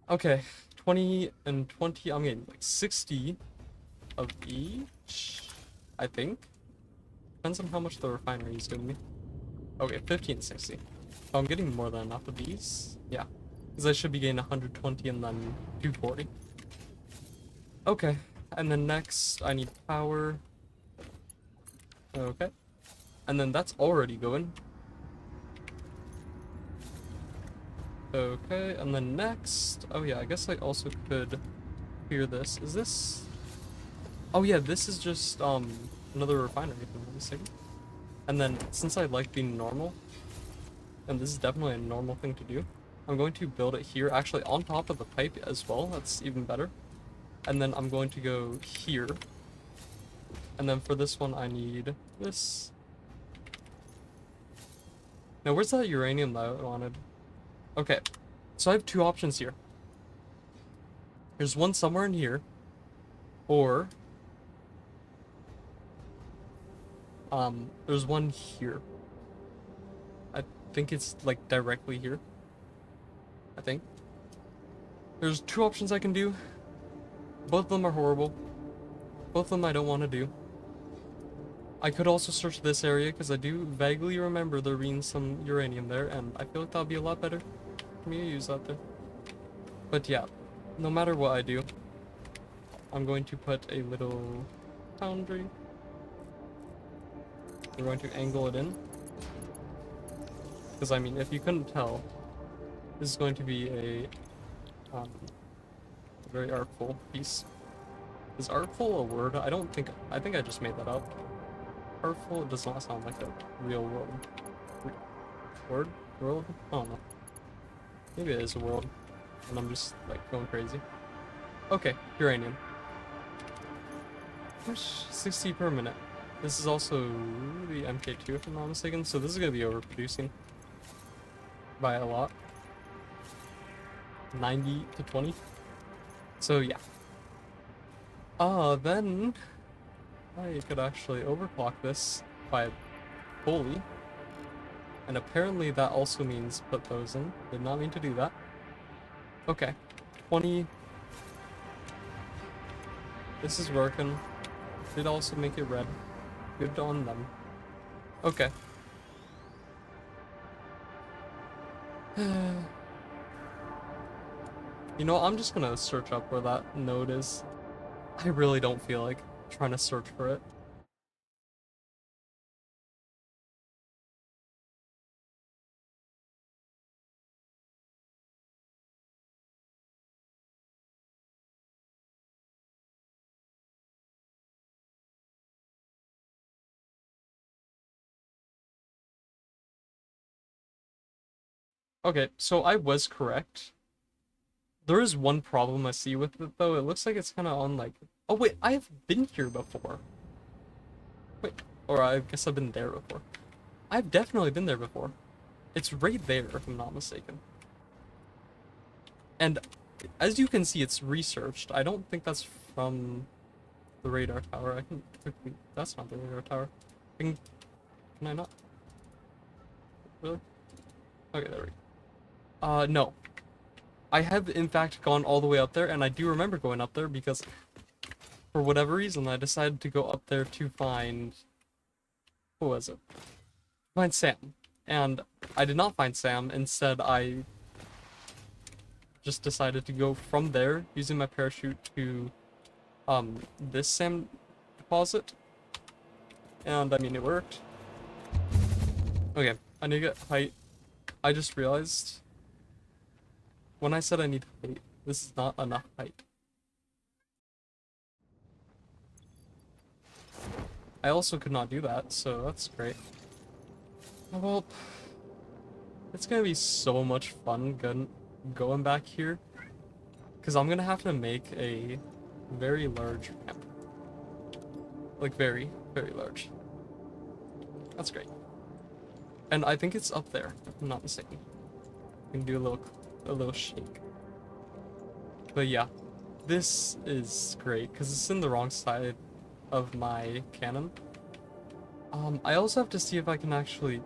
Okay, 20 and 20, I'm getting like 60 of each, I think. Depends on how much the refinery is giving me. Okay, 50 and 60. Oh, I'm getting more than enough of these. Yeah, because I should be getting 120 and then 240. Okay, and then next I need power. Okay. And then that's already going. Okay, and then next... Oh yeah, I guess I also could clear this. Is this... Oh yeah, this is just, another refinery, if I'm not mistaken. And then, since I like being normal, and this is definitely a normal thing to do, I'm going to build it here, actually on top of the pipe as well. That's even better. And then I'm going to go here. And then for this one, I need this. Now, where's that uranium that I wanted? Okay, so I have two options here. There's one somewhere in here, or there's one here. I think it's like directly here. I think. There's two options I can do. Both of them are horrible. Both of them I don't want to do. I could also search this area because I do vaguely remember there being some uranium there, and I feel like that'll be a lot better for me to use that there. But yeah, no matter what I do, I'm going to put a little foundry. We're going to angle it in. Because I mean, if you couldn't tell, this is going to be a very artful piece. Is artful a word? I think I just made that up. Artful does not sound like a real world word? World? I don't know. Maybe it is a world, and I'm just like going crazy. Okay, uranium. 60 per minute. This is also the MK2 if I'm not mistaken, so this is gonna be overproducing by a lot. 90 to 20. So yeah. Then I could actually overclock this by fully. And apparently that also means put those in. Did not mean to do that. Okay. 20. This is working. Did also make it red. Good on them. Okay. You know, I'm just gonna search up where that node is. I really don't feel like trying to search for it. Okay, so I was correct. There is one problem I see with it though. It looks like it's kind of on like... Oh wait, I have been here before. Wait, or I guess I've been there before. I've definitely been there before. It's right there, if I'm not mistaken. And as you can see, it's researched. I don't think that's from the radar tower. I can quickly... That's not the radar tower. Can I not? Really? Okay, there we go. No. I have in fact gone all the way up there, and I do remember going up there because for whatever reason I decided to go up there to find... What was it? Find Sam. And I did not find Sam. Instead, I just decided to go from there using my parachute to this Sam deposit. And I mean, it worked. Okay, I need to get height. I just realized when I said I need height, this is not enough height. I also could not do that, so that's great. Well, it's gonna be so much fun going back here, because I'm gonna have to make a very large ramp. Like very, very large. That's great. And I think it's up there, if I'm not mistaken. We can do a little shake. But yeah, this is great, because it's in the wrong side of my cannon. I also have to see if I can actually...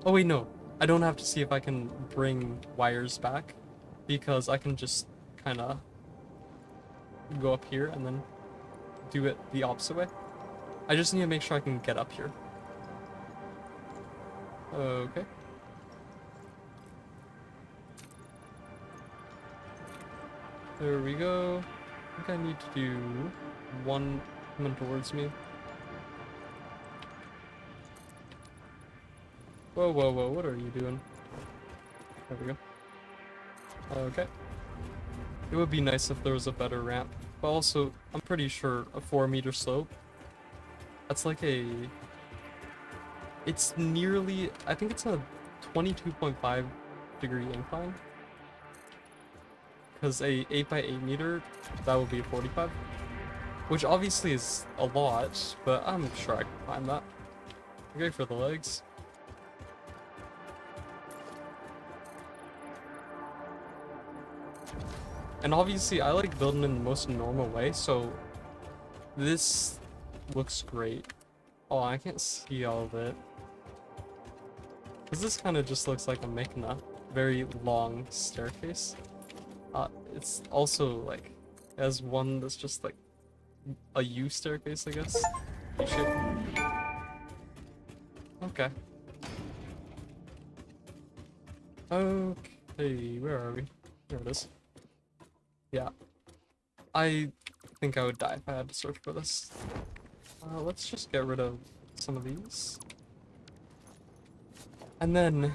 Oh wait, no. I don't have to see if I can bring wires back, because I can just kind of go up here and then do it the opposite way. I just need to make sure I can get up here. Okay. There we go. I think I need to do one coming towards me. Whoa, whoa, whoa, what are you doing? There we go. Okay. It would be nice if there was a better ramp, but also, I'm pretty sure a 4-meter slope, that's like it's nearly, I think it's a 22.5 degree incline. Because a 8x8 meter, that would be a 45. Which obviously is a lot, but I'm sure I can climb that. Okay for the legs. And obviously I like building in the most normal way, so this looks great. Oh, I can't see all of it. Because this kind of just looks like I'm making a very long staircase. It's also like, it has one that's just like a U staircase, I guess. U-shape. Okay. Okay, where are we? There it is. Yeah. I think I would die if I had to search for this. Let's just get rid of some of these. And then...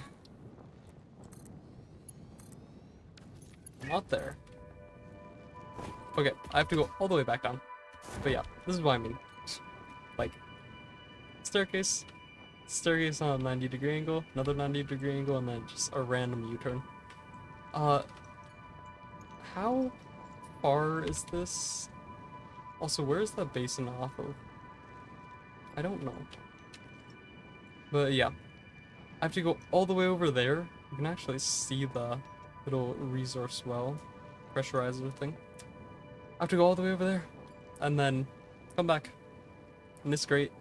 not there. Okay, I have to go all the way back down. But yeah, this is what I mean. Like, staircase, staircase on a 90-degree angle, another 90-degree angle, and then just a random U-turn. How far is this? Also, where is that basin off of? I don't know. But yeah, I have to go all the way over there. You can actually see the little resource well, pressurizer thing. I have to go all the way over there, and then come back. And it's great.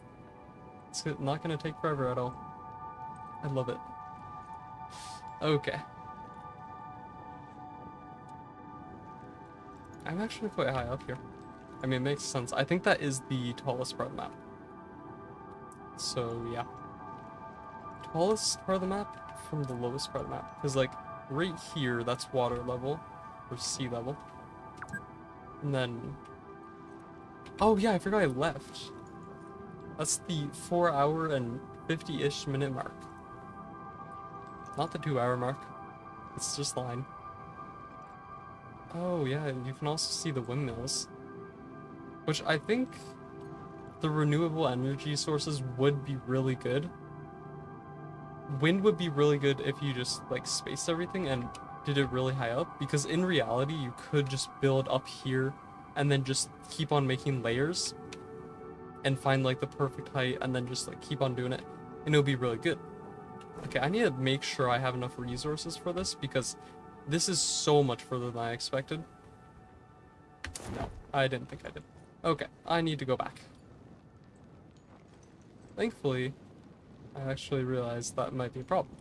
It's not gonna take forever at all. I love it. Okay. I'm actually quite high up here. I mean, it makes sense. I think that is the tallest part of the map. So, yeah. Tallest part of the map from the lowest part of the map. Because, like, right here, that's water level, or sea level. And then... oh, yeah, I forgot I left. That's the 4-hour and 50-ish minute mark. Not the 2-hour mark. It's just the line. Oh, yeah, you can also see the windmills. Which I think the renewable energy sources would be really good. Wind would be really good if you just, like, spaced everything and did it really high up. Because in reality, you could just build up here and then just keep on making layers and find, like, the perfect height and then just, like, keep on doing it. And it'll be really good. Okay, I need to make sure I have enough resources for this because this is so much further than I expected. No, I didn't think I did. Okay, I need to go back. Thankfully, I actually realized that might be a problem.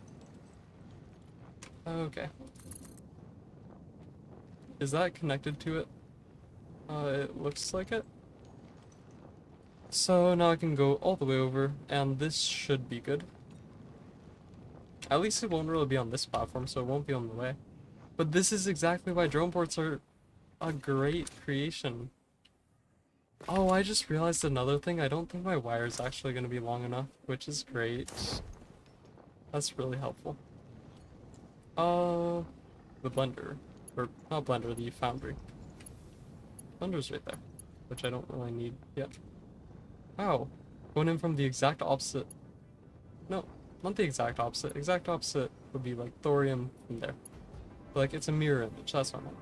Okay. Is that connected to it? It looks like it. So now I can go all the way over, and this should be good. At least it won't really be on this platform, so it won't be on the way. But this is exactly why drone ports are a great creation. Oh, I just realized another thing. I don't think my wire is actually going to be long enough, which is great. That's really helpful. The blender. Or, not blender, the foundry. Blender's right there, which I don't really need yet. Wow. Going in from the exact opposite. No, not the exact opposite. Exact opposite would be like thorium from there. But, like, it's a mirror image, that's what I meant.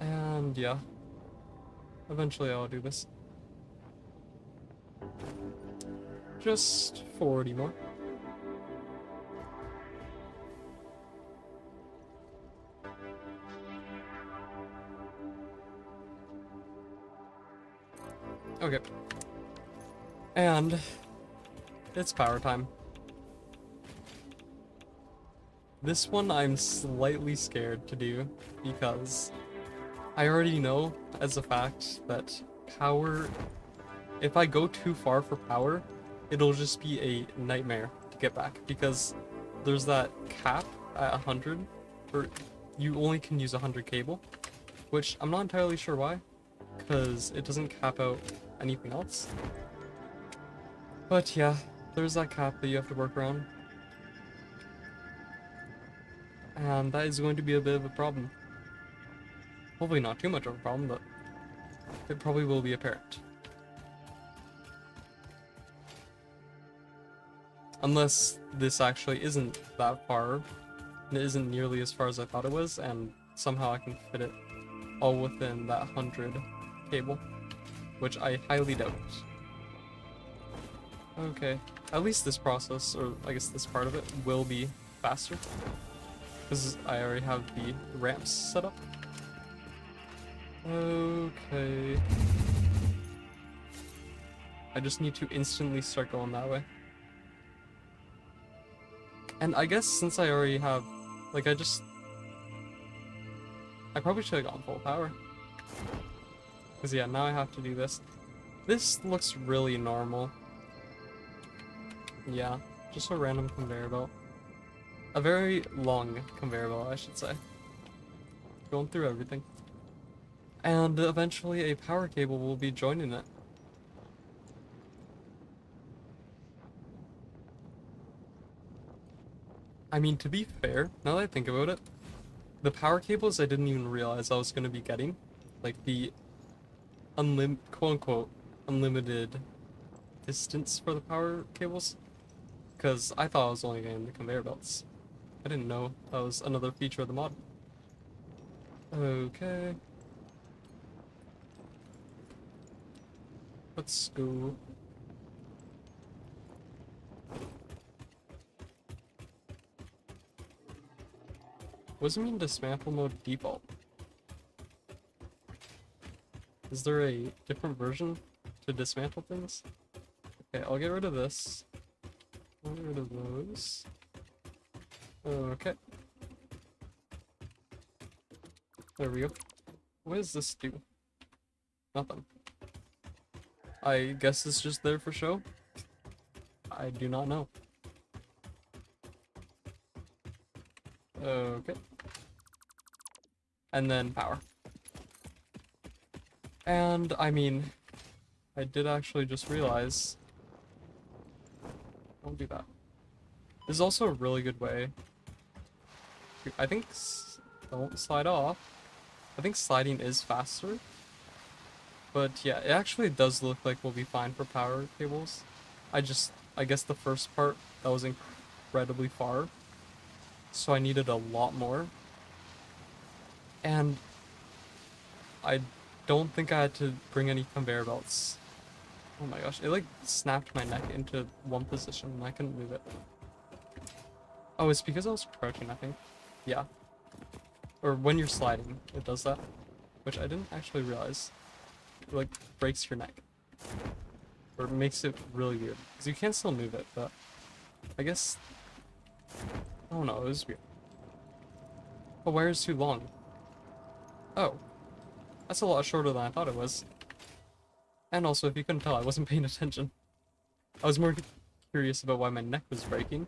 And yeah. Eventually I'll do this. Just 40 more. Okay. And it's power time. This one I'm slightly scared to do because I already know as a fact that power, if I go too far for power, it'll just be a nightmare to get back because there's that cap at 100, or you only can use 100 cable, which I'm not entirely sure why, because it doesn't cap out anything else. But yeah, there's that cap that you have to work around. And that is going to be a bit of a problem. Hopefully not too much of a problem, but it probably will be apparent. Unless this actually isn't that far, and it isn't nearly as far as I thought it was, and somehow I can fit it all within that 100 cable, which I highly doubt. Okay, at least this process, or I guess this part of it, will be faster, because I already have the ramps set up. Okay. I just need to instantly start going that way. And I guess since I already have, like, I probably should have gone full power. Because yeah, now I have to do this. This looks really normal. Yeah, just a random conveyor belt. A very long conveyor belt, I should say. Going through everything. And eventually a power cable will be joining it. I mean, to be fair, now that I think about it, the power cables I didn't even realize I was going to be getting. Like the quote-unquote unlimited distance for the power cables. Because I thought I was only getting the conveyor belts. I didn't know that was another feature of the mod. Okay. Let's go. What does it mean dismantle mode default? Is there a different version to dismantle things? Okay, I'll get rid of this. I'll get rid of those. Okay. There we go. What does this do? Nothing. I guess it's just there for show? I do not know. Okay. And then power. And, I mean, I did actually just realize... Don't do that. This is also a really good way. I think... Don't slide off. I think sliding is faster. But yeah, it actually does look like we'll be fine for power cables. I guess the first part, that was incredibly far. So I needed a lot more. And I don't think I had to bring any conveyor belts. Oh my gosh, it like snapped my neck into one position and I couldn't move it. Oh, it's because I was crouching, I think. Yeah. Or when you're sliding, it does that. Which I didn't actually realize. It like breaks your neck. Or makes it really weird. Because you can still move it, but I guess... I don't know, it was weird. The wire is too long. Oh. That's a lot shorter than I thought it was. And also, if you couldn't tell, I wasn't paying attention. I was more curious about why my neck was breaking.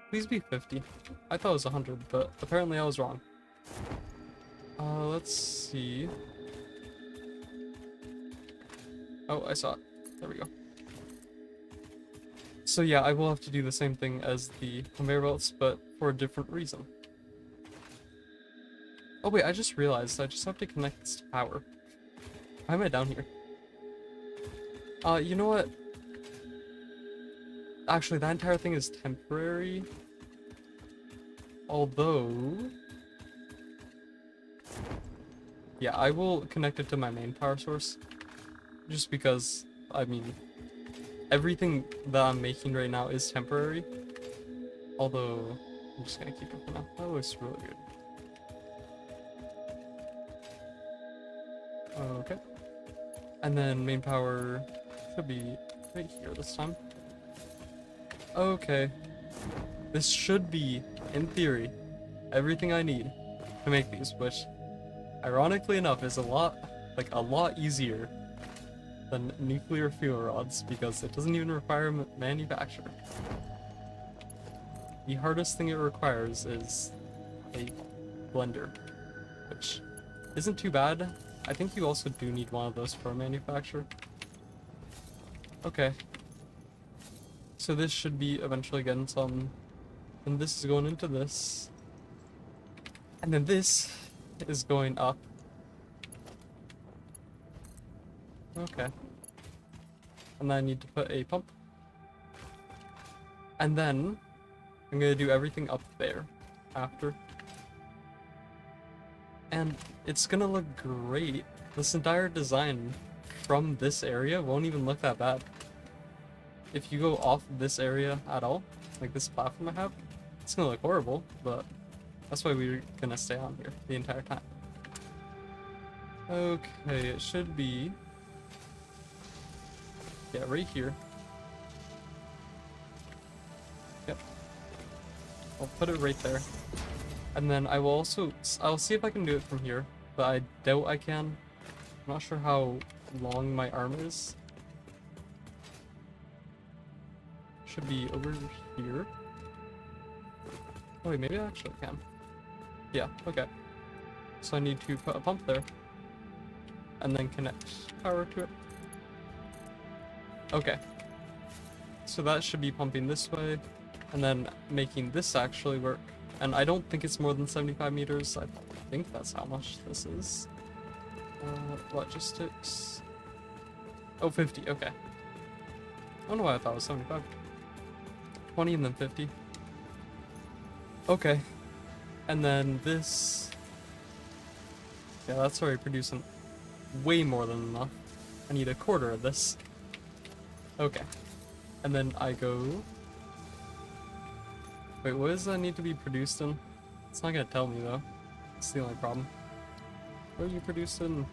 Please be 50. I thought it was 100, but apparently I was wrong. Let's see. Oh, I saw it. There we go. So yeah, I will have to do the same thing as the conveyor belts, but for a different reason. Oh wait, I just realized I just have to connect this to power. Why am I down here? You know what? Actually, that entire thing is temporary. Although... Yeah, I will connect it to my main power source. Just because, I mean, everything that I'm making right now is temporary. Although, I'm just gonna keep it for now. That looks really good. Okay. And then main power should be right here this time. Okay. This should be, in theory, everything I need to make these, which, ironically enough, is a lot easier than nuclear fuel rods, because it doesn't even require manufacture. The hardest thing it requires is a blender. which isn't too bad. I think you also do need one of those for a manufacturer. Okay. So this should be eventually getting some, and this is going into this. And then this is going up. Okay. And then I need to put a pump. And then I'm gonna do everything up there after. And it's gonna look great. This entire design from this area won't even look that bad. If you go off this area at all, like this platform I have, it's gonna look horrible, but that's why we're gonna stay on here the entire time. Okay, it should be, yeah, right here. Yep. I'll put it right there. And then I will also, I'll see if I can do it from here, but I doubt I can. I'm not sure how long my arm is. Should be over here. Oh wait, maybe I actually can. Yeah, okay. So I need to put a pump there. And then connect power to it. Okay. So that should be pumping this way, and then making this actually work. And I don't think it's more than 75 meters. I think that's how much this is. Logistics. Oh, 50, okay. I don't know why I thought it was 75. 20 and then 50. Okay. And then this. Yeah, that's already producing way more than enough. I need a quarter of this. Okay. And then I go. Wait, what does that need to be produced in? It's not gonna tell me though. It's the only problem. What are you producing?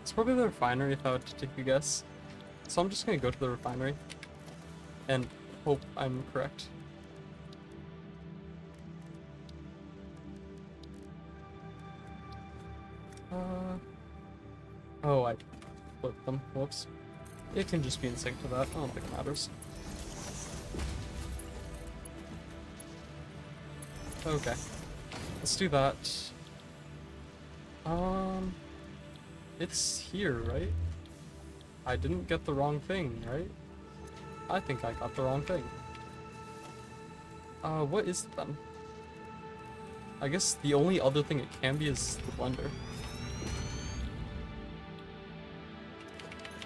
It's probably the refinery if I were to take a guess. So I'm just gonna go to the refinery and hope I'm correct. Oh, I flipped them. Whoops. It can just be in sync to that. I don't think it matters. Okay. Let's do that. It's here, right? I didn't get the wrong thing, right? I think I got the wrong thing. What is it then? I guess the only other thing it can be is the blender.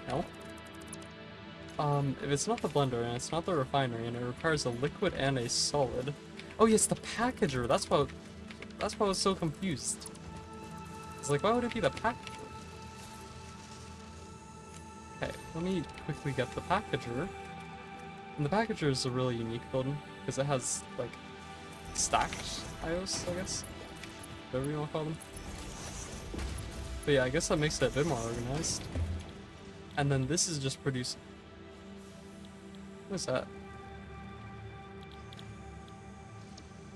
No? If it's not the blender and it's not the refinery and it requires a liquid and a solid. Oh yes, the packager. That's why I was so confused. It's like, why would it be the packager? Okay, let me quickly get the packager. And the packager is a really unique building because it has like stacked IOs, I guess. Whatever you want to call them. But yeah, I guess that makes it a bit more organized. And then this is just producing. What's that?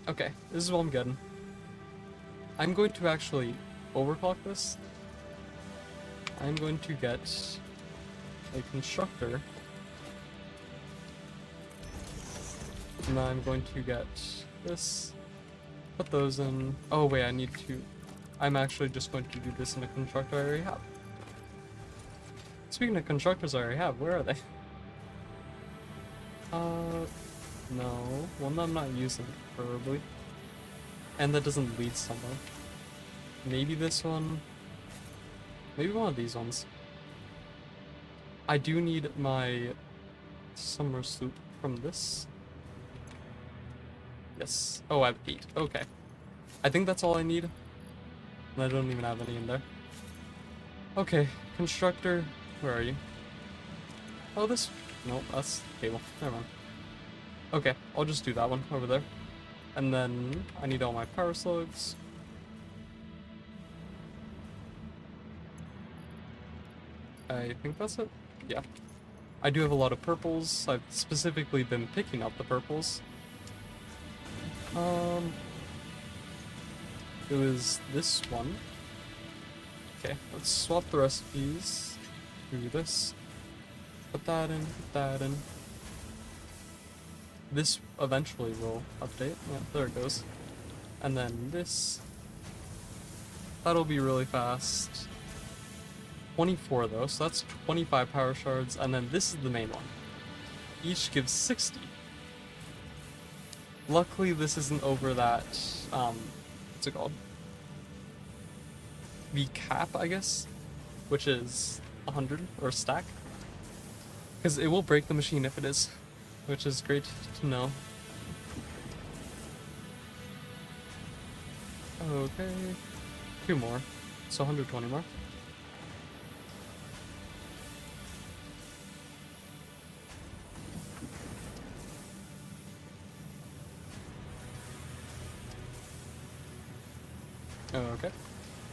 Okay, this is what I'm getting. I'm going to actually overclock this. I'm going to get a constructor. And then I'm going to get this. Put those in. Oh wait, I need to. I'm actually just going to do this in a constructor I already have. Speaking of constructors I already have, where are they? No. One that I'm not using, preferably. And that doesn't lead somewhere. Maybe this one. Maybe one of these ones. I do need my summer soup from this. Yes. Oh, I have 8. Okay. I think that's all I need. And I don't even have any in there. Okay, constructor. Where are you? Oh, this. No, that's cable. Never mind. Okay, I'll just do that one over there. And then I need all my power slugs. I think that's it. Yeah. I do have a lot of purples. I've specifically been picking up the purples. It was this one. Okay, let's swap the recipes. Do this. Put that in, put that in. This eventually will update. Yeah, there it goes. And then this, that'll be really fast. 24 though, so that's 25 power shards, and then this is the main one. Each gives 60. Luckily this isn't over that, what's it called? The cap, I guess, which is 100 or stack. Because it will break the machine if it is, which is great to know. Okay, 2 more, so 120 more. Okay,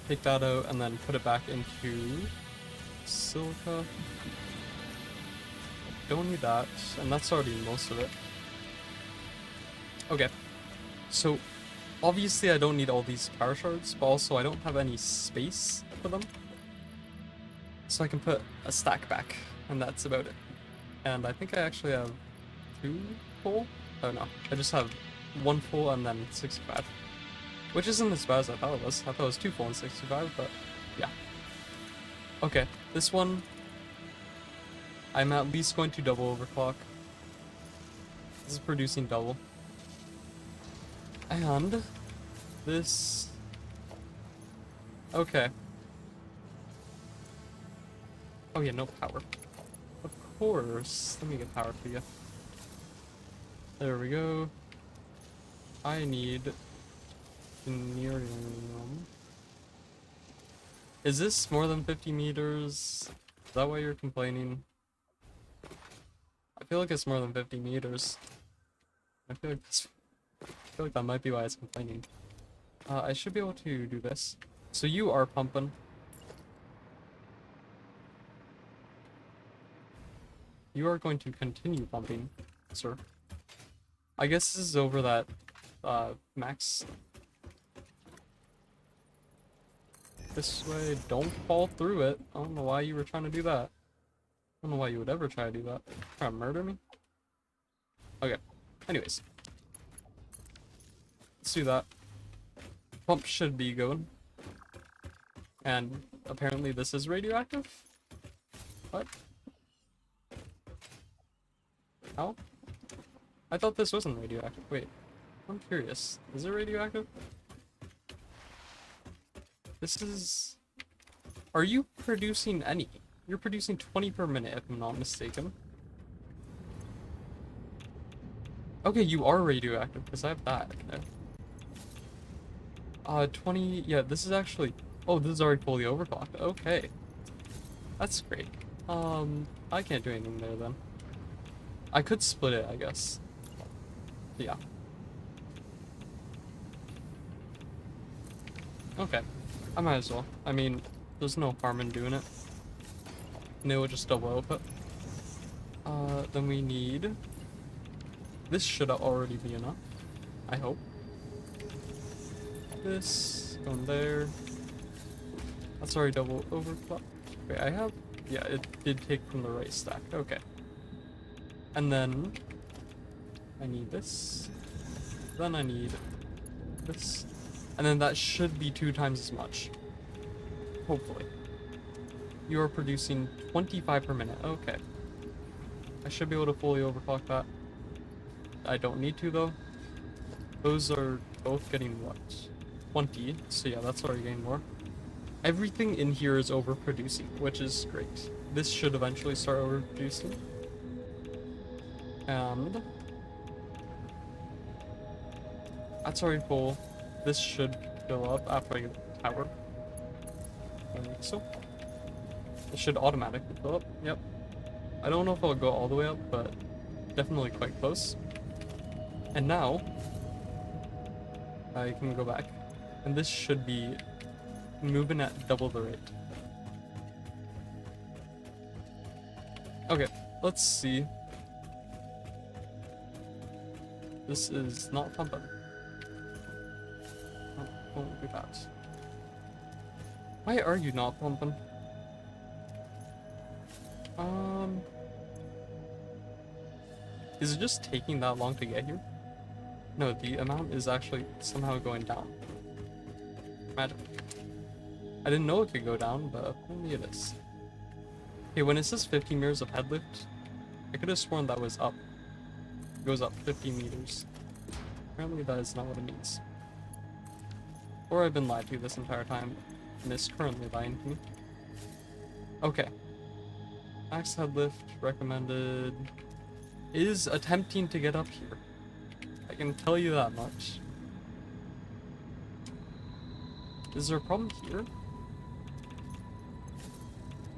take that out and then put it back into silica. Don't need that, and that's already most of it. Okay, so obviously I don't need all these power shards, but also I don't have any space for them. So I can put a stack back, and that's about it. And I think I actually have 2 full? Oh no, I just have 1 full and then 65. Which isn't as bad as I thought it was. I thought it was 2 full and 65, but yeah. Okay, this one, I'm at least going to double overclock. This is producing double. And this, okay. Oh yeah, no power. Of course. Let me get power for you. There we go. I need Neurium. Is this more than 50 meters? Is that why you're complaining? I feel like it's more than 50 meters. I feel like that might be why it's complaining. I should be able to do this. So you are pumping. You are going to continue pumping, sir. I guess this is over that max. This way, don't fall through it. I don't know why you were trying to do that. I don't know why you would ever try to do that. Try to murder me? Okay. Anyways. Let's do that. Pump should be going. And apparently this is radioactive? What? How? I thought this wasn't radioactive. Wait. I'm curious. Is it radioactive? This is... Are you producing any? You're producing 20 per minute, if I'm not mistaken. Okay, you are radioactive, because I have that. Okay. 20... Yeah, this is actually... Oh, this is already fully overclocked. Okay. That's great. I can't do anything there, then. I could split it, I guess. Yeah. Okay. I might as well. I mean, there's no harm in doing it. And it will just double output. Then we need... This should already be enough. I hope. This, going there. That's already double overclock. Wait, I have... Yeah, it did take from the right stack. Okay. And then... I need this. Then I need this. And then that should be 2 times as much. Hopefully. You are producing 25 per minute. Okay. I should be able to fully overclock that. I don't need to though. Those are both getting what? 20. So yeah, that's already getting more. Everything in here is overproducing, which is great. This should eventually start overproducing. And... That's already full. This should fill up after I get the tower. I think so. It should automatically fill up. Yep. I don't know if I'll go all the way up, but definitely quite close. And now I can go back, and this should be moving at double the rate. Okay, let's see. This is not pumping. Won't do that. Why are you not pumping? Is it just taking that long to get here? No, the amount is actually somehow going down. Magic. I didn't know it could go down, but apparently it is. Okay, when it says 50 meters of head lift, I could have sworn that was up. It goes up 50 meters. Apparently that is not what it means. Or I've been lied to this entire time, and it's currently lying to me. Okay. Max head lift recommended is attempting to get up here. I can tell you that much. Is there a problem here?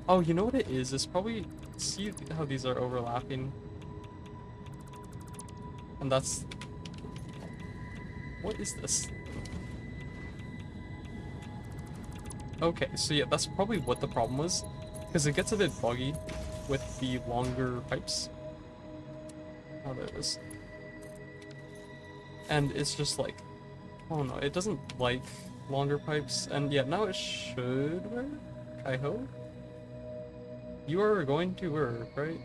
Oh, you know what it is? It's probably... See how these are overlapping? And that's... What is this? Okay, so yeah, that's probably what the problem was. Because it gets a bit buggy with the longer pipes. Oh, there it is. And it's just like... Oh no, it doesn't like longer pipes. And yeah, now it should work, I hope. You are going to work, right?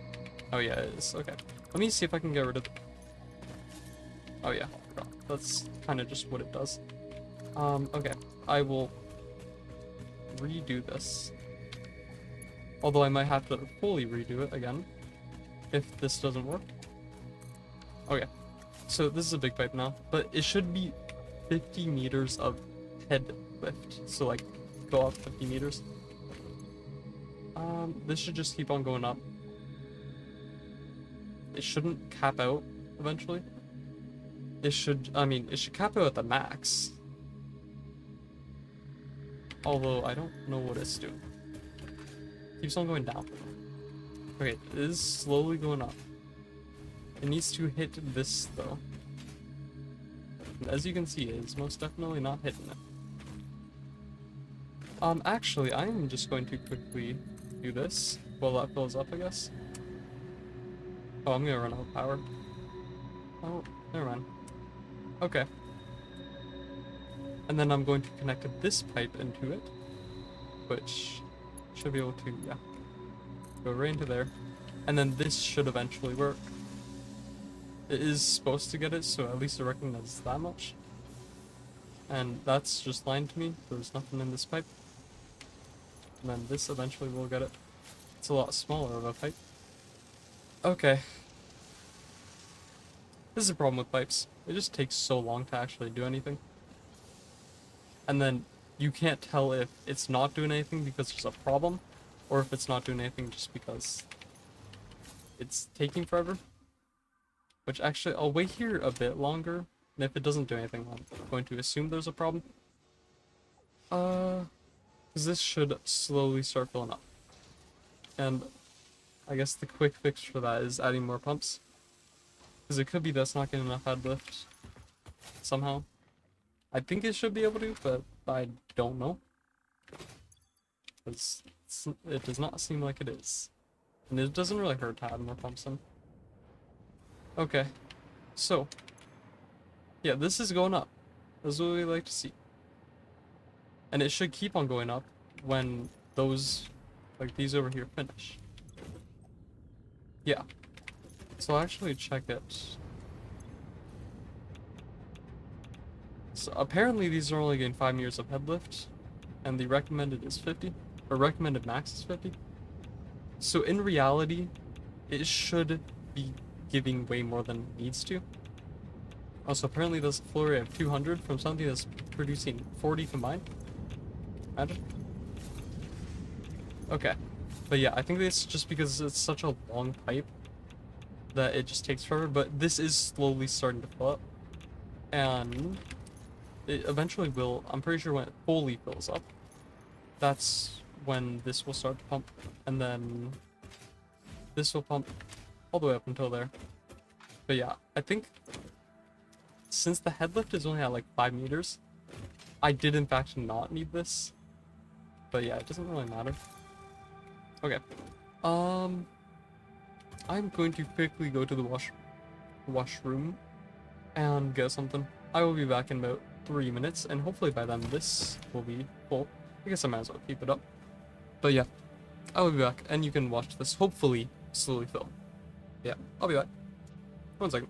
Oh yeah, it is. Okay. Let me see if I can get rid of... Oh yeah, that's kind of just what it does. Okay. I will redo this. Although I might have to fully redo it again if this doesn't work. Okay. So this is a big pipe now, but it should be 50 meters of head lift. So like go up 50 meters. This should just keep on going up. It shouldn't cap out eventually. It should, I mean, it should cap out at the max. Although, I don't know what it's doing. Keeps on going down. Okay, it is slowly going up. It needs to hit this, though. And as you can see, it is most definitely not hitting it. Actually, I am just going to quickly do this while that fills up, I guess. Oh, I'm gonna run out of power. Oh, never mind. Okay. And then I'm going to connect this pipe into it, which should be able to, yeah, go right into there. And then this should eventually work. It is supposed to get it, so at least it recognizes that much. And that's just lying to me. There's nothing in this pipe. And then this eventually will get it. It's a lot smaller of a pipe. Okay. This is a problem with pipes. It just takes so long to actually do anything. And then you can't tell if it's not doing anything because there's a problem, or if it's not doing anything just because it's taking forever. Which actually, I'll wait here a bit longer, and if it doesn't do anything, I'm going to assume there's a problem. Because this should slowly start filling up. And I guess the quick fix for that is adding more pumps. Because it could be that's not getting enough head lift somehow. I think it should be able to, but I don't know. It does not seem like it is. And it doesn't really hurt to add more pumps in. Okay, so yeah, this is going up. That's what we like to see. And it should keep on going up when those, like these over here, finish. Yeah. So I'll actually check it. So apparently these are only getting 5 meters of head lift, and the recommended is 50, or recommended max is 50. So in reality, it should be giving way more than it needs to. Also, apparently there's a flow rate of 200 from something that's producing 40 combined. Imagine. Okay. But yeah, I think it's just because it's such a long pipe that it just takes forever, but this is slowly starting to fill up. And it eventually will, I'm pretty sure when it fully fills up, that's when this will start to pump. And then this will pump all the way up until there. But yeah, I think since the head lift is only at like 5 meters, I did in fact not need this. But yeah, it doesn't really matter. Okay. I'm going to quickly go to the washroom and get something. I will be back in about 3 minutes, and hopefully by then this will be full. I guess I might as well keep it up. But yeah, I will be back, and you can watch this hopefully slowly fill. Yeah, I'll be back. 1 second.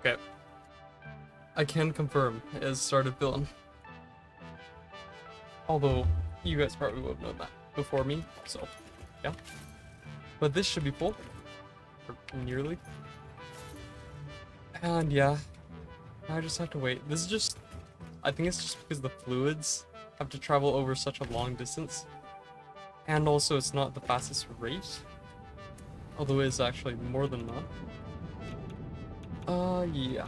Okay. I can confirm it has started filling. Although, you guys probably would have known that before me, so, yeah. But this should be full. Or nearly. And yeah, I just have to wait. This is just, I think it's just because the fluids have to travel over such a long distance. And also it's not the fastest rate. Although it is actually more than that. Yeah.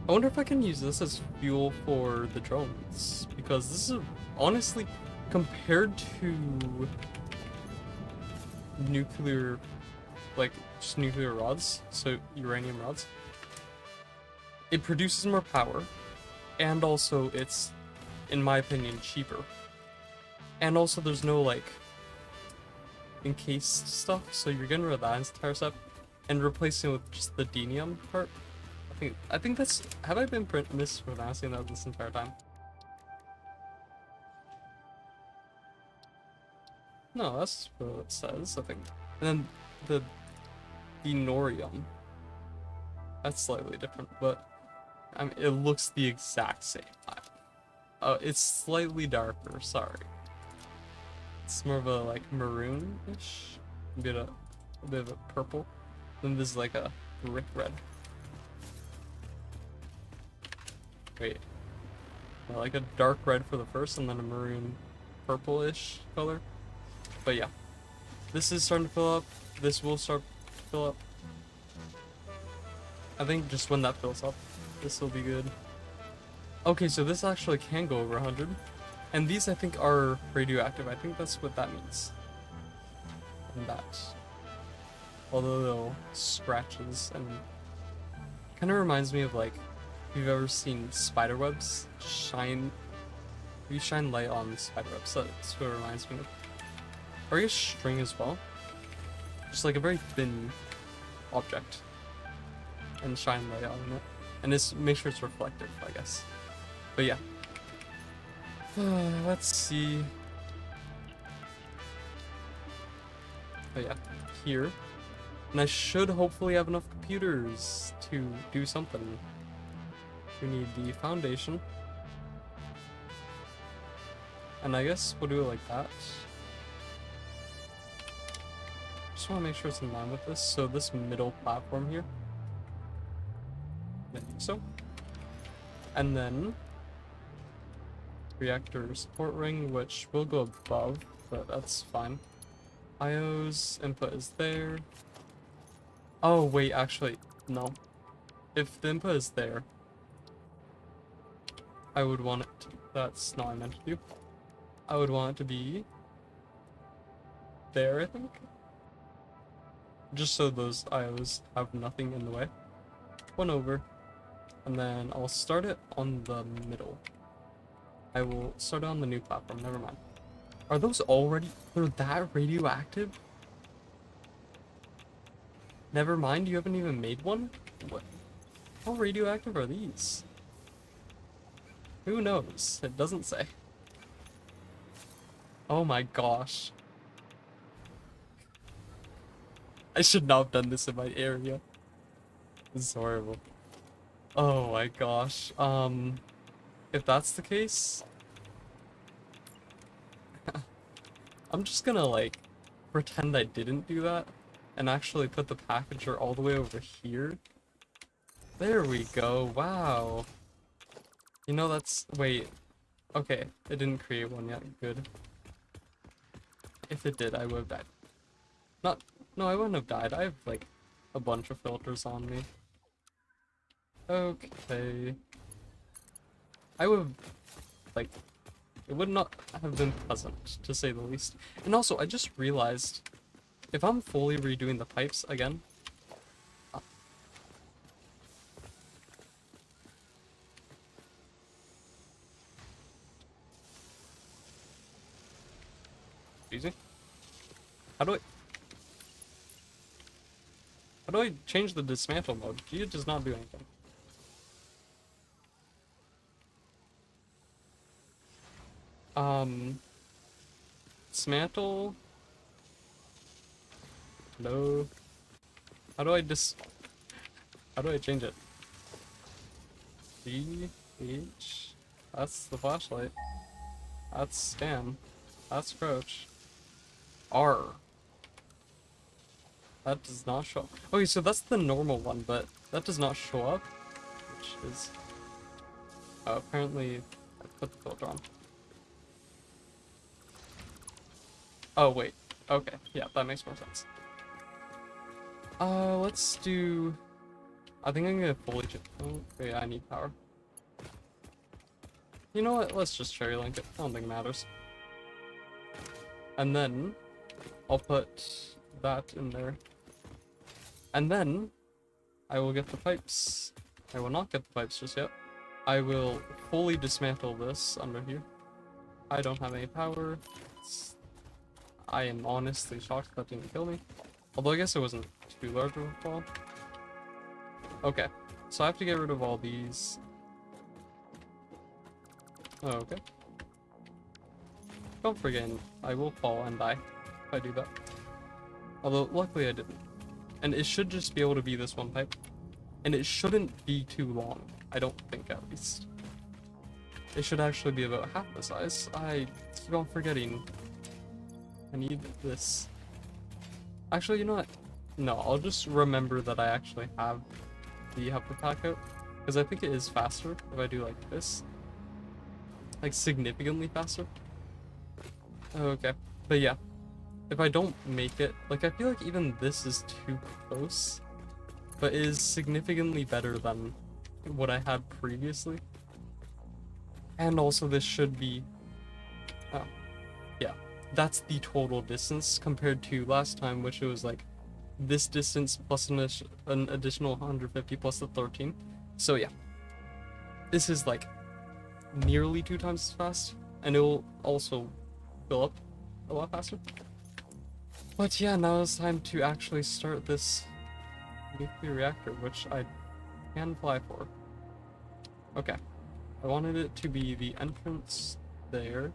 I wonder if I can use this as fuel for the drones. Because this is, honestly, compared to nuclear, like, just nuclear rods, so uranium rods, it produces more power, and also it's, in my opinion, cheaper. And also there's no, like, encased stuff, so you're getting rid of that entire stuff, and replacing it with just the denium part. I think that's, have I been mispronouncing that this entire time? No, that's what it says, I think. And then the denorium, that's slightly different, but I mean, it looks the exact same. It's slightly darker, sorry. It's more of a, like, maroon-ish, a bit of a purple. Then there's like a brick red. Wait, like a dark red for the first, and then a maroon purple-ish color. But yeah, this is starting to fill up. This will start to fill up. I think just when that fills up, this will be good. Okay, so this actually can go over 100. And these, I think, are radioactive. I think that's what that means. And that. Although little scratches, and kind of reminds me of, like, if you've ever seen spider webs shine. If you shine light on spider webs, that's what it reminds me of. Or I guess string as well. Just like a very thin object. And shine light on it. And this make sure it's reflective, I guess. But yeah. Let's see. But yeah, here. And I should hopefully have enough computers to do something. We need the foundation. And I guess we'll do it like that. Just want to make sure it's in line with this. So this middle platform here. I think so. And then reactor support ring, which will go above, but that's fine. IO's input is there. Oh wait, actually, no. If the input is there, I would want it to, that's not what I meant to do. I would want it to be there, I think. Just so those IOs have nothing in the way. One over. And then I'll start it on the middle. I will start it on the new platform, never mind. Are those already, they're that radioactive? Never mind, you haven't even made one? What? How radioactive are these? Who knows? It doesn't say. Oh my gosh. I should not have done this in my area. This is horrible. Oh my gosh. If that's the case, I'm just gonna, like, pretend I didn't do that and actually put the packager all the way over here. There we go. Wow. You know, that's, wait. Okay, it didn't create one yet. Good. If it did, I would have died. No, I wouldn't have died. I have, like, a bunch of filters on me. Okay. I would, like, it would not have been pleasant, to say the least. And also, I just realized, if I'm fully redoing the pipes again... Easy. How do I change the dismantle mode? It does not do anything. Dismantle. No. How do I how do I change it? D, H, that's the flashlight. That's scan. That's crouch. R. That does not show up. Okay, so that's the normal one, but that does not show up, which is... apparently I put the filter on. Oh, wait. Okay, yeah, that makes more sense. Let's do... I think I'm gonna fully... Oh, yeah, I need power. You know what? Let's just cherry link it. I don't think it matters. And then I'll put that in there. And then I will get the pipes. I will not get the pipes just yet. I will fully dismantle this under here. I don't have any power. I am honestly shocked that didn't kill me. Although I guess it wasn't too large of a fall. Okay, so I have to get rid of all these. Oh, okay. Don't forget, I will fall and die if I do that. Although, luckily I didn't. And it should just be able to be this one pipe. And it shouldn't be too long. I don't think, at least. It should actually be about half the size. I keep on forgetting. I need this. Actually, you know what? No, I'll just remember that I actually have the helper pack out. Because I think it is faster if I do like this. Like, significantly faster. Okay. But yeah. If I don't make it, like, I feel like even this is too close. But it is significantly better than what I had previously. And also this should be... Oh. Yeah. That's the total distance compared to last time, which it was like this distance plus an additional 150 plus the 13. So yeah. This is like nearly 2 times as fast. And it will also fill up a lot faster. But yeah, now it's time to actually start this nuclear reactor, which I can apply for. Okay. I wanted it to be the entrance there.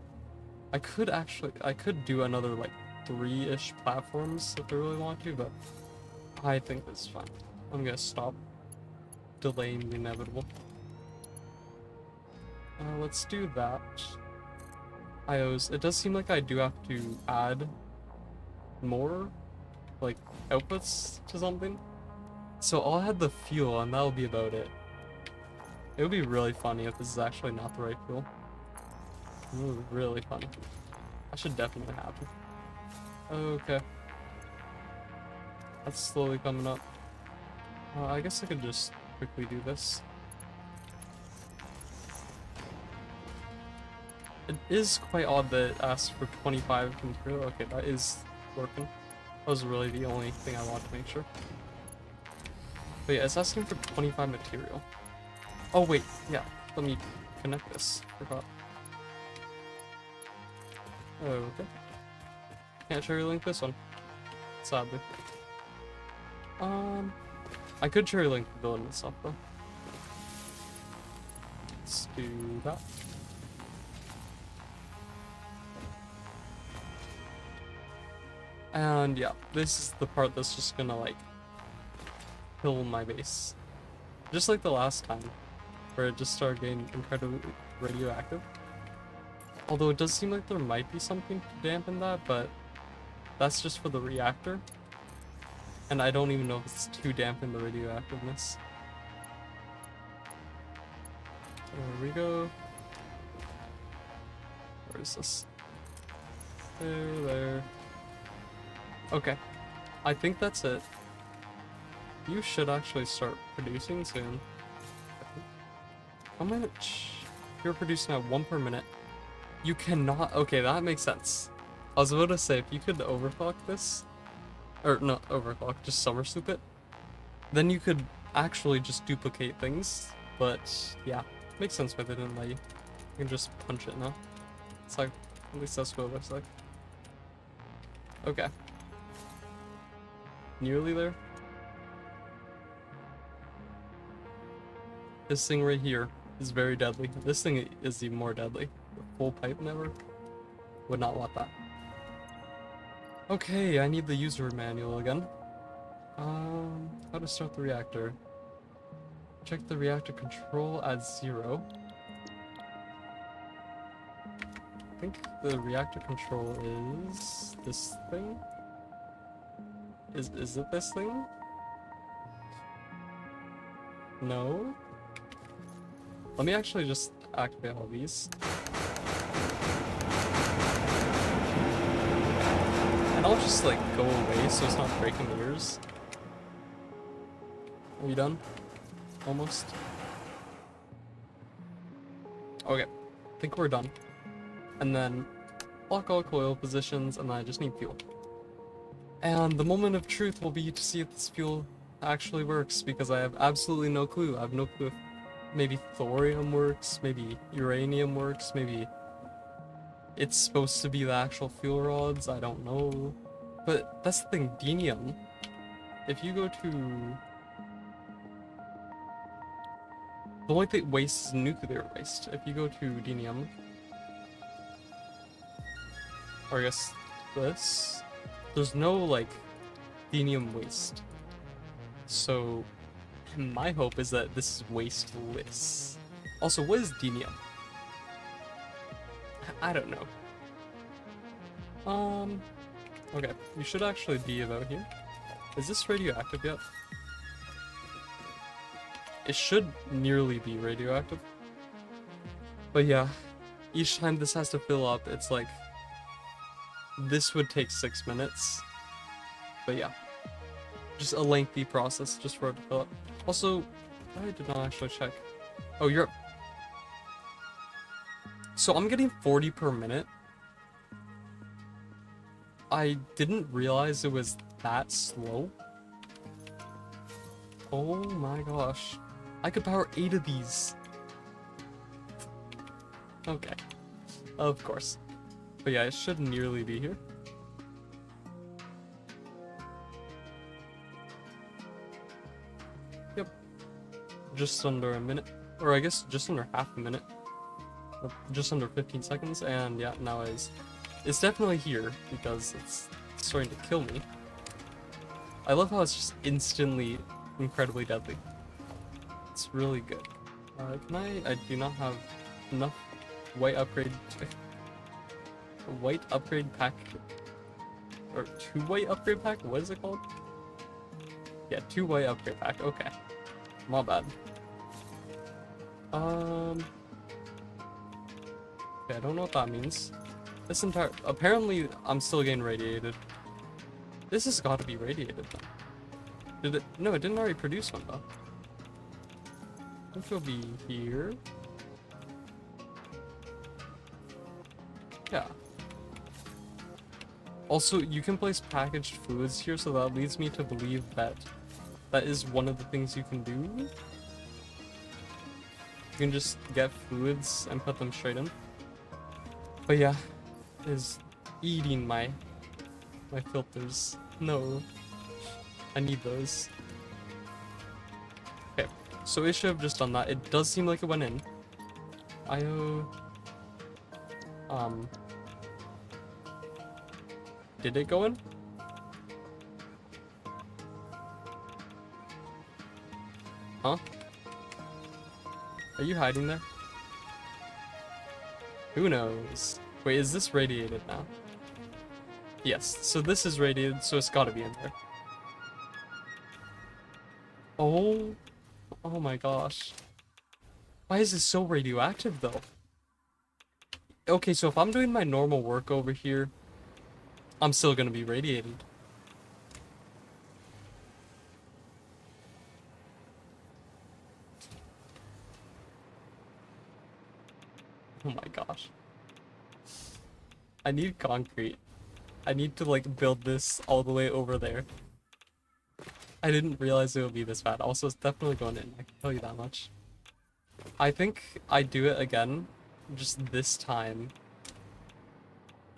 I could do another like 3-ish platforms if I really want to, but I think this is fine. I'm gonna stop delaying the inevitable. Let's do that. IOs. It does seem like I do have to add more like outputs to something. So I'll add the fuel and that'll be about it. It would be really funny if this is actually not the right fuel. It would be really funny. That should definitely happen. Okay. That's slowly coming up. I guess I could just quickly do this. It is quite odd that it asks for 25 material. Okay, that is working. That was really the only thing I wanted to make sure. But yeah, it's asking for 25 material. Oh wait, yeah, let me connect this. Forgot. Oh, okay. Can't cherry link this one, sadly. I could cherry link the building and stuff though. Let's do that. And yeah, this is the part that's just gonna like kill my base. Just like the last time, where it just started getting incredibly radioactive. Although it does seem like there might be something to dampen that, but that's just for the reactor. And I don't even know if it's to dampen the radioactiveness. There we go. Where is this? There. Okay. I think that's it. You should actually start producing soon. How much? You're producing at 1 per minute. You cannot. Okay, that makes sense. I was about to say, if you could overclock this, or not overclock, just summer soup it, then you could actually just duplicate things. But yeah, makes sense why they didn't let you. You can just punch it now. It's like, at least that's what it looks like. Okay. Nearly there. This thing right here is very deadly. This thing is even more deadly. The full pipe network would not want that. Okay, I need the user manual again. How to start the reactor. Check the reactor control at 0. I think the reactor control is this thing? Is it this thing? No? Let me actually just activate all these. And I'll just like go away so it's not breaking the ears. Are you done? Almost? Okay, I think we're done. And then lock all coil positions, and then I just need fuel. And the moment of truth will be to see if this fuel actually works, because I have absolutely no clue. I have no clue if maybe thorium works, maybe uranium works, maybe it's supposed to be the actual fuel rods, I don't know. But that's the thing, denium. If you go to... The only thing waste is nuclear waste. If you go to denium, or I guess this, there's no like denium waste. So my hope is that this is wasteless. Also, what is denium? I don't know. Okay, you should actually be about here. Is this radioactive yet? It should nearly be radioactive. But yeah, each time this has to fill up, it's like, this would take 6 minutes. But yeah, just a lengthy process just for it to fill up. Also, I did not actually check. Oh, you're up. So I'm getting 40 per minute. I didn't realize it was that slow. Oh my gosh. I could power 8 of these. Okay. Of course. But yeah, it should nearly be here. Yep. Just under a minute. Or I guess just under half a minute. Or just under 15 seconds. And yeah, now it's definitely here because it's starting to kill me. I love how it's just instantly incredibly deadly. It's really good. I do not have enough white upgrade pack, or 2 white upgrade pack? What is it called? Yeah, 2 white upgrade pack. Okay, my bad. Okay, I don't know what that means. Apparently I'm still getting radiated. This has got to be radiated then. Did it? No, it didn't already produce one though. I think it'll be here. Yeah. Also, you can place packaged foods here, so that leads me to believe that that is one of the things you can do. You can just get foods and put them straight in. But yeah, is eating my filters. No. I need those. Okay, so it should have just done that. It does seem like it went in. Did it go in? Huh? Are you hiding there? Who knows? Wait, is this radiated now? Yes, so this is radiated, so it's gotta be in there. Oh my gosh. Why is it so radioactive though? Okay, so if I'm doing my normal work over here, I'm still gonna be radiated. Oh my gosh. I need concrete. I need to like build this all the way over there. I didn't realize it would be this bad. Also, it's definitely going in, I can tell you that much. I think I do it again, just this time.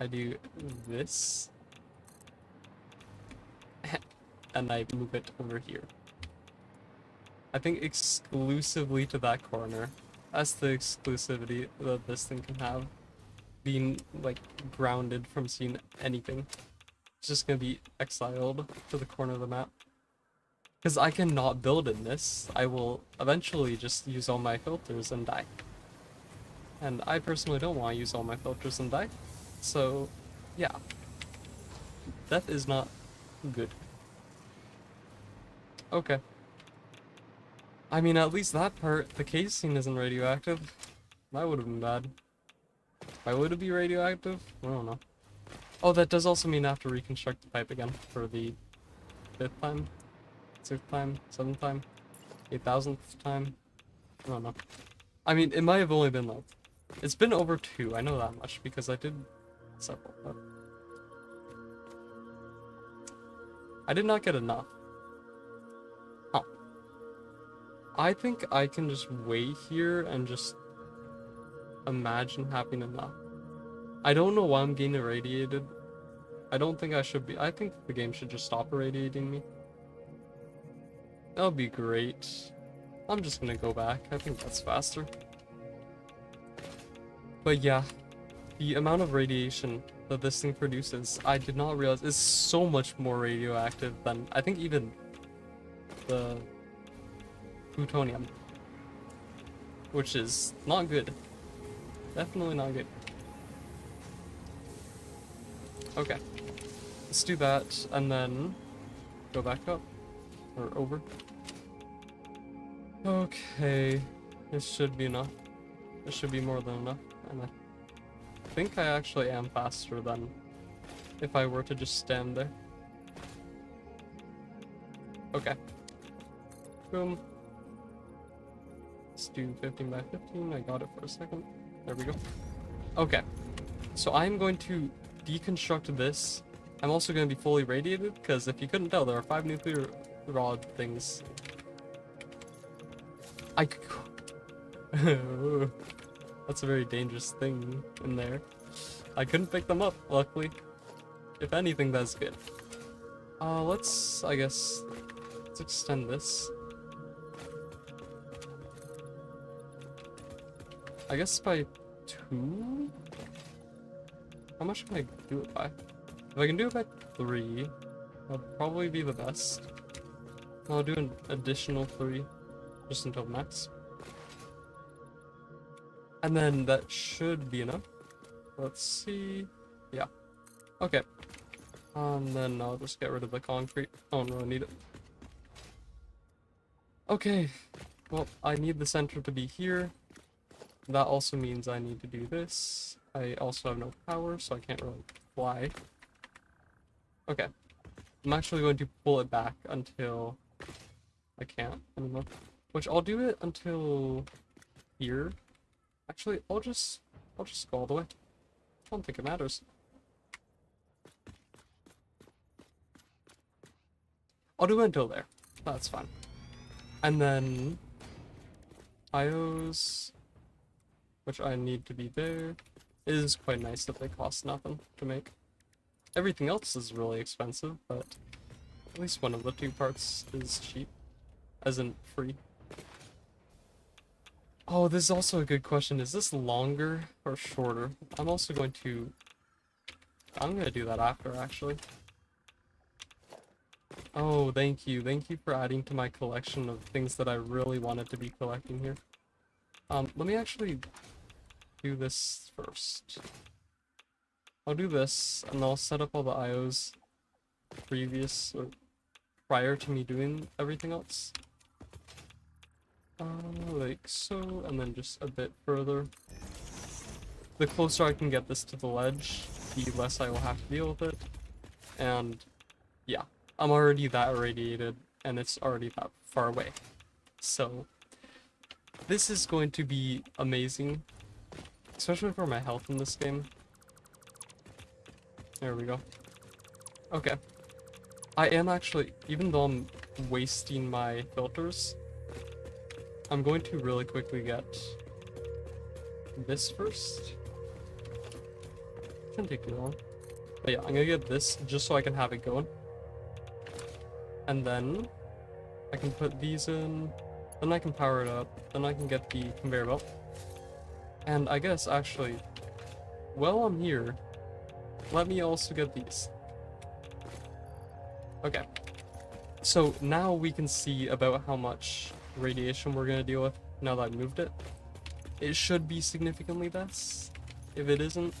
I do this. And I move it over here. I think exclusively to that corner. That's the exclusivity that this thing can have. Being, like, grounded from seeing anything. It's just gonna be exiled to the corner of the map. Because I cannot build in this. I will eventually just use all my filters and die. And I personally don't want to use all my filters and die. So, yeah. That is not good. Okay. I mean, at least that part, the casing isn't radioactive. That would have been bad. Why would it be radioactive? I don't know. Oh, that does also mean I have to reconstruct the pipe again for the 5th time, 6th time, 7th time, 8,000th time. I don't know. I mean, it might have only been like... It's been over 2, I know that much, because I did several, but... I did not get enough. Huh. I think I can just wait here and just imagine having enough. I don't know why I'm getting irradiated. I don't think I should be. I think the game should just stop irradiating me. That would be great. I'm just gonna go back. I think that's faster. But yeah, the amount of radiation that this thing produces, I did not realize is so much more radioactive than, I think, even the plutonium. Which is not good. Definitely not good. Okay. Let's do that, and then go back up. Or over. Okay. This should be enough. This should be more than enough. And I think I actually am faster than if I were to just stand there. Okay. Boom. Let's do 15 by 15. I got it for a second. There we go. Okay. So I'm going to deconstruct this. I'm also going to be fully radiated, because if you couldn't tell, there are 5 nuclear rod things. I could... That's a very dangerous thing in there. I couldn't pick them up, luckily. If anything, that's good. Let's, I guess, let's extend this. I guess by 2? How much can I do it by? If I can do it by 3, that'll probably be the best. I'll do an additional 3, just until max. And then that should be enough. Let's see. Yeah. Okay. And then I'll just get rid of the concrete. Oh no, I need it. Okay. Well, I need the center to be here. That also means I need to do this. I also have no power, so I can't really fly. Okay. I'm actually going to pull it back until I can't anymore. Which I'll do it until here. Actually, I'll just go all the way. I don't think it matters. I'll do it until there. That's fine. And then IOs, which I need to be there. It is quite nice that they cost nothing to make. Everything else is really expensive, but at least one of the 2 parts is cheap, as in free. Oh, this is also a good question. Is this longer or shorter? I'm going to do that after, actually. Oh, thank you. Thank you for adding to my collection of things that I really wanted to be collecting here. Let me actually do this first. I'll do this, and I'll set up all the IOs prior to me doing everything else. Like so, and then just a bit further. The closer I can get this to the ledge, the less I will have to deal with it. And yeah, I'm already that irradiated, and it's already that far away. So this is going to be amazing, especially for my health in this game. There we go. Okay. I am actually, even though I'm wasting my filters, I'm going to really quickly get this first. Shouldn't take too long. But yeah, I'm gonna get this just so I can have it going. And then I can put these in, then I can power it up, then I can get the conveyor belt. And I guess actually, while I'm here, let me also get these. Okay. So now we can see about how much radiation we're gonna deal with now that I moved it. It should be significantly less. If it isn't,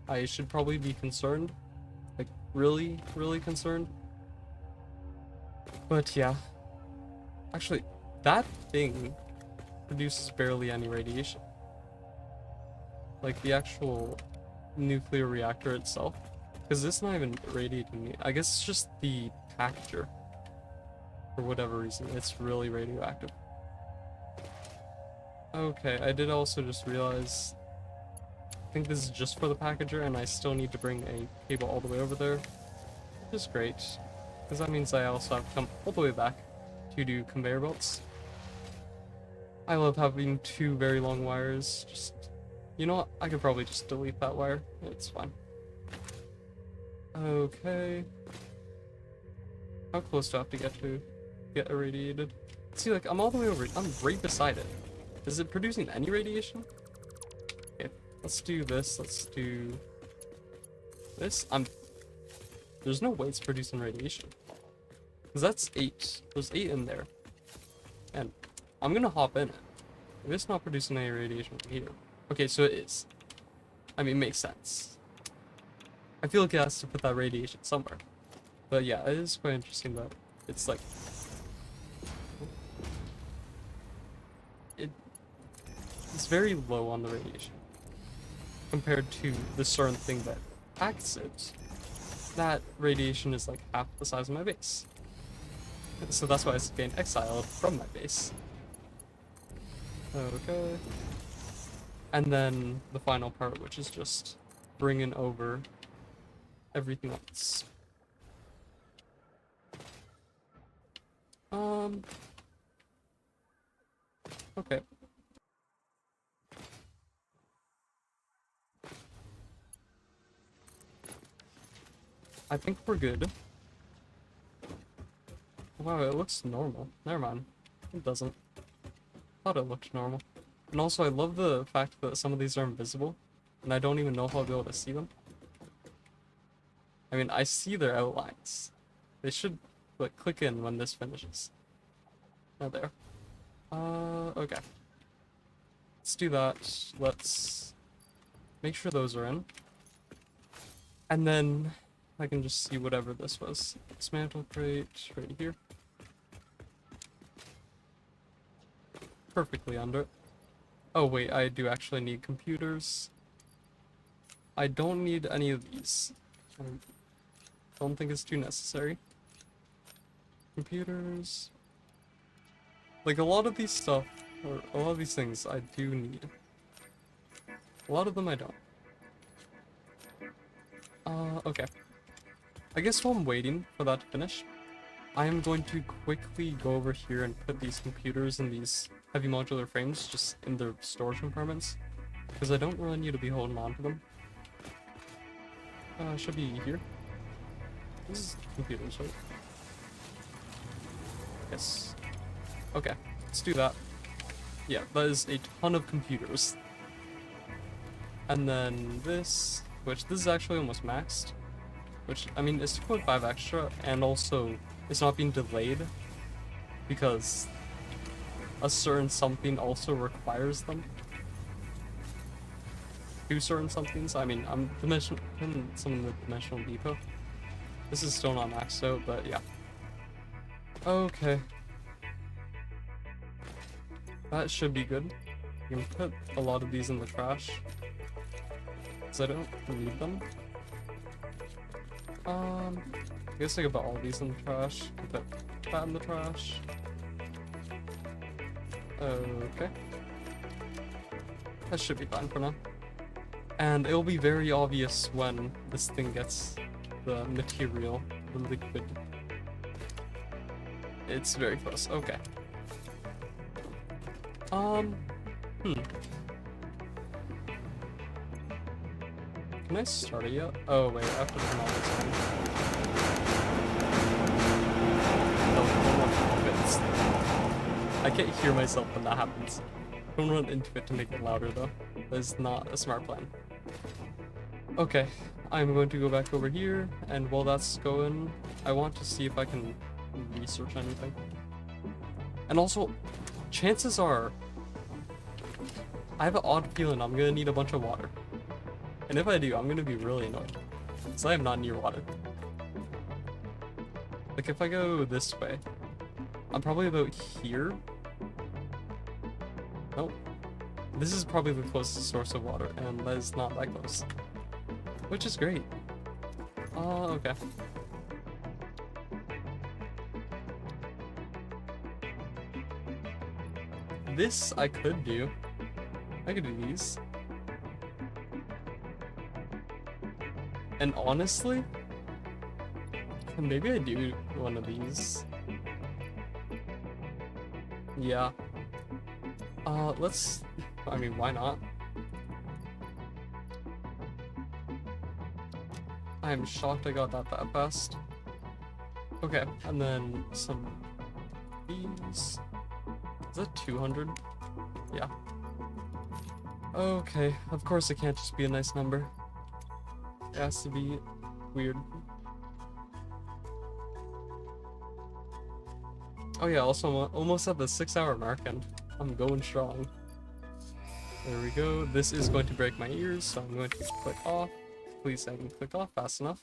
I should probably be concerned. Like, really, really concerned. But yeah. Actually, that thing produces barely any radiation. Like, the actual nuclear reactor itself. Because it's not even radiating. I guess it's just the packager. For whatever reason, it's really radioactive. Okay, I did also just realize, I think this is just for the packager, and I still need to bring a cable all the way over there, which is great, because that means I also have to come all the way back to do conveyor belts. I love having two very long wires. Just, you know what, I could probably just delete that wire, it's fine. Okay. How close do I have to get irradiated? See, like, I'm all the way over, I'm right beside it. Is it producing any radiation? Okay, let's do this, let's do this. There's no way it's producing radiation. Because that's 8, there's 8 in there. And I'm gonna hop in it. If it's not producing any radiation from here. Okay, so it is. I mean, it makes sense. I feel like it has to put that radiation somewhere. But yeah, it is quite interesting that it's like... It's very low on the radiation. Compared to the certain thing that packs it. That radiation is like half the size of my base. So that's why it's getting exiled from my base. Okay. And then the final part, which is just bringing over everything else. Okay. I think we're good. Wow, it looks normal. Never mind. It doesn't. Thought it looked normal. And also, I love the fact that some of these are invisible, and I don't even know if I'll be able to see them. I mean, I see their outlines. They should, like, click in when this finishes. Oh, there. Okay. Let's do that. Let's make sure those are in. And then I can just see whatever this was. Dismantle crate right here. Perfectly under it. Oh wait, I do actually need computers. I don't need any of these. I don't think it's too necessary. Computers. Like a lot of these stuff, or a lot of these things I do need. A lot of them I don't. Okay. I guess while I'm waiting for that to finish, I am going to quickly go over here and put these computers in these heavy modular frames just in their storage compartments, because I don't really need to be holding on to them. Should be here. This is computers, right? Yes. Okay, let's do that. Yeah, that is a ton of computers. And then this, which this is actually almost maxed. Which, I mean, it's 2.5 extra, and also it's not being delayed because a certain something also requires them. Do certain somethings. I mean, I'm putting some in the dimensional depot. This is still not maxed out, but yeah. Okay. That should be good. You can put a lot of these in the trash, because I don't need them. I guess I could put all these in the trash. Put that in the trash. Okay. That should be fine for now. And it'll be very obvious when this thing gets the material, the liquid. It's very close. Okay. Can I start it yet? Oh wait, I have to turn all this on. I can't hear myself when that happens. Don't run into it to make it louder though. That is not a smart plan. Okay, I'm going to go back over here, and while that's going, I want to see if I can research anything. And also, chances are, I have an odd feeling I'm gonna need a bunch of water. And if I do, I'm gonna be really annoyed. Because I am not near water. Like, if I go this way, I'm probably about here. Nope. This is probably the closest source of water, and that is not that close. Which is great. Okay. This I could do. I could do these. And honestly, maybe I do one of these. Yeah. Let's... I mean, why not? I'm shocked I got that fast. Okay, and then some... these... Is that 200? Yeah. Okay, of course it can't just be a nice number. It has to be weird. Oh yeah, also I'm almost at the 6-hour mark and I'm going strong. There we go. This is going to break my ears, so I'm going to click off. Please say I can click off fast enough.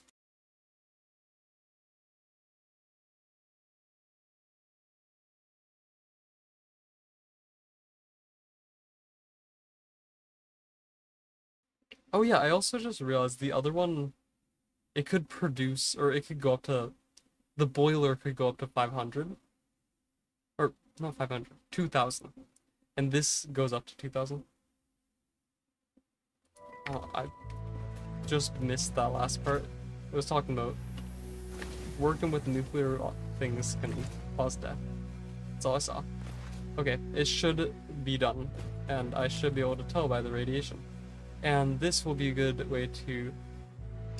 Oh yeah, I also just realized the other one, it could produce, or it could go up to, the boiler could go up to 500. Or, not 500, 2,000. And this goes up to 2,000. Oh, I just missed that last part. It was talking about working with nuclear things can cause death. That's all I saw. Okay, it should be done, and I should be able to tell by the radiation. And this will be a good way to...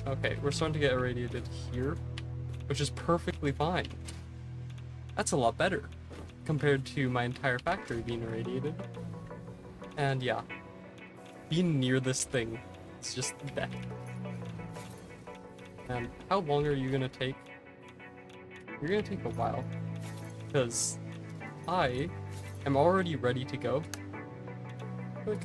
Okay, we're starting to get irradiated here, which is perfectly fine. That's a lot better compared to my entire factory being irradiated. And yeah, being near this thing is just death. And how long are you gonna take? You're gonna take a while, because I am already ready to go. Quick.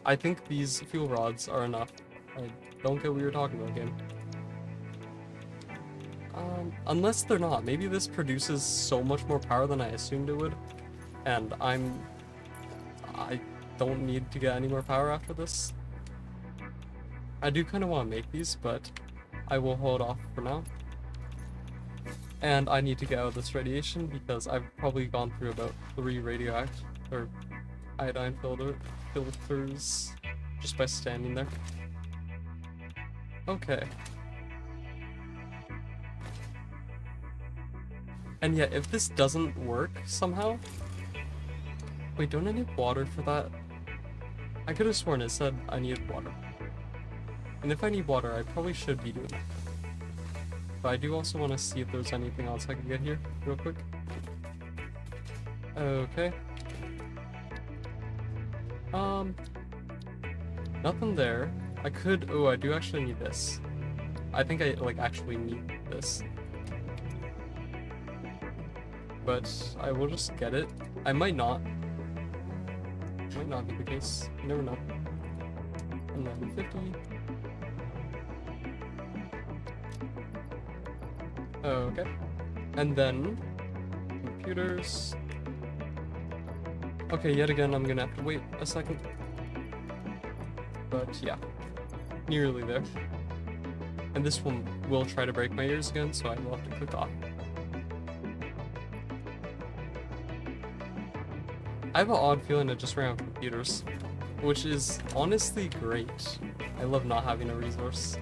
I think these fuel rods are enough. I don't get what you're talking about, game. Unless they're not. Maybe this produces so much more power than I assumed it would. And I don't need to get any more power after this. I do kind of want to make these, but I will hold off for now. And I need to get out of this radiation because I've probably gone through about 3 or iodine filters just by standing there. Okay. And yeah, if this doesn't work somehow... Wait, don't I need water for that? I could have sworn it said I needed water. And if I need water, I probably should be doing that. But I do also want to see if there's anything else I can get here, real quick. Okay. Nothing there. I could... Oh, I do actually need this. I think I, actually need this. But I will just get it. I might not. Might not be the case. You never know. And then 50. Okay. And then computers. Okay, yet again, I'm gonna have to wait a second. But yeah, nearly there. And this one will try to break my ears again, so I will have to click off. I have an odd feeling I just ran out of computers, which is honestly great. I love not having a resource.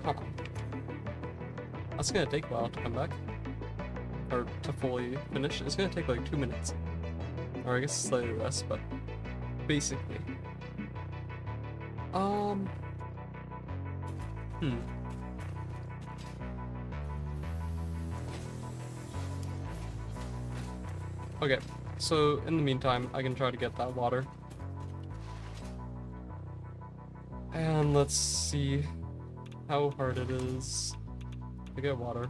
Huh. That's gonna take a while to come back. Or to fully finish. It's gonna take like 2 minutes. Or I guess slightly less, but basically. Okay, so in the meantime, I can try to get that water. And let's see how hard it is to get water.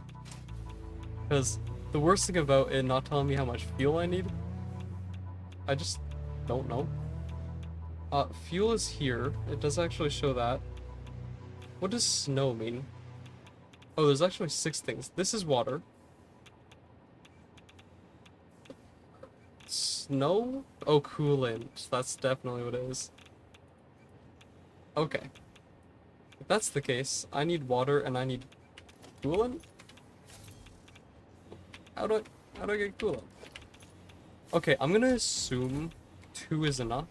Because the worst thing about it not telling me how much fuel I need, I just don't know. Fuel is here. It does actually show that. What does snow mean? Oh, there's actually 6 things. This is water. Snow? Oh, coolant. That's definitely what it is. Okay. If that's the case, I need water and I need coolant? How do I get coolant? Okay, I'm gonna assume 2 is enough.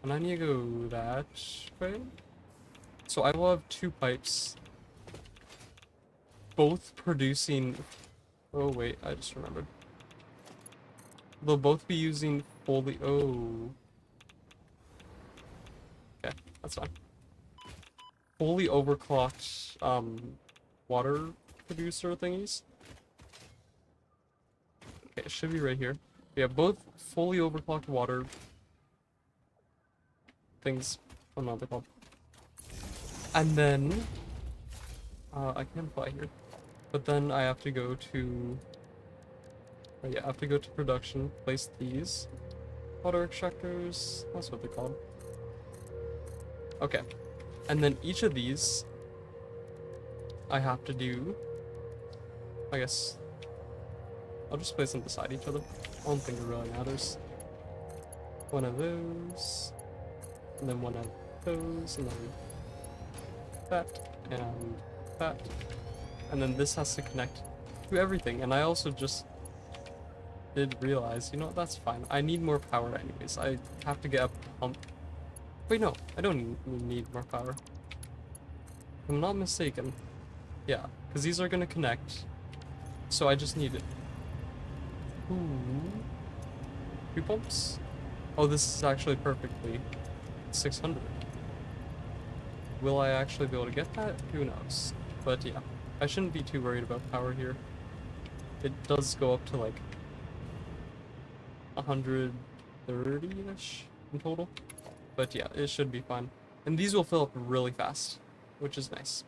And I need to go that way. So I will have 2 pipes. Both producing... Oh wait, I just remembered. They'll both be using fully... Oh. Okay, that's fine. Fully overclocked, water producer thingies. Okay, it should be right here. We have both fully overclocked water things. Oh no, they're called. And then, I can't fly here. But then I have to go to... Oh yeah, I have to go to production, place these water extractors. That's what they're called. Okay. And then each of these, I have to do... I guess... I'll just place them beside each other. I don't think it really matters. One of those, and then one of those, and then that, and that. And then this has to connect to everything. And I also just did realize, you know what, that's fine. I need more power anyways. I have to get a pump. Wait, no, I don't need more power. If I'm not mistaken. Yeah, because these are going to connect. So I just need it. Ooh. 2 pumps? Oh, this is actually perfectly 600. Will I actually be able to get that? Who knows? But yeah, I shouldn't be too worried about power here. It does go up to like 130-ish in total. But yeah, it should be fine. And these will fill up really fast, which is nice.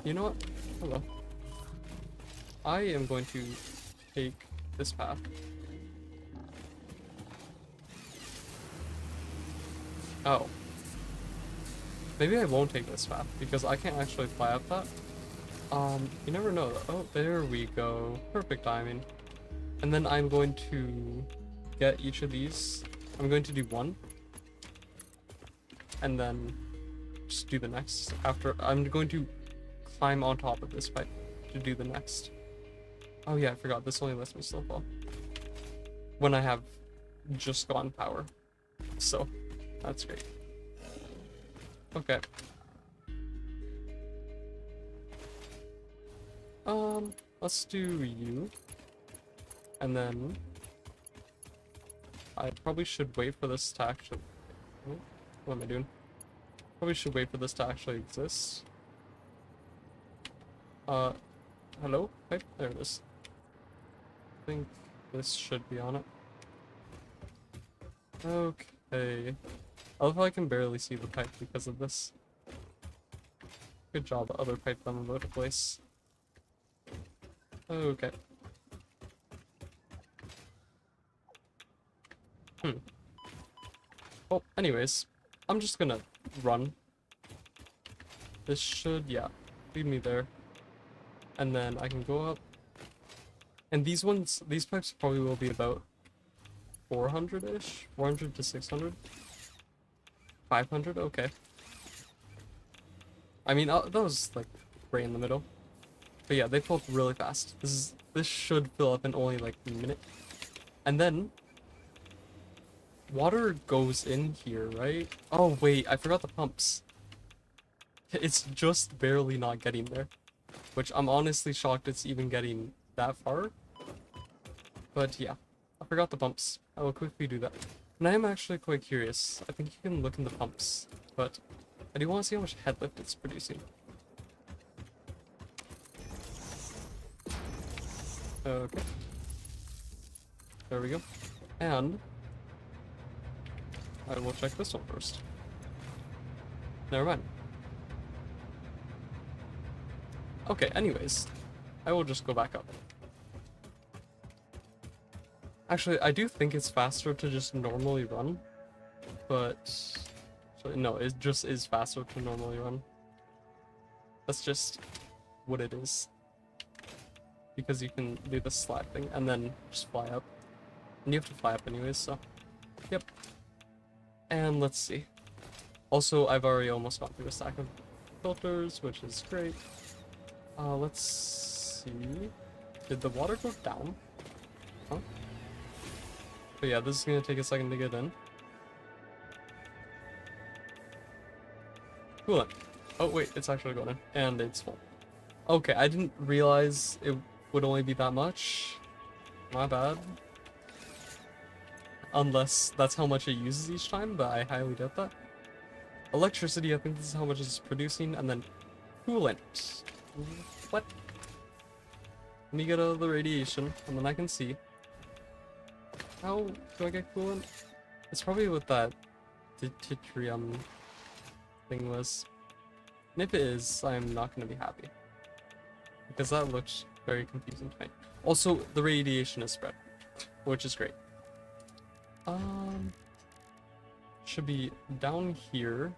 You know what? Hello. I am going to take this path. Oh. Maybe I won't take this path, because I can't actually fly up that. You never know. Oh, there we go. Perfect timing. And then I'm going to get each of these. I'm going to do one. And then just do the next. After, I'm going to climb on top of this pipe to do the next. Oh yeah, I forgot. This only lets me still fall when I have just gone power. So, that's great. Okay. Let's do you. And then I probably should wait for this to actually... What am I doing? Probably should wait for this to actually exist. Hello? Pipe? There it is. I think this should be on it. Okay. I love how I can barely see the pipe because of this. Good job, the other pipe I'm about to place. Okay. Well, anyways, I'm just gonna run. This should, yeah, lead me there. And then I can go up. And these ones, these pipes probably will be about 400-ish? 400 to 600? 500? Okay. I mean, that was like right in the middle. But yeah, they fill up really fast. This should fill up in only like a minute. And then water goes in here, right? Oh wait, I forgot the pumps. It's just barely not getting there. Which I'm honestly shocked it's even getting that far. But yeah, I forgot the pumps. I will quickly do that. And I am actually quite curious. I think you can look in the pumps. But I do want to see how much headlift it's producing. Okay. There we go. And I will check this one first. Never mind. Okay, anyways, I will just go back up. Actually, I do think it's faster to just normally run, but so, no, it just is faster to normally run. That's just what it is. Because you can do the slide thing and then just fly up. And you have to fly up anyways, so yep. And let's see. Also, I've already almost gone through a stack of filters, which is great. Let's see. Did the water go down? Huh? But yeah, this is gonna take a second to get in. Coolant. Oh wait, it's actually going in. And it's full. Okay, I didn't realize it would only be that much. My bad. Unless that's how much it uses each time, but I highly doubt that. Electricity, I think this is how much it's producing, and then coolant. What? Let me get out of the radiation, and then I can see. How do I get coolant? It's probably what that deuterium thing was. And if it is, I'm not going to be happy. Because that looks very confusing to me. Also, the radiation is spread, which is great. Should be down here.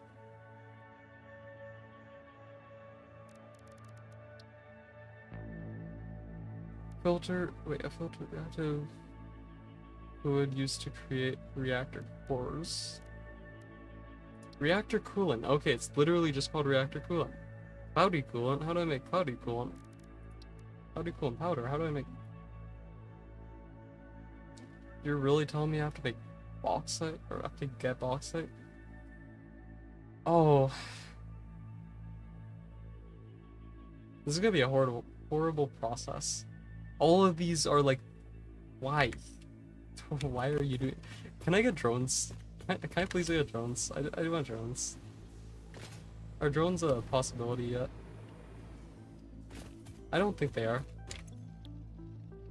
Filter, wait, a filter reactive fluid used to create reactor cores. Reactor coolant, okay, it's literally just called reactor coolant. Cloudy coolant, how do I make cloudy coolant? Cloudy coolant powder, how do I make... You're really telling me I have to make bauxite, or I have to get bauxite? Oh. This is gonna be a horrible process. All of these are like, why? Why are you doing... Can I get drones? Can I please get drones? I do want drones. Are drones a possibility yet? I don't think they are.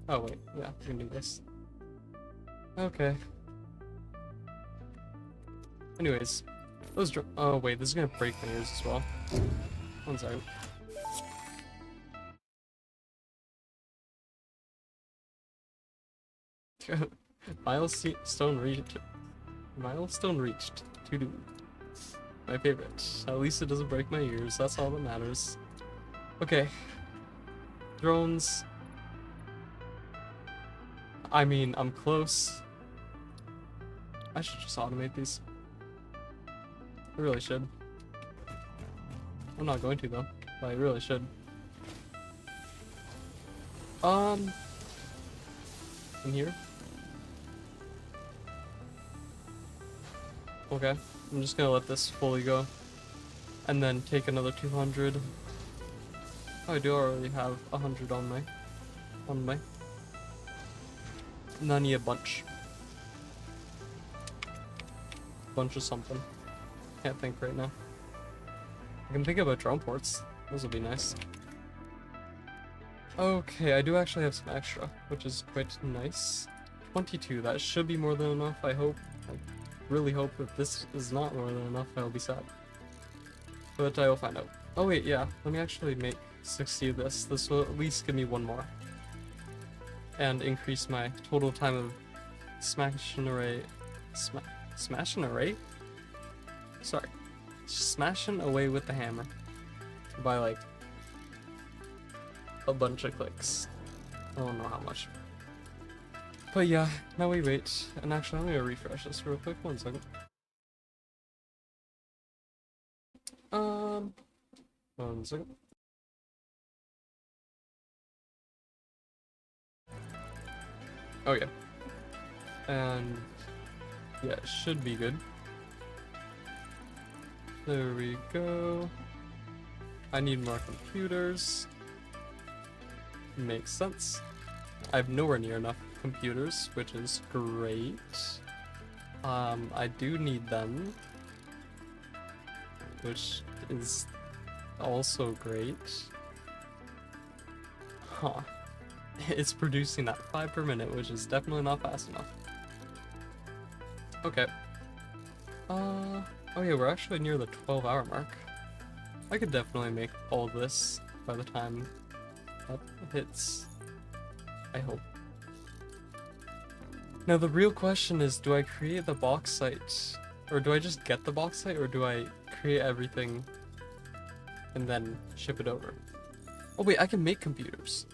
Oh wait, yeah, we can do this. Okay. Anyways, those oh wait, this is gonna break my ears as well. One second. Milestone reached. Milestone reached. To do. My favorite. At least it doesn't break my ears. That's all that matters. Okay. Drones. I mean, I'm close. I should just automate these. I really should. I'm not going to though, but I really should. In here. Okay, I'm just gonna let this fully go, and then take another 200. Oh, I do already have 100 on my, and I need a bunch of something. Can't think right now. I can think about drone ports. Those would be nice. Okay, I do actually have some extra, which is quite nice. 22, that should be more than enough, I hope. I really hope if this is not more than enough, I'll be sad. But I will find out. Oh wait, yeah, let me actually make 60 of this. This will at least give me one more. And increase my total time of smashing array. Smashing array? Sorry. Smashing away with the hammer. By like a bunch of clicks. I don't know how much. But yeah, now we wait. And actually, I'm gonna refresh this real quick. 1 second. 1 second. Oh yeah. And yeah, it should be good. There we go. I need more computers. Makes sense. I have nowhere near enough computers, which is great. I do need them, which is also great. Huh. It's producing at 5 per minute, which is definitely not fast enough. Okay. Oh yeah, we're actually near the 12-hour mark. I could definitely make all this by the time that hits. I hope. Now the real question is, do I create the bauxite? Or do I just get the bauxite? Or do I create everything and then ship it over? Oh wait, I can make computers.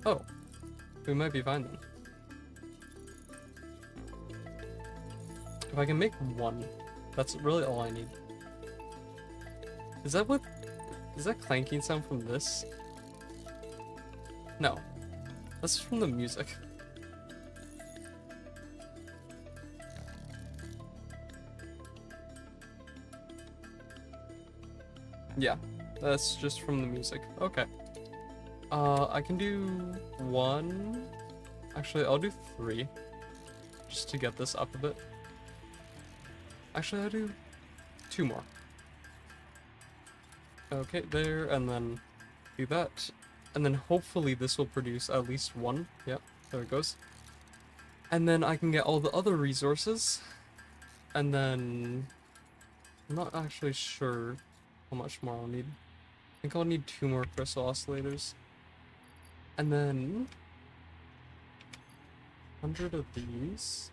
Oh. We might be fine then. If I can make one, that's really all I need. Is that clanking sound from this? No. That's from the music. Yeah, that's just from the music. Okay. I can do one. Actually, I'll do three. Just to get this up a bit. Actually, I'll do two more. Okay, there, and then do that. And then hopefully this will produce at least one. Yep, there it goes. And then I can get all the other resources. And then I'm not actually sure how much more I'll need. I think I'll need 2 more crystal oscillators. And then 100 of these,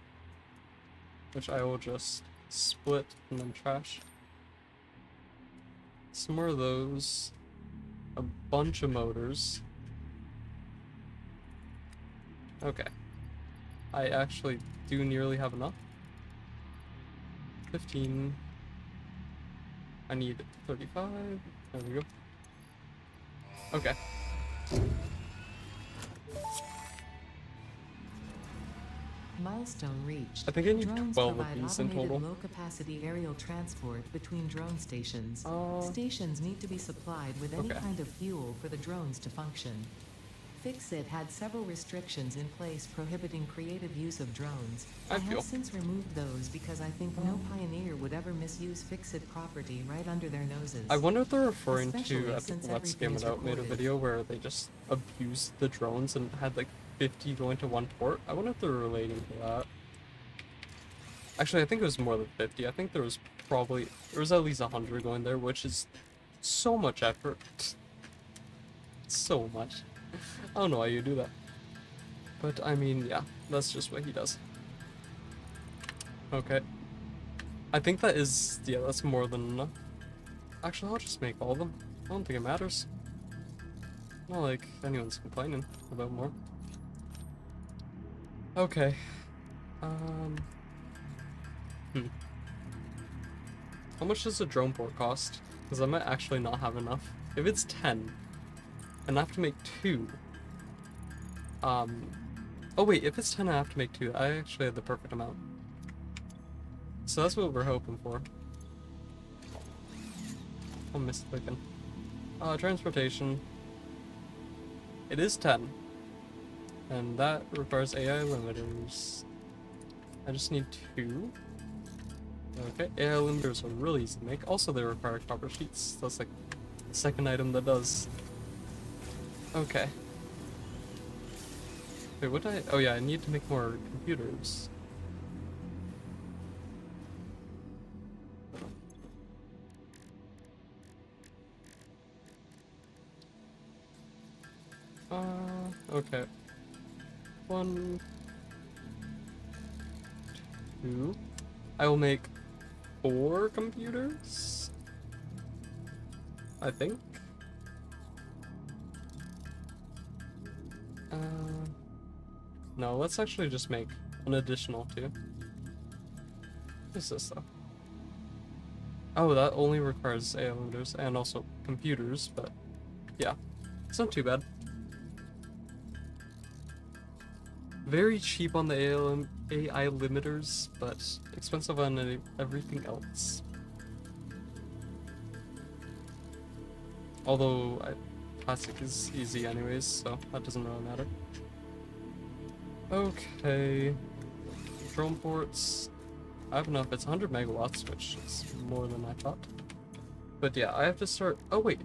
which I will just split and then trash. Some more of those, a bunch of motors. Okay. I actually do nearly have enough. 15. I need 35. There we go. Okay. Milestone reached. I think I need Drones 12 of provide these in automated total. low-capacity aerial transport between drone stations. Oh. Stations need to be supplied with any Okay. kind of fuel for the drones to function. Fixit had several restrictions in place prohibiting creative use of drones. I I feel. have since removed those because I think no pioneer would ever misuse Fixit property right under their noses. I wonder if they're referring Especially to Epic since Let's everything Game is It Out made a recorded. video where they just abused the drones and had like 50 going to one port. I wonder if they're relating to that. Actually, I think it was more than 50. I think there was at least 100 going there, which is so much effort. So much. I don't know why you do that. But I mean, yeah, that's just what he does. Okay. I think that is, yeah, that's more than enough. Actually, I'll just make all of them. I don't think it matters. Not like anyone's complaining about more. Okay. How much does a drone port cost? Because I might actually not have enough. If it's 10, and I have to make 2. Oh wait, if it's 10 I have to make 2. I actually have the perfect amount. So that's what we're hoping for. I'll miss clicking. Transportation. It is 10. And that requires AI limiters. I just need 2. Okay, AI limiters are really easy to make. Also, they require copper sheets. That's like the second item that does. Okay. Wait, what did I... Oh yeah, I need to make more computers. Okay. 1, 2. I will make 4 computers, I think. No, let's actually just make an additional 2. What is this though? Oh, that only requires AI limiters and also computers, but yeah, it's not too bad. Very cheap on the AI limiters, but expensive on everything else. Although plastic is easy anyways, so that doesn't really matter. Okay, drone ports. I have enough. It's 100 megawatts, which is more than I thought. But yeah, I have to start. Oh wait.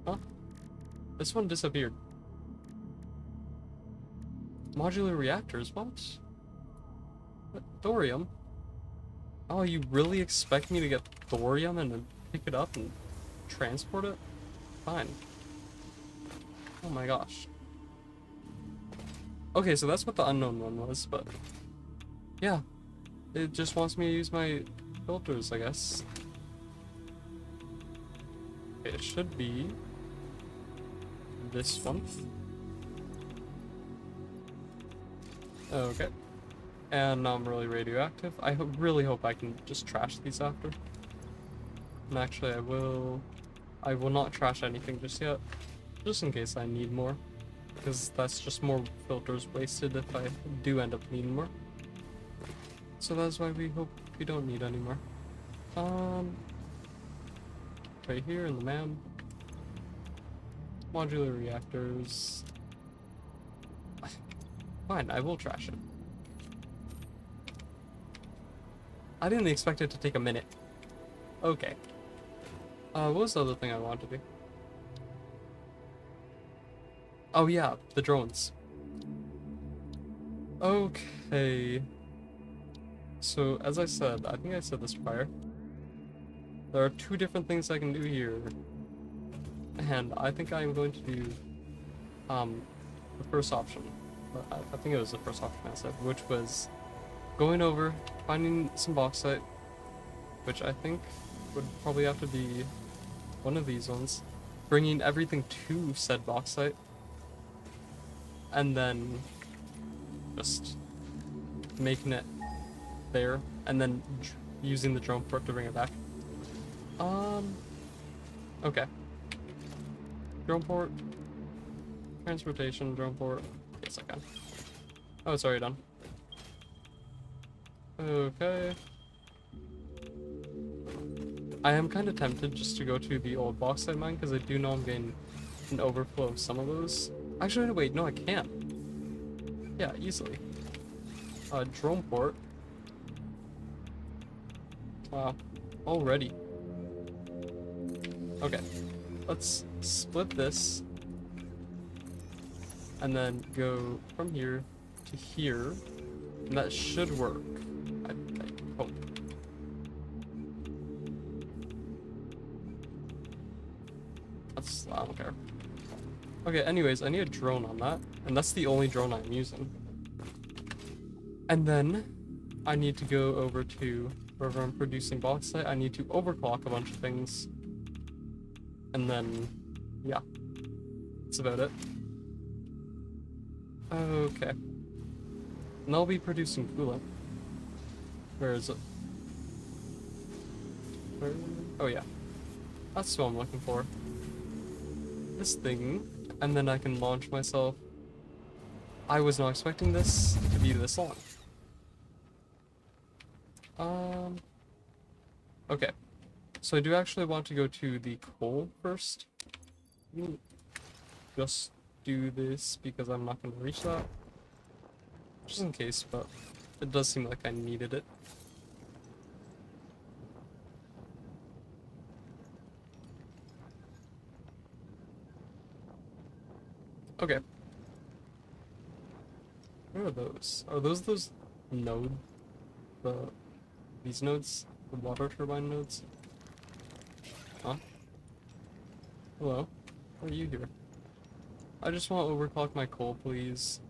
Huh? This one disappeared. Modular reactors, what? What? Thorium? Oh, you really expect me to get thorium and then pick it up and transport it? Fine. Oh my gosh. Okay, so that's what the unknown one was, but yeah. It just wants me to use my filters, I guess. Okay, it should be this one. Okay. And now I'm really radioactive. I really hope I can just trash these after. And actually, I will not trash anything just yet, just in case I need more, because that's just more filters wasted if I do end up needing more. So that's why we hope we don't need any more. Right here in the MAM. Modular reactors. Fine, I will trash it. I didn't expect it to take a minute. Okay. What was the other thing I wanted to do? Oh yeah, the drones. Okay. So, as I said, I think I said this prior. There are two different things I can do here. And I think I'm going to do, the first option. I think it was the first option I said, which was going over, finding some bauxite, which I think would probably have to be one of these ones, bringing everything to said bauxite, and then just making it there, and then using the drone port to bring it back. Okay. Drone port, transportation, drone port. Yes, I can. Oh, it's already done. Okay. I am kind of tempted just to go to the old bauxite mine because I do know I'm getting an overflow of some of those. Actually, wait, no, I can't. Yeah, easily. Drone port. Wow, already. Okay, let's split this and then go from here to here, and that should work. I hope. I don't care. Okay, anyways, I need a drone on that, and that's the only drone I'm using. And then I need to go over to wherever I'm producing bauxite. I need to overclock a bunch of things. And then, yeah, that's about it. Okay. And I'll be producing coolant. Where is it? Where? Oh yeah. That's what I'm looking for. This thing, and then I can launch myself. I was not expecting this to be this long. Okay. So I do actually want to go to the coal first. Just do this because I'm not going to reach that. Just in case, but it does seem like I needed it. Okay. Where are those? Are those nodes? These nodes? The water turbine nodes? Huh? Hello? Why are you here? I just want to overclock my coal, please.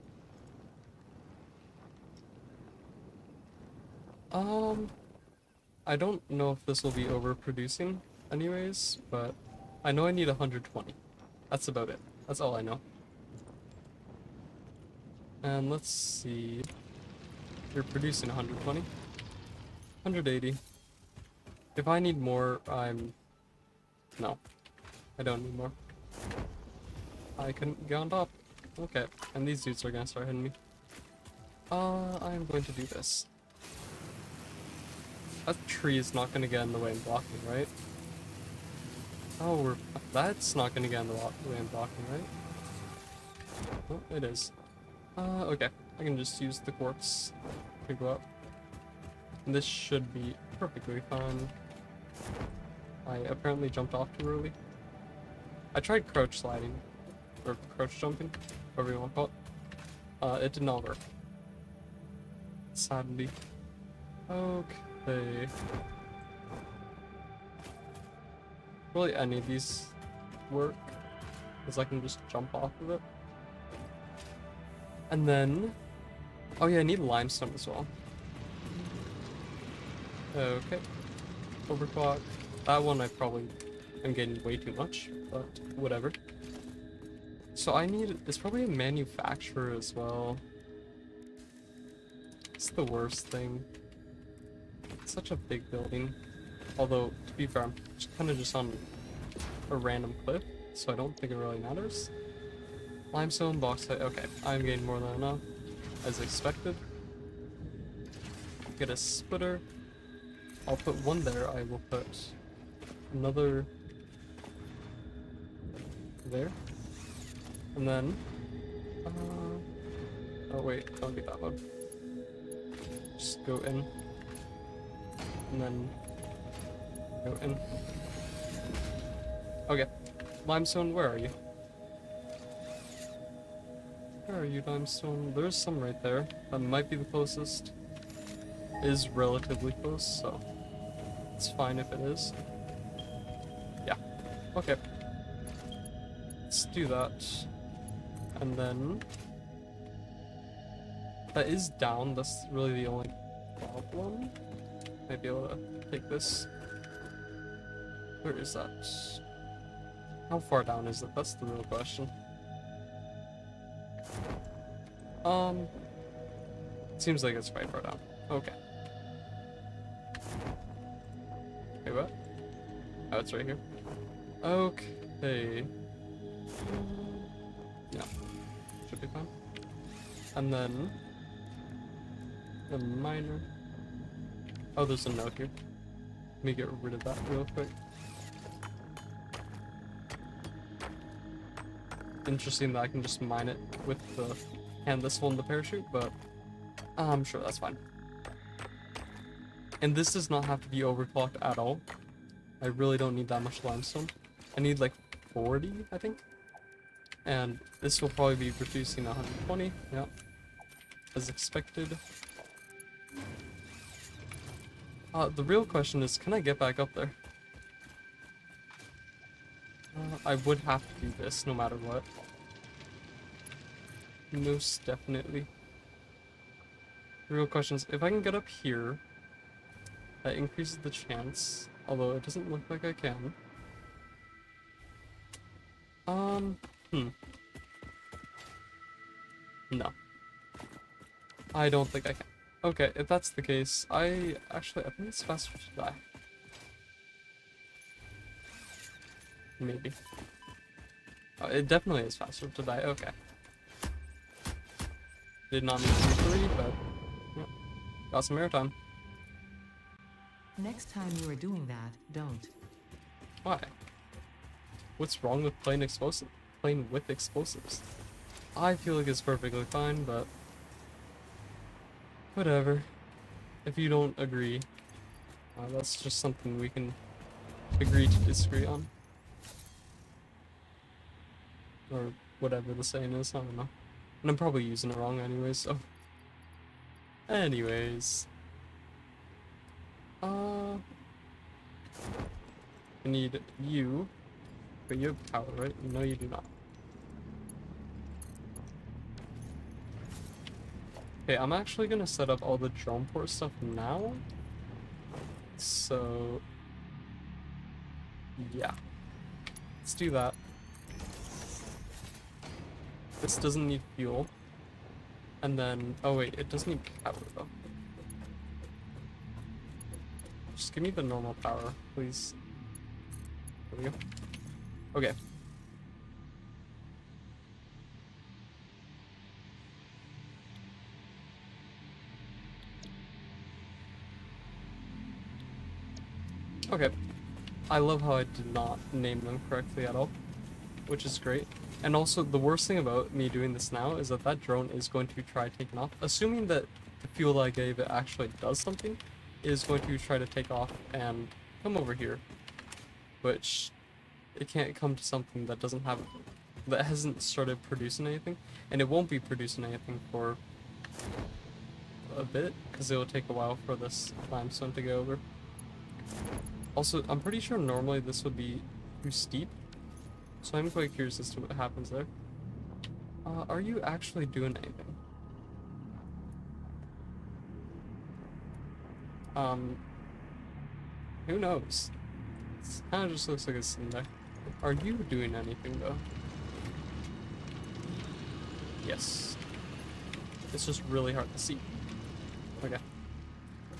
I don't know if this will be overproducing anyways, but I know I need 120. That's about it. That's all I know. And let's see. You're producing 120. 180. If I need more, no. I don't need more. I couldn't get on top. Okay. And these dudes are gonna start hitting me. I'm going to do this. That tree is not gonna get in the way and block me, right? Oh, that's not gonna get in the way and block me, right? Oh, it is. Okay. I can just use the quartz to go up. And this should be perfectly fine. I apparently jumped off too early. I tried crouch sliding. Or crouch jumping. Whatever you want to call it. It did not work. Sadly. Okay. Really, any of these work? Because I can just jump off of it. And then... Oh yeah, I need limestone as well. Okay. Overclock. That one I probably am getting way too much, but whatever. So I need... It's probably a manufacturer as well. It's the worst thing. It's such a big building. Although, to be fair, I'm kind of just on a random cliff, so I don't think it really matters. Limestone, bauxite, okay. I'm getting more than enough, as expected. Get a splitter. I'll put one there, I will put another there. And then, oh wait, don't be that loud. Just go in. And then go in. Okay. Limestone, where are you? Where are you, limestone? There's some right there. That might be the closest. It is relatively close, so it's fine if it is. Yeah. Okay. Let's do that. And then... That is down, that's really the only problem. Might be able to take this. Where is that? How far down is it? That's the real question. Seems like it's quite far down. Okay. Wait, what? Oh, it's right here. Okay. Yeah. Should be fine. And then... the miner. Oh, there's a note here. Let me get rid of that real quick. Interesting that I can just mine it with the hand this one the parachute, but I'm sure that's fine. And this does not have to be overclocked at all. I really don't need that much limestone. I need like 40, I think. And this will probably be producing 120, yeah. As expected. The real question is, can I get back up there? I would have to do this no matter what. Most definitely. The real question is, if I can get up here, that increases the chance, although it doesn't look like I can. No. I don't think I can. Okay, if that's the case, I think it's faster to die. Maybe. It definitely is faster to die, okay. Did not need to be 3, but yeah. Got some airtime. Next time you are doing that, don't. Why? What's wrong with playing with explosives? I feel like it's perfectly fine, but whatever. If you don't agree, that's just something we can agree to disagree on. Or whatever the saying is, I don't know. And I'm probably using it wrong anyway, so. Anyways. I need you. But you have power, right? No, you do not. Okay, I'm actually gonna set up all the drone port stuff now. So... yeah. Let's do that. This doesn't need fuel. And then... oh wait, it does need power though. Just give me the normal power, please. There we go. Okay. Okay. I love how I did not name them correctly at all, which is great. And also, the worst thing about me doing this now is that that drone is going to try taking off. Assuming that the fuel I gave it actually does something, it is going to try to take off and come over here. Which, it can't come to something that doesn't have, that hasn't started producing anything. And it won't be producing anything for a bit, because it will take a while for this limestone to go over. Also, I'm pretty sure normally this would be too steep, so I'm quite curious as to what happens there. Are you actually doing anything? Who knows? It kind of just looks like it's in there. Are you doing anything though? Yes. It's just really hard to see. Okay.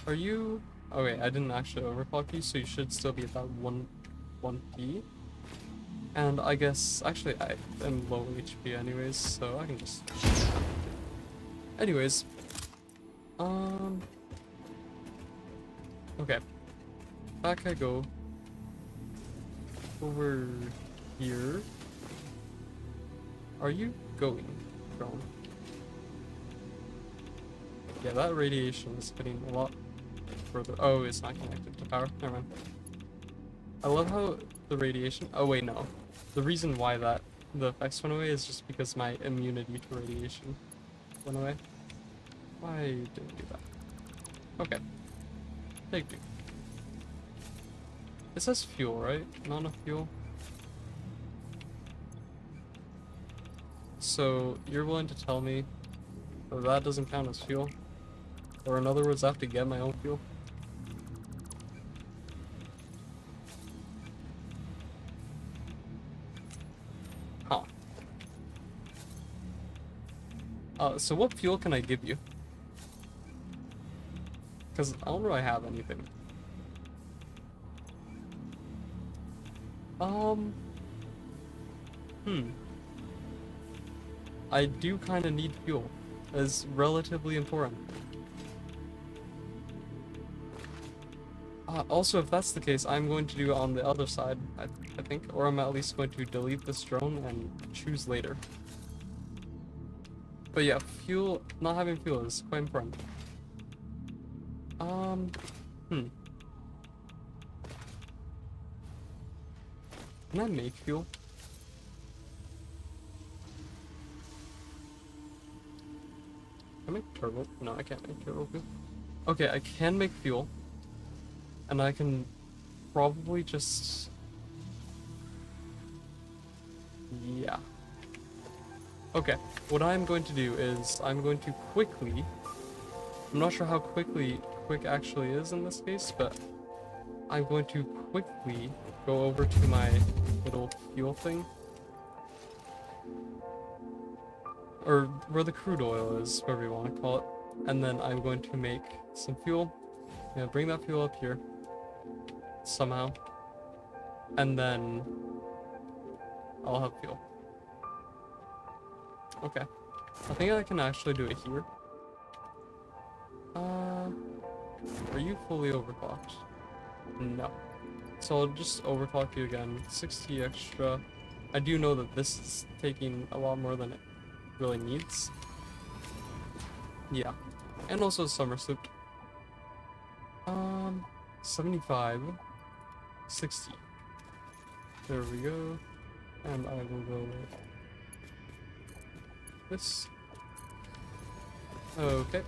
Are you... Okay, I didn't actually overclock you, so you should still be about 1p. And I guess... Actually, I am low HP anyways, so I can just... Anyways. Okay. Back I go. Over here. Are you going, drone? Yeah, that radiation is getting a lot further. Oh, it's not connected to power. Never mind. I love how the radiation... Oh, wait, no. The reason why the effects went away is just because my immunity to radiation went away. Why did it do that? Okay. Take me. It says fuel, right? Not enough fuel. So, you're willing to tell me that doesn't count as fuel? Or in other words, I have to get my own fuel? Huh. So what fuel can I give you? Because I don't really have anything. I do kind of need fuel. It's relatively important. Also, if that's the case, I'm going to do it on the other side, I think. Or I'm at least going to delete this drone and choose later. But yeah, fuel, not having fuel is quite important. Can I make fuel? Can I make turbo? No, I can't make turbo fuel. Okay, I can make fuel. And I can probably just... Yeah. Okay, what I'm going to do is I'm going to quickly... I'm not sure how quick actually is in this case, but I'm going to quickly go over to my little fuel thing. Or where the crude oil is, whatever you want to call it. And then I'm going to make some fuel. Yeah, bring that fuel up here. Somehow. And then I'll have fuel. Okay. I think I can actually do it here. Are you fully overclocked? No. So I'll just overclock you again. 60 extra. I do know that this is taking a lot more than it really needs. Yeah. And also summer slooped. 75. 60. There we go. And I will go with this. Okay.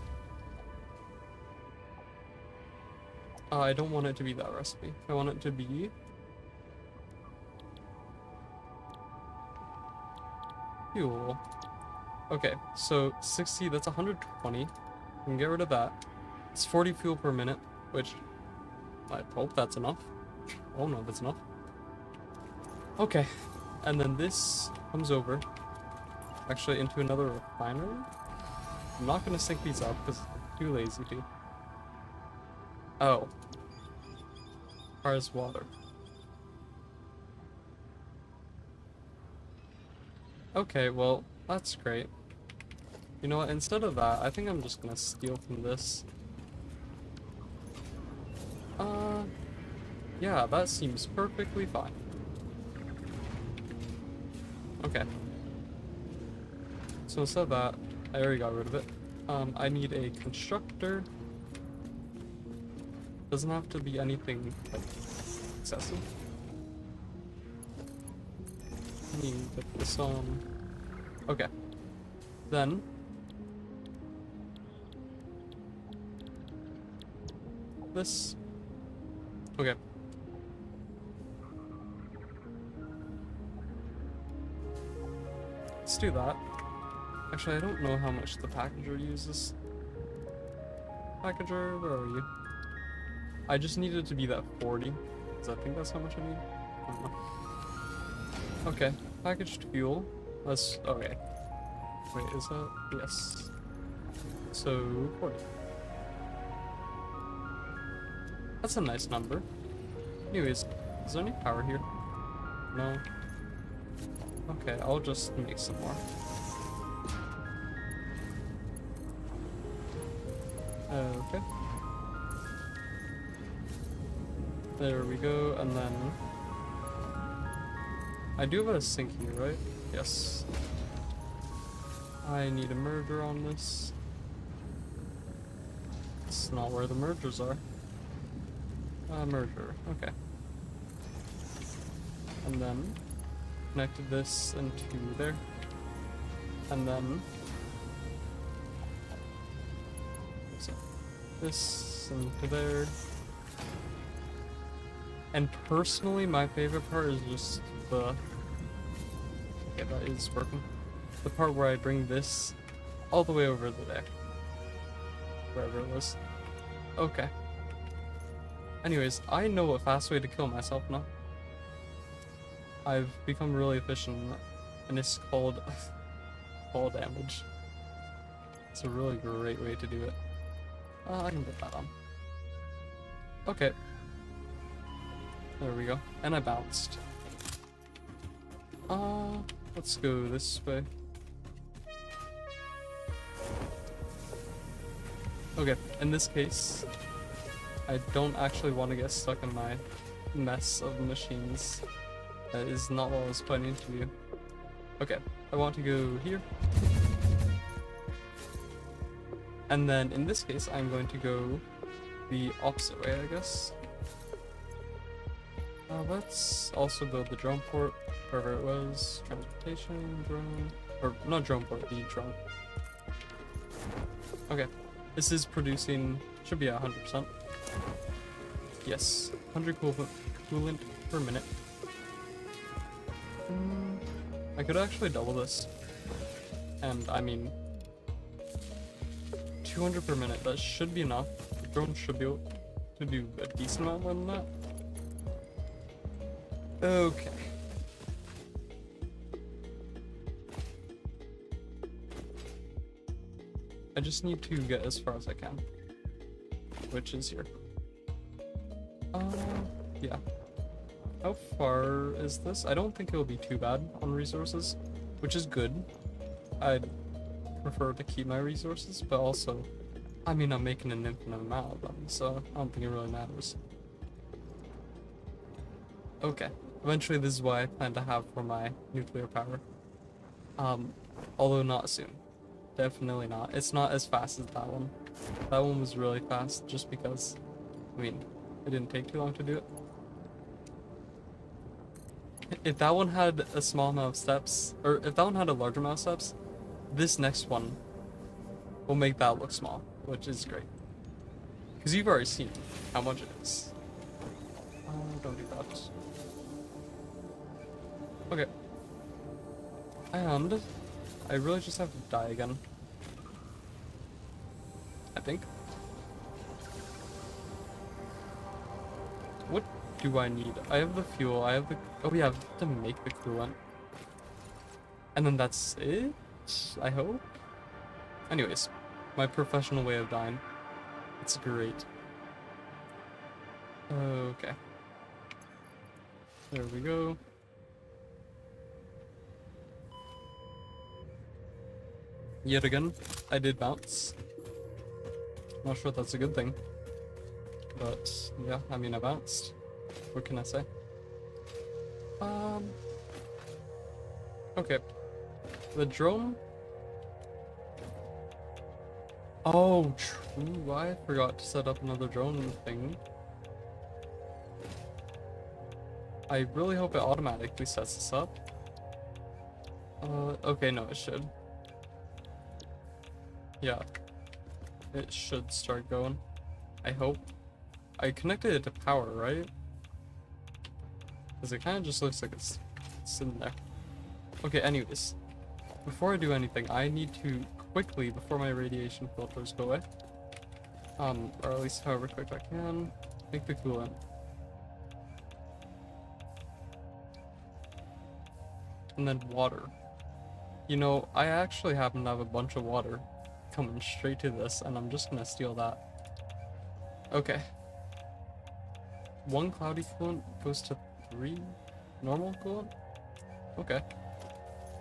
I don't want it to be that recipe. I want it to be... fuel. Okay, so 60, that's 120. We can get rid of that. It's 40 fuel per minute, which I hope that's enough. Oh no, that's enough. Okay, and then this comes over, actually into another refinery. I'm not gonna sync these up because I'm too lazy to. Oh. Requires water. Okay, well, that's great. You know what, instead of that, I think I'm just gonna steal from this. Yeah, that seems perfectly fine. Okay. So instead of that, I already got rid of it. I need a constructor. Doesn't have to be anything, like, excessive. Let me put this on. Okay. Then... this? Okay. Let's do that. Actually, I don't know how much the packager uses. Packager, where are you? I just needed to be that 40, because I think that's how much I need. I don't know. Okay, packaged fuel. That's okay. Wait, is that? Yes. So 40. That's a nice number. Anyways, is there any power here? No. Okay, I'll just make some more. Okay. There we go, and then I do have a sink here, right? Yes. I need a merger on this. It's not where the mergers are. Merger, okay. And then connected this into there. And then so this into there. And personally, my favorite part is just the... Okay, that is working. The part where I bring this all the way over the deck. Wherever it was. Okay. Anyways, I know a fast way to kill myself now. I've become really efficient in that, and it's called fall damage. It's a really great way to do it. I can put that on. Okay. There we go. And I bounced. Let's go this way. Okay, in this case, I don't actually want to get stuck in my mess of machines. That is not what I was planning to do. Okay, I want to go here. And then in this case, I'm going to go the opposite way, I guess. Let's also build the drone port, wherever it was. Transportation, drone, or not drone port, the drone. Okay, this is producing, should be at 100%. Yes, 100 coolant per minute. I could actually double this. And I mean, 200 per minute, that should be enough. The drone should be able to do a decent amount more than that. Okay. I just need to get as far as I can, which is here. Yeah. How far is this? I don't think it'll be too bad on resources, which is good. I'd prefer to keep my resources, but also, I mean, I'm making an infinite amount of them, so I don't think it really matters. Okay. Eventually, this is what I plan to have for my nuclear power. Although not soon. Definitely not. It's not as fast as that one. That one was really fast just because, I mean, it didn't take too long to do it. If that one had a small amount of steps, or if that one had a large amount of steps, this next one will make that look small, which is great. Because you've already seen how much it is. Don't do that. Okay. And I really just have to die again. I think. What do I need? I have the fuel, I have the... Oh yeah, I have to make the coolant. And then that's it? I hope? Anyways, my professional way of dying. It's great. Okay. There we go. Yet again, I did bounce. Not sure if that's a good thing. But, yeah, I mean, I bounced. What can I say? Okay. The drone... Oh, true, I forgot to set up another drone thing. I really hope it automatically sets this up. Okay, no, it should. Yeah. It should start going. I hope. I connected it to power, right? Because it kind of just looks like it's sitting there. Okay, anyways. Before I do anything, I need to quickly, before my radiation filters go away, or at least however quick I can, make the coolant. And then water. You know, I actually happen to have a bunch of water coming straight to this, and I'm just gonna steal that. Okay. 1 cloudy coolant goes to 3 normal coolant? Okay.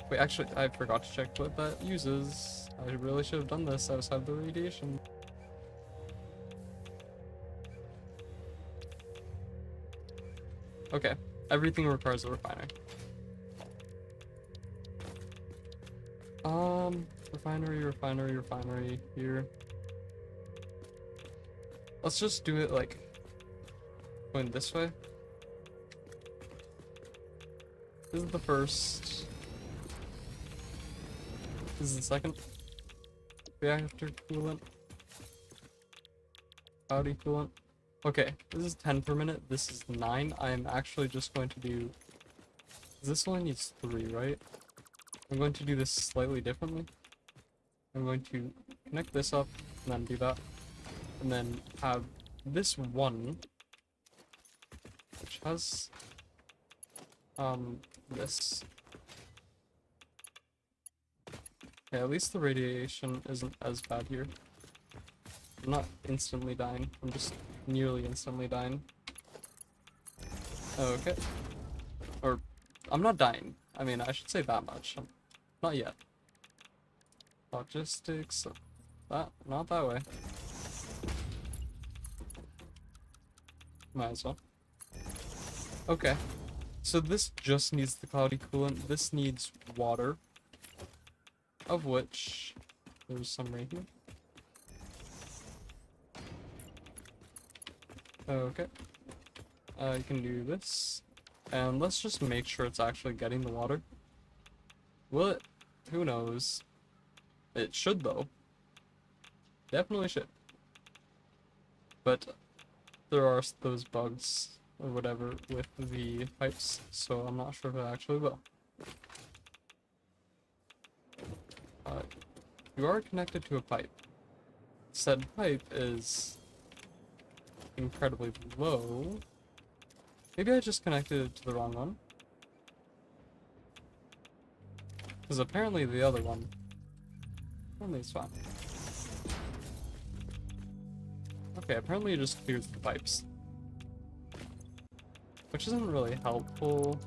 Wait, actually, I forgot to check what that uses. I really should have done this outside the radiation. Okay, everything requires a refiner. Refinery here. Let's just do it like going this way. This is the first. This is the second. Reactor coolant. Cloudy coolant. Okay, this is 10 per minute. This is 9. I am actually just going to do. This one needs 3, right? I'm going to do this slightly differently. I'm going to connect this up and then do that. And then have this one, which has this. Okay, at least the radiation isn't as bad here. I'm not instantly dying. I'm just nearly instantly dying. Okay. Or, I'm not dying. I mean, I should say that much. Not yet. Logistics. That, not that way. Might as well. Okay. So this just needs the cloudy coolant. This needs water. Of which there's some right here. Okay. You can do this. And let's just make sure it's actually getting the water. Will it? Who knows? It should though. Definitely should. But there are those bugs or whatever with the pipes, so I'm not sure if it actually will. You are connected to a pipe. Said pipe is incredibly low. Maybe I just connected it to the wrong one. Because apparently the other one, apparently it's fine. Okay, apparently it just clears the pipes. Which isn't really helpful.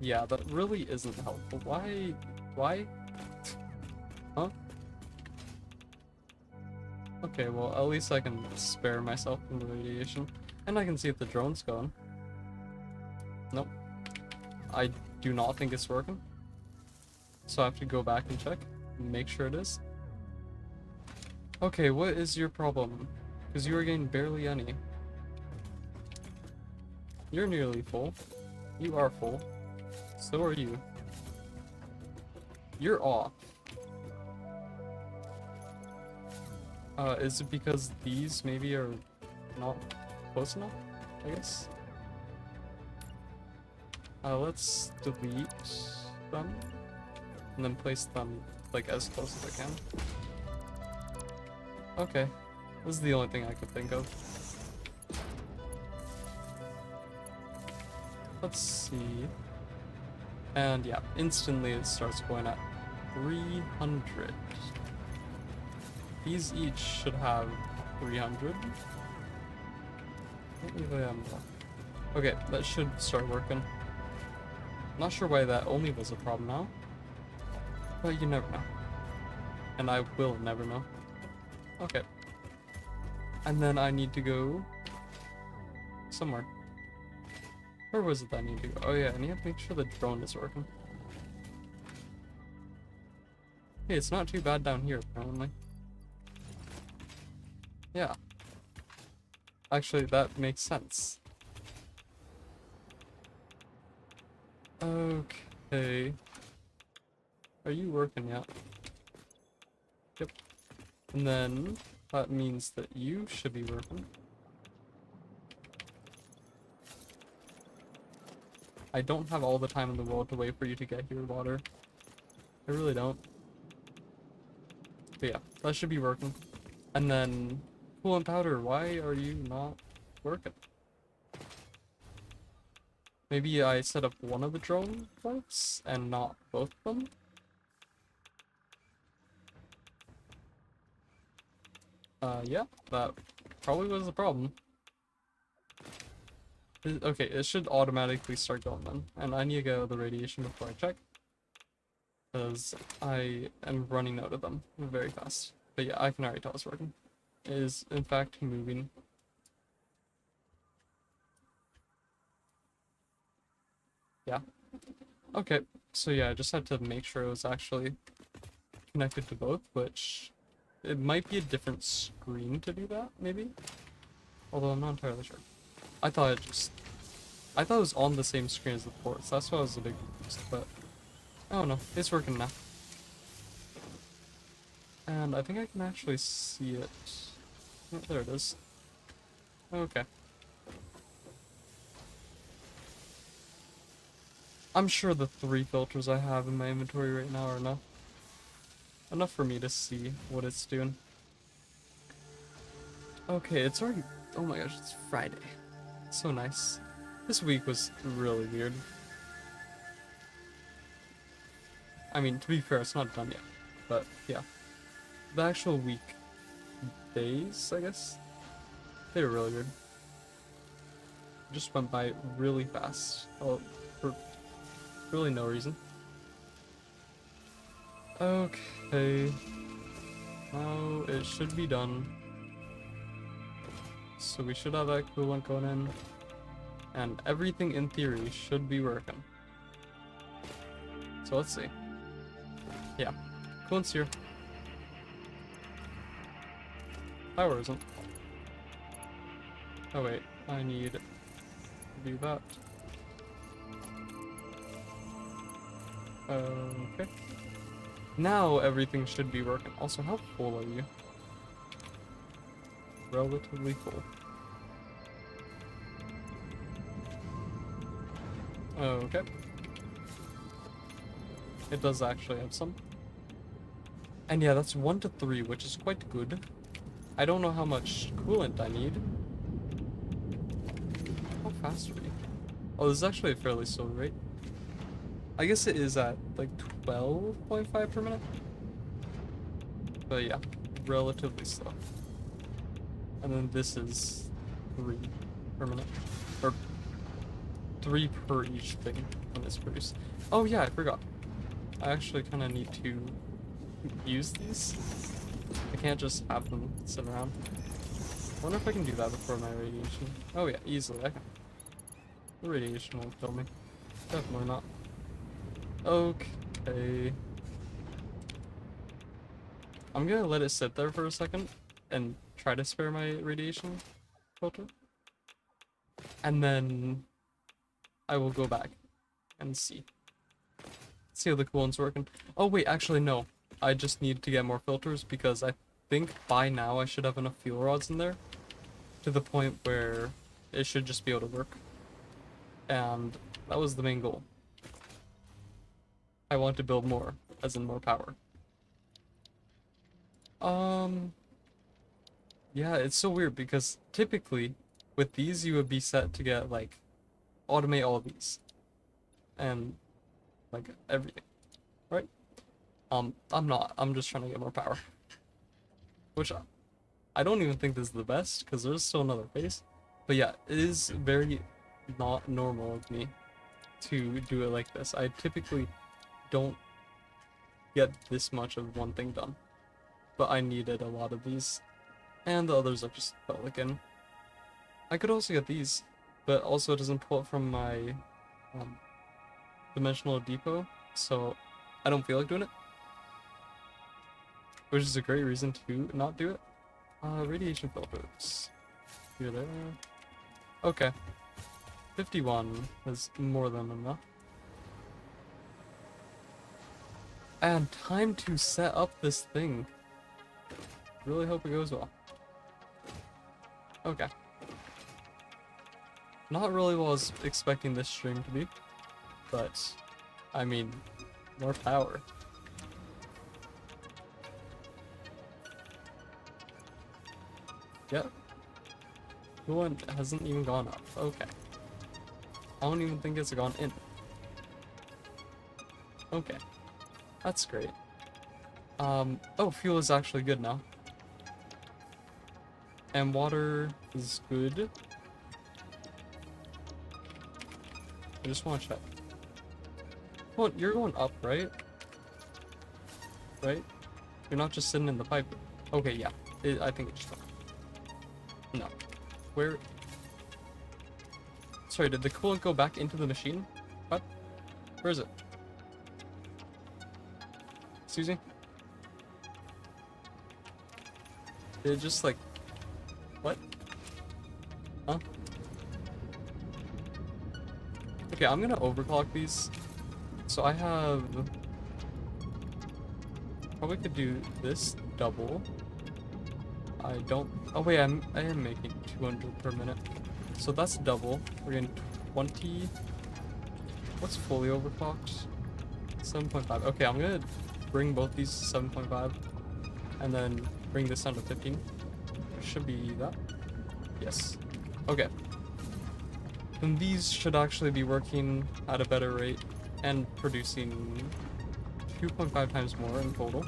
Yeah, that really isn't helpful. Why? Why? Huh? Okay, well, at least I can spare myself from the radiation. And I can see if the drone's going. Nope. I do not think it's working. So I have to go back and check. And make sure it is. Okay, what is your problem? Because you are getting barely any. You're nearly full. You are full. So are you. You're off. Is it because these maybe are not close enough? I guess. Let's delete them and then place them like as close as I can. Okay, this is the only thing I could think of. Let's see. And yeah, instantly it starts going at 300. These each should have 300. Maybe they have more. Okay, that should start working. Not sure why that only was a problem now. But you never know. And I will never know. Okay. And then I need to go somewhere. Where was it that I need to go? Oh yeah, I need to make sure the drone is working. Hey, it's not too bad down here, apparently. Yeah. Actually, that makes sense. Okay. Are you working yet? Yep. And then, that means that you should be working. I don't have all the time in the world to wait for you to get your water. I really don't. But yeah, that should be working. And then, coolant powder, why are you not working? Maybe I set up one of the drone flights and not both of them? Yeah, that probably was the problem. Okay, it should automatically start going then. And I need to go the radiation before I check. Because I am running out of them very fast. But yeah, I can already tell it's working. It is, in fact, moving. Yeah. Okay, so yeah, I just had to make sure it was actually connected to both, which it might be a different screen to do that, maybe? Although I'm not entirely sure. I thought it was on the same screen as the ports. That's why I was a bit confused, but I don't know. It's working now. And I think I can actually see it. Oh, there it is. Okay. I'm sure the 3 filters I have in my inventory right now are enough. Enough for me to see what it's doing. Okay, it's already... Oh my gosh, it's Friday. So nice. This week was really weird. I mean, to be fair, it's not done yet. But, yeah. The actual week days, I guess? They were really weird. Just went by really fast. Oh, for really no reason. Okay. Now it should be done. So we should have that coolant going in. And everything in theory should be working. So let's see. Yeah. Coolant's here. Power isn't. Oh wait, I need to do that. Okay. Now everything should be working. Also, how full are you? Relatively full. Okay. It does actually have some. And yeah, that's 1 to 3, which is quite good. I don't know how much coolant I need. How fast are we? Oh, this is actually a fairly slow rate. I guess it is at like 12.5 per minute. But yeah, relatively slow. And then this is 3 per minute. Or 3 per each thing when it's produced. Oh yeah, I forgot. I actually kind of need to use these. I can't just have them sit around. I wonder if I can do that before my radiation. Oh yeah, easily I can. The radiation won't kill me. Definitely not. Okay. I'm gonna let it sit there for a second and try to spare my radiation filter. And then I will go back and see. See how the coolant's working. Oh wait, actually no. I just need to get more filters because I think by now I should have enough fuel rods in there to the point where it should just be able to work. And that was the main goal. I want to build more, as in more power. Yeah, it's so weird because typically with these you would be set to get like automate all of these and like everything, right? I'm not. I'm just trying to get more power, which I don't even think this is the best because there's still another phase. But yeah, it is very not normal of me to do it like this. I typically don't get this much of one thing done, but I needed a lot of these, and the others I just felt like in. I could also get these, but also it doesn't pull it from my dimensional depot, so I don't feel like doing it. Which is a great reason to not do it. Radiation filters. Here, there. Okay. 51 is more than enough. And time to set up this thing. Really hope it goes well. Okay. Not really what I was expecting this stream to be, but I mean, more power. Yep. The one hasn't even gone up. Okay. I don't even think it's gone in. Okay. That's great. Oh, fuel is actually good now. And water is good. I just want to check. Well, you're going up, right? Right? You're not just sitting in the pipe. Okay, yeah. I think it just went. No. Where? Sorry, did the coolant go back into the machine? What? Where is it? Excuse me? Did it just like... What? Huh? Okay, I'm gonna overclock these. So I have... Probably could do this double. I don't... Oh wait, I am making 200 per minute. So that's double. We're getting 20... What's fully overclocked? 7.5. Okay, I'm gonna bring both these to 7.5. And then bring this down to 15. Should be that. Yes. Okay. Then these should actually be working at a better rate and producing 2.5 times more in total.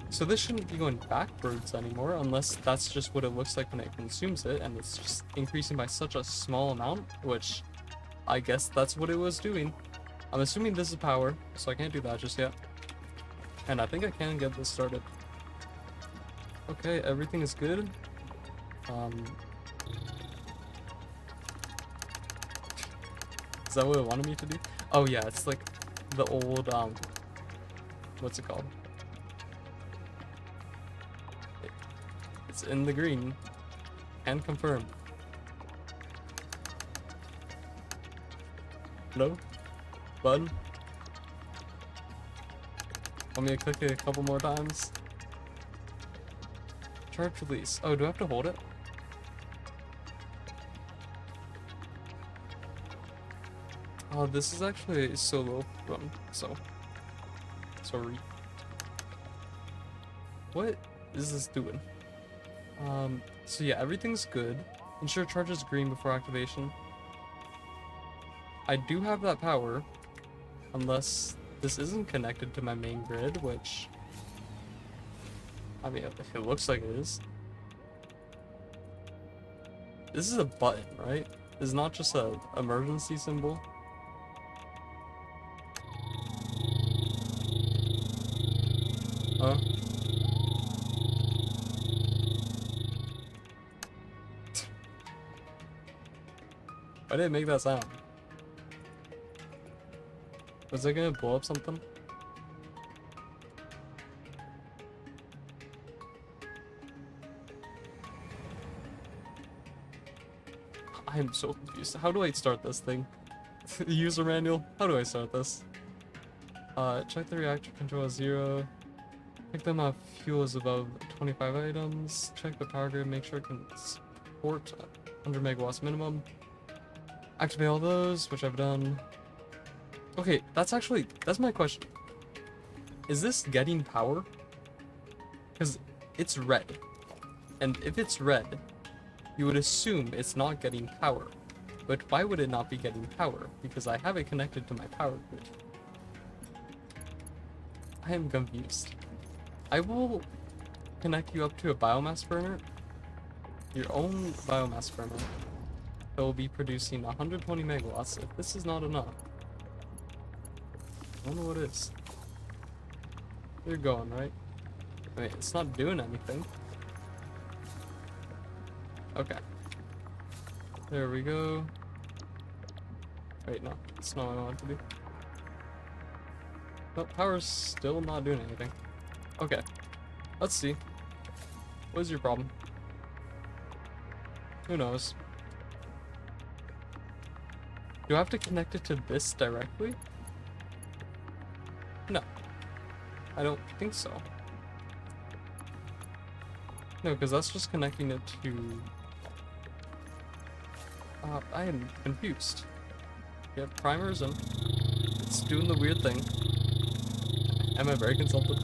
So this shouldn't be going backwards anymore unless that's just what it looks like when it consumes it, and it's just increasing by such a small amount, which I guess that's what it was doing. I'm assuming this is power, so I can't do that just yet. And I think I can get this started. Okay, everything is good. Is that what it wanted me to do? Oh yeah, it's like the old, what's it called? It's in the green. And confirm. No? Button? Want me to click it a couple more times? Charge release. Oh, do I have to hold it? Oh, this is actually a solo run, so... Sorry. What is this doing? So yeah, everything's good. Ensure charge is green before activation. I do have that power, unless this isn't connected to my main grid, which... I mean, it looks like it is. This is a button, right? It's not just a emergency symbol. Huh? Why did it make that sound? Was it gonna blow up something? I am so confused. How do I start this thing? User manual? How do I start this? Check the reactor control as 0. Check them off fuel is above 25 items. Check the power grid, make sure it can support 100 megawatts minimum. Activate all those, which I've done. Okay, that's my question. Is this getting power? Because it's red. And if it's red, you would assume it's not getting power. But why would it not be getting power? Because I have it connected to my power grid. I am confused. I will connect you up to a biomass burner. Your own biomass burner. That will be producing 120 megawatts. If this is not enough, I don't know what is. You're going, right? I mean, it's not doing anything. Okay. There we go. Wait, no. That's not what I want to do. No, power's still not doing anything. Okay. Let's see. What is your problem? Who knows? Do I have to connect it to this directly? No. I don't think so. No, because that's just connecting it to... I am confused. Yeah, primer's in. It's doing the weird thing. Am I very consulted?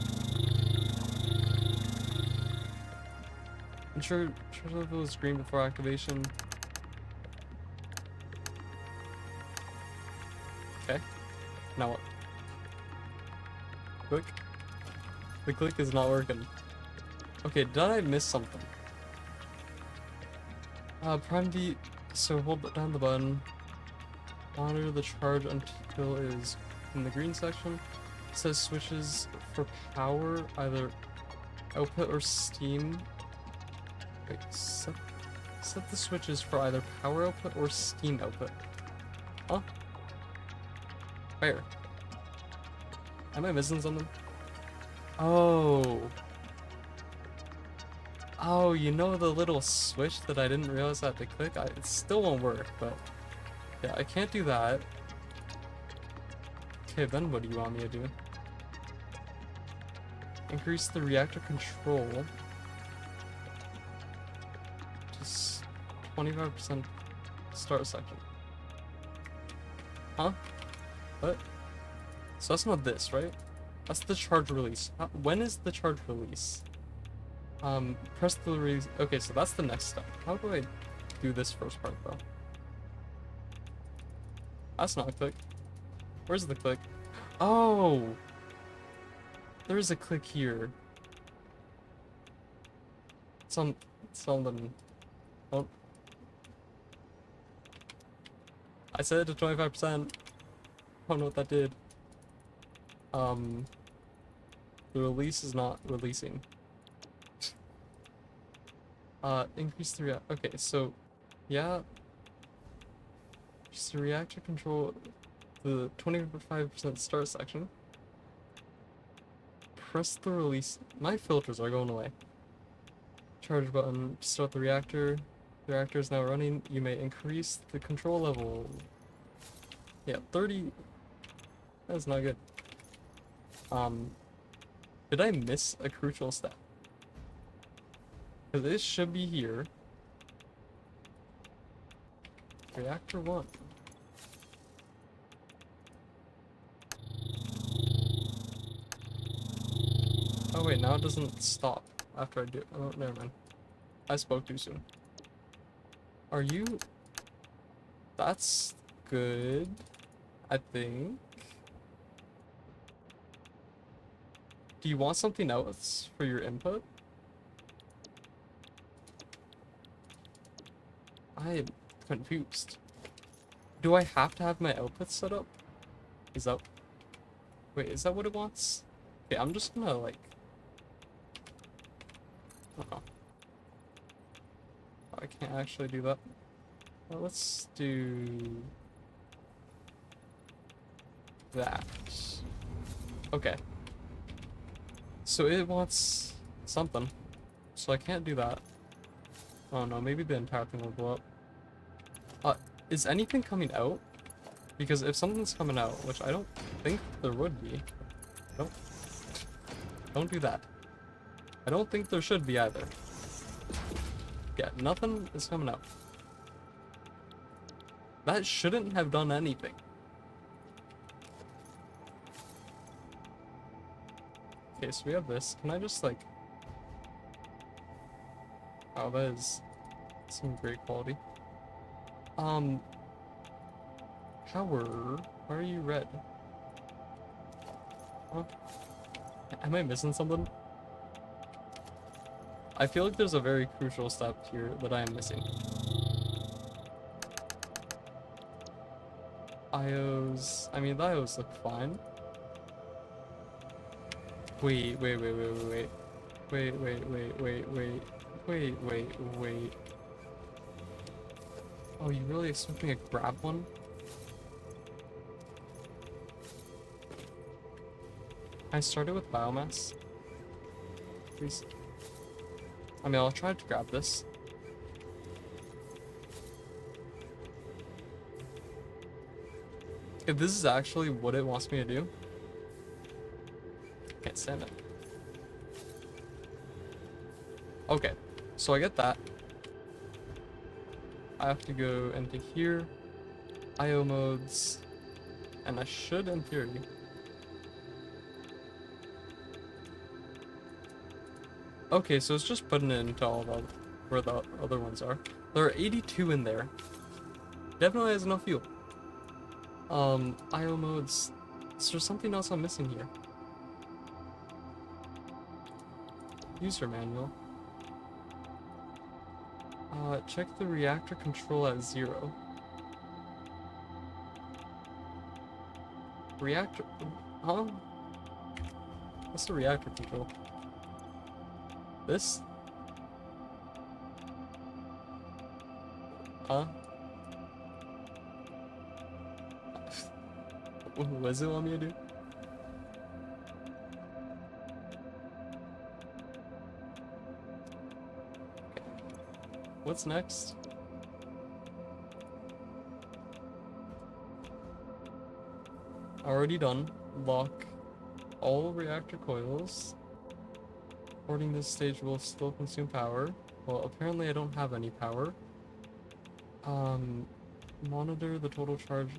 Ensure level is green before activation. Okay. Now what? Click. The click is not working. Okay, did I miss something? Prime V. So hold down the button. Monitor the charge until it is in the green section. It says switches for power, either output or steam. Wait, set the switches for either power output or steam output. Huh? Where? Am I missing something? Oh. Oh, you know the little switch that I didn't realize I had to click? It still won't work, but... Yeah, I can't do that. Okay, then what do you want me to do? Increase the reactor control. Just 25% start section. Huh? What? So that's not this, right? That's the charge release. When is the charge release? Press the release. Okay, so that's the next step. How do I do this first part, though? That's not a click. Where's the click? Oh! There's a click here. Something. Oh. I set it to 25%. I don't know what that did. The release is not releasing. Increase the okay, so, yeah. Just the reactor control, the 25% start section. Press the release. My filters are going away. Charge button, start the reactor. The reactor is now running. You may increase the control level. Yeah, 30. That's not good. Did I miss a crucial step? Because this should be here. Reactor 1. Oh wait, now it doesn't stop after I do it. Oh, never mind. I spoke too soon. Are you... That's good, I think. Do you want something else for your input? I am confused. Do I have to have my output set up? Is that... Wait, is that what it wants? Okay, I'm just gonna, like... Oh. I can't actually do that. Well, let's do... that. Okay. So it wants something. So I can't do that. Oh no, maybe the entire thing will blow up. Is anything coming out? Because if something's coming out, which I don't think there would be. Don't do that. I don't think there should be either. Yeah, nothing is coming out. That shouldn't have done anything. Okay, so we have this. Can I just like... Oh, that is some great quality. Power. Why are you red? Huh? Am I missing something? I feel like there's a very crucial step here that I am missing. IOs. I mean, the IOs look fine. Wait. Wait. Oh, you really expect me to grab one? I started with biomass. Please. I mean, I'll try to grab this. If this is actually what it wants me to do, can't stand it. Okay, So I get that. I have to go into here, IO modes, and I should, in theory. Okay, so it's just putting it into all the where the other ones are. There are 82 in there. Definitely has enough fuel. IO modes. Is there something else I'm missing here? User manual. Check the reactor control at 0. Reactor, huh? What's the reactor control? This? Huh? What does it want me to do? What's next? Already done. Lock all reactor coils. Boarding this stage will still consume power. Well, apparently I don't have any power. Monitor the total charge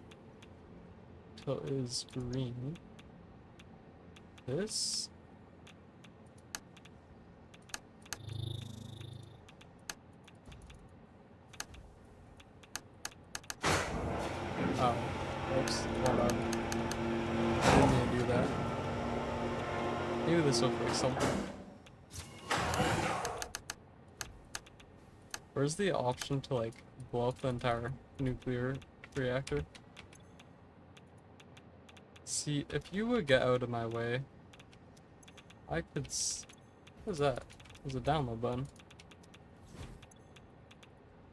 till it is green. This? Oh, oops, hold on. I didn't mean to do that. Maybe this will fix something. Where's the option to like blow up the entire nuclear reactor? See, if you would get out of my way, I could what is that? There's a download button.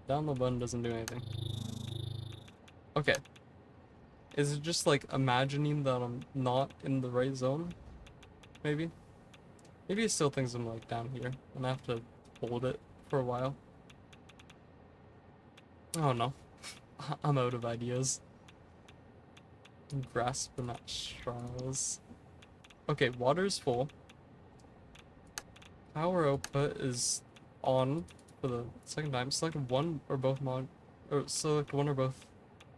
Download button doesn't do anything. Okay. Is it just like imagining that I'm not in the right zone? Maybe? Maybe it still thinks I'm like down here and I have to hold it for a while. Oh no. I'm out of ideas. Grasping at straws. Okay, water's full. Power output is on for the second time. Select one or both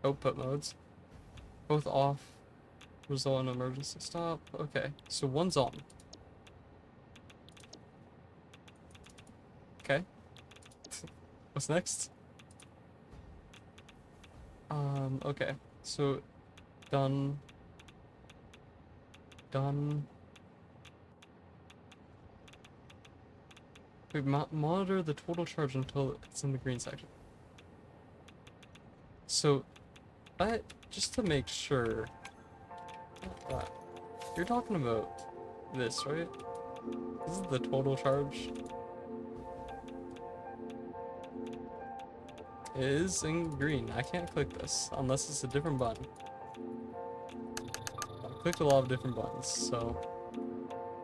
output modes. Both off. Result in emergency stop. Okay, so one's on. Okay. What's next? Okay. So done. Done. We monitor the total charge until it's in the green section. So, that, just to make sure, you're talking about this, right? This is the total charge. It is in green. I can't click this unless it's a different button. I've clicked a lot of different buttons, so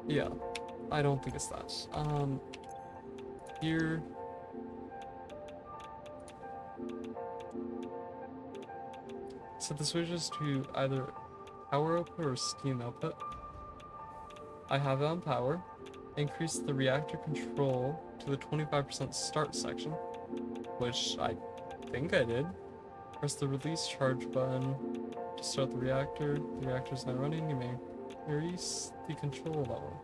yeah, I don't think it's that. Here. Set the switches to either power output or steam output. I have it on power. Increase the reactor control to the 25% start section, which I think I did. Press the release charge button to start the reactor. The reactor is now running. You may increase the control level.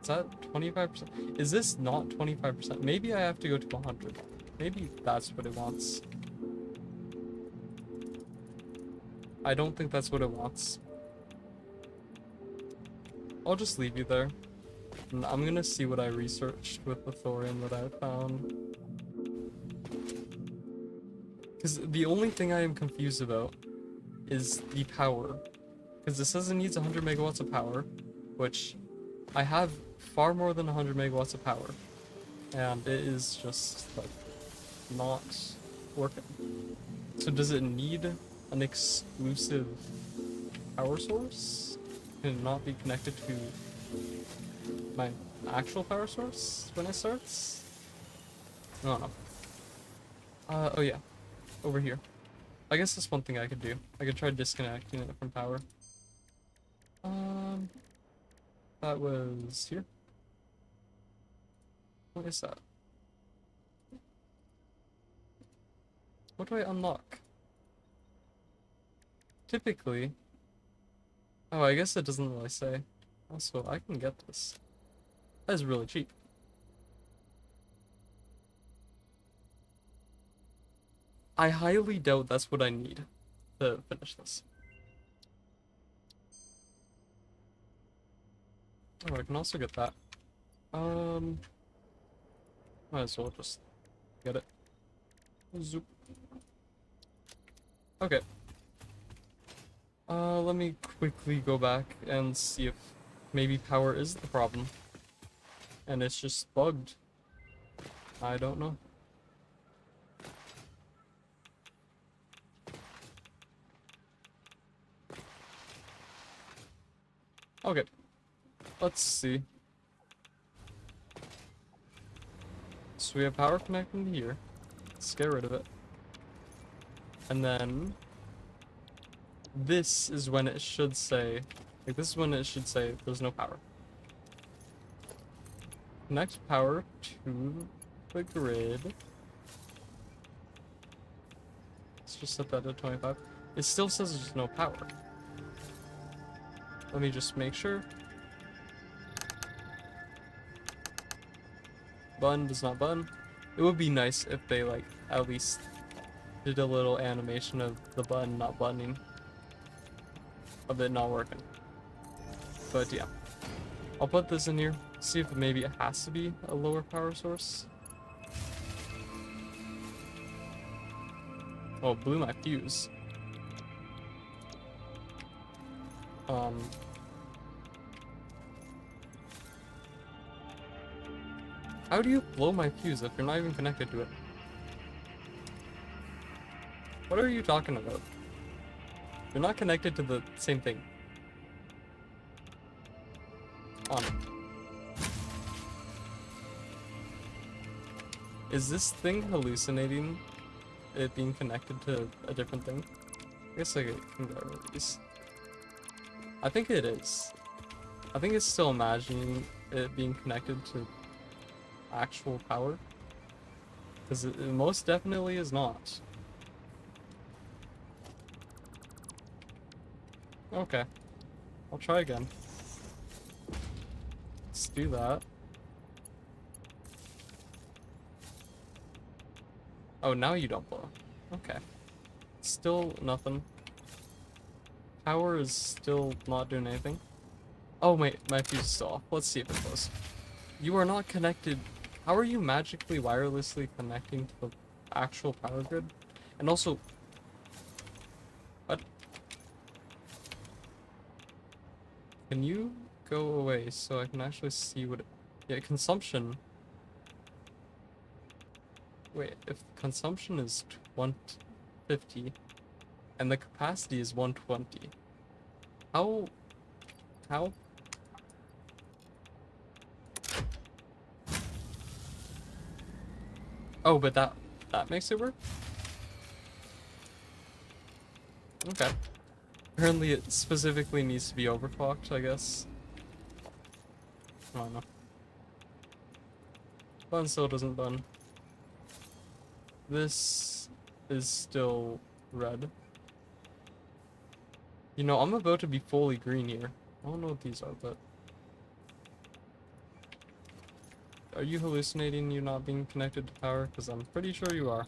Is that 25%? Is this not 25%? Maybe I have to go to 100. Maybe that's what it wants. I don't think that's what it wants. I'll just leave you there. And I'm gonna see what I researched with the thorium that I found. Because the only thing I am confused about is the power. Because it says it needs 100 megawatts of power, which I have far more than 100 megawatts of power. And it is just, like, not working. So does it need an exclusive power source? Can it not be connected to my actual power source when it starts? I don't know. Oh yeah. Over here. I guess that's one thing I could do. I could try disconnecting it from power. That was here. What is that? What do I unlock? Typically... Oh, I guess it doesn't really say. Also, I can get this. That is really cheap. I highly doubt that's what I need to finish this. Oh, I can also get that. Might as well just get it. Zoop. Okay. Let me quickly go back and see if maybe power is the problem. And it's just bugged. I don't know. Okay. Let's see. So we have power connecting to here. Let's get rid of it. And then this is when it should say, like this is when it should say there's no power. Connect power to the grid. Let's just set that to 25. It still says there's no power. Let me just make sure. Button does not button. It would be nice if they like at least did a little animation of the button not buttoning. Of it not working. But yeah. I'll put this in here. See if maybe it has to be a lower power source. Oh, it blew my fuse. How do you blow my fuse if you're not even connected to it? What are you talking about? You're not connected to the same thing. On. Is this thing hallucinating it being connected to a different thing? I guess I can get rid of these. I think it is. I think it's still imagining it being connected to actual power. Because it most definitely is not. Okay. I'll try again. Let's do that. Oh, now you don't blow. Okay. Still nothing. Power is still not doing anything. Oh wait, my fuse is still off. Let's see if it blows. You are not connected. How are you magically wirelessly connecting to the actual power grid? And also... What? Can you go away so I can actually see what it... Yeah, consumption... Wait, if consumption is 150 and the capacity is 120, how? Oh, but that makes it work? Okay. Apparently it specifically needs to be overclocked, I guess. I don't know. Button still doesn't button. This is still red. You know, I'm about to be fully green here. I don't know what these are, but... Are you hallucinating you not being connected to power? Because I'm pretty sure you are.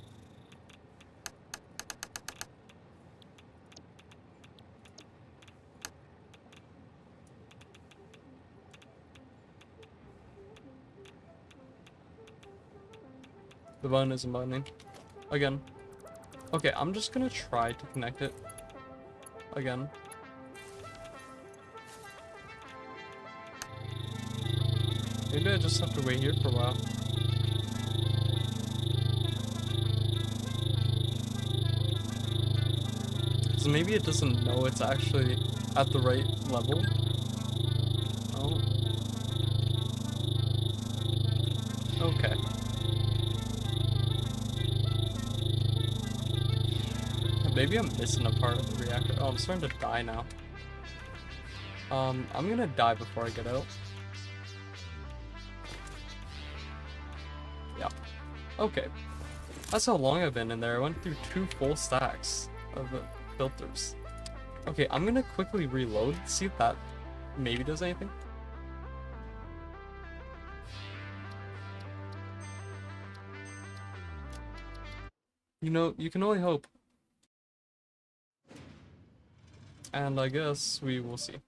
The button isn't buttoning. Again. Okay, I'm just gonna try to connect it. Again. Maybe I just have to wait here for a while. Because maybe it doesn't know it's actually at the right level. Oh. Okay. Maybe I'm missing a part of the reactor. Oh, I'm starting to die now. I'm gonna die before I get out. Okay. That's how long I've been in there. I went through 2 full stacks of filters. Okay, I'm gonna quickly reload, see if that maybe does anything. You know, you can only hope. And I guess we will see.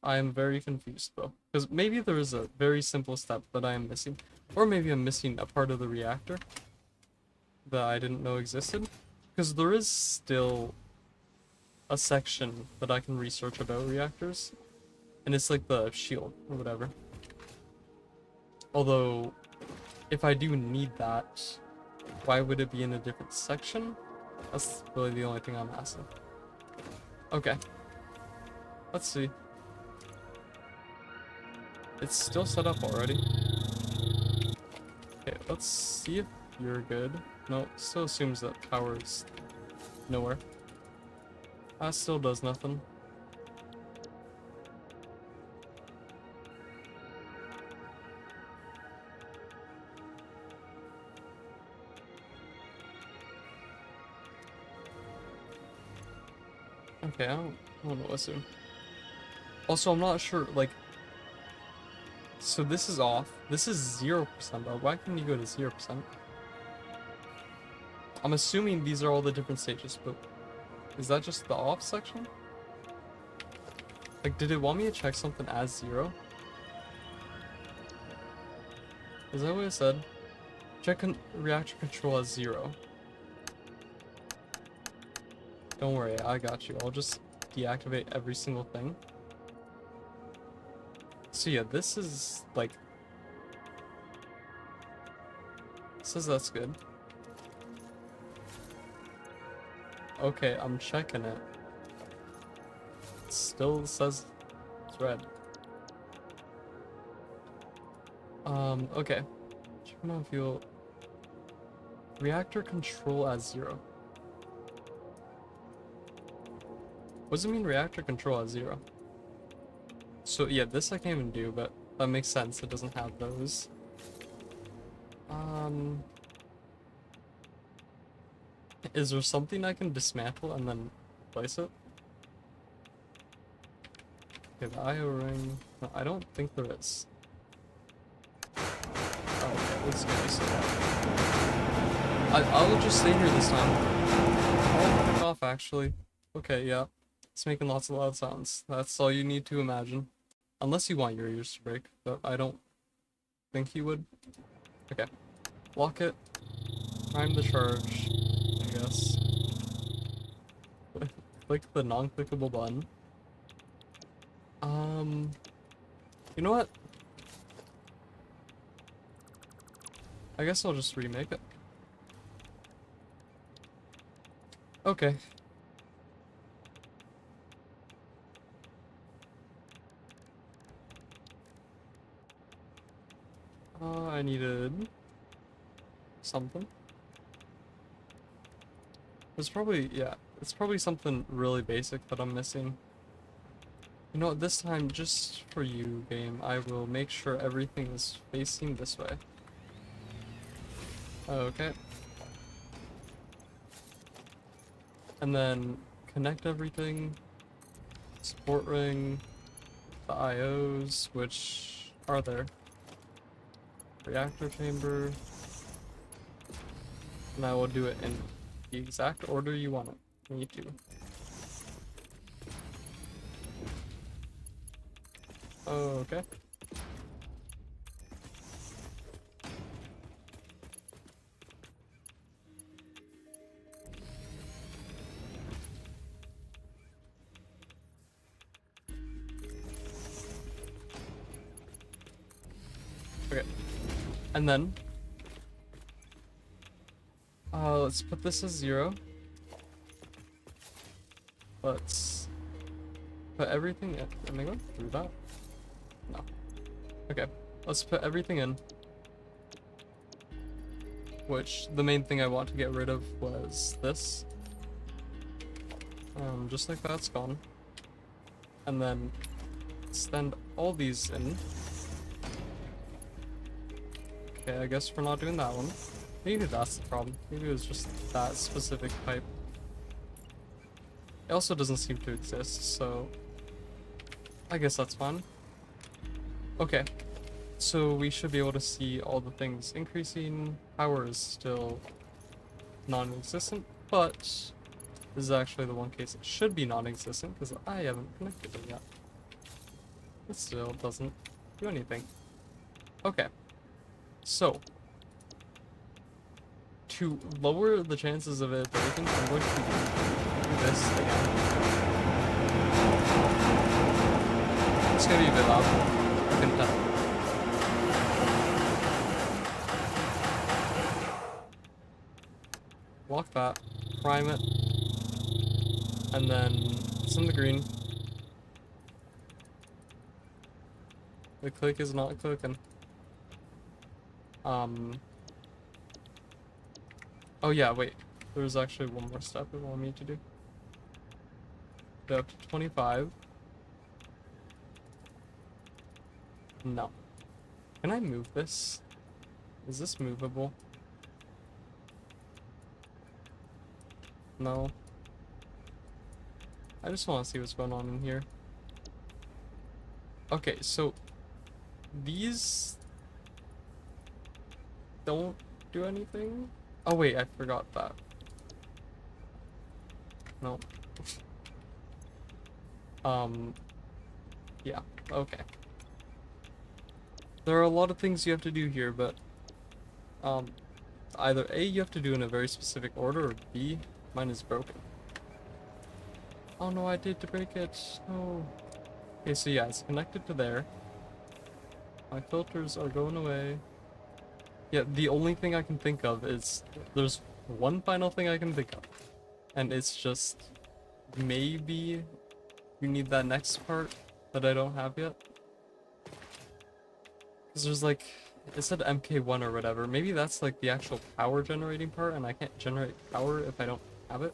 I am very confused though, because maybe there is a very simple step that I am missing. Or maybe I'm missing a part of the reactor that I didn't know existed. Because there is still a section that I can research about reactors. And it's like the shield or whatever. Although, if I do need that, why would it be in a different section? That's really the only thing I'm asking. Okay. Let's see. It's still set up already. Okay, let's see if you're good. No, it still assumes that power is nowhere. That still does nothing. Okay, I don't know what to assume. Also, I'm not sure, like... So this is off. This is 0% though. Why couldn't you go to 0%? I'm assuming these are all the different stages, but... Is that just the off section? Like, did it want me to check something as 0? Is that what it said? Check reactor control as 0. Don't worry, I got you. I'll just deactivate every single thing. So yeah, this is like... Says that's good. Okay, I'm checking it. It still says it's red. Okay. Check on fuel. Reactor control as 0. What does it mean reactor control as 0? So yeah, this I can't even do, but that makes sense. It doesn't have those. Is there something I can dismantle and then replace it? Okay, the IO ring. No, I don't think there is. Oh, okay, let's get this. I will just stay here this time. I'll pick off actually. Okay, yeah. It's making lots of loud sounds. That's all you need to imagine. Unless you want your ears to break, but I don't think you would. Okay. Lock it. Prime the charge, I guess. Click the non-clickable button. You know what? I guess I'll just remake it. Okay. I needed something. It's probably, yeah, it's probably something really basic that I'm missing. You know what, this time, just for you, game, I will make sure everything is facing this way. Okay. And then connect everything. Support ring. The IOs, which are there. Reactor chamber. And I will do it in the exact order you want me to. Okay. Okay. And then let's put this as 0. Let's put everything in. Am I going through that? No. Okay. Let's put everything in. Which, the main thing I want to get rid of was this. Just like that's gone. And then extend all these in. Okay, I guess we're not doing that one. Maybe that's the problem. Maybe it was just that specific pipe. It also doesn't seem to exist, so I guess that's fine. Okay, so we should be able to see all the things increasing. Power is still non-existent, but this is actually the one case it should be non-existent because I haven't connected it yet. It still doesn't do anything. Okay, so to lower the chances of it breaking, I'm going to do this again. It's gonna be a bit loud. I can tell. Lock that, prime it, and then it's in the green. The click is not clicking. Oh yeah, wait. There's actually one more step it wanted me to do. Go up to 25. No. Can I move this? Is this movable? No. I just want to see what's going on in here. Okay, so these don't do anything? Oh wait, I forgot that. No. Yeah, okay. There are a lot of things you have to do here, but either A, you have to do in a very specific order, or B, mine is broken. Oh no, I did to break it. Oh. Okay, so yeah, it's connected to there. My filters are going away. Yeah, the only thing I can think of is there's one final thing I can think of. And it's just maybe you need that next part that I don't have yet. Because there's like, it said MK1 or whatever. Maybe that's like the actual power generating part and I can't generate power if I don't have it.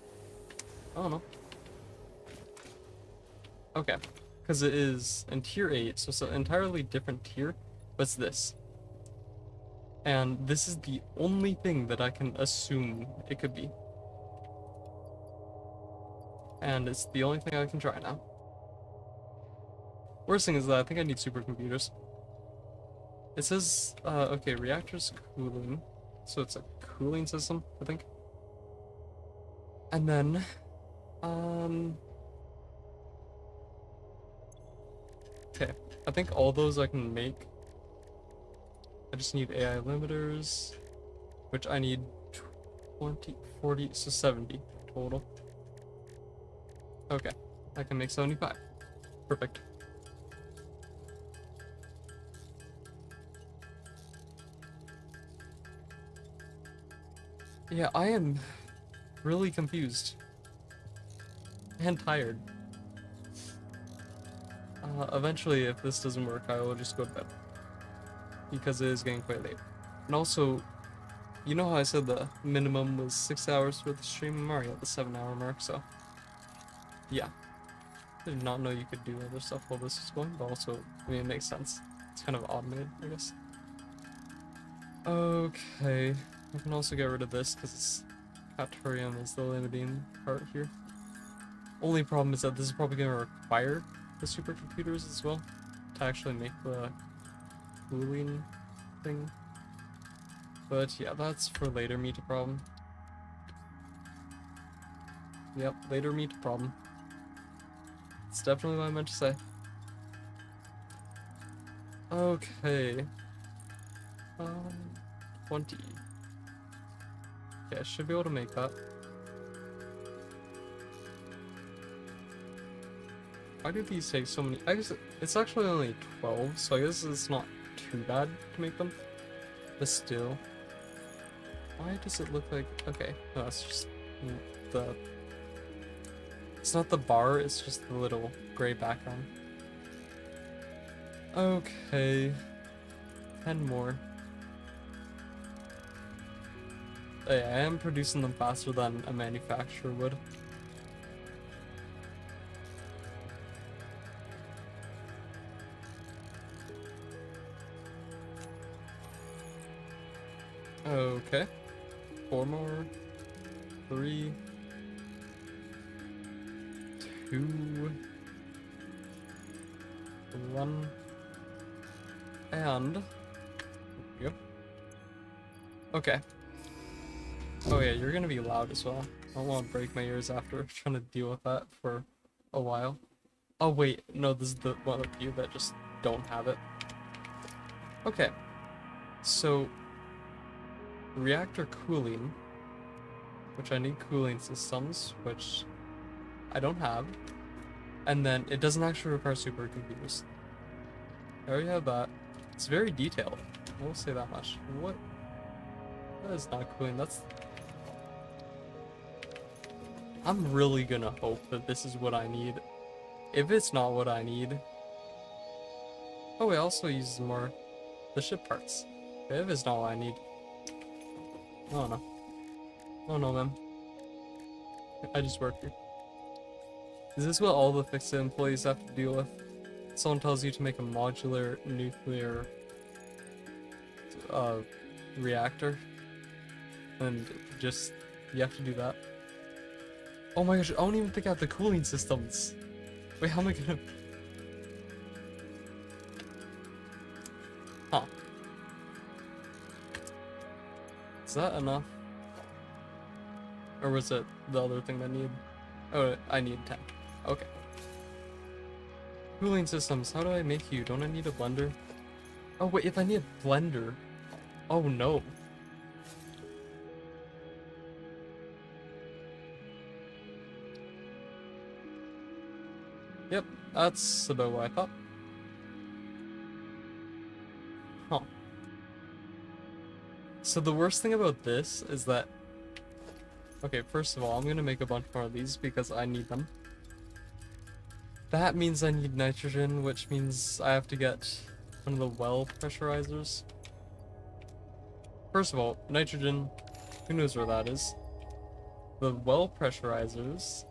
I don't know. Okay. Because it is in tier 8, so it's an entirely different tier. But it's this. And this is the only thing that I can assume it could be. And it's the only thing I can try now. Worst thing is that I think I need supercomputers. It says, okay, reactor's cooling. So it's a cooling system, I think. And then, okay, I think all those I can make. I just need AI limiters, which I need 20, 40, so 70 total. Okay, I can make 75. Perfect. Yeah, I am really confused. And tired. Eventually, if this doesn't work, I will just go to bed. Because it is getting quite late. And also, you know how I said the minimum was 6 hours for the stream? I'm already at the 7-hour mark, so... yeah. I did not know you could do other stuff while this is going, but also, I mean, it makes sense. It's kind of automated, I guess. Okay. I can also get rid of this, because it's... Caterium is the limiting part here. Only problem is that this is probably going to require the supercomputers as well to actually make the cooling thing. But yeah, that's for later meet a problem. Yep, later meet a problem. It's definitely what I meant to say. Okay. 20. Yeah, I should be able to make that. Why do these take so many? I guess it's actually only 12, so I guess it's not too bad to make them. But still. Why does it look like... okay, no, it's just the... it's not the bar, it's just the little gray background. Okay. 10 more. Hey, I am producing them faster than a manufacturer would. Okay. 4 more. 3. 2. 1. And... Yep. Okay. Oh yeah, you're gonna be loud as well. I don't want to break my ears after trying to deal with that for a while. Oh wait, no, this is the one of you that just don't have it. Okay. So, reactor cooling, which I need cooling systems, which I don't have. And then it doesn't actually require supercomputers. I already have that. It's very detailed. I won't say that much. What? That is not cooling. That's... I'm really gonna hope that this is what I need. If it's not what I need... Oh, it also uses more the ship parts. If it's not what I need... Oh no. Oh no, man. I just work here. Is this what all the fixed employees have to deal with? Someone tells you to make a modular nuclear reactor, and just you have to do that. Oh my gosh, I don't even think I have the cooling systems. Wait, how am I gonna... Huh. Is that enough? Or was it the other thing that I need? Oh, I need 10. Okay. Cooling systems, how do I make you? Don't I need a blender? Oh wait, if I need a blender... Oh no. Yep, that's about what I thought. Huh. So the worst thing about this is that... Okay, first of all, I'm gonna make a bunch more of these because I need them. That means I need nitrogen, which means I have to get one of the well pressurizers. First of all, nitrogen, who knows where that is? The well pressurizers,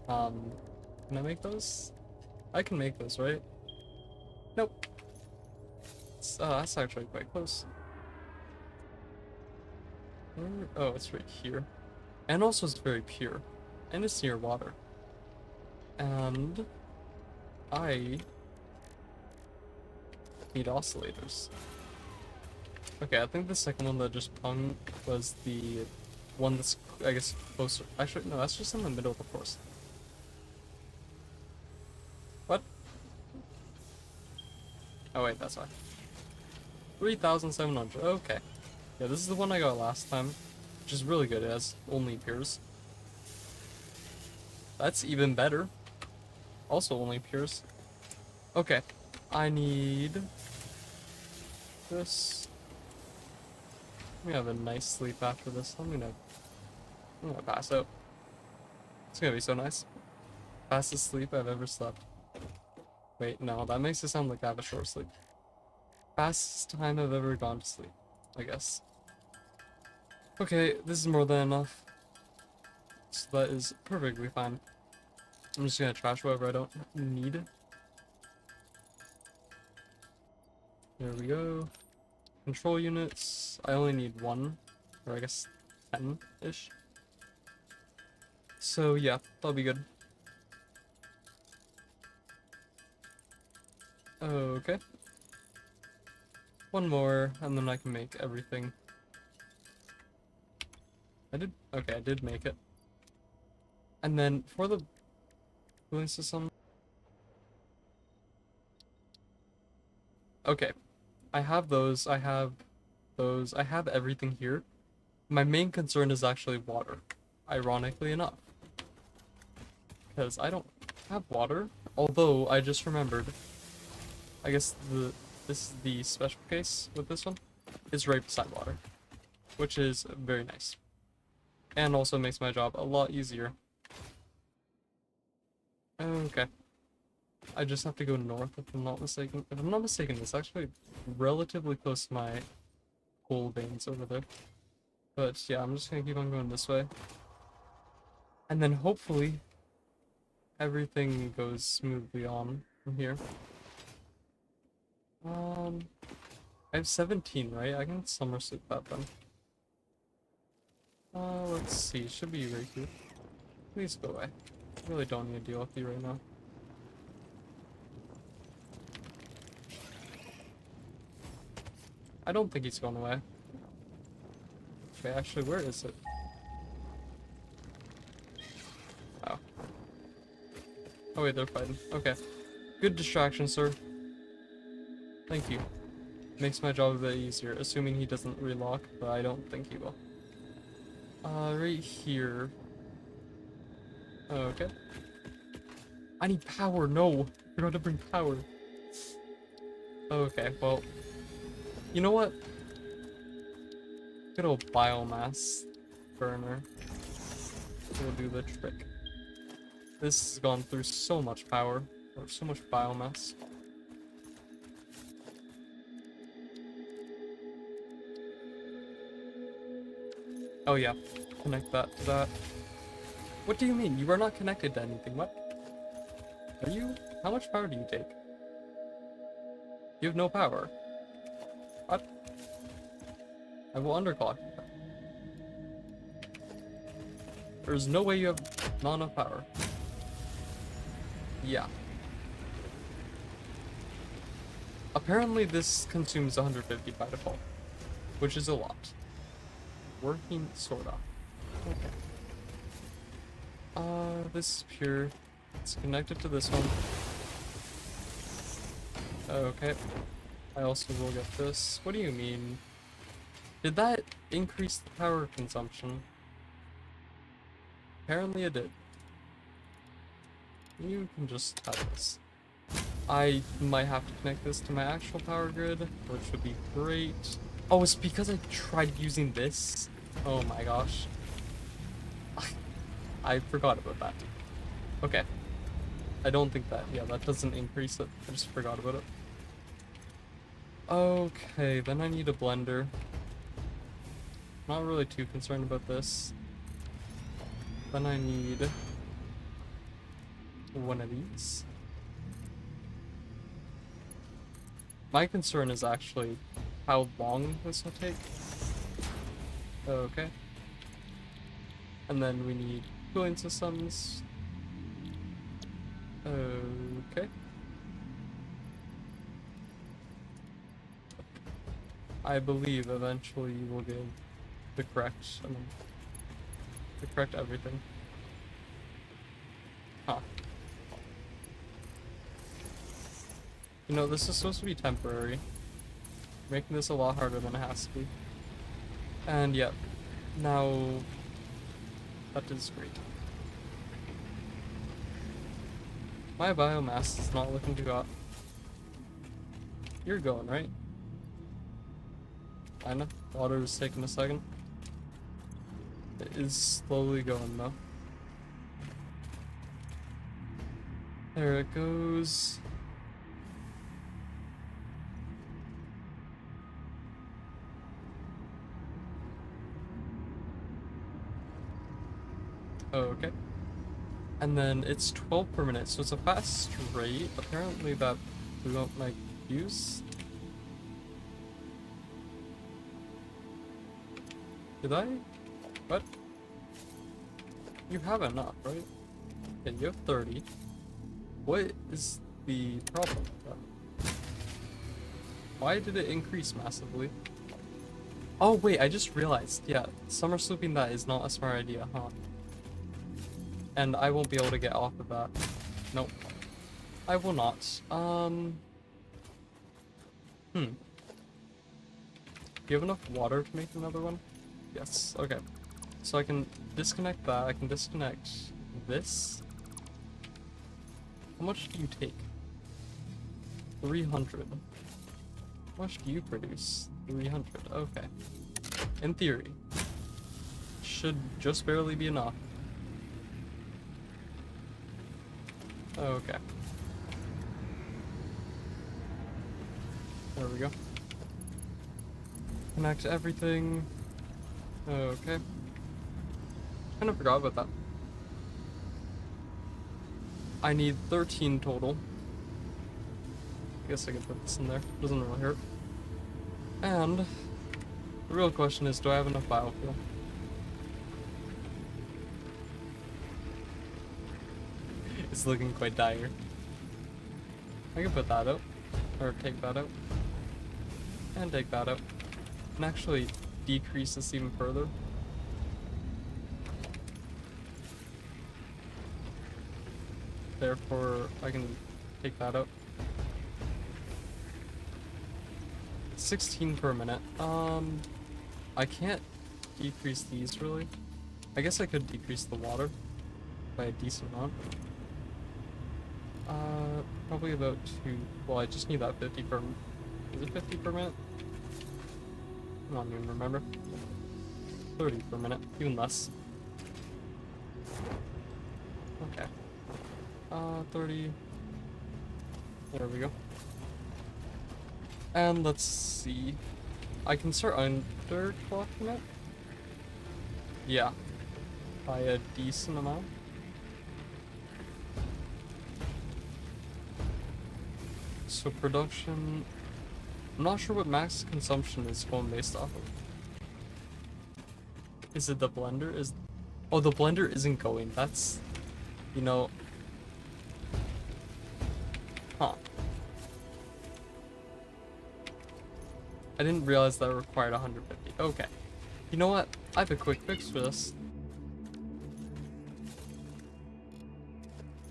can I make those? I can make those, right? Nope. That's actually quite close. Oh, it's right here. And also it's very pure. And it's near water. And I need oscillators. Okay, I think the second one that just hung was the one that's, I guess, closer. Actually, no, that's just in the middle of the course. What? Oh wait, that's why. 3,700, okay. Yeah, this is the one I got last time, which is really good. It has only pures. That's even better. Also only pures. Okay, I need this. I'm gonna have a nice sleep after this. I'm gonna pass out. It's gonna be so nice. Fastest sleep I've ever slept. Wait, no, that makes it sound like I have a short sleep. Fastest time I've ever gone to sleep, I guess. Okay, this is more than enough. So that is perfectly fine. I'm just gonna trash whatever I don't need. There we go. Control units. I only need 1, or I guess 10-ish. So yeah, that'll be good. Okay. 1 more, and then I can make everything. Okay, I did make it. And then for the cooling system. Okay, I have those, I have those, I have everything here. My main concern is actually water, ironically enough. Because I don't have water, although I just remembered, I guess this is the special case with this one, is right beside water, which is very nice. And also makes my job a lot easier. Okay. I just have to go north if I'm not mistaken. If I'm not mistaken, it's actually relatively close to my coal veins over there. But yeah, I'm just gonna keep on going this way. And then hopefully everything goes smoothly on from here. I have 17, right? I can somersault that then. Let's see. Should be right here. Please go away. I really don't need to deal with you right now. I don't think he's going away. Okay, actually, where is it? Oh. Oh wait, they're fighting. Okay. Good distraction, sir. Thank you. Makes my job a bit easier, assuming he doesn't relock, but I don't think he will. Right here. Okay. I need power, no! I forgot to bring power. Okay, well. You know what? Good old biomass burner will do the trick. This has gone through so much power, or so much biomass. Oh yeah, connect that to that. What do you mean? You are not connected to anything, what? Are you? How much power do you take? You have no power. What? I will underclock you. There's no way you have not enough power. Yeah. Apparently this consumes 150 by default, which is a lot. Working sorta. Okay. This is pure. It's connected to this one. Okay. I also will get this. What do you mean? Did that increase the power consumption? Apparently it did. You can just have this. I might have to connect this to my actual power grid, which would be great. Oh, it's because I tried using this? Oh my gosh. I forgot about that. Okay. I don't think that, yeah, that doesn't increase it. I just forgot about it. Okay, then I need a blender. Not really too concerned about this. Then I need one of these. My concern is actually how long this will take. Okay. And then we need cooling systems. Okay. I believe eventually you will give the correct, the correct everything. Huh. You know, this is supposed to be temporary. Making this a lot harder than it has to be. And yeah, now that is great. My biomass is not looking too hot. You're going, right? Kinda. Water is taking a second. It is slowly going though. There it goes. Okay. And then it's 12 per minute, so it's a fast rate. Apparently that we don't like use. Did I? What? You have enough, right? Yeah, you have 30. What is the problem with that? Why did it increase massively? Oh wait, I just realized. Yeah, summer slooping that is not a smart idea, huh? And I won't be able to get off of that. Nope. I will not. Do you have enough water to make another one? Yes, okay. So I can disconnect that, I can disconnect this. How much do you take? 300. How much do you produce? 300, okay. In theory. Should just barely be enough. Okay. There we go. Connect everything. Okay. Kind of forgot about that. I need 13 total. I guess I can put this in there. Doesn't really hurt. And the real question is, do I have enough biofuel? It's looking quite dire. I can put that out, or take that out, and take that out, and actually decrease this even further. Therefore, I can take that out. 16 per minute. I can't decrease these really. I guess I could decrease the water by a decent amount. Probably about 2. Well, I just need that 50 per. Is it 50 per minute? I don't even remember. 30 per minute, even less. Okay. 30. There we go. And let's see. I can start underclocking it. Yeah. By a decent amount. So production, I'm not sure what max consumption is going based off of. Is it the blender? Oh, the blender isn't going. That's, you know, huh. I didn't realize that it required 150. Okay. You know what? I have a quick fix for this.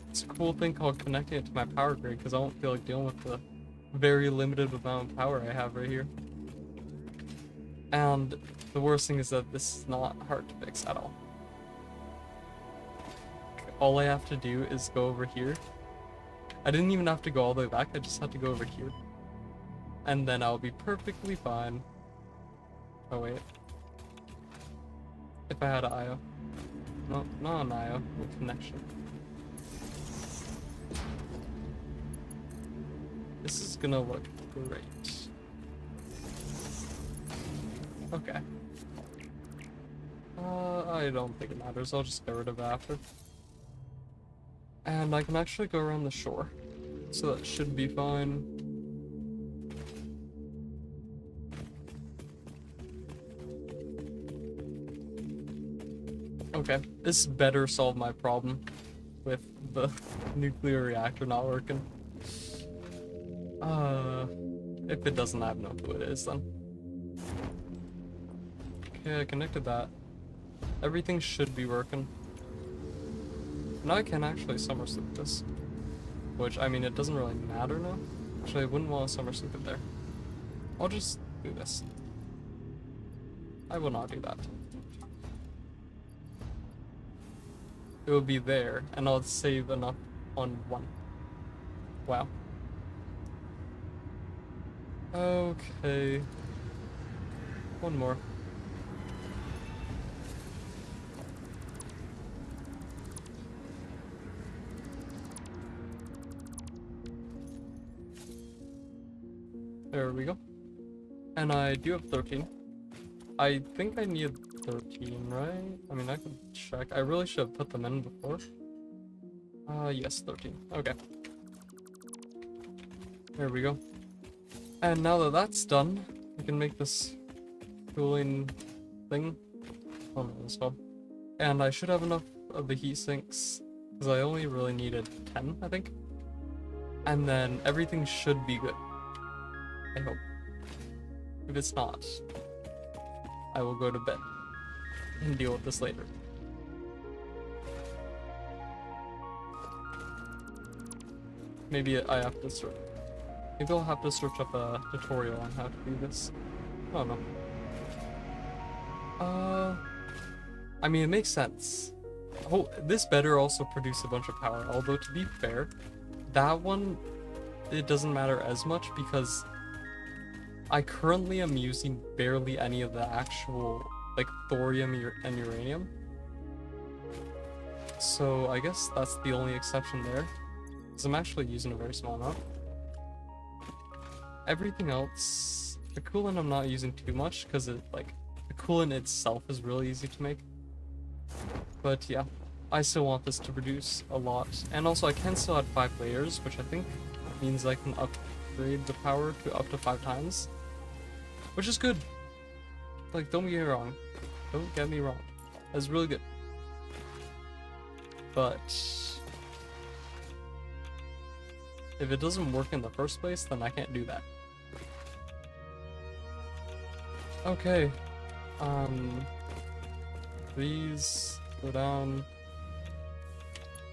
It's a cool thing called connecting it to my power grid because I won't feel like dealing with the very limited amount of power I have right here. And the worst thing is that this is not hard to fix at all. All I have to do is go over here. I didn't even have to go all the way back, I just had to go over here. And then I'll be perfectly fine. Oh wait. If I had an IO. No, not an IO, a connection. This is gonna look great. Okay. I don't think it matters, I'll just get rid of it after. And I can actually go around the shore. So that should be fine. Okay, this better solve my problem with the nuclear reactor not working. If it doesn't, I have no clue what it is then. Okay, I connected that. Everything should be working. Now I can actually somersault this. Which, I mean, it doesn't really matter now. Actually, I wouldn't want to somersault it there. I'll just do this. I will not do that. It will be there, and I'll save enough on one. Wow. Okay. One more. There we go. And I do have 13. I think I need 13, right? I mean, I can check. I really should have put them in before. Yes, 13. Okay. There we go. And now that that's done, we can make this cooling thing. Oh no, this one. And I should have enough of the heat sinks, because I only really needed 10, I think. And then everything should be good. I hope. If it's not, I will go to bed and deal with this later. Maybe I have to search. Maybe I'll have to search up a tutorial on how to do this. I don't know. I mean, it makes sense. Oh, this better also produce a bunch of power. Although, to be fair, that one, it doesn't matter as much because I currently am using barely any of the actual, like, thorium and uranium. So I guess that's the only exception there. Because I'm actually using a very small amount. Everything else, the coolant I'm not using too much because it, like, the coolant itself is really easy to make. But yeah, I still want this to produce a lot. And also I can still add 5 layers, which I think means I can upgrade the power to up to 5 times. which is good. Like, don't get me wrong. Don't get me wrong. That's really good. But if it doesn't work in the first place, then I can't do that. Okay. These go down.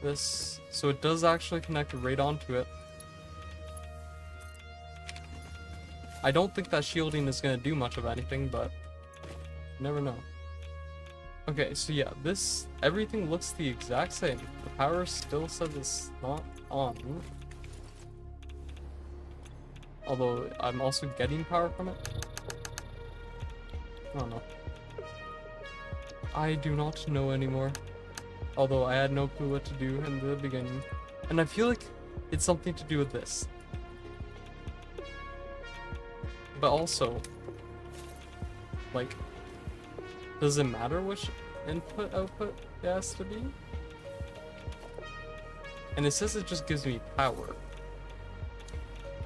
This, so it does actually connect right onto it. I don't think that shielding is gonna do much of anything, but you never know. Okay, so yeah, this, everything looks the exact same. The power still says it's not on. Although I'm also getting power from it. I don't know. I do not know anymore. Although I had no clue what to do in the beginning. And I feel like it's something to do with this. But also, like, does it matter which input output it has to be? And it says it just gives me power.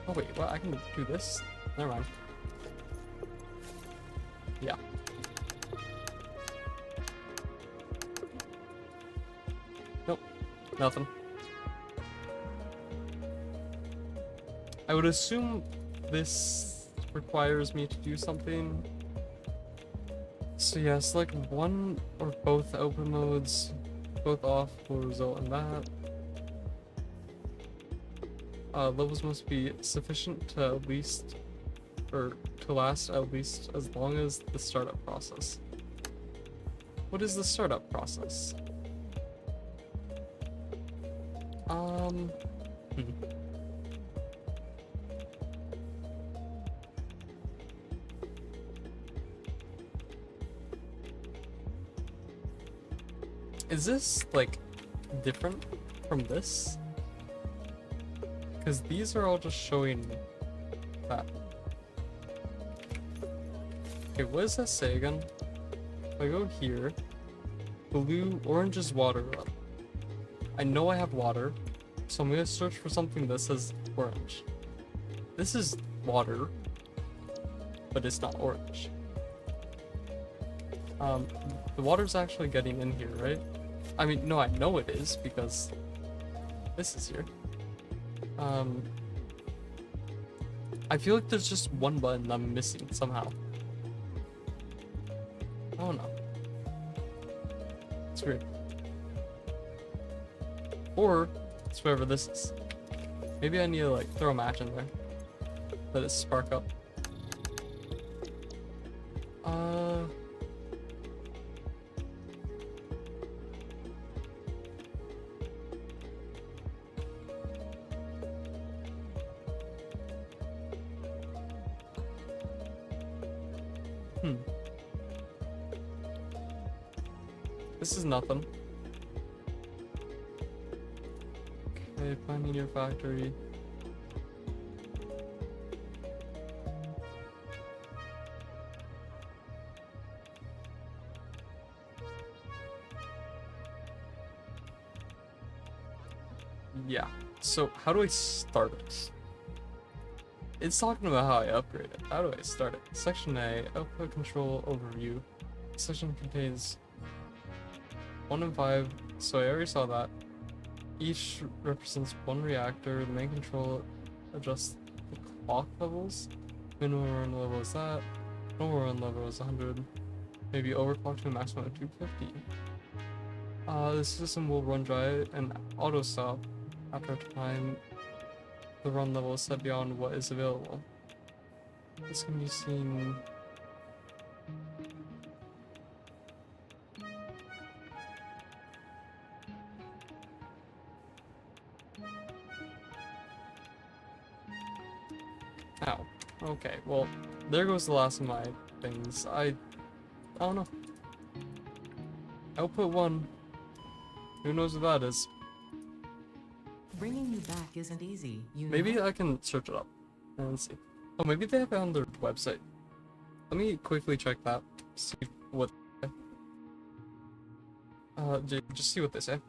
Oh wait, what? I can do this? Never mind. Yeah. Nope. Nothing. I would assume this requires me to do something. So yeah, select one or both output modes, both off will result in that. Levels must be sufficient to at least, or to last at least as long as the startup process. What is the startup process? Is this, like, different from this? Because these are all just showing that. Okay, what does that say again? If I go here, orange is water. I know I have water, so I'm gonna search for something that says orange. This is water, but it's not orange. The water's actually getting in here, right? I mean, no, I know it is because this is here. I feel like there's just one button I'm missing somehow. I don't know. It's weird. Or it's whatever this is. Maybe I need to like throw a match in there. Let it spark up. This is nothing. Okay, finding your factory. Yeah, so how do I start it? It's talking about how I upgrade it. How do I start it? Section A, output control overview. Section contains 1 and 5, so I already saw that. Each represents one reactor. The main control adjusts the clock levels. Minimum run level is that. Normal run level is 100. Maybe overclock to a maximum of 250. The system will run dry and auto stop after a time the run level is set beyond what is available. This can be seen. Ow. Okay, well, there goes the last of my things. I don't know. Output 1. Who knows what that is? Bringing you back isn't easy, you know? Maybe I can search it up and see. Oh, maybe they have it on their website. Let me quickly check that. See what. Just see what they say.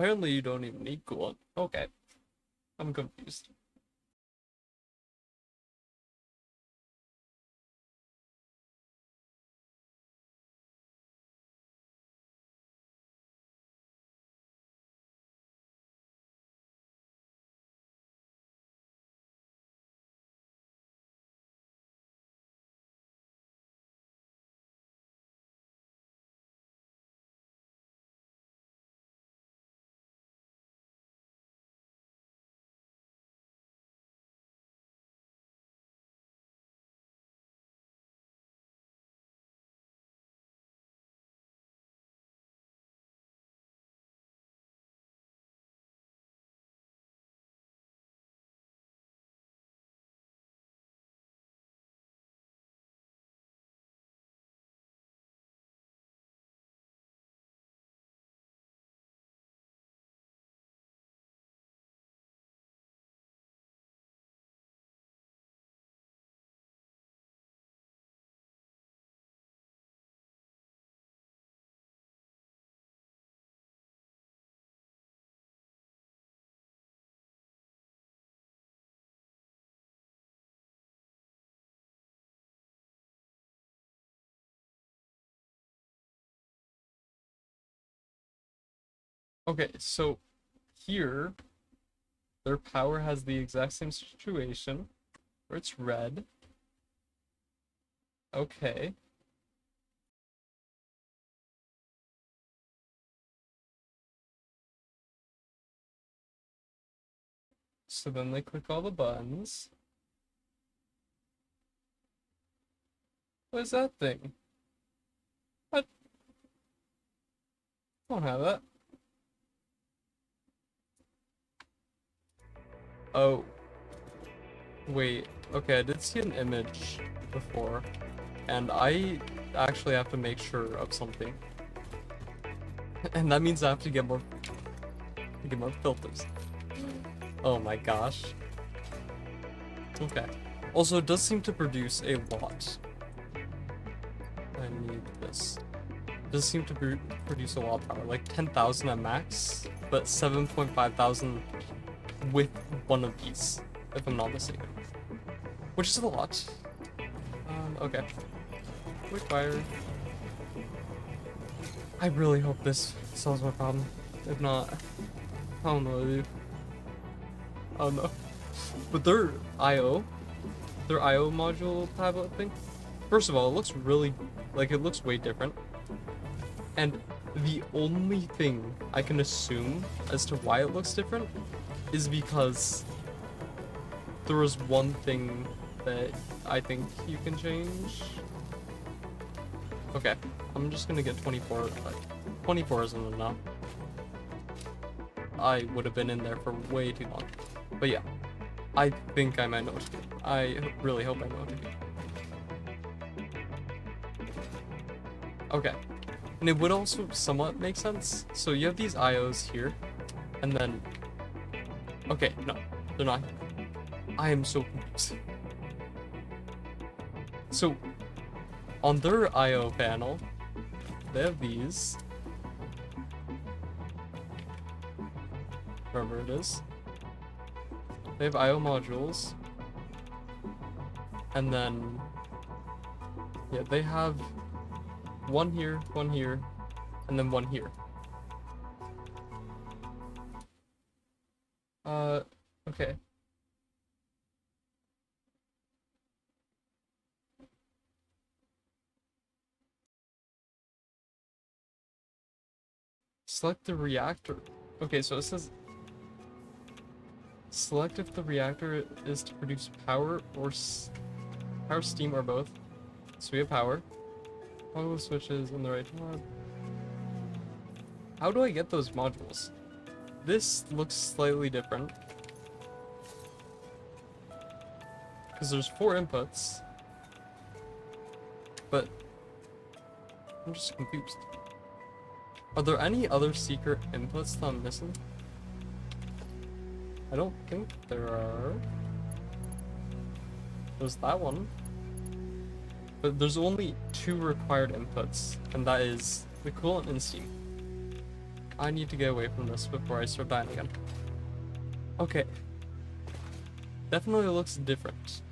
Apparently you don't even need coolant. Okay. I'm confused. Okay, so here their power has the exact same situation where it's red. Okay. So then they click all the buttons. What is that thing? What? Don't have that. Oh. Wait. Okay, I did see an image before. And I actually have to make sure of something. And that means I have to get more filters. Oh my gosh. Okay. Also, it does seem to produce a lot. I need this. It does seem to produce a lot of power, like 10,000 at max, but 7.5 thousand with one of these, if I'm not mistaken. Which is a lot. Okay. Quick fire. I really hope this solves my problem. If not, I don't know what to do. Oh no. But their IO module tablet thing, first of all, it looks really, like, it looks way different. And the only thing I can assume as to why it looks different is because there was one thing that I think you can change. Okay, I'm just gonna get 24. 24 isn't enough. I would have been in there for way too long. But yeah, I think I might know what to do. I really hope I know what to do. Okay, and it would also somewhat make sense. So you have these IOs here, and then... Okay, no, they're not. I am so confused. So, on their IO panel, they have these. Wherever it is. They have IO modules. And then... Yeah, they have one here, and then one here. Okay. Select the reactor. Okay, so it says select if the reactor is to produce power or power, steam, or both. So we have power. Toggle switches on the right tab. How do I get those modules? This looks slightly different. Because there's 4 inputs. But I'm just confused. Are there any other secret inputs that I'm missing? I don't think there are. There's that one. But there's only 2 required inputs, and that is the coolant and steam. I need to get away from this before I start dying again. Okay. Definitely looks different.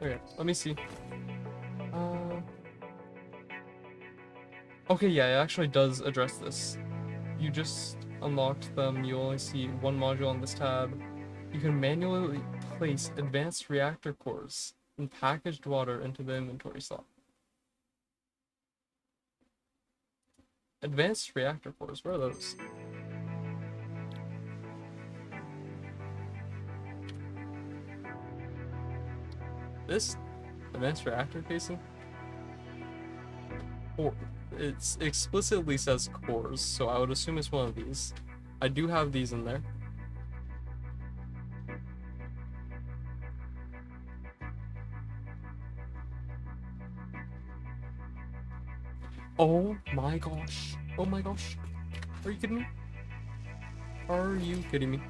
Okay, let me see. Okay, yeah, it actually does address this. You just unlocked them, you only see one module on this tab. You can manually place advanced reactor cores and packaged water into the inventory slot. Advanced reactor cores, where are those? This advanced reactor casing? Or it explicitly says cores, so I would assume it's one of these. I do have these in there. Oh my gosh. Oh my gosh. Are you kidding me? Are you kidding me?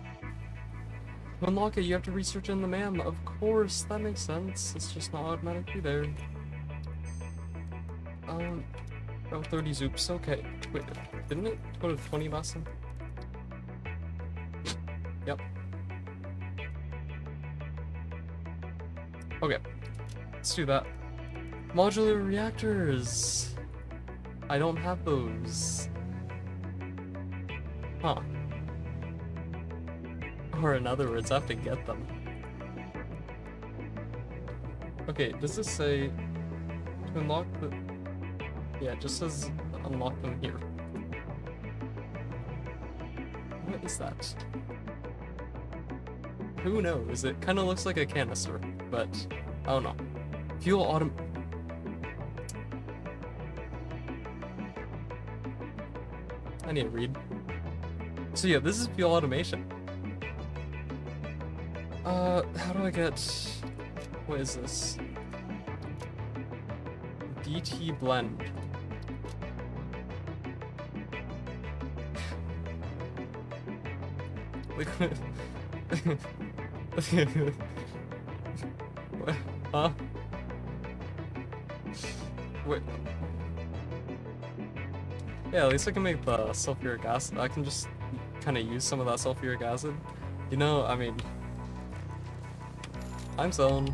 To unlock it, you have to research in the MAM. Of course, that makes sense. It's just not automatically there. Oh, 30 zoops. Okay. Wait, didn't it go to 20 last time? Yep. Okay. Let's do that. Modular reactors. I don't have those. Huh. Or in other words, I have to get them. Okay, does this say to unlock the... Yeah, it just says unlock them here. What is that? Who knows? It kind of looks like a canister, but I don't know. Fuel autom... I need to read. So yeah, this is fuel automation. How do I get... What is this? DT blend. Liquid... What? Huh? Wait. Yeah, at least I can make the sulfuric acid. I can just kind of use some of that sulfuric acid. You know, I mean... I'm selling.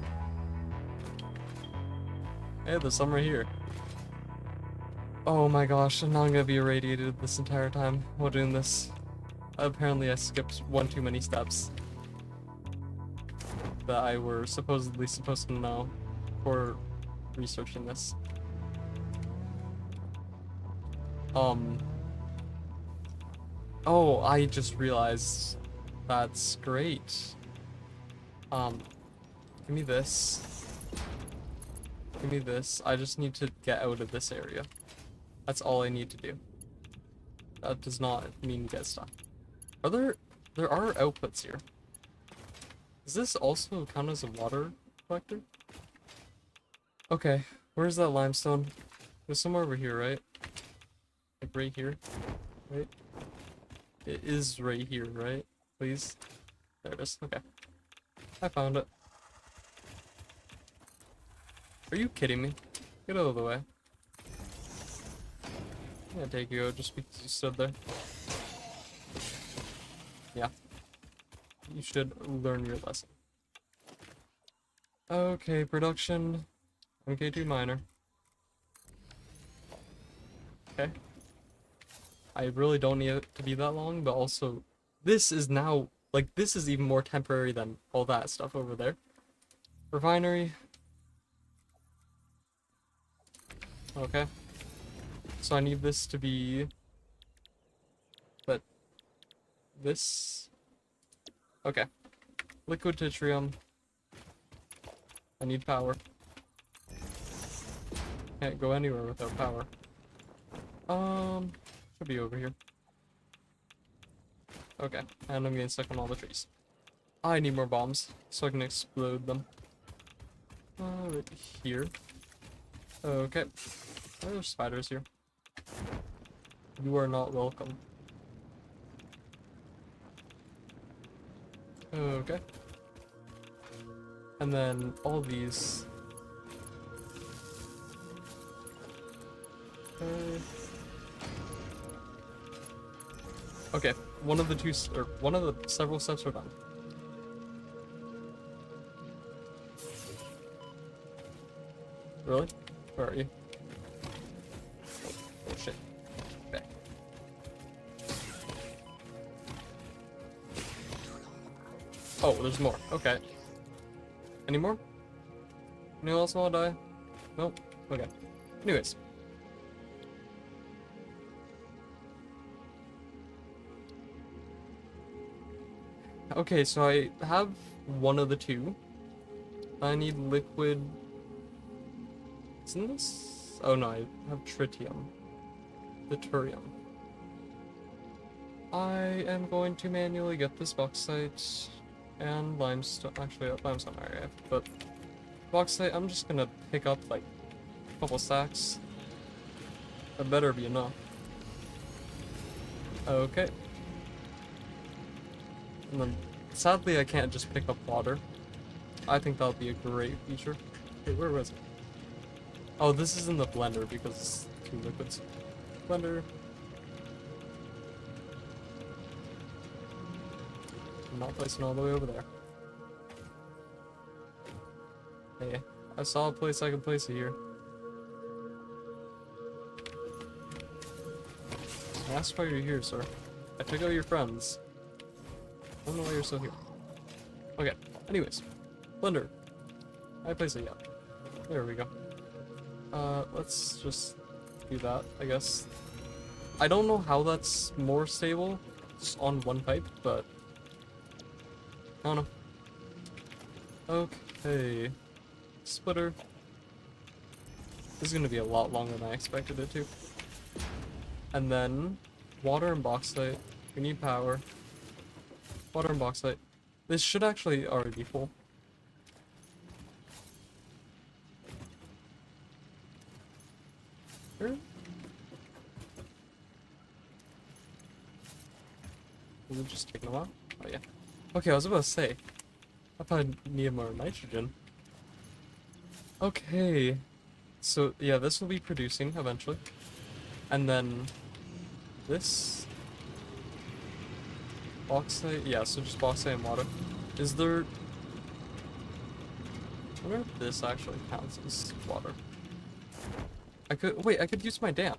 Hey, there's some right here. Oh my gosh, and now I'm gonna be irradiated this entire time while doing this. Apparently I skipped one too many steps that I were supposedly supposed to know for researching this. Oh, I just realized. That's great. Give me this. Give me this. I just need to get out of this area. That's all I need to do. That does not mean get stuff. Are there are outputs here. Does this also count as a water collector? Okay, where's that limestone? There's somewhere over here, right? Like right here, right? It is right here, right? Please? There it is, okay. I found it. Are you kidding me? Get out of the way. I'm gonna take you out just because you stood there. Yeah. You should learn your lesson. Okay, production. MK2 minor. Okay. I really don't need it to be that long, but also, this is now, like, this is even more temporary than all that stuff over there. Refinery. Okay. So I need this to be... But... This... Okay. Liquid tritium. I need power. Can't go anywhere without power. Should be over here. Okay, and I'm getting stuck on all the trees. I need more bombs, so I can explode them. Right here. Okay. Why are there spiders here? You are not welcome. Okay. And then all these. Okay, one of the two, or one of the several steps are done. Really? Where are you? Oh shit. Okay. Oh, there's more. Okay. Any more? Anyone else want to die? Nope. Okay. Anyways. Okay, so I have one of the two. I need liquid. Isn't this? Oh no, I have tritium. Deuterium. I am going to manually get this bauxite and limestone. Actually, limestone I have, but bauxite, I'm just gonna pick up like a couple stacks. That better be enough. Okay. And then, sadly, I can't just pick up water. I think that would be a great feature. Wait, where was it? Oh, this is in the blender because it's two liquids. Blender. I'm not placing all the way over there. Hey, I saw a place I could place it here. I asked why you're here, sir. I took out your friends. I don't know why you're still here. Okay, anyways. Blender. I place it yet. There we go. Let's just do that, I guess. I don't know how that's more stable. It's on one pipe, but I don't know. Okay. Splitter. This is gonna be a lot longer than I expected it to. And then water and bauxite. We need power. Water and bauxite. This should actually already be full. Here? Is it just taking a while? Oh yeah. Okay, I was about to say. I thought I needed more nitrogen. Okay. So yeah, this will be producing eventually. And then this bauxite, yeah, so just bauxite and water. Is there, I wonder if this actually counts as water. I could use my dam.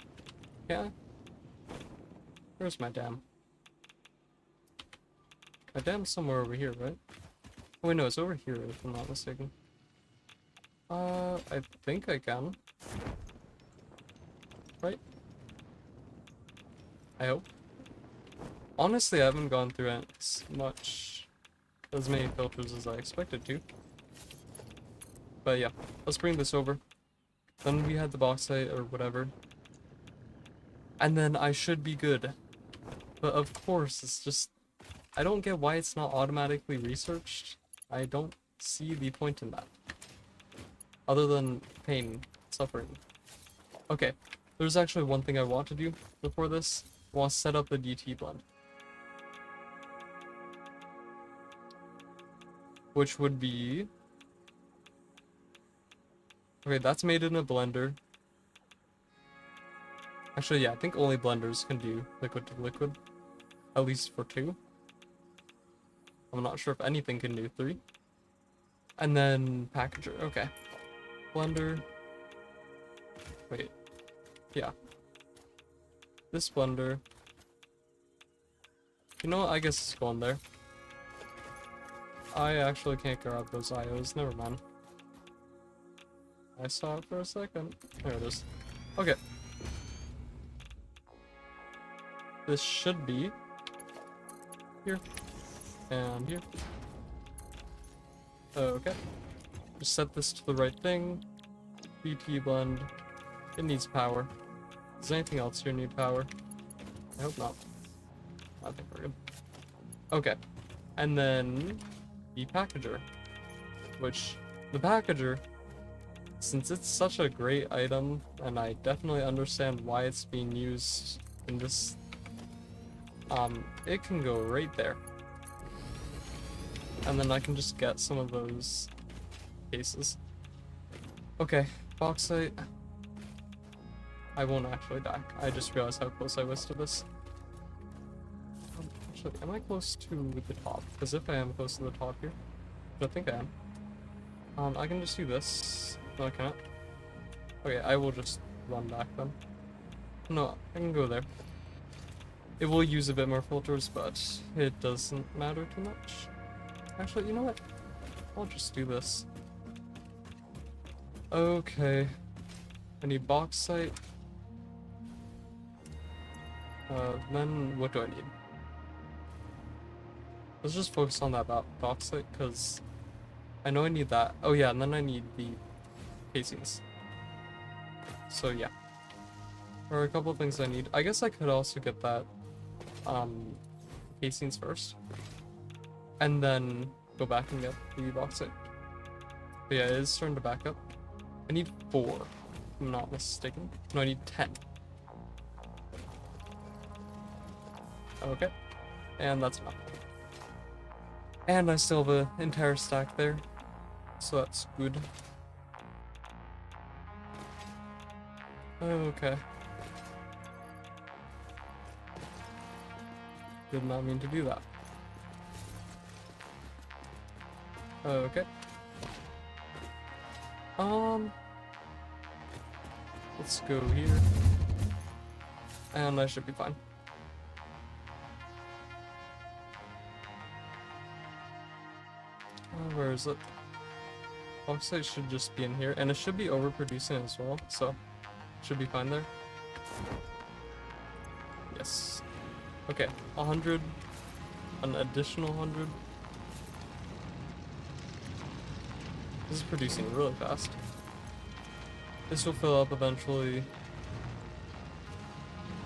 Yeah. Where's my dam? My dam's somewhere over here, right? Oh wait, no, it's over here if I'm not mistaken. I think I can. Right? I hope. Honestly, I haven't gone through as many filters as I expected to. But yeah, let's bring this over. Then we had the bauxite or whatever. And then I should be good. But of course, it's just, I don't get why it's not automatically researched. I don't see the point in that. Other than pain, suffering. Okay, there's actually one thing I want to do before this. I want to set up the DT blend. Which would be... Okay, that's made in a blender. Actually, yeah, I think only blenders can do liquid to liquid. At least for 2. I'm not sure if anything can do 3. And then packager, okay. Blender. Wait. Yeah. This blender. You know what? I guess it's going there. I actually can't grab those IOs. Never mind. I saw it for a second. There it is. Okay. This should be here and here. Okay. Just set this to the right thing. BT blend. It needs power. Does anything else here need power? I hope not. I think we're good. Okay. And then the packager. Which, the packager, since it's such a great item, and I definitely understand why it's being used in this, it can go right there. And then I can just get some of those cases. Okay, bauxite. I won't actually die. I just realized how close I was to this. Actually, am I close to the top? Because if I am close to the top here, which I think I am, I can just do this. No, I can't. Okay, I will just run back then. No, I can go there. It will use a bit more filters, but it doesn't matter too much. Actually, you know what? I'll just do this. Okay. I need bauxite. Then what do I need? Let's just focus on that bauxite, because I know I need that. Oh yeah, and then I need the casings. So yeah. There are a couple of things I need. I guess I could also get that casings first. And then go back and get the bauxite. But yeah, it is starting to back up. I need 4, if I'm not mistaken. No, I need 10. Okay. And that's enough. And I still have an entire stack there. So that's good. Okay. Did not mean to do that. Okay. Let's go here. And I should be fine. Where is it? Bauxite should just be in here, and it should be overproducing as well, so should be fine there. Yes. Okay, 100, an additional 100. This is producing really fast. This will fill up eventually.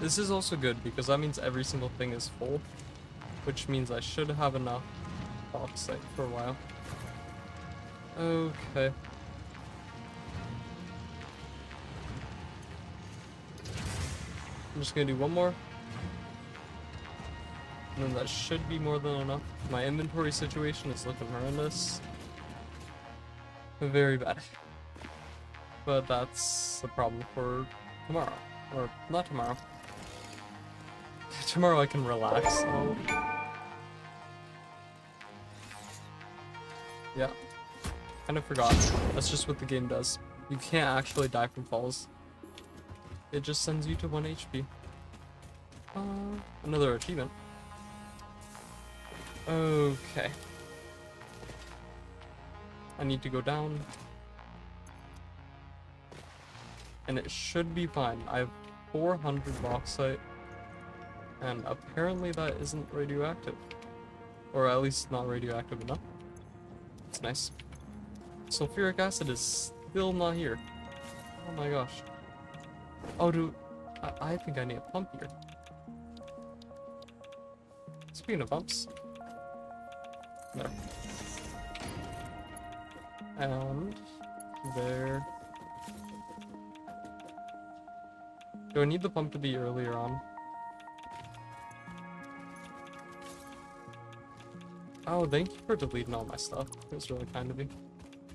This is also good because that means every single thing is full, which means I should have enough bauxite for a while. Okay. I'm just gonna do one more. And then that should be more than enough. My inventory situation is looking horrendous. Very bad. But that's the problem for tomorrow. Or not tomorrow. Tomorrow I can relax. Yeah. Kind of forgot. That's just what the game does. You can't actually die from falls. It just sends you to 1 HP. Another achievement. Okay. I need to go down. And it should be fine. I have 400 bauxite. And apparently that isn't radioactive. Or at least not radioactive enough. It's nice. Sulfuric acid is still not here. Oh my gosh. Oh, dude. I think I need a pump here. Speaking of pumps. There. And there. Do I need the pump to be earlier on? Oh, thank you for deleting all my stuff. It was really kind of you.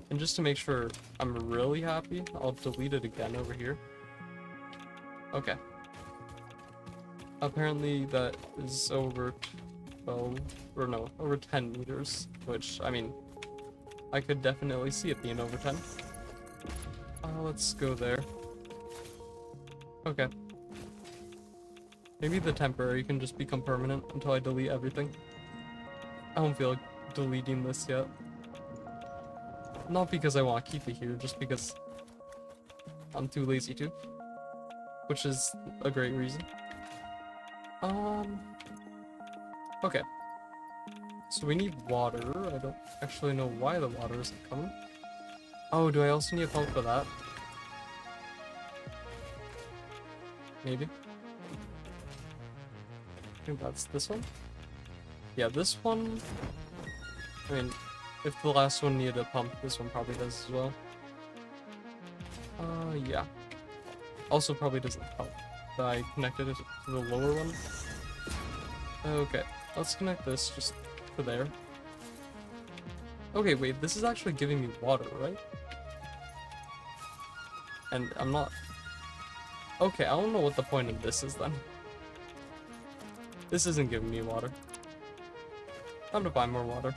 And just to make sure I'm really happy, I'll delete it again over here. Okay. Apparently that is over 12, or no, over 10 meters, which, I mean, I could definitely see it being over 10. Let's go there. Okay. Maybe the temporary can just become permanent until I delete everything. I don't feel like deleting this yet. Not because I want to keep it here, just because I'm too lazy to. Which is a great reason. Okay. So we need water. I don't actually know why the water isn't coming. Oh, do I also need a pump for that? Maybe. I think that's this one. Yeah, this one. I mean, if the last one needed a pump, this one probably does as well. Yeah. Also probably doesn't help that I connected it to the lower one. Okay, let's connect this just to there. Okay, wait, this is actually giving me water, right? And I'm not... Okay, I don't know what the point of this is then. This isn't giving me water. Time to buy more water.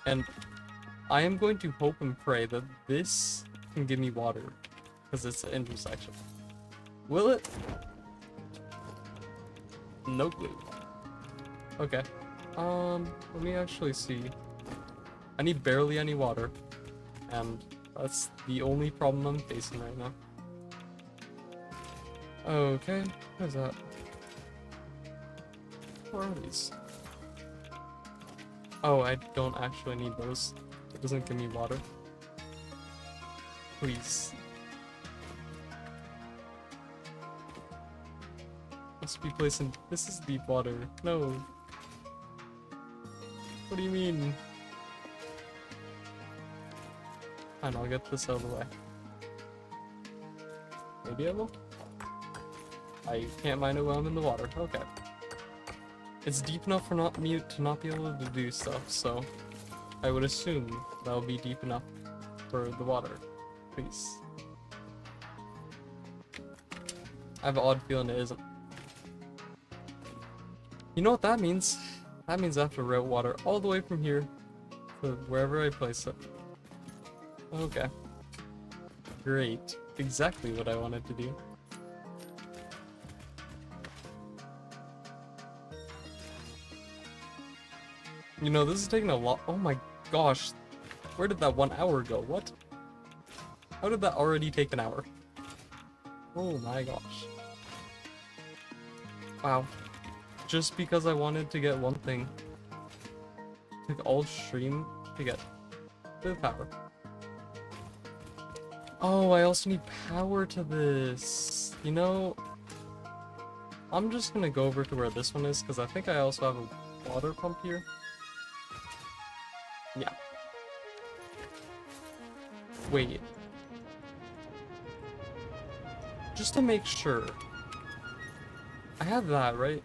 And I am going to hope and pray that this can give me water, because it's an intersection. Will it? No clue. Okay. Let me actually see. I need barely any water, and that's the only problem I'm facing right now. Okay, what is that? What are these? Oh, I don't actually need those. It doesn't give me water. Please. Must be placing. This is deep water. No. What do you mean? Fine, I'll get this out of the way. Maybe I will? I can't mind it while I'm in the water. Okay. It's deep enough for me to not be able to do stuff, so I would assume that'll be deep enough for the water. Please. I have an odd feeling it isn't. You know what that means? That means I have to route water all the way from here to wherever I place it. Okay. Great. Exactly what I wanted to do. You know, this is taking a lot. Oh my gosh. Where did that 1 hour go? What? How did that already take an hour? Oh my gosh. Wow. Just because I wanted to get one thing. Took all stream to get the power. Oh, I also need power to this. You know, I'm just gonna go over to where this one is, because I think I also have a water pump here. Yeah. Wait. Just to make sure. I have that, right?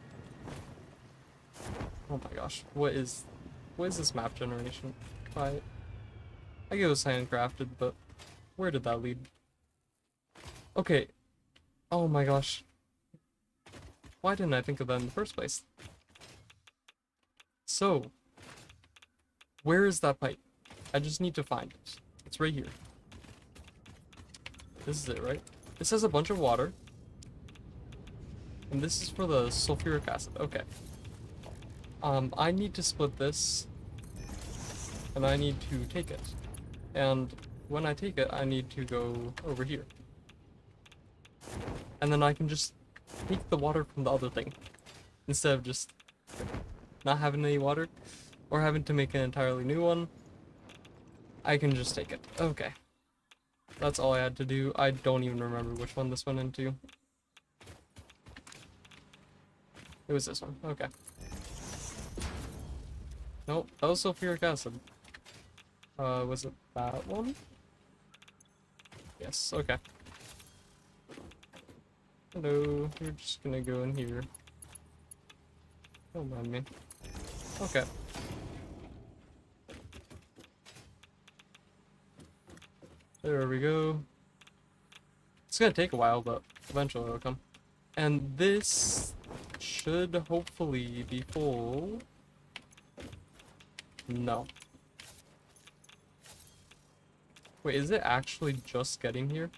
Oh my gosh. What is this map generation? I get it was handcrafted, but where did that lead? Okay. Oh my gosh. Why didn't I think of that in the first place? So, where is that pipe? I just need to find it. It's right here. This is it, right? This has a bunch of water. And this is for the sulfuric acid. Okay. I need to split this. And I need to take it. And when I take it, I need to go over here. And then I can just take the water from the other thing. Instead of just not having any water. Or having to make an entirely new one. I can just take it. Okay. That's all I had to do. I don't even remember which one this went into. It was this one. Okay. Nope, that was sulfuric acid. Was it that one? Yes, okay. Hello, you're just gonna go in here. Don't mind me. Okay. There we go. It's gonna take a while, but eventually it'll come. And this should hopefully be full. No. Wait, is it actually just getting here?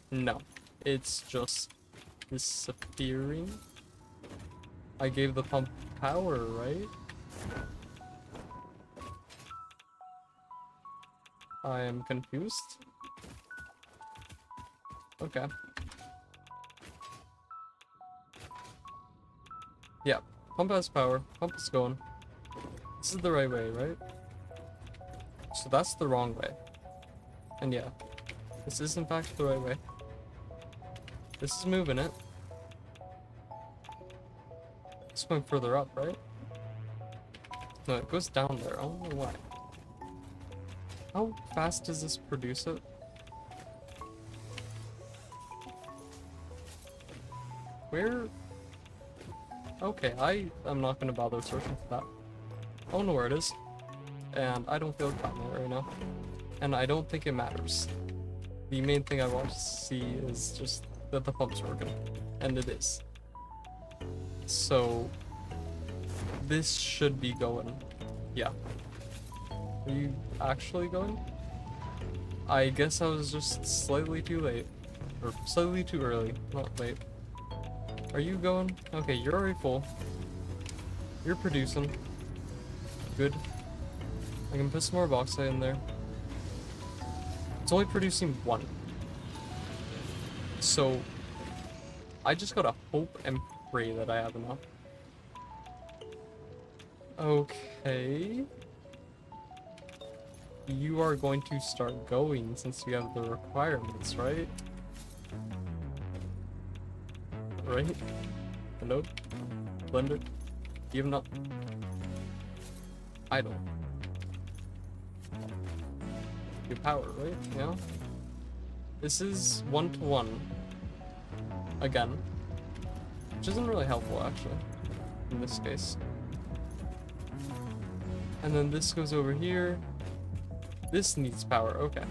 No. It's just disappearing. I gave the pump power, right? I am confused. Okay. Yeah, pump has power. Pump is going. This is the right way, right? So that's the wrong way. And yeah, this is in fact the right way. This is moving it. It's going further up, right? No, it goes down there. I don't know why. How fast does this produce it? Where? Okay, I'm not gonna bother searching for that. I don't know where it is. And I don't feel like finding it right now. And I don't think it matters. The main thing I want to see is just that the pump's working. And it is. So, this should be going. Yeah. Are you actually going? I guess I was just slightly too late. Or slightly too early, not late. Are you going? Okay, you're already full. You're producing. Good. I can put some more bauxite in there. It's only producing 1. So, I just gotta hope and pray that I have enough. Okay. You are going to start going since you have the requirements, right? Right? Hello? Blender? You have not... Idle. Your power, right? Yeah? This is 1-to-1. Again. Which isn't really helpful, actually. In this case. And then this goes over here. This needs power, okay.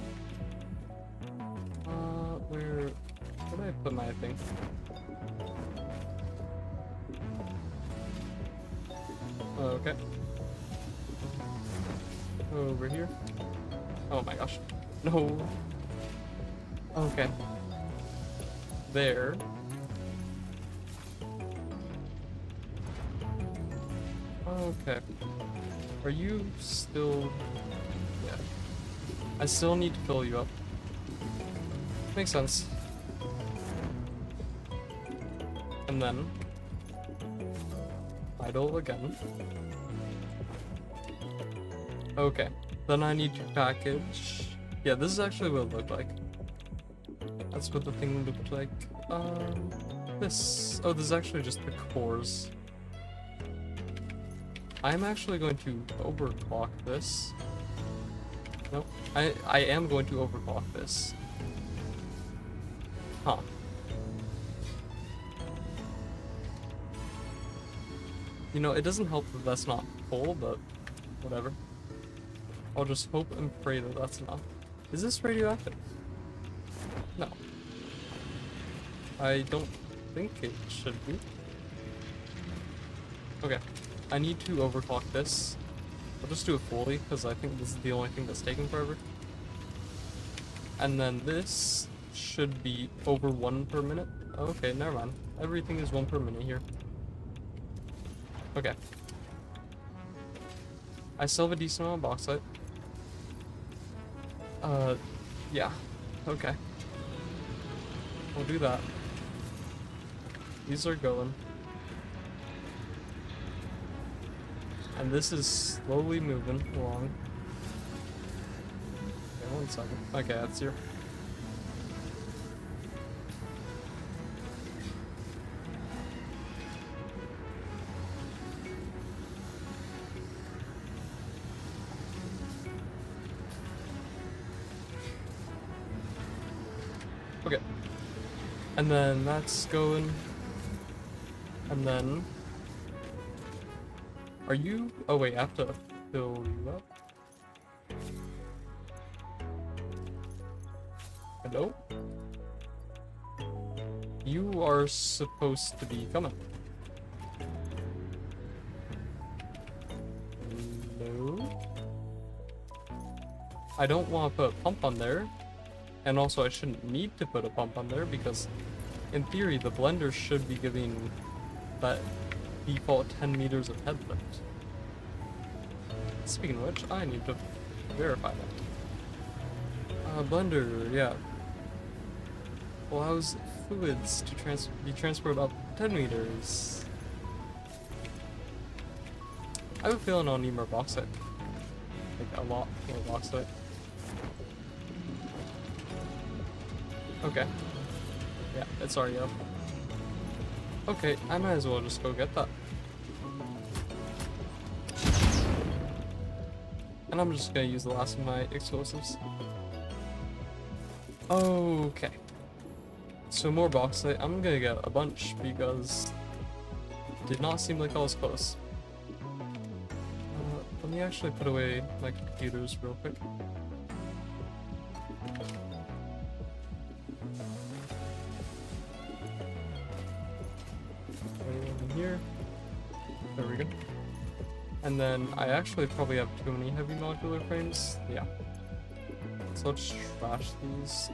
Where did I put my thing? Okay. Over here. Oh my gosh. No. Okay. There. Okay. Are you still... Yeah. I still need to fill you up. Makes sense. And then... idle again. Okay. Then I need to package... Yeah, this is actually what it looked like. That's what the thing looked like. This... Oh, this is actually just the cores. I'm actually going to overclock this. Nope. I am going to overclock this. Huh. You know, it doesn't help that that's not full, but whatever. I'll just hope and pray that that's enough. Is this radioactive? No. I don't think it should be. Okay. I need to overclock this. I'll just do it fully, because I think this is the only thing that's taking forever. And then this should be over 1 per minute. Okay, never mind. Everything is 1 per minute here. Okay. I still have a decent amount of bauxite. Yeah. Okay. We'll do that. These are going. And this is slowly moving along. Okay, 1 second. Okay, that's here. Okay. And then that's going. And then... Are you... Oh wait, I have to fill you up. Hello? You are supposed to be coming. Hello? I don't want to put a pump on there. And also I shouldn't need to put a pump on there because in theory the blender should be giving that default 10 meters of head lift. Speaking of which, I need to verify that. Blender, yeah. Allows fluids to be transported up 10 meters. I have a feeling I'll need more bauxite. Like a lot more bauxite. Okay. Yeah, it's already up. Okay, I might as well just go get that. And I'm just gonna use the last of my explosives. Okay. So more bauxite. I'm gonna get a bunch because it did not seem like I was close. Let me actually put away my computers real quick. Here. There we go. And then I actually probably have too many heavy modular frames. Yeah. So let's trash these.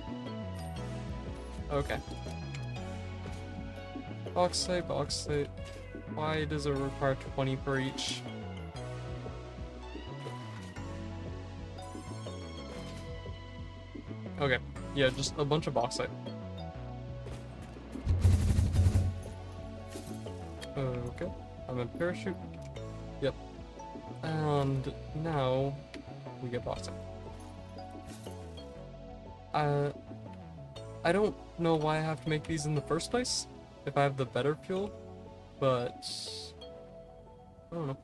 Okay. Bauxite, bauxite. Why does it require 20 per each? Okay. Yeah, just a bunch of bauxite. Okay. I'm in parachute. Yep. And now we get bauxite. I don't know why I have to make these in the first place, if I have the better fuel, but I don't know.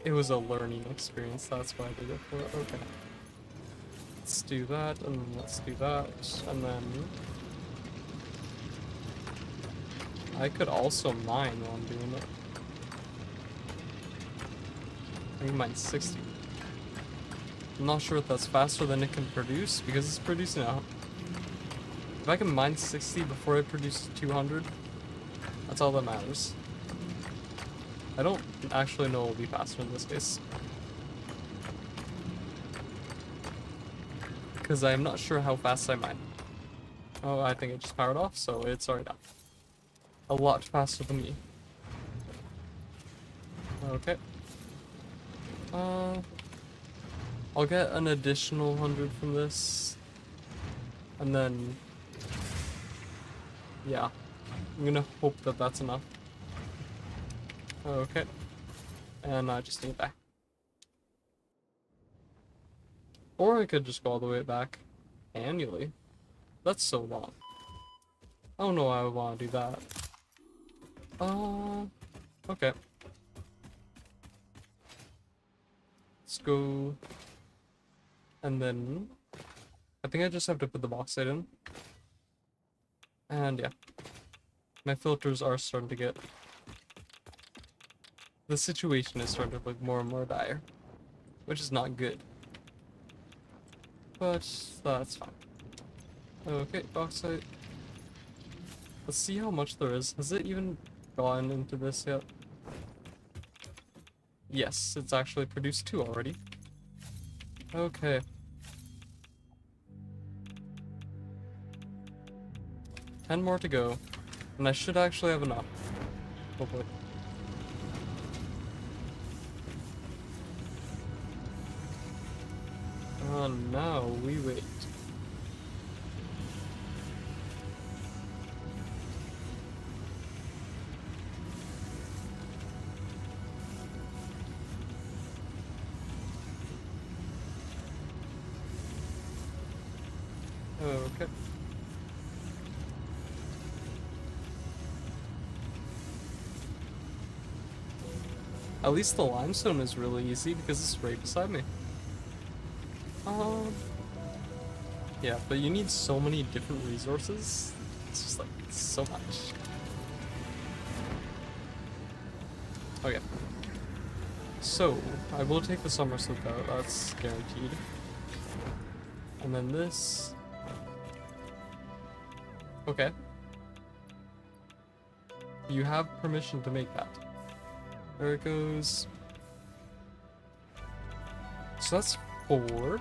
It was a learning experience, that's why I did it for it. Okay. Let's do that, and then let's do that, and then I could also mine while I'm doing it. I can mine 60. I'm not sure if that's faster than it can produce, because it's producing out. If I can mine 60 before it produces 200, that's all that matters. I don't actually know what will be faster in this case. Because I'm not sure how fast I mine. Oh, I think it just powered off, so it's already done. A lot faster than me. Okay. I'll get an additional 100 from this. And then, yeah, I'm gonna hope that that's enough. Okay. And I just need it back. Or I could just go all the way back annually. That's so long. I don't know why I would want to do that. Okay. Let's go. And then I think I just have to put the bauxite in. And yeah. My filters are starting to get... The situation is starting to look more and more dire. Which is not good. But that's fine. Okay, bauxite. Let's see how much there is. Has it even gone into this yet? Yes, it's actually produced 2 already. Okay. Ten more to go. And I should actually have enough. Hopefully. Now we wait. Okay. At least the limestone is really easy because it's right beside me. Yeah, but you need so many different resources. It's just like so much. Okay. So, I will take the somersault out, that's guaranteed. And then this. Okay. You have permission to make that. There it goes. So that's 4.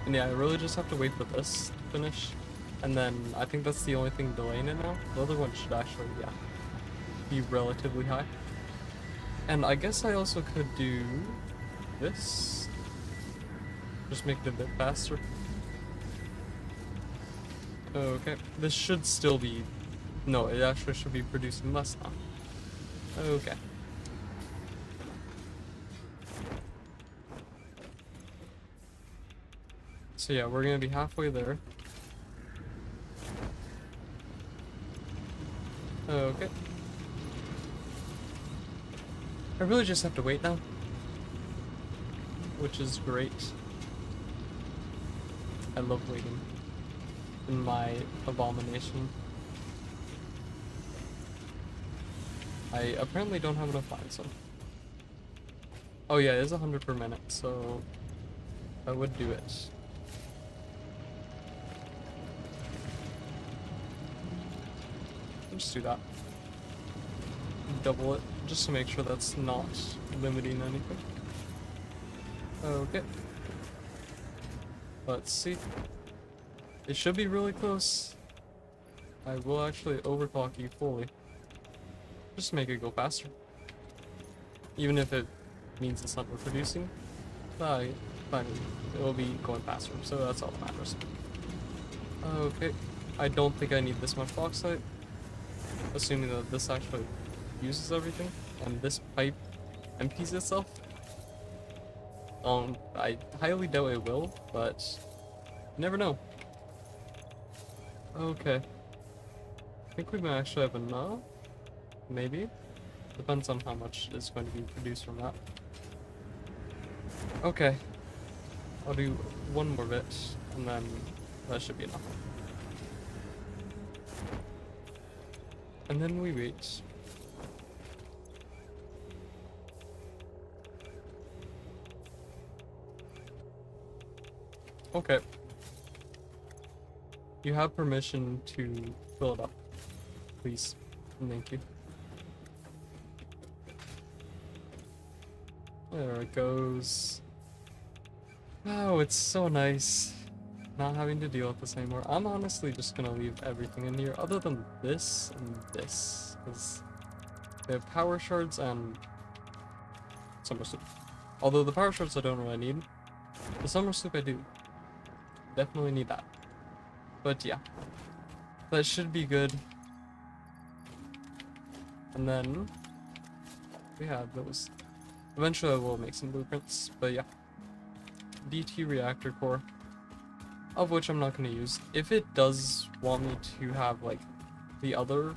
And yeah, I really just have to wait for this to finish. And then I think that's the only thing delaying it now. The other one should actually, yeah, be relatively high. And I guess I also could do this. Just make it a bit faster. Okay, this should still be... No, it actually should be producing less now. Okay. So yeah, we're gonna be halfway there. Okay. I really just have to wait now. Which is great. I love waiting. In my abomination. I apparently don't have enough lines, so... Oh yeah, it is 100 per minute, so... I would do it. just do that. Double it, just to make sure that's not limiting anything. Okay. Let's see. It should be really close. I will actually overclock you fully. Just to make it go faster. Even if it means it's not reproducing, fine, it will be going faster, so that's all that matters. Okay, I don't think I need this much bauxite, assuming that this actually uses everything, and this pipe empties itself. I highly doubt it will, but you never know. Okay. I think we might actually have enough. Maybe. Depends on how much is going to be produced from that. Okay. I'll do one more bit, and then that should be enough. And then we wait. Okay. You have permission to fill it up. Please. Thank you. There it goes. Oh, it's so nice not having to deal with this anymore. I'm honestly just gonna leave everything in here other than this and this, because they have power shards and summer soup. Although the power shards I don't really need. The summer soup I do. Definitely need that. But yeah, that should be good. And then we have those. Eventually I will make some blueprints, but yeah. DT reactor core, of which I'm not going to use. If it does want me to have like the other,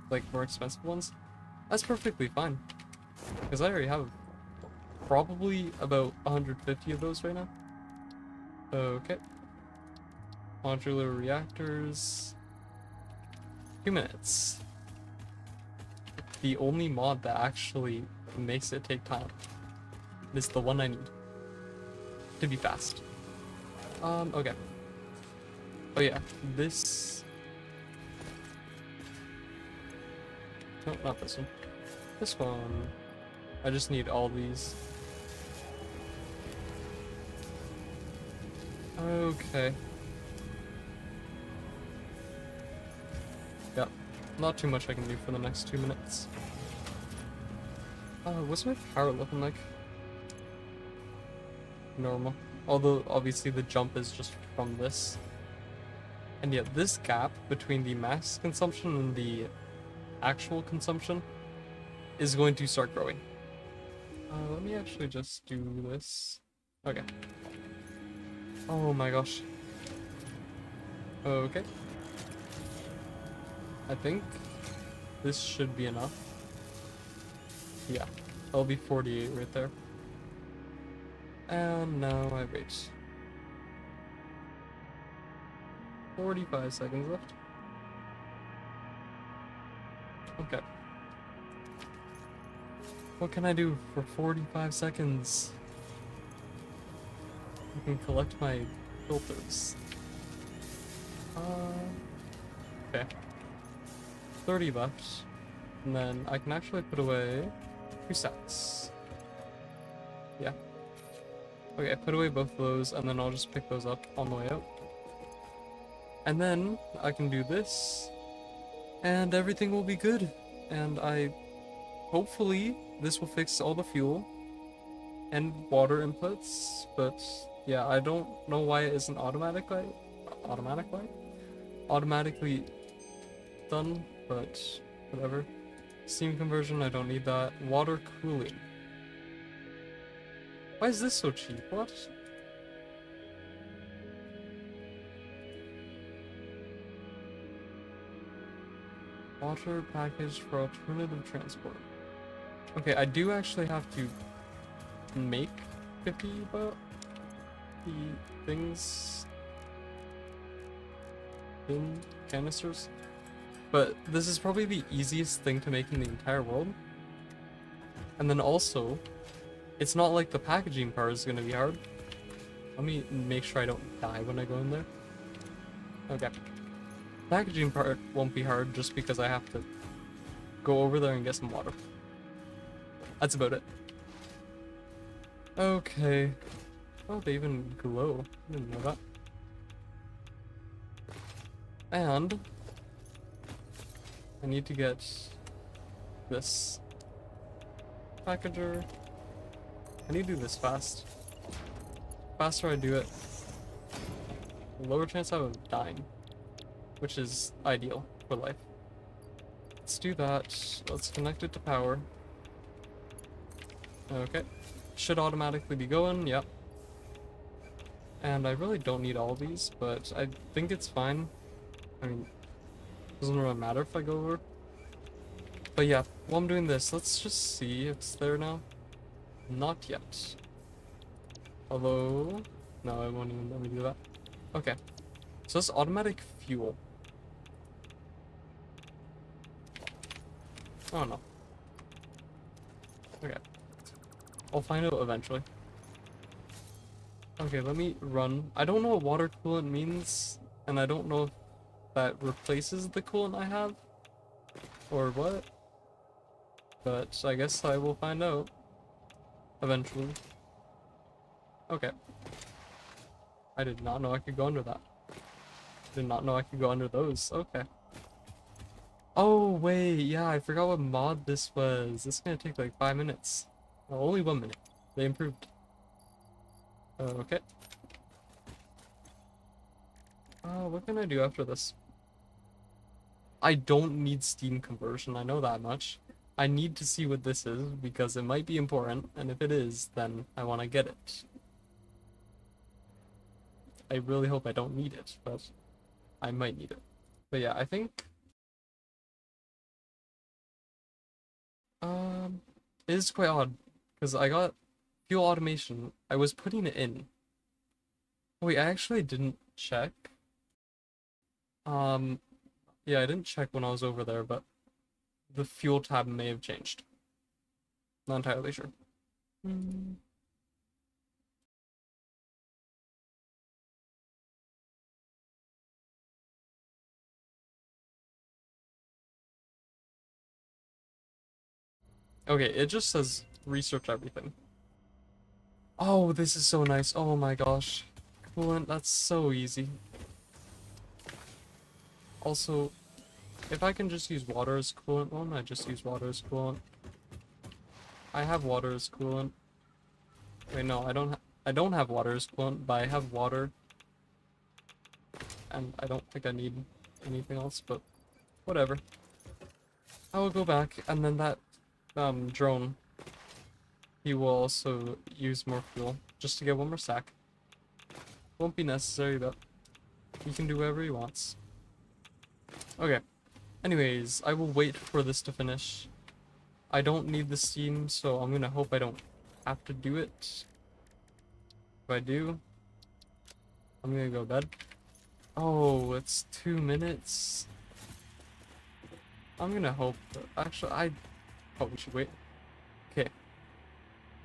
like more expensive ones, that's perfectly fine. Because I already have probably about 150 of those right now. Okay. Modular reactors. 2 minutes. The only mod that actually makes it take time is the one I need to be fast. Okay. Oh yeah, this... No, not this one. This one. I just need all these. Okay. Yep. Not too much I can do for the next 2 minutes. What's my power looking like? Normal. Although, obviously, the jump is just from this. And yet, this gap between the max consumption and the actual consumption is going to start growing. Let me actually just do this. Okay. Oh my gosh. Okay. I think this should be enough. Yeah, that'll be 48 right there. And now I wait. 45 seconds left. Okay. What can I do for 45 seconds? I can collect my filters. Okay. 30 left. And then I can actually put away 2 sets. Yeah. Okay, put away both of those, and then I'll just pick those up on the way out. And then I can do this, and everything will be good. And hopefully, this will fix all the fuel and water inputs, but yeah, I don't know why it isn't automatically done, but whatever. Steam conversion, I don't need that. Water cooling. Why is this so cheap? What? Water package for alternative transport. Okay, I do actually have to make 50 about the things in canisters. But this is probably the easiest thing to make in the entire world. And then also, it's not like the packaging part is gonna be hard. Let me make sure I don't die when I go in there. Okay. Packaging part won't be hard just because I have to go over there and get some water. That's about it. Okay. Oh, they even glow. I didn't know that. And I need to get this packager. I need to do this fast. Faster I do it, the lower chance I have of dying, which is ideal for life. Let's do that. Let's connect it to power. Okay. Should automatically be going, yep. And I really don't need all these, but I think it's fine. I mean, doesn't really matter if I go over. But yeah, while I'm doing this, let's just see if it's there now. Not yet. Although, no, it won't even let me do that. Okay. So it's automatic fuel. Oh no. Okay. I'll find out eventually. Okay, let me run. I don't know what water coolant means, and I don't know if that replaces the coolant I have, or what. But I guess I will find out eventually. Okay. I did not know I could go under that. Did not know I could go under those. Okay. Oh, wait, yeah, I forgot what mod this was. This is gonna take like 5 minutes. Well, only 1 minute. They improved. Okay. What can I do after this? I don't need steam conversion, I know that much. I need to see what this is, because it might be important, and if it is, then I want to get it. I really hope I don't need it, but I might need it. But yeah, I think it is quite odd, because I got fuel automation. I was putting it in. Wait, I actually didn't check. Yeah, I didn't check when I was over there, but the fuel tab may have changed. Not entirely sure. Okay, it just says research everything. Oh, this is so nice. Oh my gosh. Coolant, that's so easy. Also, if I can just use water as coolant, why don't I just use water as coolant? I have water as coolant. Wait, no, I don't have water as coolant, but I have water. And I don't think I need anything else, but whatever. I will go back, and then that drone, he will also use more fuel just to get one more sack. Won't be necessary, but he can do whatever he wants. Okay. Anyways, I will wait for this to finish. I don't need the steam, so I'm gonna hope I don't have to do it. If I do, I'm gonna go to bed. Oh, it's 2 minutes. I'm gonna hope that, actually, I probably should wait. Okay.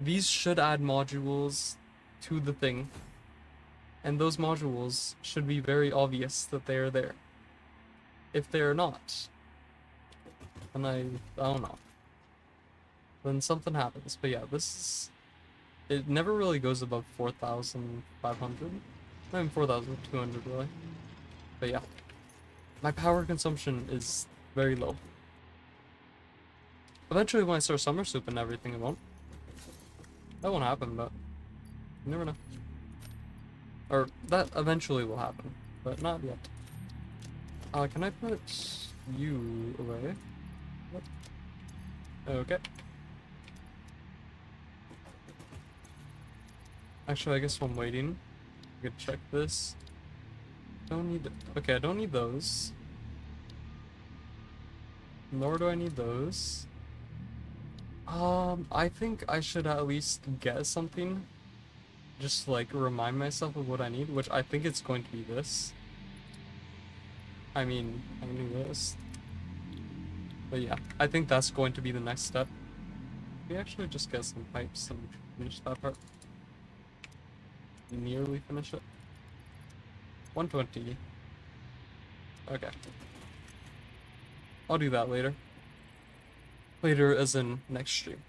These should add modules to the thing. And those modules should be very obvious that they are there. If they are not, then I don't know. Then something happens. But yeah, this is... It never really goes above 4,500. Not even 4,200 really. But yeah. My power consumption is very low. Eventually when I start summer soup and everything, it won't. That won't happen, but you never know. Or that eventually will happen, but not yet. Can I put you away? What? Okay. Actually, I guess while I'm waiting, I could check this. Don't need... Okay, I don't need those. Nor do I need those. I think I should at least get something. Just like remind myself of what I need, which I think it's going to be this. I mean, I knew this. But yeah, I think that's going to be the next step. We actually just get some pipes and finish that part. Nearly finish it. 120. Okay. I'll do that later. Later as in next stream.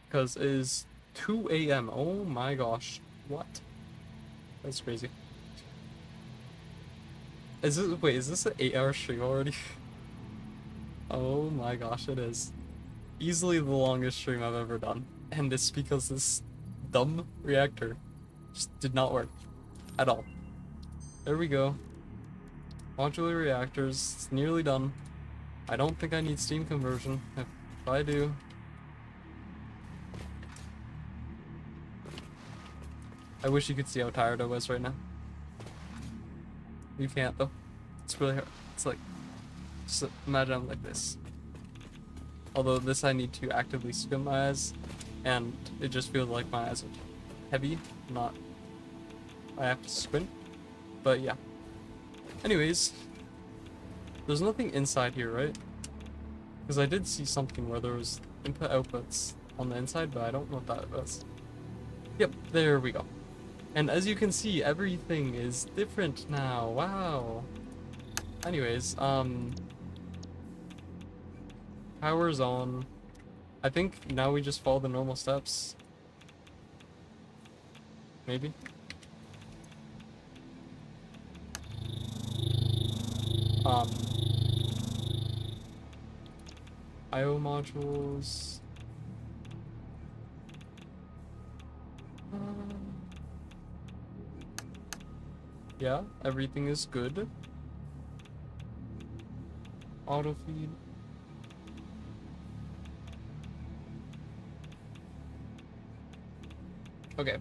Because it is 2 a.m. Oh my gosh. What? That's crazy. Wait, is this an 8-hour stream already? Oh my gosh, it is. Easily the longest stream I've ever done. And it's because this dumb reactor just did not work. At all. There we go. Modular reactors, it's nearly done. I don't think I need steam conversion. If I do... I wish you could see how tired I was right now. You can't though. It's really hard. It's like, just imagine I'm like this. Although this I need to actively squint my eyes, and it just feels like my eyes are heavy, not I have to squint. But yeah. Anyways, there's nothing inside here, right? Because I did see something where there was input outputs on the inside, but I don't know what that was. Yep, there we go. And as you can see, everything is different now. Wow. Anyways, power's on. I think now we just follow the normal steps. Maybe. IO modules. Yeah, everything is good. Auto feed. Okay.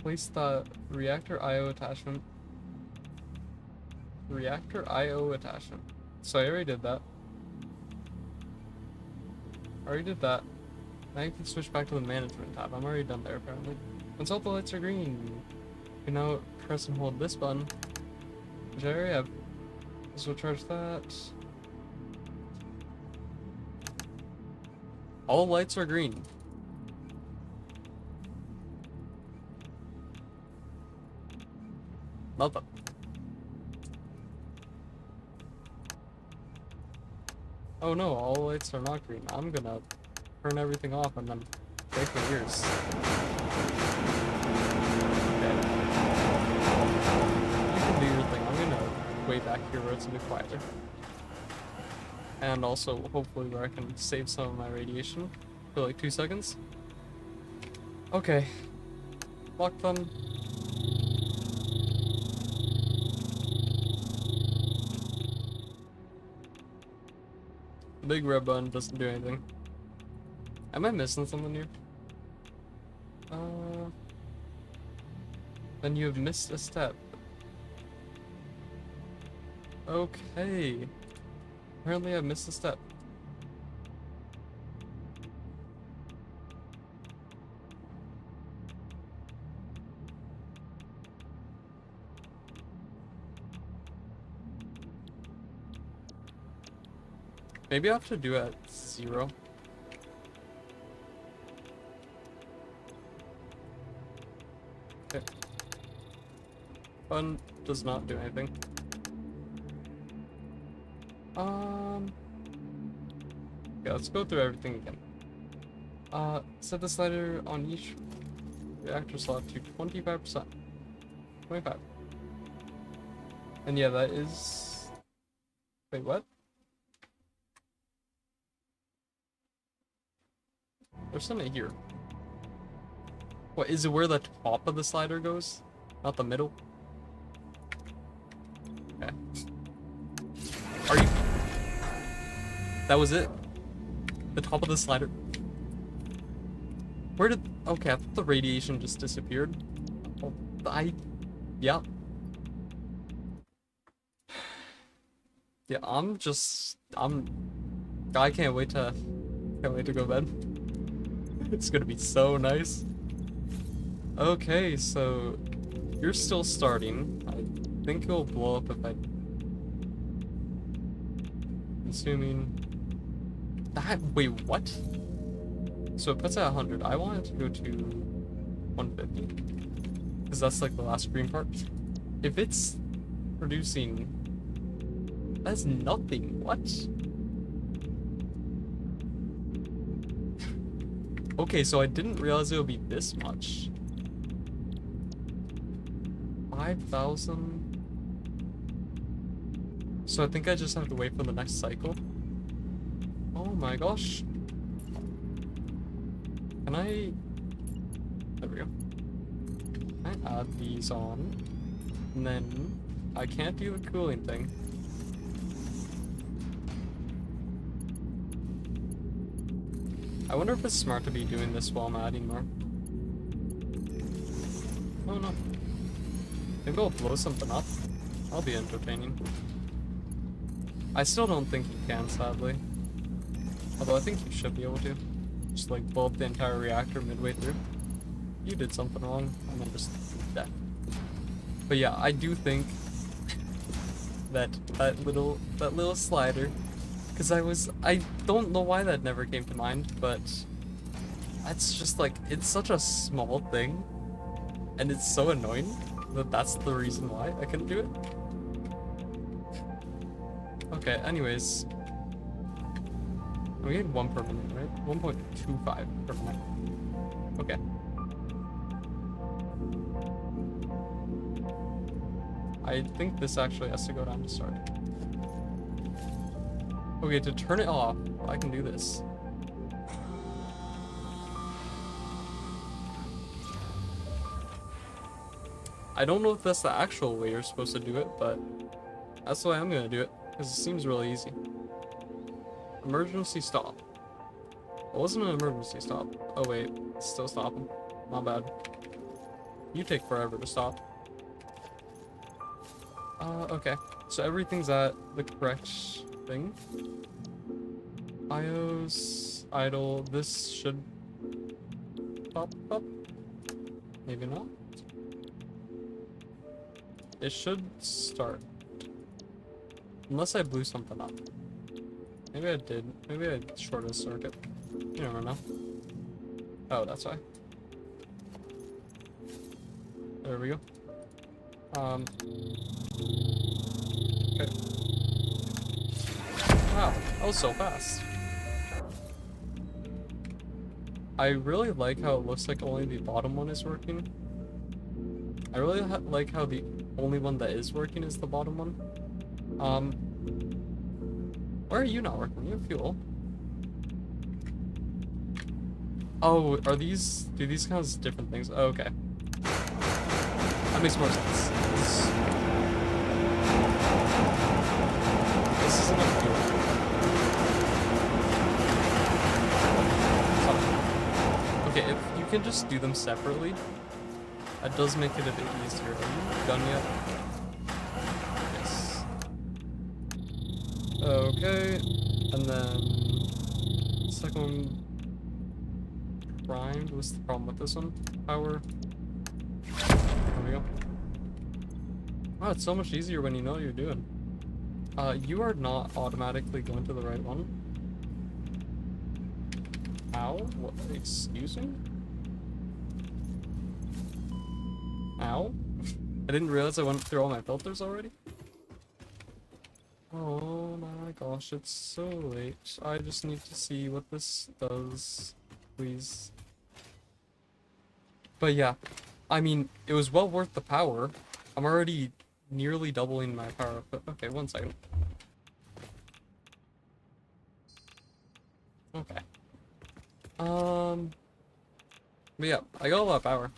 Place the reactor IO attachment. Reactor IO attachment. So I already did that. Now you can switch back to the management tab. I'm already done there apparently. Once all the lights are green, you can now press and hold this button, which I already have. So charge that. All lights are green. Nothing. Oh no, all lights are not green. I'm gonna turn everything off and then break my ears. Okay. You can do your thing. I'm gonna way back here where it's a bit quieter. And also, hopefully where I can save some of my radiation for like 2 seconds. Okay. Lock them. The big red button doesn't do anything. Am I missing something here? Then you have missed a step. Okay. Apparently I've missed a step. Maybe I have to do it at 0. Okay. Button does not do anything. Yeah, let's go through everything again. Set the slider on each reactor slot to 25%. 25. And yeah, that is... Wait, what? There's something here. What, is it where the top of the slider goes? Not the middle? Okay. Are you... That was it? The top of the slider? Where did... Okay, I thought the radiation just disappeared. Oh, yeah. Yeah, I can't wait to go to bed. It's gonna be so nice. Okay, so you're still starting. I think it'll blow up if I... Assuming... That... Wait, what? So it puts it at 100. I want it to go to 150. Because that's like the last green part. If it's producing That's nothing. What? Okay, so I didn't realize it would be this much. 5,000. So I think I just have to wait for the next cycle. Oh my gosh. Can I... There we go. Can I add these on? And then I can't do the cooling thing. I wonder if it's smart to be doing this while I'm adding more. Oh no. Maybe I'll blow something up. That'll be entertaining. I still don't think you can, sadly. Although I think you should be able to. Just like blow up the entire reactor midway through. You did something wrong, and then just death. But yeah, I do think that little slider, because I don't know why that never came to mind, but that's just like, it's such a small thing, and it's so annoying that that's the reason why I couldn't do it. Okay, anyways. We get 1 per minute, right? 1.25 per minute. Okay. I think this actually has to go down to start. Okay, to turn it off, I can do this. I don't know if that's the actual way you're supposed to do it, but that's the way I'm gonna do it, because it seems really easy. Emergency stop. It wasn't an emergency stop. Oh wait, it's still stopping. My bad. You take forever to stop. Okay. So everything's at the correct thing. IOS, idle, this should pop up. Maybe not. It should start. Unless I blew something up. Maybe I did. Maybe I shorted a circuit. You never know. Oh, that's why. There we go. Okay. Wow, that was so fast. I really like how it looks like only the bottom one is working. I really like how the only one that is working is the bottom one. Why are you not working? You have fuel. Oh, do these count as different things? Oh, okay. That makes more sense. This is enough fuel. Okay, if you can just do them separately, that does make it a bit easier. Are you done yet? Yes. Okay, and then second one primed. What's the problem with this one? Power. There we go. Wow, it's so much easier when you know what you're doing. You are not automatically going to the right one. Ow? What? Excuse me? Ow? I didn't realize I went through all my filters already. Oh my gosh, it's so late. I just need to see what this does, please. But yeah, I mean, it was well worth the power. I'm already nearly doubling my power output. Okay, 1 second. Okay. But yeah, I got a lot of power.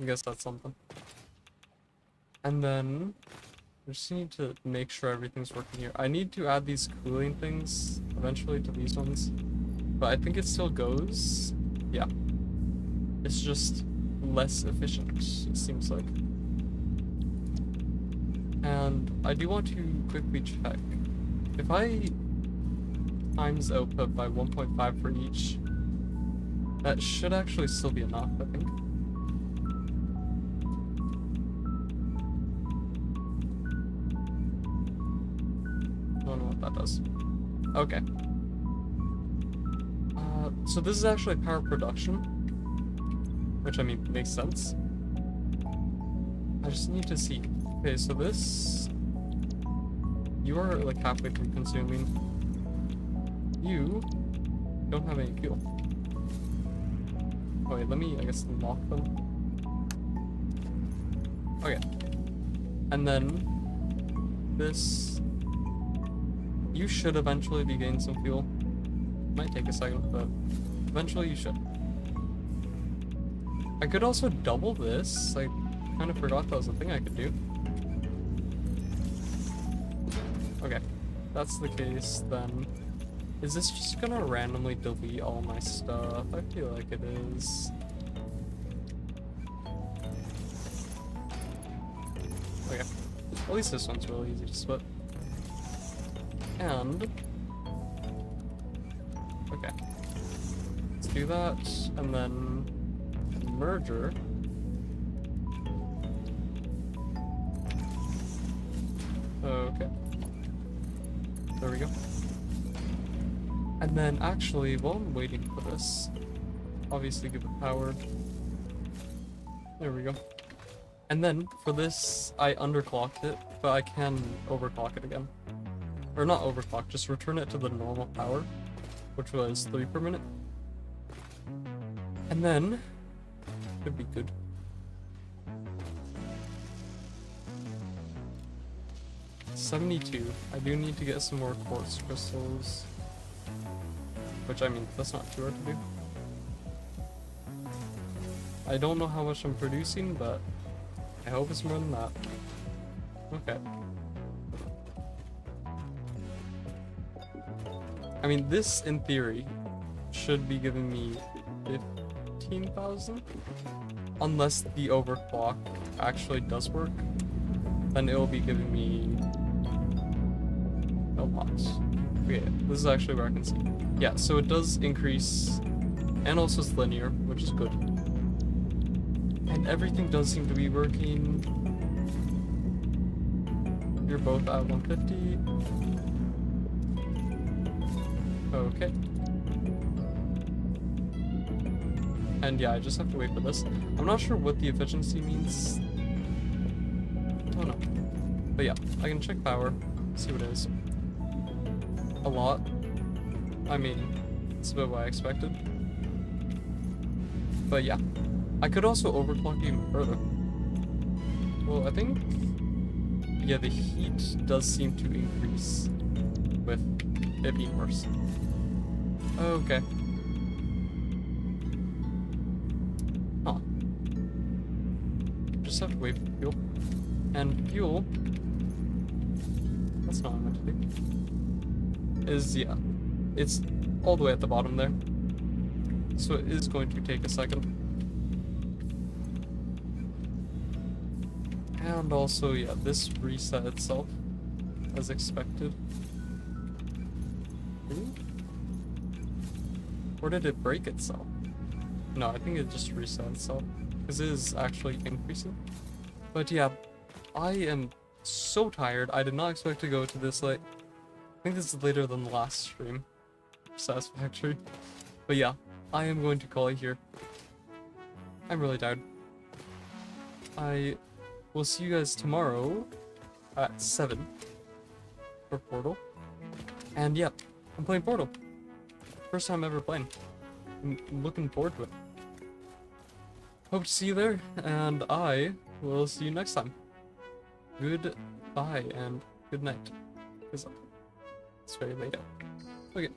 I guess that's something. And then I just need to make sure everything's working here. I need to add these cooling things eventually to these ones, but I think it still goes. Yeah, it's just less efficient, it seems like. And I do want to quickly check if I times output by 1.5 for each. That should actually still be enough, I think. I don't know what that does. Okay. So this is actually power production, which I mean makes sense. I just need to see. Okay, so this You are like halfway through consuming. You don't have any fuel. Oh, wait, let me, I guess, lock them. Okay. And then this, you should eventually be getting some fuel. Might take a second, but eventually you should. I could also double this. I kind of forgot that was a thing I could do. Okay, that's the case then. Is this just gonna randomly delete all my stuff? I feel like it is. Okay, at least this one's really easy to split. And okay, let's do that, and then merger. Okay, there we go. And then actually, while I'm waiting for this, obviously give it power. There we go. And then for this, I underclocked it, but I can overclock it again. Or not overclock, just return it to the normal power, which was 3 per minute. And then, should be good. $72. I do need to get some more quartz crystals. Which, I mean, that's not too hard to do. I don't know how much I'm producing, but I hope it's more than that. Okay. I mean, this, in theory, should be giving me 15,000? Unless the overclock actually does work, then it will be giving me a lot. Okay, this is actually where I can see. Yeah, so it does increase, and also it's linear, which is good. And everything does seem to be working. You're both at 150. Okay. And yeah, I just have to wait for this. I'm not sure what the efficiency means. Oh no. But yeah, I can check power, see what it is. A lot. I mean, it's about what I expected. But yeah, I could also overclock even further. Well, I think, yeah, the heat does seem to increase with it being worse. Okay. Huh. Just have to wait for fuel. And fuel, that's not what I meant to do, is, yeah, it's all the way at the bottom there. So it is going to take a second. And also, yeah, this reset itself, as expected. Ooh. Or did it break itself? No, I think it just reset itself, because it is actually increasing. But yeah, I am so tired. I did not expect to go to this late. I think this is later than the last stream. Satisfactory. But yeah, I am going to call it here. I'm really tired. I will see you guys tomorrow at 7 for Portal. And yeah, I'm playing Portal. First time ever playing. I'm looking forward to it. Hope to see you there, and I will see you next time. Goodbye and good night. Because it's very late out. Okay.